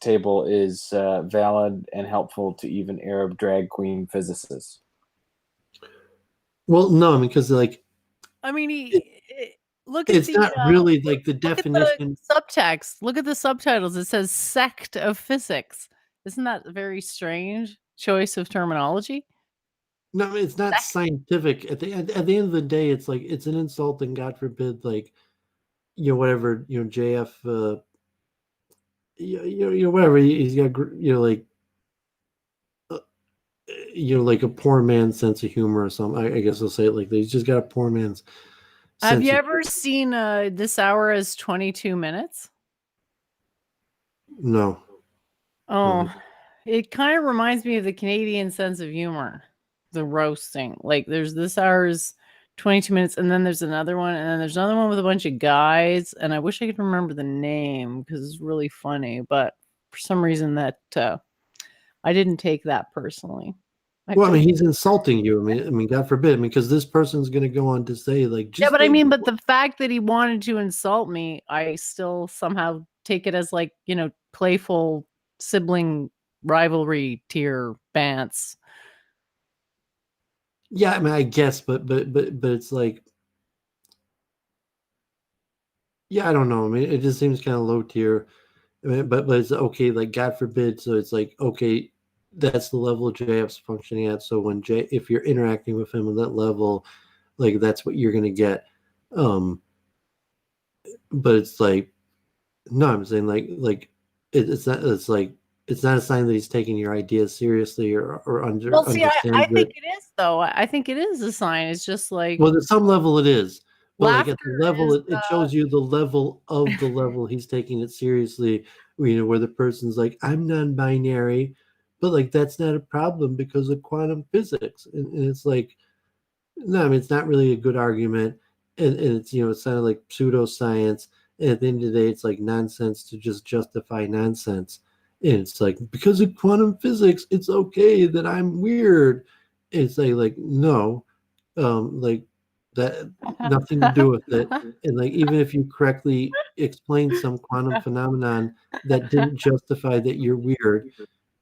Speaker 4: table is valid and helpful to even Arab drag queen physicists.
Speaker 3: Well, no, I mean, because like,
Speaker 2: I mean, look at
Speaker 3: it's not really like the definition.
Speaker 2: Subtext. Look at the subtitles. It says "sect of physics." Isn't that very strange choice of terminology.
Speaker 3: No, I mean, it's not scientific. At the end of the day, it's like it's an insult, and God forbid, like whatever JF, whatever he's got, like like a poor man's sense of humor or something. I guess I'll say it like that. He's just got a poor man's.
Speaker 2: Have you ever seen This Hour Is 22 Minutes?
Speaker 3: No.
Speaker 2: Oh, it kind of reminds me of the Canadian sense of humor, the roasting. Like there's This Hour Is 22 Minutes, and then there's another one, and then there's another one with a bunch of guys, and I wish I could remember the name because it's really funny, but for some reason that I didn't take that personally.
Speaker 3: Well, I mean, he's insulting you. I mean, God forbid. I mean, because this person's going to go on to say, like, just
Speaker 2: yeah, but I mean, but the fact that he wanted to insult me, I still somehow take it as like playful sibling rivalry tier bants.
Speaker 3: Yeah, I mean, I guess, but it's like, yeah, I don't know. I mean, it just seems kind of low tier. I mean, but it's okay. Like, God forbid. So it's like, okay, that's the level JF's functioning at. So when if you're interacting with him on that level, like that's what you're gonna get. But it's like, no, I'm saying like it's not. It's like it's not a sign that he's taking your ideas seriously or
Speaker 2: Well, see, I think it is though. I think it is a sign. It's just like,
Speaker 3: well, at some level it is. But like at the level,
Speaker 2: is,
Speaker 3: it shows you the level of the level he's taking it seriously. Where the person's like, I'm non-binary, but like that's not a problem because of quantum physics, and it's like, no, I mean it's not really a good argument, and it's it's kind of like pseudoscience. And at the end of the day, it's like nonsense to just justify nonsense. And it's like because of quantum physics, it's okay that I'm weird. And it's like no, like that nothing to do with it. And like even if you correctly explain some quantum phenomenon, that didn't justify that you're weird.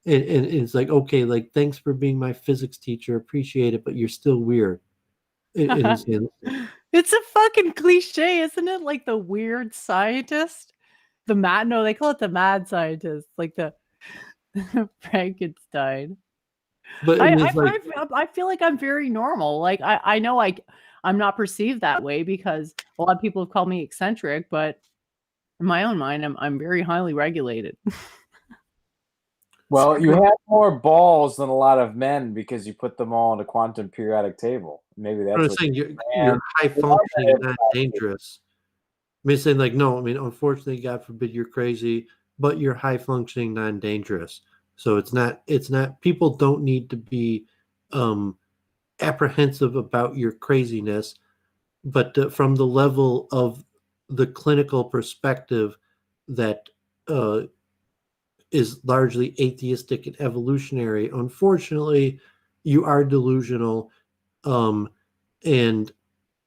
Speaker 3: And it's like, okay, like thanks for being my physics teacher, appreciate it, but you're still weird.
Speaker 2: It's a fucking cliche, isn't it? Like the weird scientist, they call it the mad scientist, like the Frankenstein.
Speaker 3: But
Speaker 2: I feel like I'm very normal. Like I know I'm not perceived that way because a lot of people have called me eccentric, but in my own mind, I'm very highly regulated.
Speaker 4: Well, you have more balls than a lot of men because you put them all in a quantum periodic table. Maybe that's
Speaker 3: what I'm saying. You're high functioning and not dangerous. I mean, saying like, no, I mean, unfortunately, God forbid you're crazy, but you're high functioning, non-dangerous. So it's not, people don't need to be apprehensive about your craziness, but from the level of the clinical perspective that is largely atheistic and evolutionary, unfortunately, you are delusional, and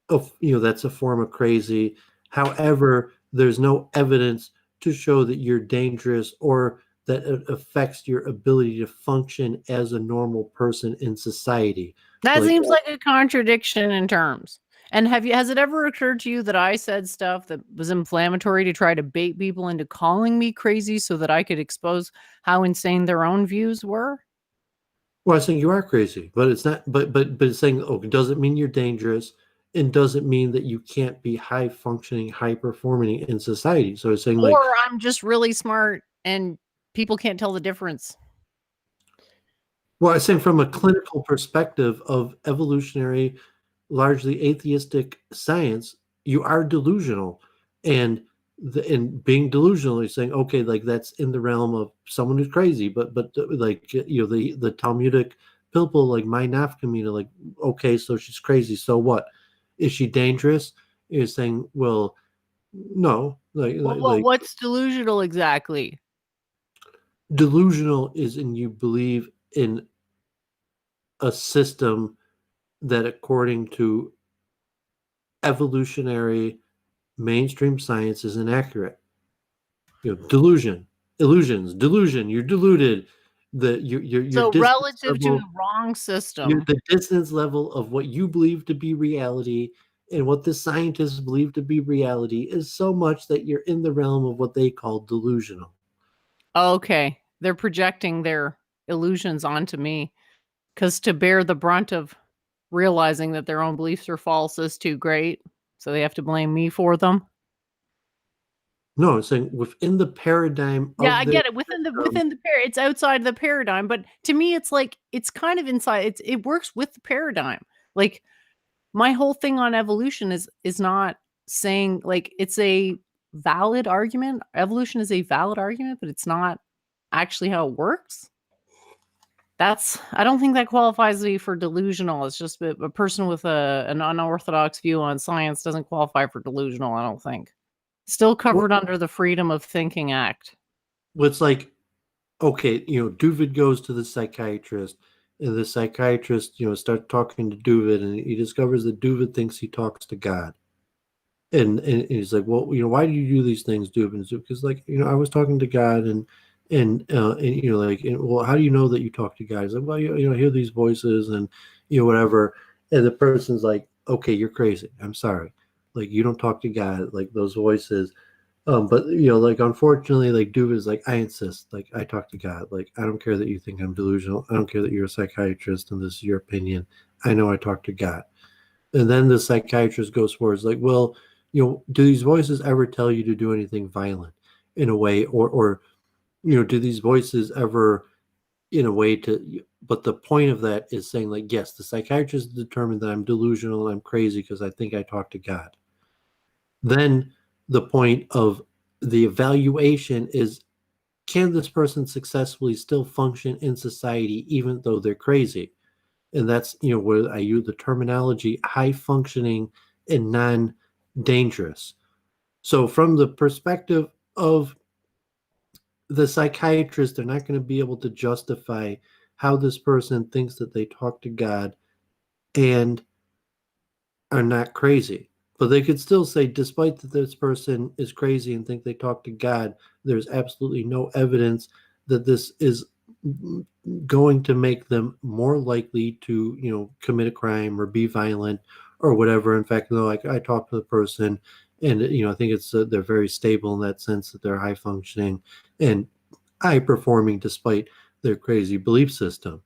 Speaker 3: that's a form of crazy. However, there's no evidence to show that you're dangerous or that it affects your ability to function as a normal person in society.
Speaker 2: That seems like a contradiction in terms. And has it ever occurred to you that I said stuff that was inflammatory to try to bait people into calling me crazy so that I could expose how insane their own views were?
Speaker 3: Well, I think you are crazy, but it's not. But it's saying, oh, it doesn't mean you're dangerous, and doesn't mean that you can't be high functioning, high performing in society. So it's saying like,
Speaker 2: or I'm just really smart and people can't tell the difference.
Speaker 3: Well, I think from a clinical perspective of evolutionary, largely atheistic science, you are delusional, and being delusional is saying, okay, like that's in the realm of someone who's crazy, but like the Talmudic people, like my nafkamina, like okay, so she's crazy, so what? Is she dangerous? You're saying, well, no,
Speaker 2: what's delusional exactly?
Speaker 3: Delusional is in you believe in a system that, according to evolutionary mainstream science, is inaccurate. Delusion, illusions, delusion. You're deluded. You're
Speaker 2: so relative to the wrong system.
Speaker 3: The distance level of what you believe to be reality and what the scientists believe to be reality is so much that you're in the realm of what they call delusional.
Speaker 2: Okay, they're projecting their illusions onto me, because to bear the brunt of realizing that their own beliefs are false is too great, so they have to blame me for them.
Speaker 3: No, I'm saying within the paradigm
Speaker 2: Yeah,
Speaker 3: of
Speaker 2: I
Speaker 3: their
Speaker 2: get it. Within the it's outside the paradigm, but to me it's like it's kind of inside. It works with the paradigm. Like my whole thing on evolution is not saying like it's a valid argument. Evolution is a valid argument, but it's not actually how it works. I don't think that qualifies me for delusional. It's just a person with an unorthodox view on science doesn't qualify for delusional, I don't think. Still covered under the Freedom of Thinking Act.
Speaker 3: It's like, okay, Doovid goes to the psychiatrist, and the psychiatrist, starts talking to Doovid, and he discovers that Doovid thinks he talks to God. And he's like, well, why do you do these things, Doovid? Because, like, I was talking to God, and well, how do you know that you talk to God? He's like, well, I hear these voices, and whatever. And the person's like, okay, you're crazy. I'm sorry. Like, you don't talk to God, like those voices. But like, unfortunately, like, Doovid's like, I insist, like, I talk to God. Like, I don't care that you think I'm delusional. I don't care that you're a psychiatrist and this is your opinion. I know I talk to God. And then the psychiatrist goes forward, like, well, do these voices ever tell you to do anything violent in a way, or do these voices ever in a way to, but the point of that is saying, like, yes, the psychiatrist determined that I'm delusional and I'm crazy because I think I talk to God. Then the point of the evaluation is, can this person successfully still function in society even though they're crazy? And that's, where I use the terminology high functioning and non-dangerous. So from the perspective of the psychiatrist, they're not going to be able to justify how this person thinks that they talk to God and are not crazy. But they could still say, despite that this person is crazy and think they talk to God, there's absolutely no evidence that this is going to make them more likely to, commit a crime or be violent or whatever. In fact, no, I talked to the person, and I think it's they're very stable in that sense, that they're high functioning and high performing despite their crazy belief system.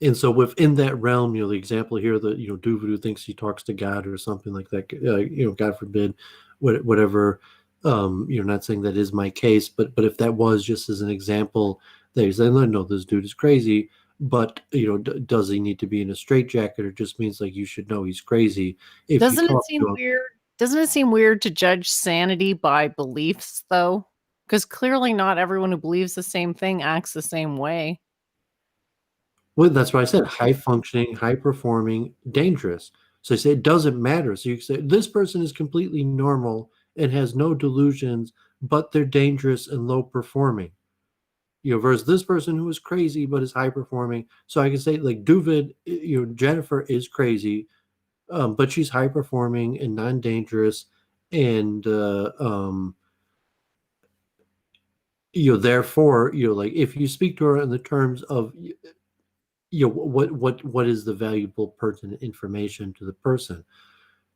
Speaker 3: And so within that realm, the example here that, Doovid who thinks he talks to God or something like that, God forbid, whatever, not saying that is my case, but if that was just as an example, they say, no, this dude is crazy, but, does he need to be in a straitjacket, or just means like you should know he's crazy if
Speaker 2: Doesn't
Speaker 3: you
Speaker 2: it
Speaker 3: talk
Speaker 2: seem
Speaker 3: to him?
Speaker 2: weird? Doesn't it seem weird to judge sanity by beliefs, though? Because clearly not everyone who believes the same thing acts the same way.
Speaker 3: Well, that's why I said high functioning, high performing, dangerous. So I say it doesn't matter. So you can say this person is completely normal and has no delusions, but they're dangerous and low performing. Versus this person who is crazy but is high performing. So I can say, like, Doovid, Jennifer is crazy, but she's high performing and non-dangerous, and therefore, like, if you speak to her in the terms of what is the valuable pertinent information to the person.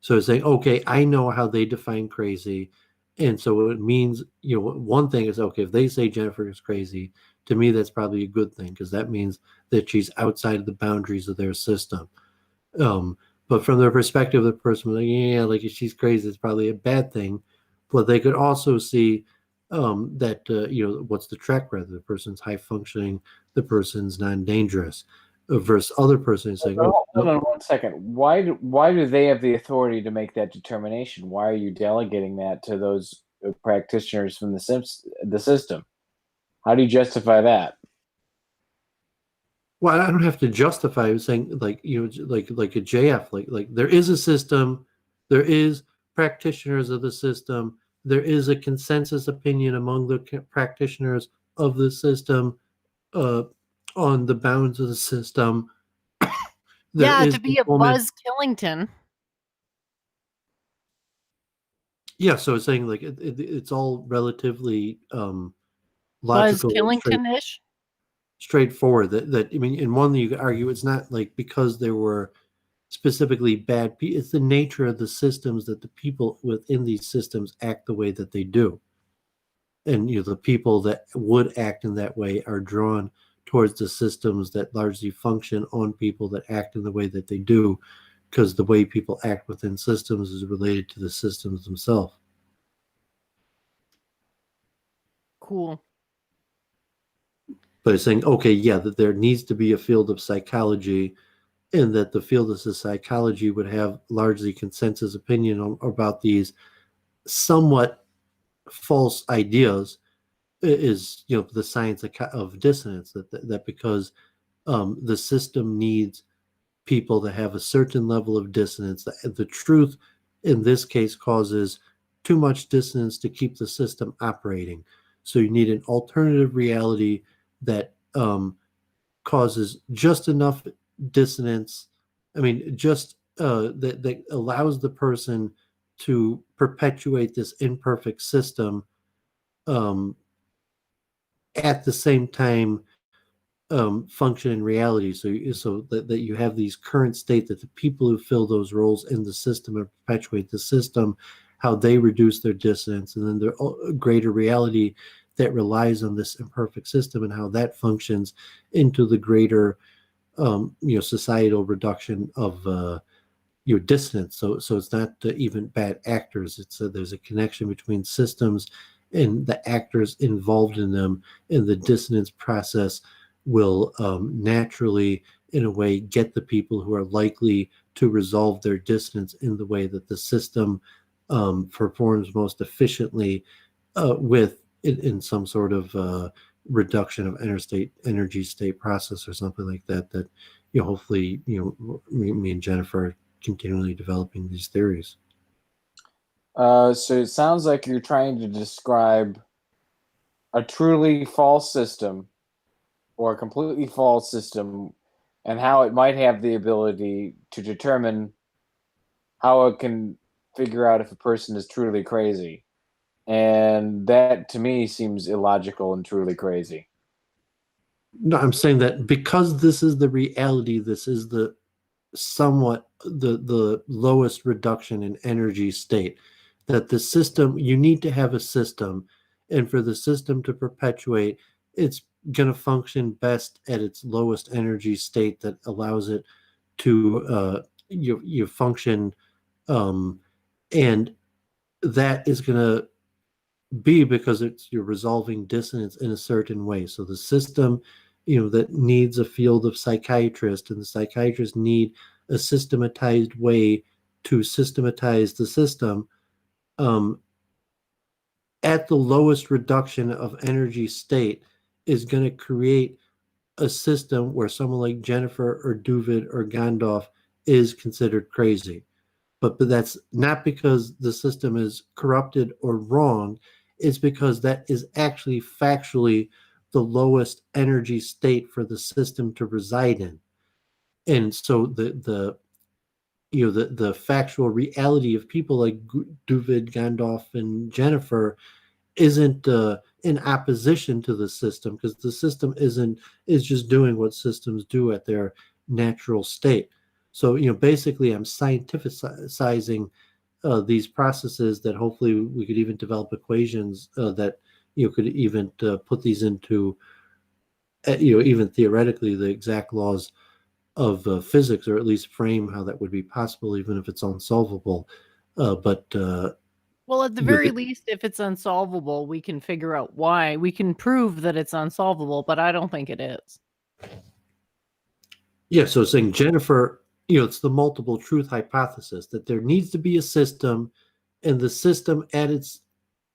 Speaker 3: So it's saying, okay, I know how they define crazy, and so it means, one thing is, okay, if they say Jennifer is crazy, to me that's probably a good thing, because that means that she's outside of the boundaries of their system. But from the perspective of the person, like, yeah, like, if she's crazy, it's probably a bad thing. But they could also see that what's the track record? The person's high functioning, the person's non-dangerous, versus other person saying,
Speaker 4: Hold on 1 second. Why do they have the authority to make that determination? Why are you delegating that to those practitioners from the system? How do you justify that?
Speaker 3: well, I don't have to justify it, saying, like, like a JF, like there is a system, there is practitioners of the system, there is a consensus opinion among the practitioners of the system on the bounds of the system.
Speaker 2: Yeah, to be a Buzz Killington.
Speaker 3: Yeah, so it's saying, like, it's all relatively
Speaker 2: Buzz
Speaker 3: logical,
Speaker 2: Killington-ish.
Speaker 3: straightforward. That I mean, in one, you could argue it's not like because there were specifically bad people. It's the nature of the systems that the people within these systems act the way that they do. And the people that would act in that way are drawn towards the systems that largely function on people that act in the way that they do, because the way people act within systems is related to the systems themselves.
Speaker 2: Cool.
Speaker 3: But it's saying, okay, yeah, that there needs to be a field of psychology, and that the field of psychology would have largely consensus opinion about these somewhat false ideas, is the science of dissonance, that because the system needs people to have a certain level of dissonance. The truth in this case causes too much dissonance to keep the system operating. So you need an alternative reality that causes just enough dissonance. I mean, just that allows the person to perpetuate this imperfect system, at the same time function in reality. So that you have these current state, that the people who fill those roles in the system and perpetuate the system, how they reduce their dissonance, and then the greater reality that relies on this imperfect system, and how that functions into the greater societal reduction of dissonance. So it's not even bad actors. It's there's a connection between systems and the actors involved in them, and the dissonance process will naturally, in a way, get the people who are likely to resolve their dissonance in the way that the system performs most efficiently, with in some sort of reduction of energy state process or something like that. That hopefully me and Jennifer are continually developing these theories.
Speaker 4: So it sounds like you're trying to describe a truly false system or a completely false system, and how it might have the ability to determine how it can figure out if a person is truly crazy. And that, to me, seems illogical and truly crazy.
Speaker 3: No, I'm saying that because this is the reality, this is the somewhat the lowest reduction in energy state, that the system, you need to have a system, and for the system to perpetuate, it's going to function best at its lowest energy state that allows it to you function, and that is going to be because you're resolving dissonance in a certain way. So the system that needs a field of psychiatrists, and the psychiatrists need a systematized way to systematize the system, at the lowest reduction of energy state, is going to create a system where someone like Jennifer or Doovid or Gandalf is considered crazy. But that's not because the system is corrupted or wrong. It's because that is actually factually the lowest energy state for the system to reside in. And so the factual reality of people like Doovid, Gandalf, and Jennifer isn't in opposition to the system, because the system is just doing what systems do at their natural state. So basically, I'm scientificizing these processes, that hopefully we could even develop equations that could even put these into even theoretically the exact laws of physics, or at least frame how that would be possible, even if it's unsolvable. But
Speaker 2: Well, at the very least, if it's unsolvable, we can figure out why. We can prove that it's unsolvable, but I don't think it is.
Speaker 3: Yeah, so saying Jennifer, it's the multiple truth hypothesis, that there needs to be a system, and the system at its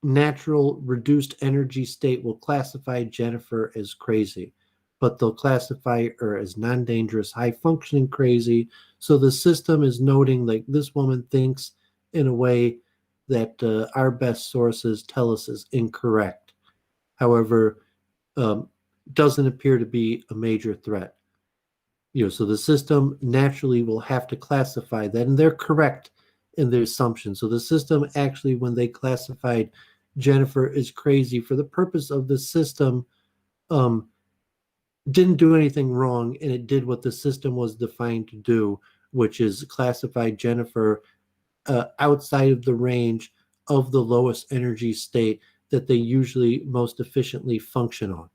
Speaker 3: natural reduced energy state will classify Jennifer as crazy, but they'll classify her as non-dangerous, high-functioning crazy. So the system is noting, like, this woman thinks in a way that our best sources tell us is incorrect. However, doesn't appear to be a major threat. So the system naturally will have to classify that, and they're correct in their assumption. So the system actually, when they classified Jennifer as crazy, for the purpose of the system, didn't do anything wrong, and it did what the system was defined to do, which is classify Jennifer outside of the range of the lowest energy state that they usually most efficiently function on.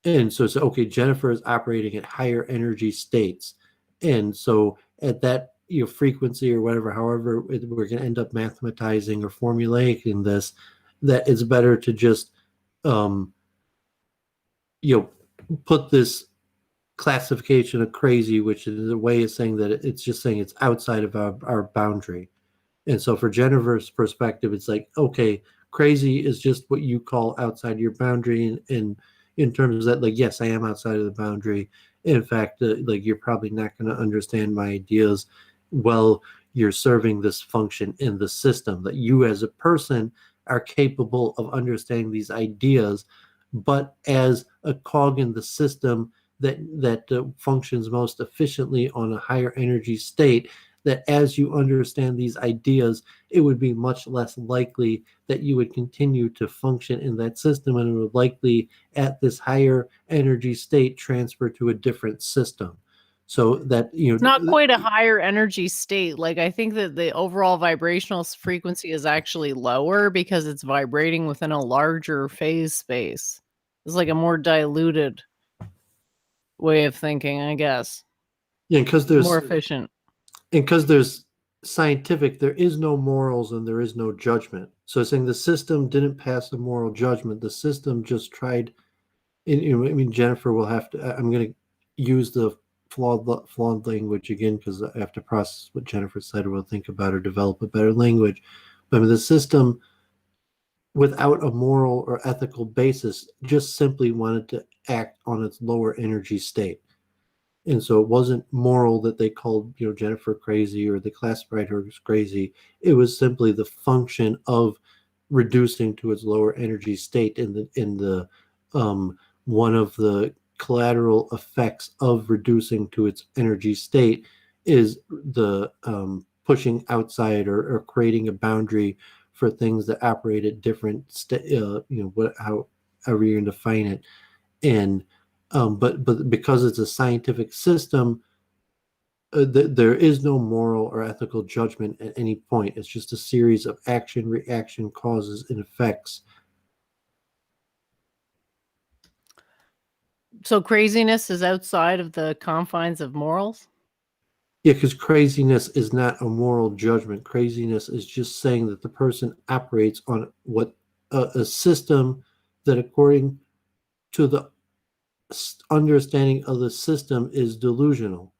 Speaker 3: And so it's okay, Jennifer is operating at higher energy states. And so at that frequency or whatever, however we're going to end up mathematizing or formulating this, that it's better to just put this classification of crazy, which is a way of saying that it's just saying it's outside of our boundary. And so for Jennifer's perspective, it's like, okay, crazy is just what you call outside your boundary. And in terms of that, like, yes, I am outside of the boundary. In fact, like, you're probably not going to understand my ideas while you're serving this function in the system, that you as a person are capable of understanding these ideas, but as a cog in the system that functions most efficiently on a higher energy state, that as you understand these ideas, it would be much less likely that you would continue to function in that system, and it would likely, at this higher energy state, transfer to a different system. So that,
Speaker 2: it's not quite a higher energy state. Like, I think that the overall vibrational frequency is actually lower because it's vibrating within a larger phase space. It's like a more diluted way of thinking, I guess.
Speaker 3: Yeah, because there's
Speaker 2: more efficient.
Speaker 3: And because there's scientific, there is no morals and there is no judgment. So saying the system didn't pass a moral judgment, the system just tried. I mean, Jennifer will have to. I'm going to use the flawed language again because I have to process what Jennifer said. We'll think about or develop a better language. But I mean, the system, without a moral or ethical basis, just simply wanted to act on its lower energy state. And so it wasn't moral that they called, Jennifer crazy or they classified her as crazy. It was simply the function of reducing to its lower energy state. In the one of the collateral effects of reducing to its energy state is the pushing outside or creating a boundary for things that operate at different however you're going to define it. And but because it's a scientific system, there is no moral or ethical judgment at any point. It's just a series of action, reaction, causes, and effects.
Speaker 2: So craziness is outside of the confines of morals?
Speaker 3: Yeah, because craziness is not a moral judgment. Craziness is just saying that the person operates on what a system that, according to the understanding of the system, is delusional.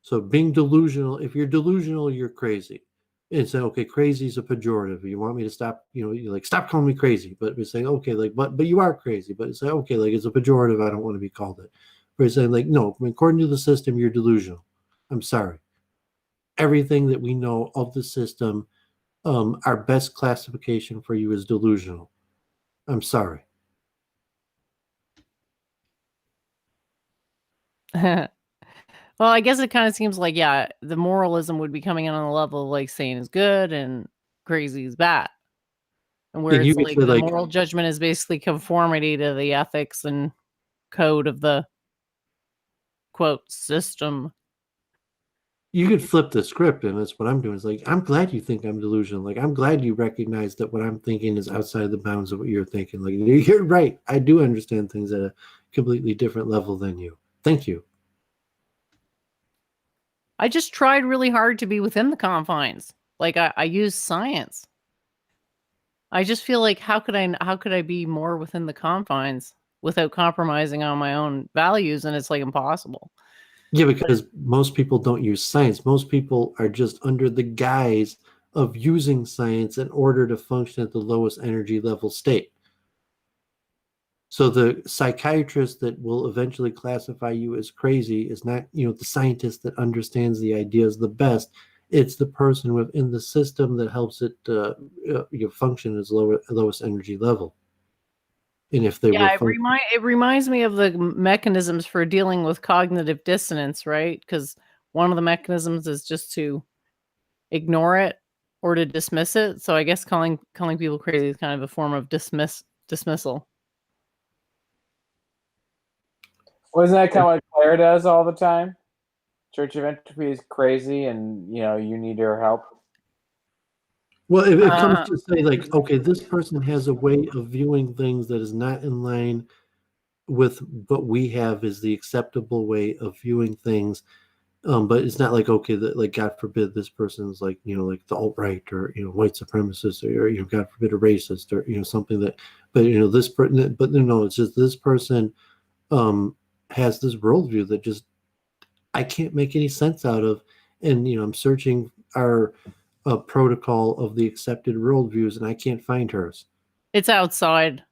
Speaker 3: So being delusional, if you're delusional, you're crazy. And say, okay, crazy is a pejorative. You want me to stop, you're like, stop calling me crazy. But we say, okay, like, but you are crazy. But it's like, okay, like, it's a pejorative. I don't want to be called it. But it's saying, like, no, according to the system, you're delusional. I'm sorry. Everything that we know of the system, our best classification for you is delusional. I'm sorry.
Speaker 2: Well, I guess it kind of seems like, yeah, the moralism would be coming in on the level of like saying is good and crazy is bad. And where
Speaker 3: And
Speaker 2: it's like the
Speaker 3: like,
Speaker 2: moral judgment is basically conformity to the ethics and code of the quote system.
Speaker 3: You could flip the script, and that's what I'm doing. It's like, I'm glad you think I'm delusional. Like, I'm glad you recognize that what I'm thinking is outside the bounds of what you're thinking. Like, you're right. I do understand things at a completely different level than you. Thank you.
Speaker 2: I just tried really hard to be within the confines. Like I use science. I just feel like how could I be more within the confines without compromising on my own values? And it's like impossible.
Speaker 3: Yeah, because most people don't use science. Most people are just under the guise of using science in order to function at the lowest energy level state. So the psychiatrist that will eventually classify you as crazy is not, the scientist that understands the ideas the best. It's the person within the system that helps it function as lowest energy level. And if they
Speaker 2: it reminds me of the mechanisms for dealing with cognitive dissonance, right? Because one of the mechanisms is just to ignore it or to dismiss it. So I guess calling people crazy is kind of a form of dismissal.
Speaker 4: Wasn't that kind of what Claire does all the time? Church of Entropy is crazy, and you need her help.
Speaker 3: Well, if it comes
Speaker 2: Uh,
Speaker 3: to say like, okay, this person has a way of viewing things that is not in line with what we have is the acceptable way of viewing things. But it's not like, okay, that like God forbid this person's like, like the alt-right or white supremacist or God forbid a racist or something that, but this person, but it's just this person has this worldview that just I can't make any sense out of, and I'm searching our protocol of the accepted worldviews and I can't find hers.
Speaker 2: it's outside.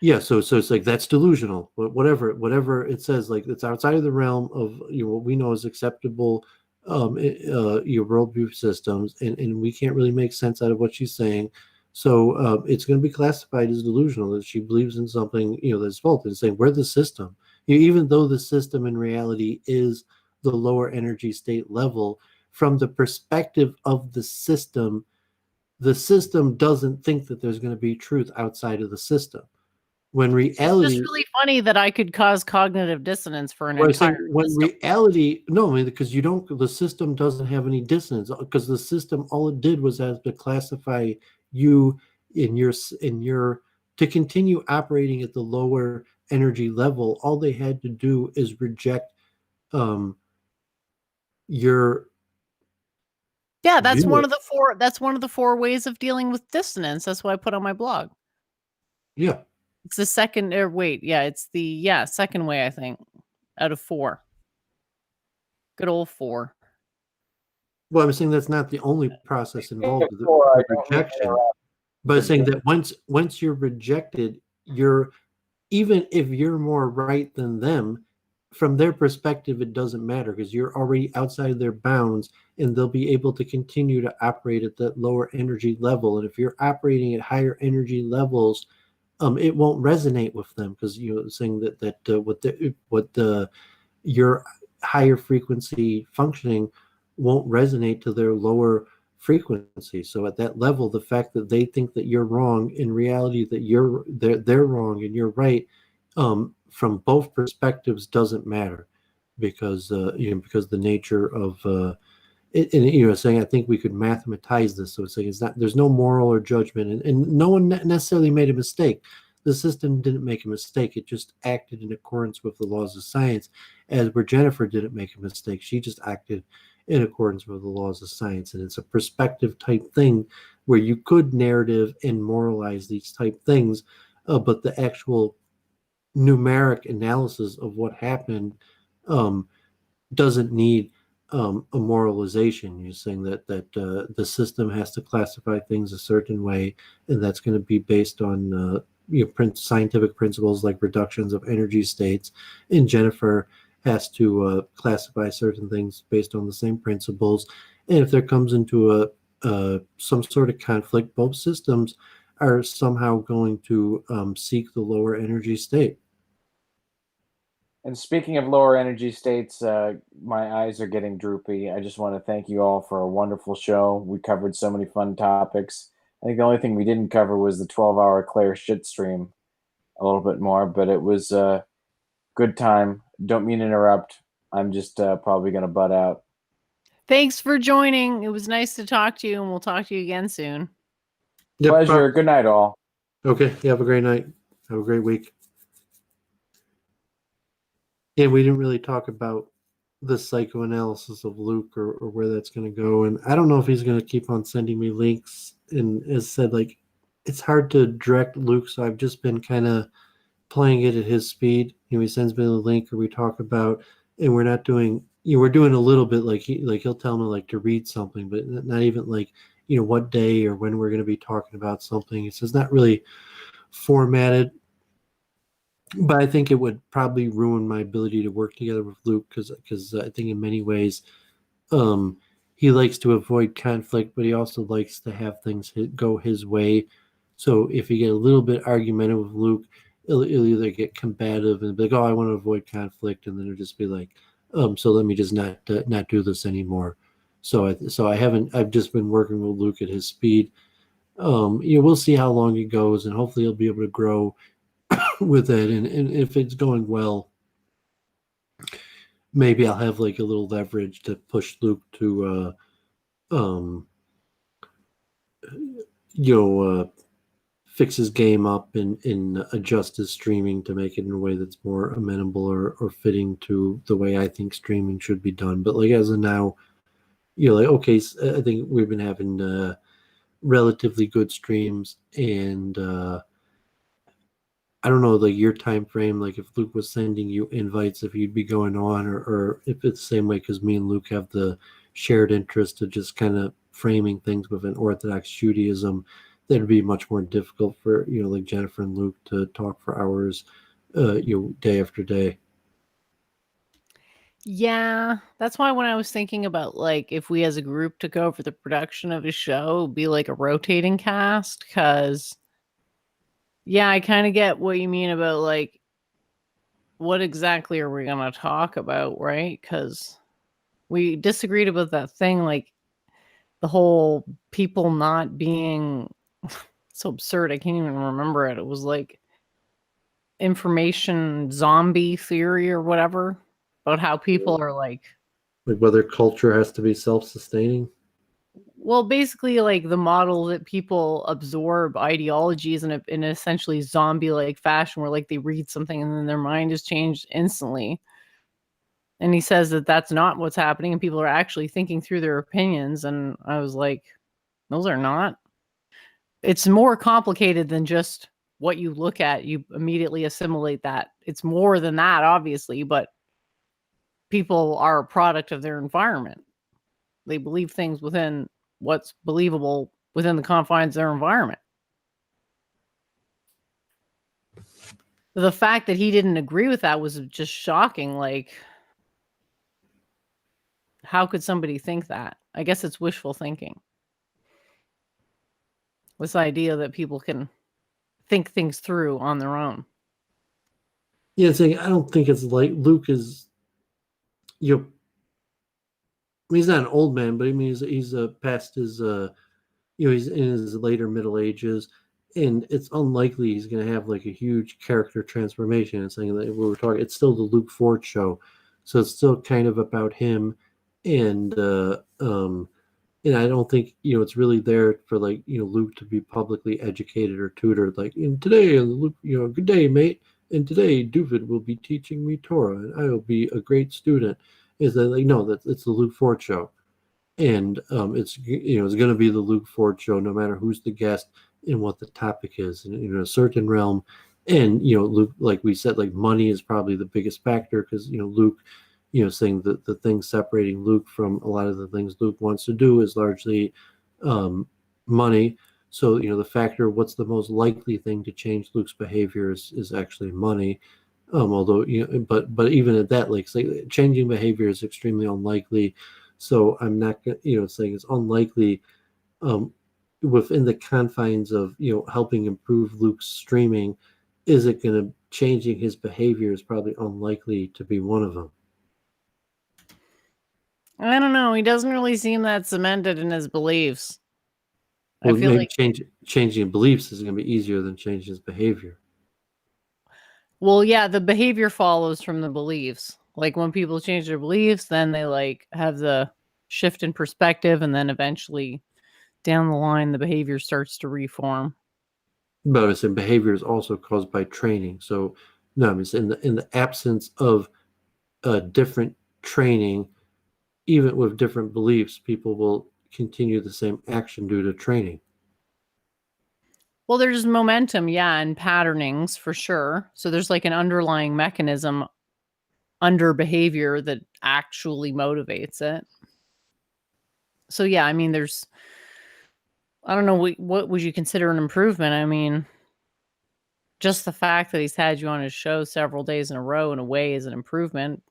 Speaker 3: Yeah, so it's like that's delusional. Whatever it says, like it's outside of the realm of what we know as acceptable your worldview systems, and we can't really make sense out of what she's saying. So it's going to be classified as delusional that she believes in something that's false. And saying we're the system, even though the system in reality is the lower energy state level, from the perspective of the system doesn't think that there's going to be truth outside of the system. When
Speaker 2: It's just
Speaker 3: reality,
Speaker 2: really funny that I could cause cognitive dissonance for an
Speaker 3: well, I
Speaker 2: entire
Speaker 3: think when
Speaker 2: system.
Speaker 3: reality, no, I mean, because the system doesn't have any dissonance because the system, all it did was have to classify you in your to continue operating at the lower energy level. All they had to do is reject um, your
Speaker 2: Yeah,
Speaker 3: view.
Speaker 2: that's one of the four ways of dealing with dissonance. That's what I put on my blog.
Speaker 3: Yeah.
Speaker 2: It's the second or wait, yeah, it's the second way, I think, out of four. Good old four.
Speaker 3: Well, I'm saying that's not the only process involved with
Speaker 4: Before, I
Speaker 3: the
Speaker 4: don't mean to
Speaker 3: rejection,
Speaker 4: interrupt.
Speaker 3: but I'm saying that once you're rejected, you're even if you're more right than them, from their perspective, it doesn't matter because you're already outside of their bounds and they'll be able to continue to operate at that lower energy level. And if you're operating at higher energy levels, it won't resonate with them because saying that your higher frequency functioning won't resonate to their lower frequency. So at that level, the fact that they think that you're wrong, in reality that they're wrong and you're right, from both perspectives doesn't matter because because the nature of it, and saying I think we could mathematize this. So it's saying there's no moral or judgment, and no one necessarily made a mistake. The system didn't make a mistake. It just acted in accordance with the laws of science. As where Jennifer didn't make a mistake, she just acted in accordance with the laws of science. And it's a perspective type thing where you could narrative and moralize these type things, but the actual numeric analysis of what happened doesn't need a moralization. You're saying that the system has to classify things a certain way, and that's going to be based on scientific principles like reductions of energy states. And Jennifer has to classify certain things based on the same principles. And if there comes into some sort of conflict, both systems are somehow going to seek the lower energy state.
Speaker 4: And speaking of lower energy states, my eyes are getting droopy. I just want to thank you all for a wonderful show. We covered so many fun topics. I think the only thing we didn't cover was the 12-hour Claire shit stream a little bit more, but it was a good time. Don't mean to interrupt. I'm just probably going to butt out.
Speaker 2: Thanks for joining. It was nice to talk to you, and we'll talk to you again soon.
Speaker 3: Yep,
Speaker 4: Pleasure. Good night, all.
Speaker 3: Okay. You have a great night. Have a great week. Yeah, we didn't really talk about the psychoanalysis of Luke or where that's going to go. And I don't know if he's going to keep on sending me links. And as said, like, it's hard to direct Luke. So I've just been kind of playing it at his speed. He sends me the link or we talk about, and we're not doing, we're doing a little bit like he'll tell me like to read something, but not even like, what day or when we're going to be talking about something. It's just not really formatted. But I think it would probably ruin my ability to work together with Luke because I think in many ways he likes to avoid conflict, but he also likes to have things go his way. So if you get a little bit argumentative with Luke, it'll either get combative and be like, "Oh, I want to avoid conflict," and then it'll just be like, "So let me just not do this anymore." So I've just been working with Luke at his speed. We'll see how long it goes, and hopefully he'll be able to grow with it, and if it's going well, maybe I'll have like a little leverage to push Luke to fix his game up and adjust his streaming to make it in a way that's more amenable or fitting to the way I think streaming should be done. But like as of now, like, okay, I think we've been having relatively good streams, and I don't know, like your time frame, like if Luke was sending you invites, if you'd be going on, or if it's the same way, because me and Luke have the shared interest of just kind of framing things with an Orthodox Judaism, that'd be much more difficult for, like Jennifer and Luke to talk for hours, day after day.
Speaker 2: Yeah, that's why when I was thinking about like if we as a group took over the production of a show, it'd be like a rotating cast, because yeah, I kind of get what you mean about like what exactly are we going to talk about, right? Because we disagreed about that thing, like the whole people not being so absurd. I can't even remember it. It was like information zombie theory or whatever, about how people are like
Speaker 3: whether culture has to be self-sustaining.
Speaker 2: Well, basically, like the model that people absorb ideologies in an essentially zombie-like fashion, where like they read something and then their mind is changed instantly. And he says that that's not what's happening, and people are actually thinking through their opinions. And I was like, those are not. It's more complicated than just what you look at. You immediately assimilate that. It's more than that, obviously, but people are a product of their environment. They believe things within what's believable within the confines of their environment. The fact that he didn't agree with that was just shocking. Like, how could somebody think that? I guess it's wishful thinking. This idea that people can think things through on their own.
Speaker 3: Yeah, I don't think it's like Luke is, I mean, he's not an old man, but I mean, he's past his, he's in his later middle ages, and it's unlikely he's going to have like a huge character transformation. It's saying that we were talking, it's still the Luke Ford show, so it's still kind of about him, and I don't think it's really there for like Luke to be publicly educated or tutored. Like, and today, Luke, good day, mate. And today, Doovid will be teaching me Torah, and I will be a great student. Is that like no? It's the Luke Ford show, and it's it's going to be the Luke Ford show, no matter who's the guest and what the topic is, and in a certain realm. And Luke, like we said, like money is probably the biggest factor, because Luke, saying that the thing separating Luke from a lot of the things Luke wants to do is largely money. So the factor of what's the most likely thing to change Luke's behavior is actually money. Although but even at that, like changing behavior is extremely unlikely. So I'm not saying it's unlikely within the confines of helping improve Luke's streaming. Is it going to changing his behavior is probably unlikely to be one of them.
Speaker 2: I don't know. He doesn't really seem that cemented in his beliefs.
Speaker 3: Well,
Speaker 2: I feel
Speaker 3: maybe
Speaker 2: like
Speaker 3: changing beliefs is going to be easier than changing his behavior.
Speaker 2: Well, yeah, the behavior follows from the beliefs. Like when people change their beliefs, then they like have the shift in perspective, and then eventually down the line the behavior starts to reform.
Speaker 3: But I said behavior is also caused by training. So no, I mean in the absence of different training, even with different beliefs, people will continue the same action due to training.
Speaker 2: Well, there's momentum, yeah, and patternings for sure. So there's like an underlying mechanism under behavior that actually motivates it. So yeah, I mean, I don't know, what would you consider an improvement? I mean, just the fact that he's had you on his show several days in a row in a way is an improvement.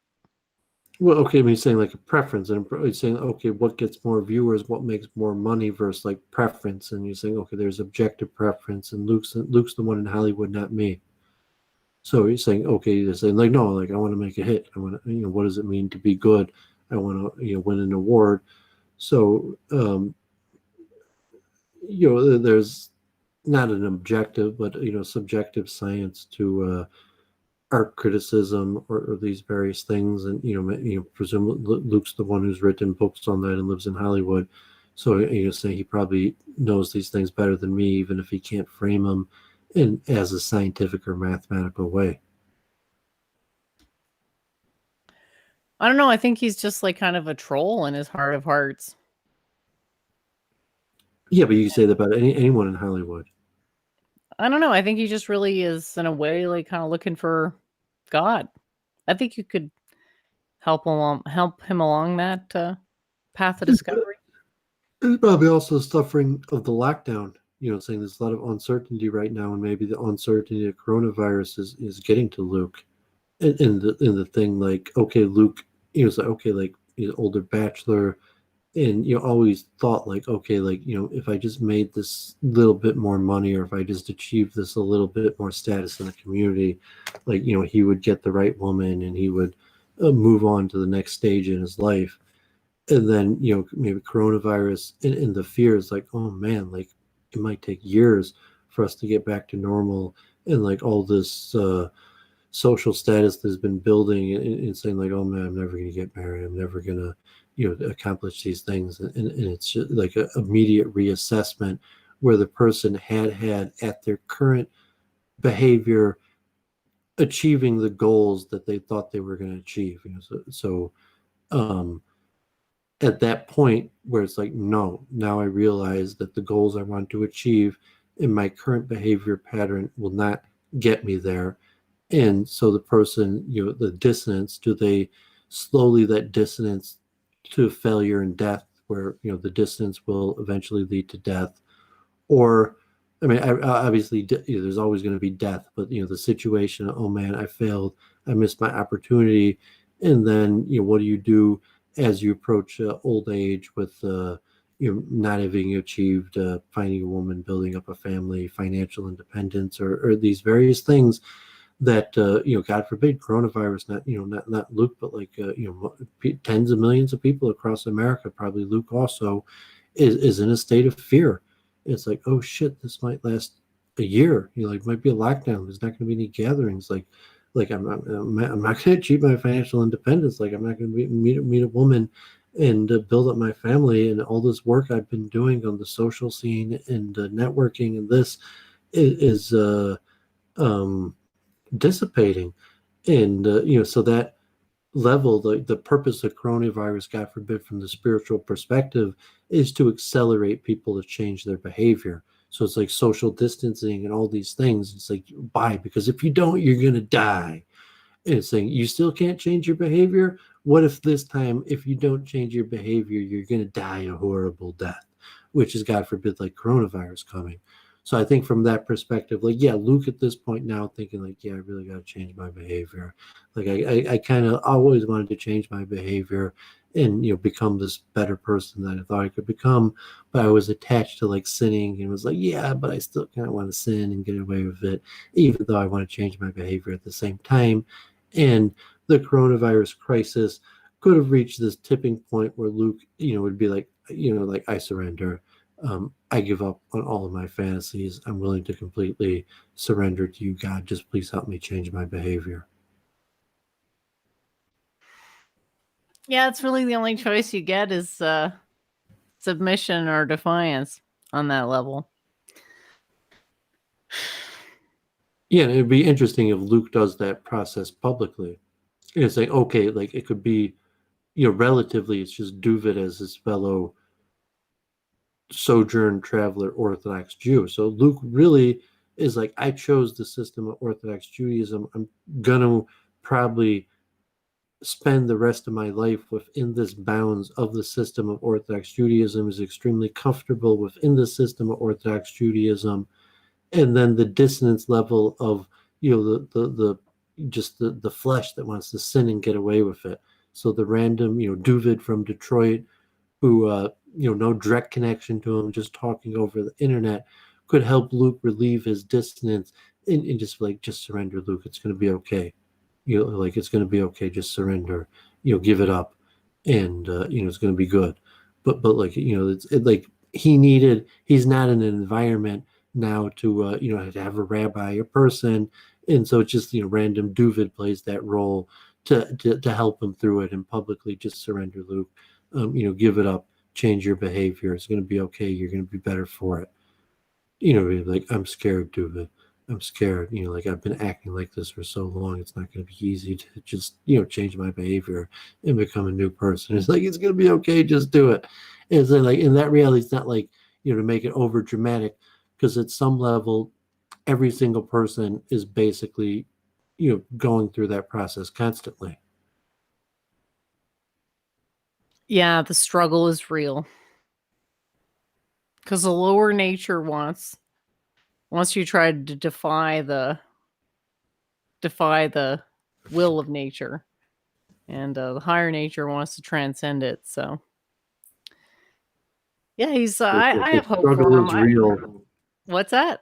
Speaker 3: Well, okay, I mean, saying like a preference, and you're saying, okay, what gets more viewers, what makes more money versus like preference, and you're saying, okay, there's objective preference, and Luke's the one in Hollywood, not me. So you're saying, okay, you're saying like, no, like I want to make a hit. I want to, what does it mean to be good? I want to, win an award. So, there's not an objective, but subjective science to art criticism or these various things, and presumably Luke's the one who's written books on that and lives in Hollywood, So say he probably knows these things better than me, even if he can't frame them in as a scientific or mathematical way.
Speaker 2: I don't know. I think he's just like kind of a troll in his heart of hearts.
Speaker 3: Yeah, but you can say that about anyone in Hollywood.
Speaker 2: I don't know. I think he just really is, in a way, like kind of looking for God. I think you could help him along that path of discovery.
Speaker 3: He's probably also suffering of the lockdown. Saying there's a lot of uncertainty right now, and maybe the uncertainty of coronavirus is getting to Luke. In the thing, like, okay, Luke, it's like, okay, like he's an older bachelor, and always thought like, okay, like, if I just made this little bit more money, or if I just achieved this a little bit more status in the community, like, he would get the right woman, and he would move on to the next stage in his life. And then maybe coronavirus, and the fear is like, oh man, like it might take years for us to get back to normal, and like all this social status that's been building, and saying like, oh man, I'm never going to get married, I'm never going to accomplish these things, and it's just like an immediate reassessment where the person had at their current behavior achieving the goals that they thought they were going to achieve. So at that point where it's like, no, now I realize that the goals I want to achieve in my current behavior pattern will not get me there. And so the person, the dissonance, do they slowly that dissonance to failure and death, where the dissonance will eventually lead to death? Or I mean, obviously there's always going to be death, but the situation, oh man, I failed, I missed my opportunity. And then what do you do as you approach old age with not having achieved finding a woman, building up a family, financial independence, or these various things that God forbid, coronavirus, not Luke, but like tens of millions of people across America, probably Luke also, is in a state of fear. It's like, oh shit, this might last a year. Like might be a lockdown. There's not going to be any gatherings. Like I'm not going to achieve my financial independence. Like I'm not going to meet a woman and build up my family, and all this work I've been doing on the social scene and networking, and this is dissipating. And so that level, the purpose of coronavirus, God forbid, from the spiritual perspective, is to accelerate people to change their behavior. So it's like social distancing and all these things. It's like, why? Because if you don't, you're going to die. And it's saying you still can't change your behavior. What if this time, if you don't change your behavior, you're going to die a horrible death, which is, God forbid, like coronavirus coming. So I think from that perspective, like, yeah, Luke at this point now thinking like, yeah, I really got to change my behavior. Like I kind of always wanted to change my behavior and, become this better person that I thought I could become. But I was attached to like sinning, and was like, yeah, but I still kind of want to sin and get away with it, even though I want to change my behavior at the same time. And the coronavirus crisis could have reached this tipping point where Luke, would be like, like, I surrender. I give up on all of my fantasies. I'm willing to completely surrender to you, God. Just please help me change my behavior.
Speaker 2: Yeah, it's really the only choice you get is submission or defiance on that level.
Speaker 3: Yeah, and it'd be interesting if Luke does that process publicly. And it's like, okay, like it could be, relatively, it's just Doovid as his fellow sojourn traveler Orthodox Jew. So Luke really is like, I chose the system of Orthodox Judaism. I'm gonna probably spend the rest of my life within this bounds of the system of Orthodox Judaism, is extremely comfortable within the system of Orthodox Judaism. And then the dissonance level of the just the flesh that wants to sin and get away with it. So the random Doovid from Detroit, who no direct connection to him, just talking over the internet, could help Luke relieve his dissonance and just surrender, Luke. It's going to be okay. Like it's going to be okay. Just surrender. Give it up, and it's going to be good. But like like he's not in an environment now to to have a rabbi, a person, and so it's just random Doovid plays that role to help him through it and publicly just surrender, Luke. Give it up. change your behavior. It's going to be okay. You're going to be better for it. You know, like, I'm scared, Doovid. I'm scared. You know, like, I've been acting like this for so long. It's not going to be easy to just, you know, change my behavior and become a new person. It's like, it's going to be okay. Just do it. And it's like, in that reality, it's not like, you know, to make it over dramatic, because at some level, every single person is basically, you know, going through that process constantly.
Speaker 2: Yeah, the struggle is real. Because the lower nature wants you try to defy the will of nature, and the higher nature wants to transcend it. So yeah, he's I have hope for
Speaker 3: Struggle
Speaker 2: him.
Speaker 3: is real.
Speaker 2: What's that?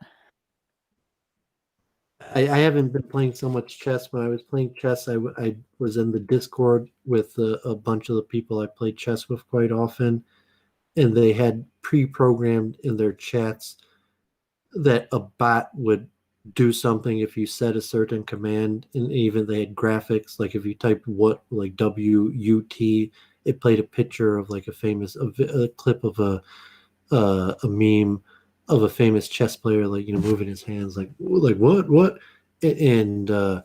Speaker 3: I haven't been playing so much chess. When I was playing chess, I was in the Discord with a bunch of the people I played chess with quite often, and they had pre-programmed in their chats that a bot would do something if you said a certain command, and even they had graphics, like if you typed what, like WUT, it played a picture of like a clip of a meme of a famous chess player, like, you know, moving his hands, like what, and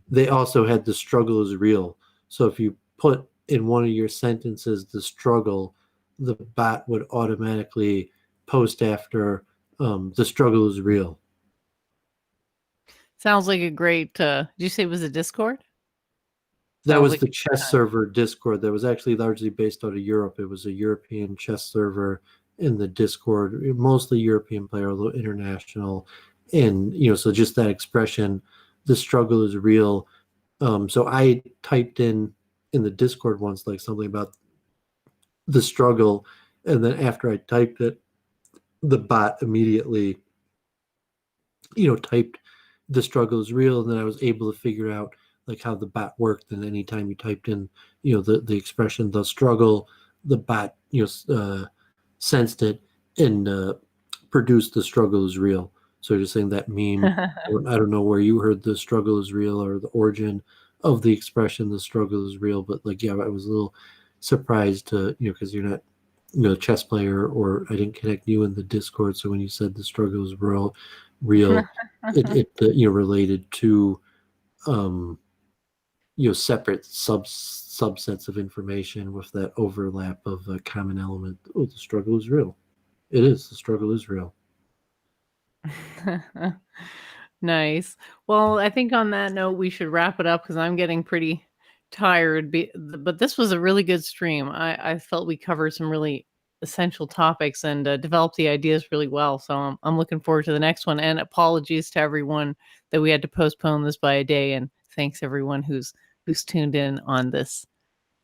Speaker 3: they also had the struggle is real. So if you put in one of your sentences the struggle, the bot would automatically post after the struggle is real.
Speaker 2: Sounds like a great. Did you say it was a Discord?
Speaker 3: That
Speaker 2: Sounds
Speaker 3: was
Speaker 2: like
Speaker 3: the chess server Discord that was actually largely based out of Europe. It was a European chess server in the Discord, mostly European player, although international. And, you know, so just that expression, the struggle is real. So I typed in the Discord once, like, something about the struggle. And then after I typed it, the bot immediately, you know, typed the struggle is real. And then I was able to figure out like how the bot worked. And anytime you typed in, you know, the expression, the struggle, the bot, you know, sensed it and produced the struggle is real. So just saying that meme, I don't know where you heard the struggle is real or the origin of the expression, the struggle is real. But like, yeah, I was a little surprised to, you know, because you're not, you know, a chess player, or I didn't connect you in the Discord. So when you said the struggle is real, it you know, related to, you know, separate subsets of information with that overlap of a common element. Oh, the struggle is real. It is. The struggle is real.
Speaker 2: Nice. Well, I think on that note, we should wrap it up because I'm getting pretty tired. But this was a really good stream. I felt we covered some really essential topics and developed the ideas really well. So I'm looking forward to the next one. And apologies to everyone that we had to postpone this by a day. And thanks everyone who's tuned in on this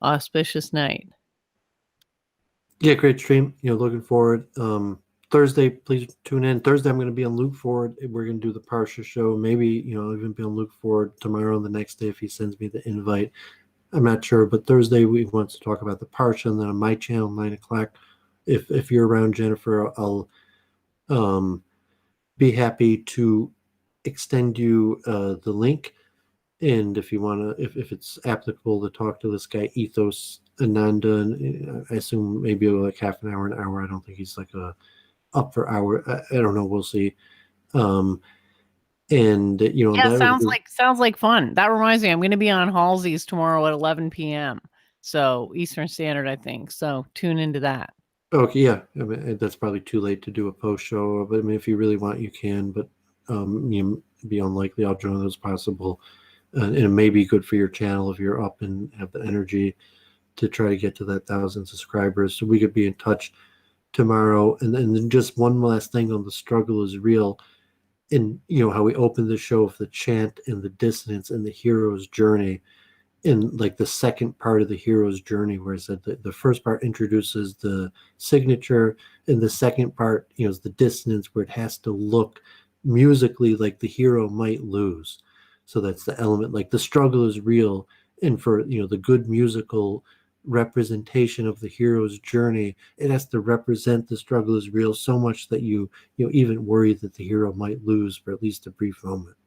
Speaker 2: auspicious night.
Speaker 3: Yeah, great stream. You know, looking forward. Thursday, please tune in. Thursday, I'm going to be on Luke Ford. We're going to do the Parsha show. Maybe, you know, I'll even be on Luke Ford tomorrow and the next day if he sends me the invite. I'm not sure, but Thursday we want to talk about the Parsha, and then on my channel, 9 o'clock. If you're around, Jennifer, I'll be happy to extend you the link. And if you want to, if it's applicable to talk to this guy, Ethos Ananda, and I assume maybe like half an hour. I don't think he's like up for hour. I don't know. We'll see. And you know,
Speaker 2: yeah, sounds like fun. That reminds me, I'm going to be on Halsey's tomorrow at 11 p.m. So Eastern Standard, I think. So tune into that.
Speaker 3: Okay, yeah. I mean, that's probably too late to do a post show, but I mean, if you really want, you can. But you know, be unlikely I'll join those possible. And it may be good for your channel if you're up and have the energy to try to get to that 1,000 subscribers. So we could be in touch tomorrow. And then just one last thing on the struggle is real. And, you know, how we opened the show with the chant and the dissonance and the hero's journey. In like the second part of the hero's journey, where I said that the first part introduces the signature, and the second part, you know, is the dissonance, where it has to look musically like the hero might lose. So that's the element, like the struggle is real. And for, you know, the good musical representation of the hero's journey, it has to represent the struggle is real so much that you know, even worry that the hero might lose for at least a brief moment.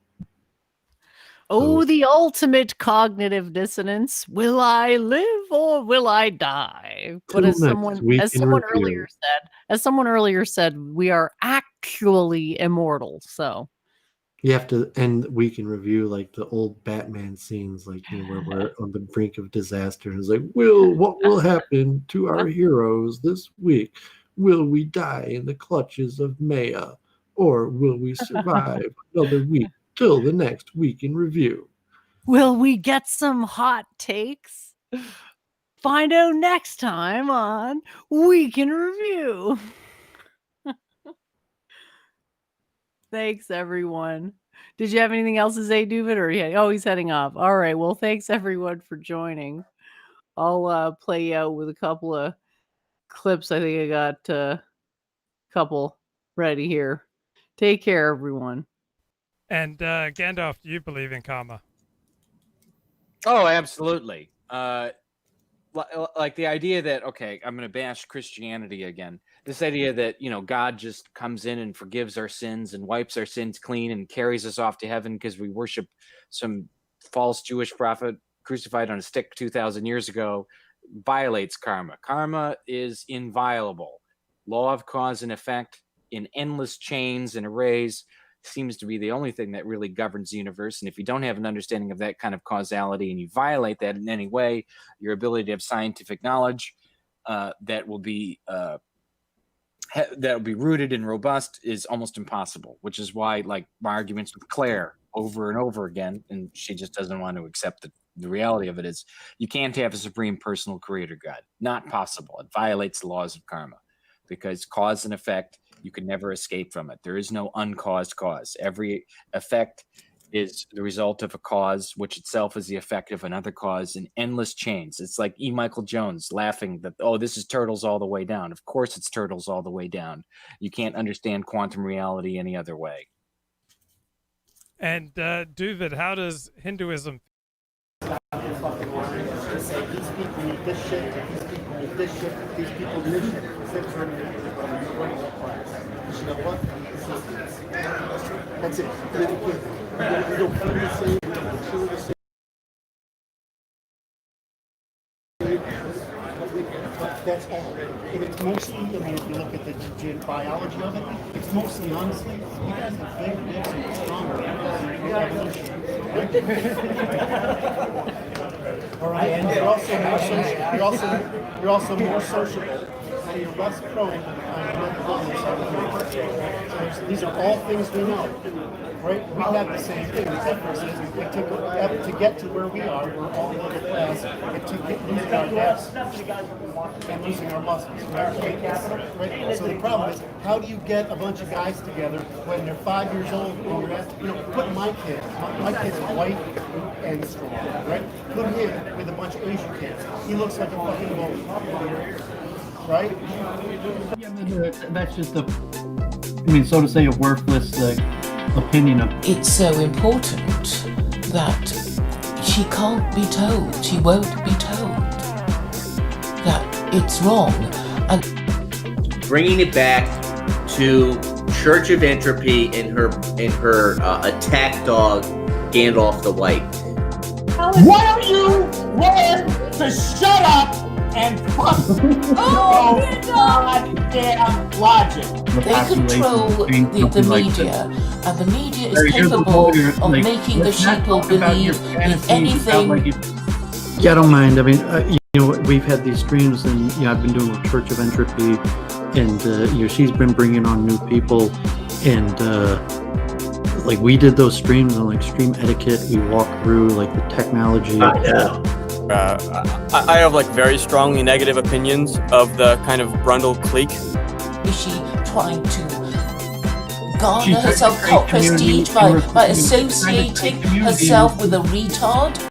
Speaker 2: Oh, the ultimate cognitive dissonance. Will I live or will I die? But
Speaker 3: Till
Speaker 2: as
Speaker 3: next
Speaker 2: someone
Speaker 3: week
Speaker 2: as
Speaker 3: in
Speaker 2: someone
Speaker 3: review.
Speaker 2: earlier said, we are actually immortal. So
Speaker 3: You have to end week in review like the old Batman scenes, like where we're on the brink of disaster. It's like, what will happen to our heroes this week? Will we die in the clutches of Maya, or will we survive another week till the next week in review?
Speaker 2: will we get some hot takes? Find out next time on Week in Review. Thanks, everyone. Did you have anything else to say, Doovid? Or oh, he's heading off. All right. Well, thanks everyone for joining. I'll play you out with a couple of clips. I think I got a couple ready here. Take care, everyone.
Speaker 6: And Gandalf, do you believe in karma?
Speaker 4: Oh, absolutely. Like the idea that, okay, I'm going to bash Christianity again. This idea that, God just comes in and forgives our sins and wipes our sins clean and carries us off to heaven because we worship some false Jewish prophet crucified on a stick 2,000 years ago violates karma. Karma is inviolable. Law of cause and effect in endless chains and arrays seems to be the only thing that really governs the universe. And if you don't have an understanding of that kind of causality and you violate that in any way, your ability to have scientific knowledge that will be rooted and robust is almost impossible, which is why, like, my arguments with Claire over and over again, and she just doesn't want to accept the reality of it, is you can't have a supreme personal creator God. Not possible. It violates the laws of karma because cause and effect, you can never escape from it. There is no uncaused cause. Every effect is the result of a cause, which itself is the effect of another cause in endless chains. It's like E. Michael Jones laughing that, oh, this is turtles all the way down. Of course it's turtles all the way down. You can't understand quantum reality any other way.
Speaker 6: And Doovid, how does Hinduism?
Speaker 1: These people need this shit, these people need this shit, these people need this shit. You know what? That's it. We don't feel the same, we don't feel the same. That's all. And it's mostly, if you look at the biology of it, it's mostly, honestly, you guys are big, big, and stronger than evolution. All right, and you're also more social. You're also more sociable, and you're less prone to these are all things we know, right? We have the same thing. The difference is to get to where we are, we're all middle class, and to get losing our gas and losing our muscles, right? So the problem is, how do you get a bunch of guys together when they're 5 years old and you're at, put my kid. My kid's white and strong, right? Put him with a bunch of Asian kids. He looks like a fucking bully, right?
Speaker 3: Yeah, I mean, that's just so to say, a worthless opinion of.
Speaker 7: It's so important that she can't be told, she won't be told that it's wrong. And
Speaker 8: bringing it back to Church of Entropy and her attack dog Gandalf the White.
Speaker 9: Why don't you learn to shut up and fuck your goddamn logic?
Speaker 7: They control the media, and the media is capable of making the people believe in anything.
Speaker 3: Yeah, I don't mind. I mean, we've had these streams, and I've been doing with Church of Entropy, and she's been bringing on new people, and like we did those streams on like stream etiquette. We walked through like the technology.
Speaker 10: I have like very strongly negative opinions of the kind of Brundle clique.
Speaker 7: Is she trying to garner herself cult prestige by associating herself with a retard?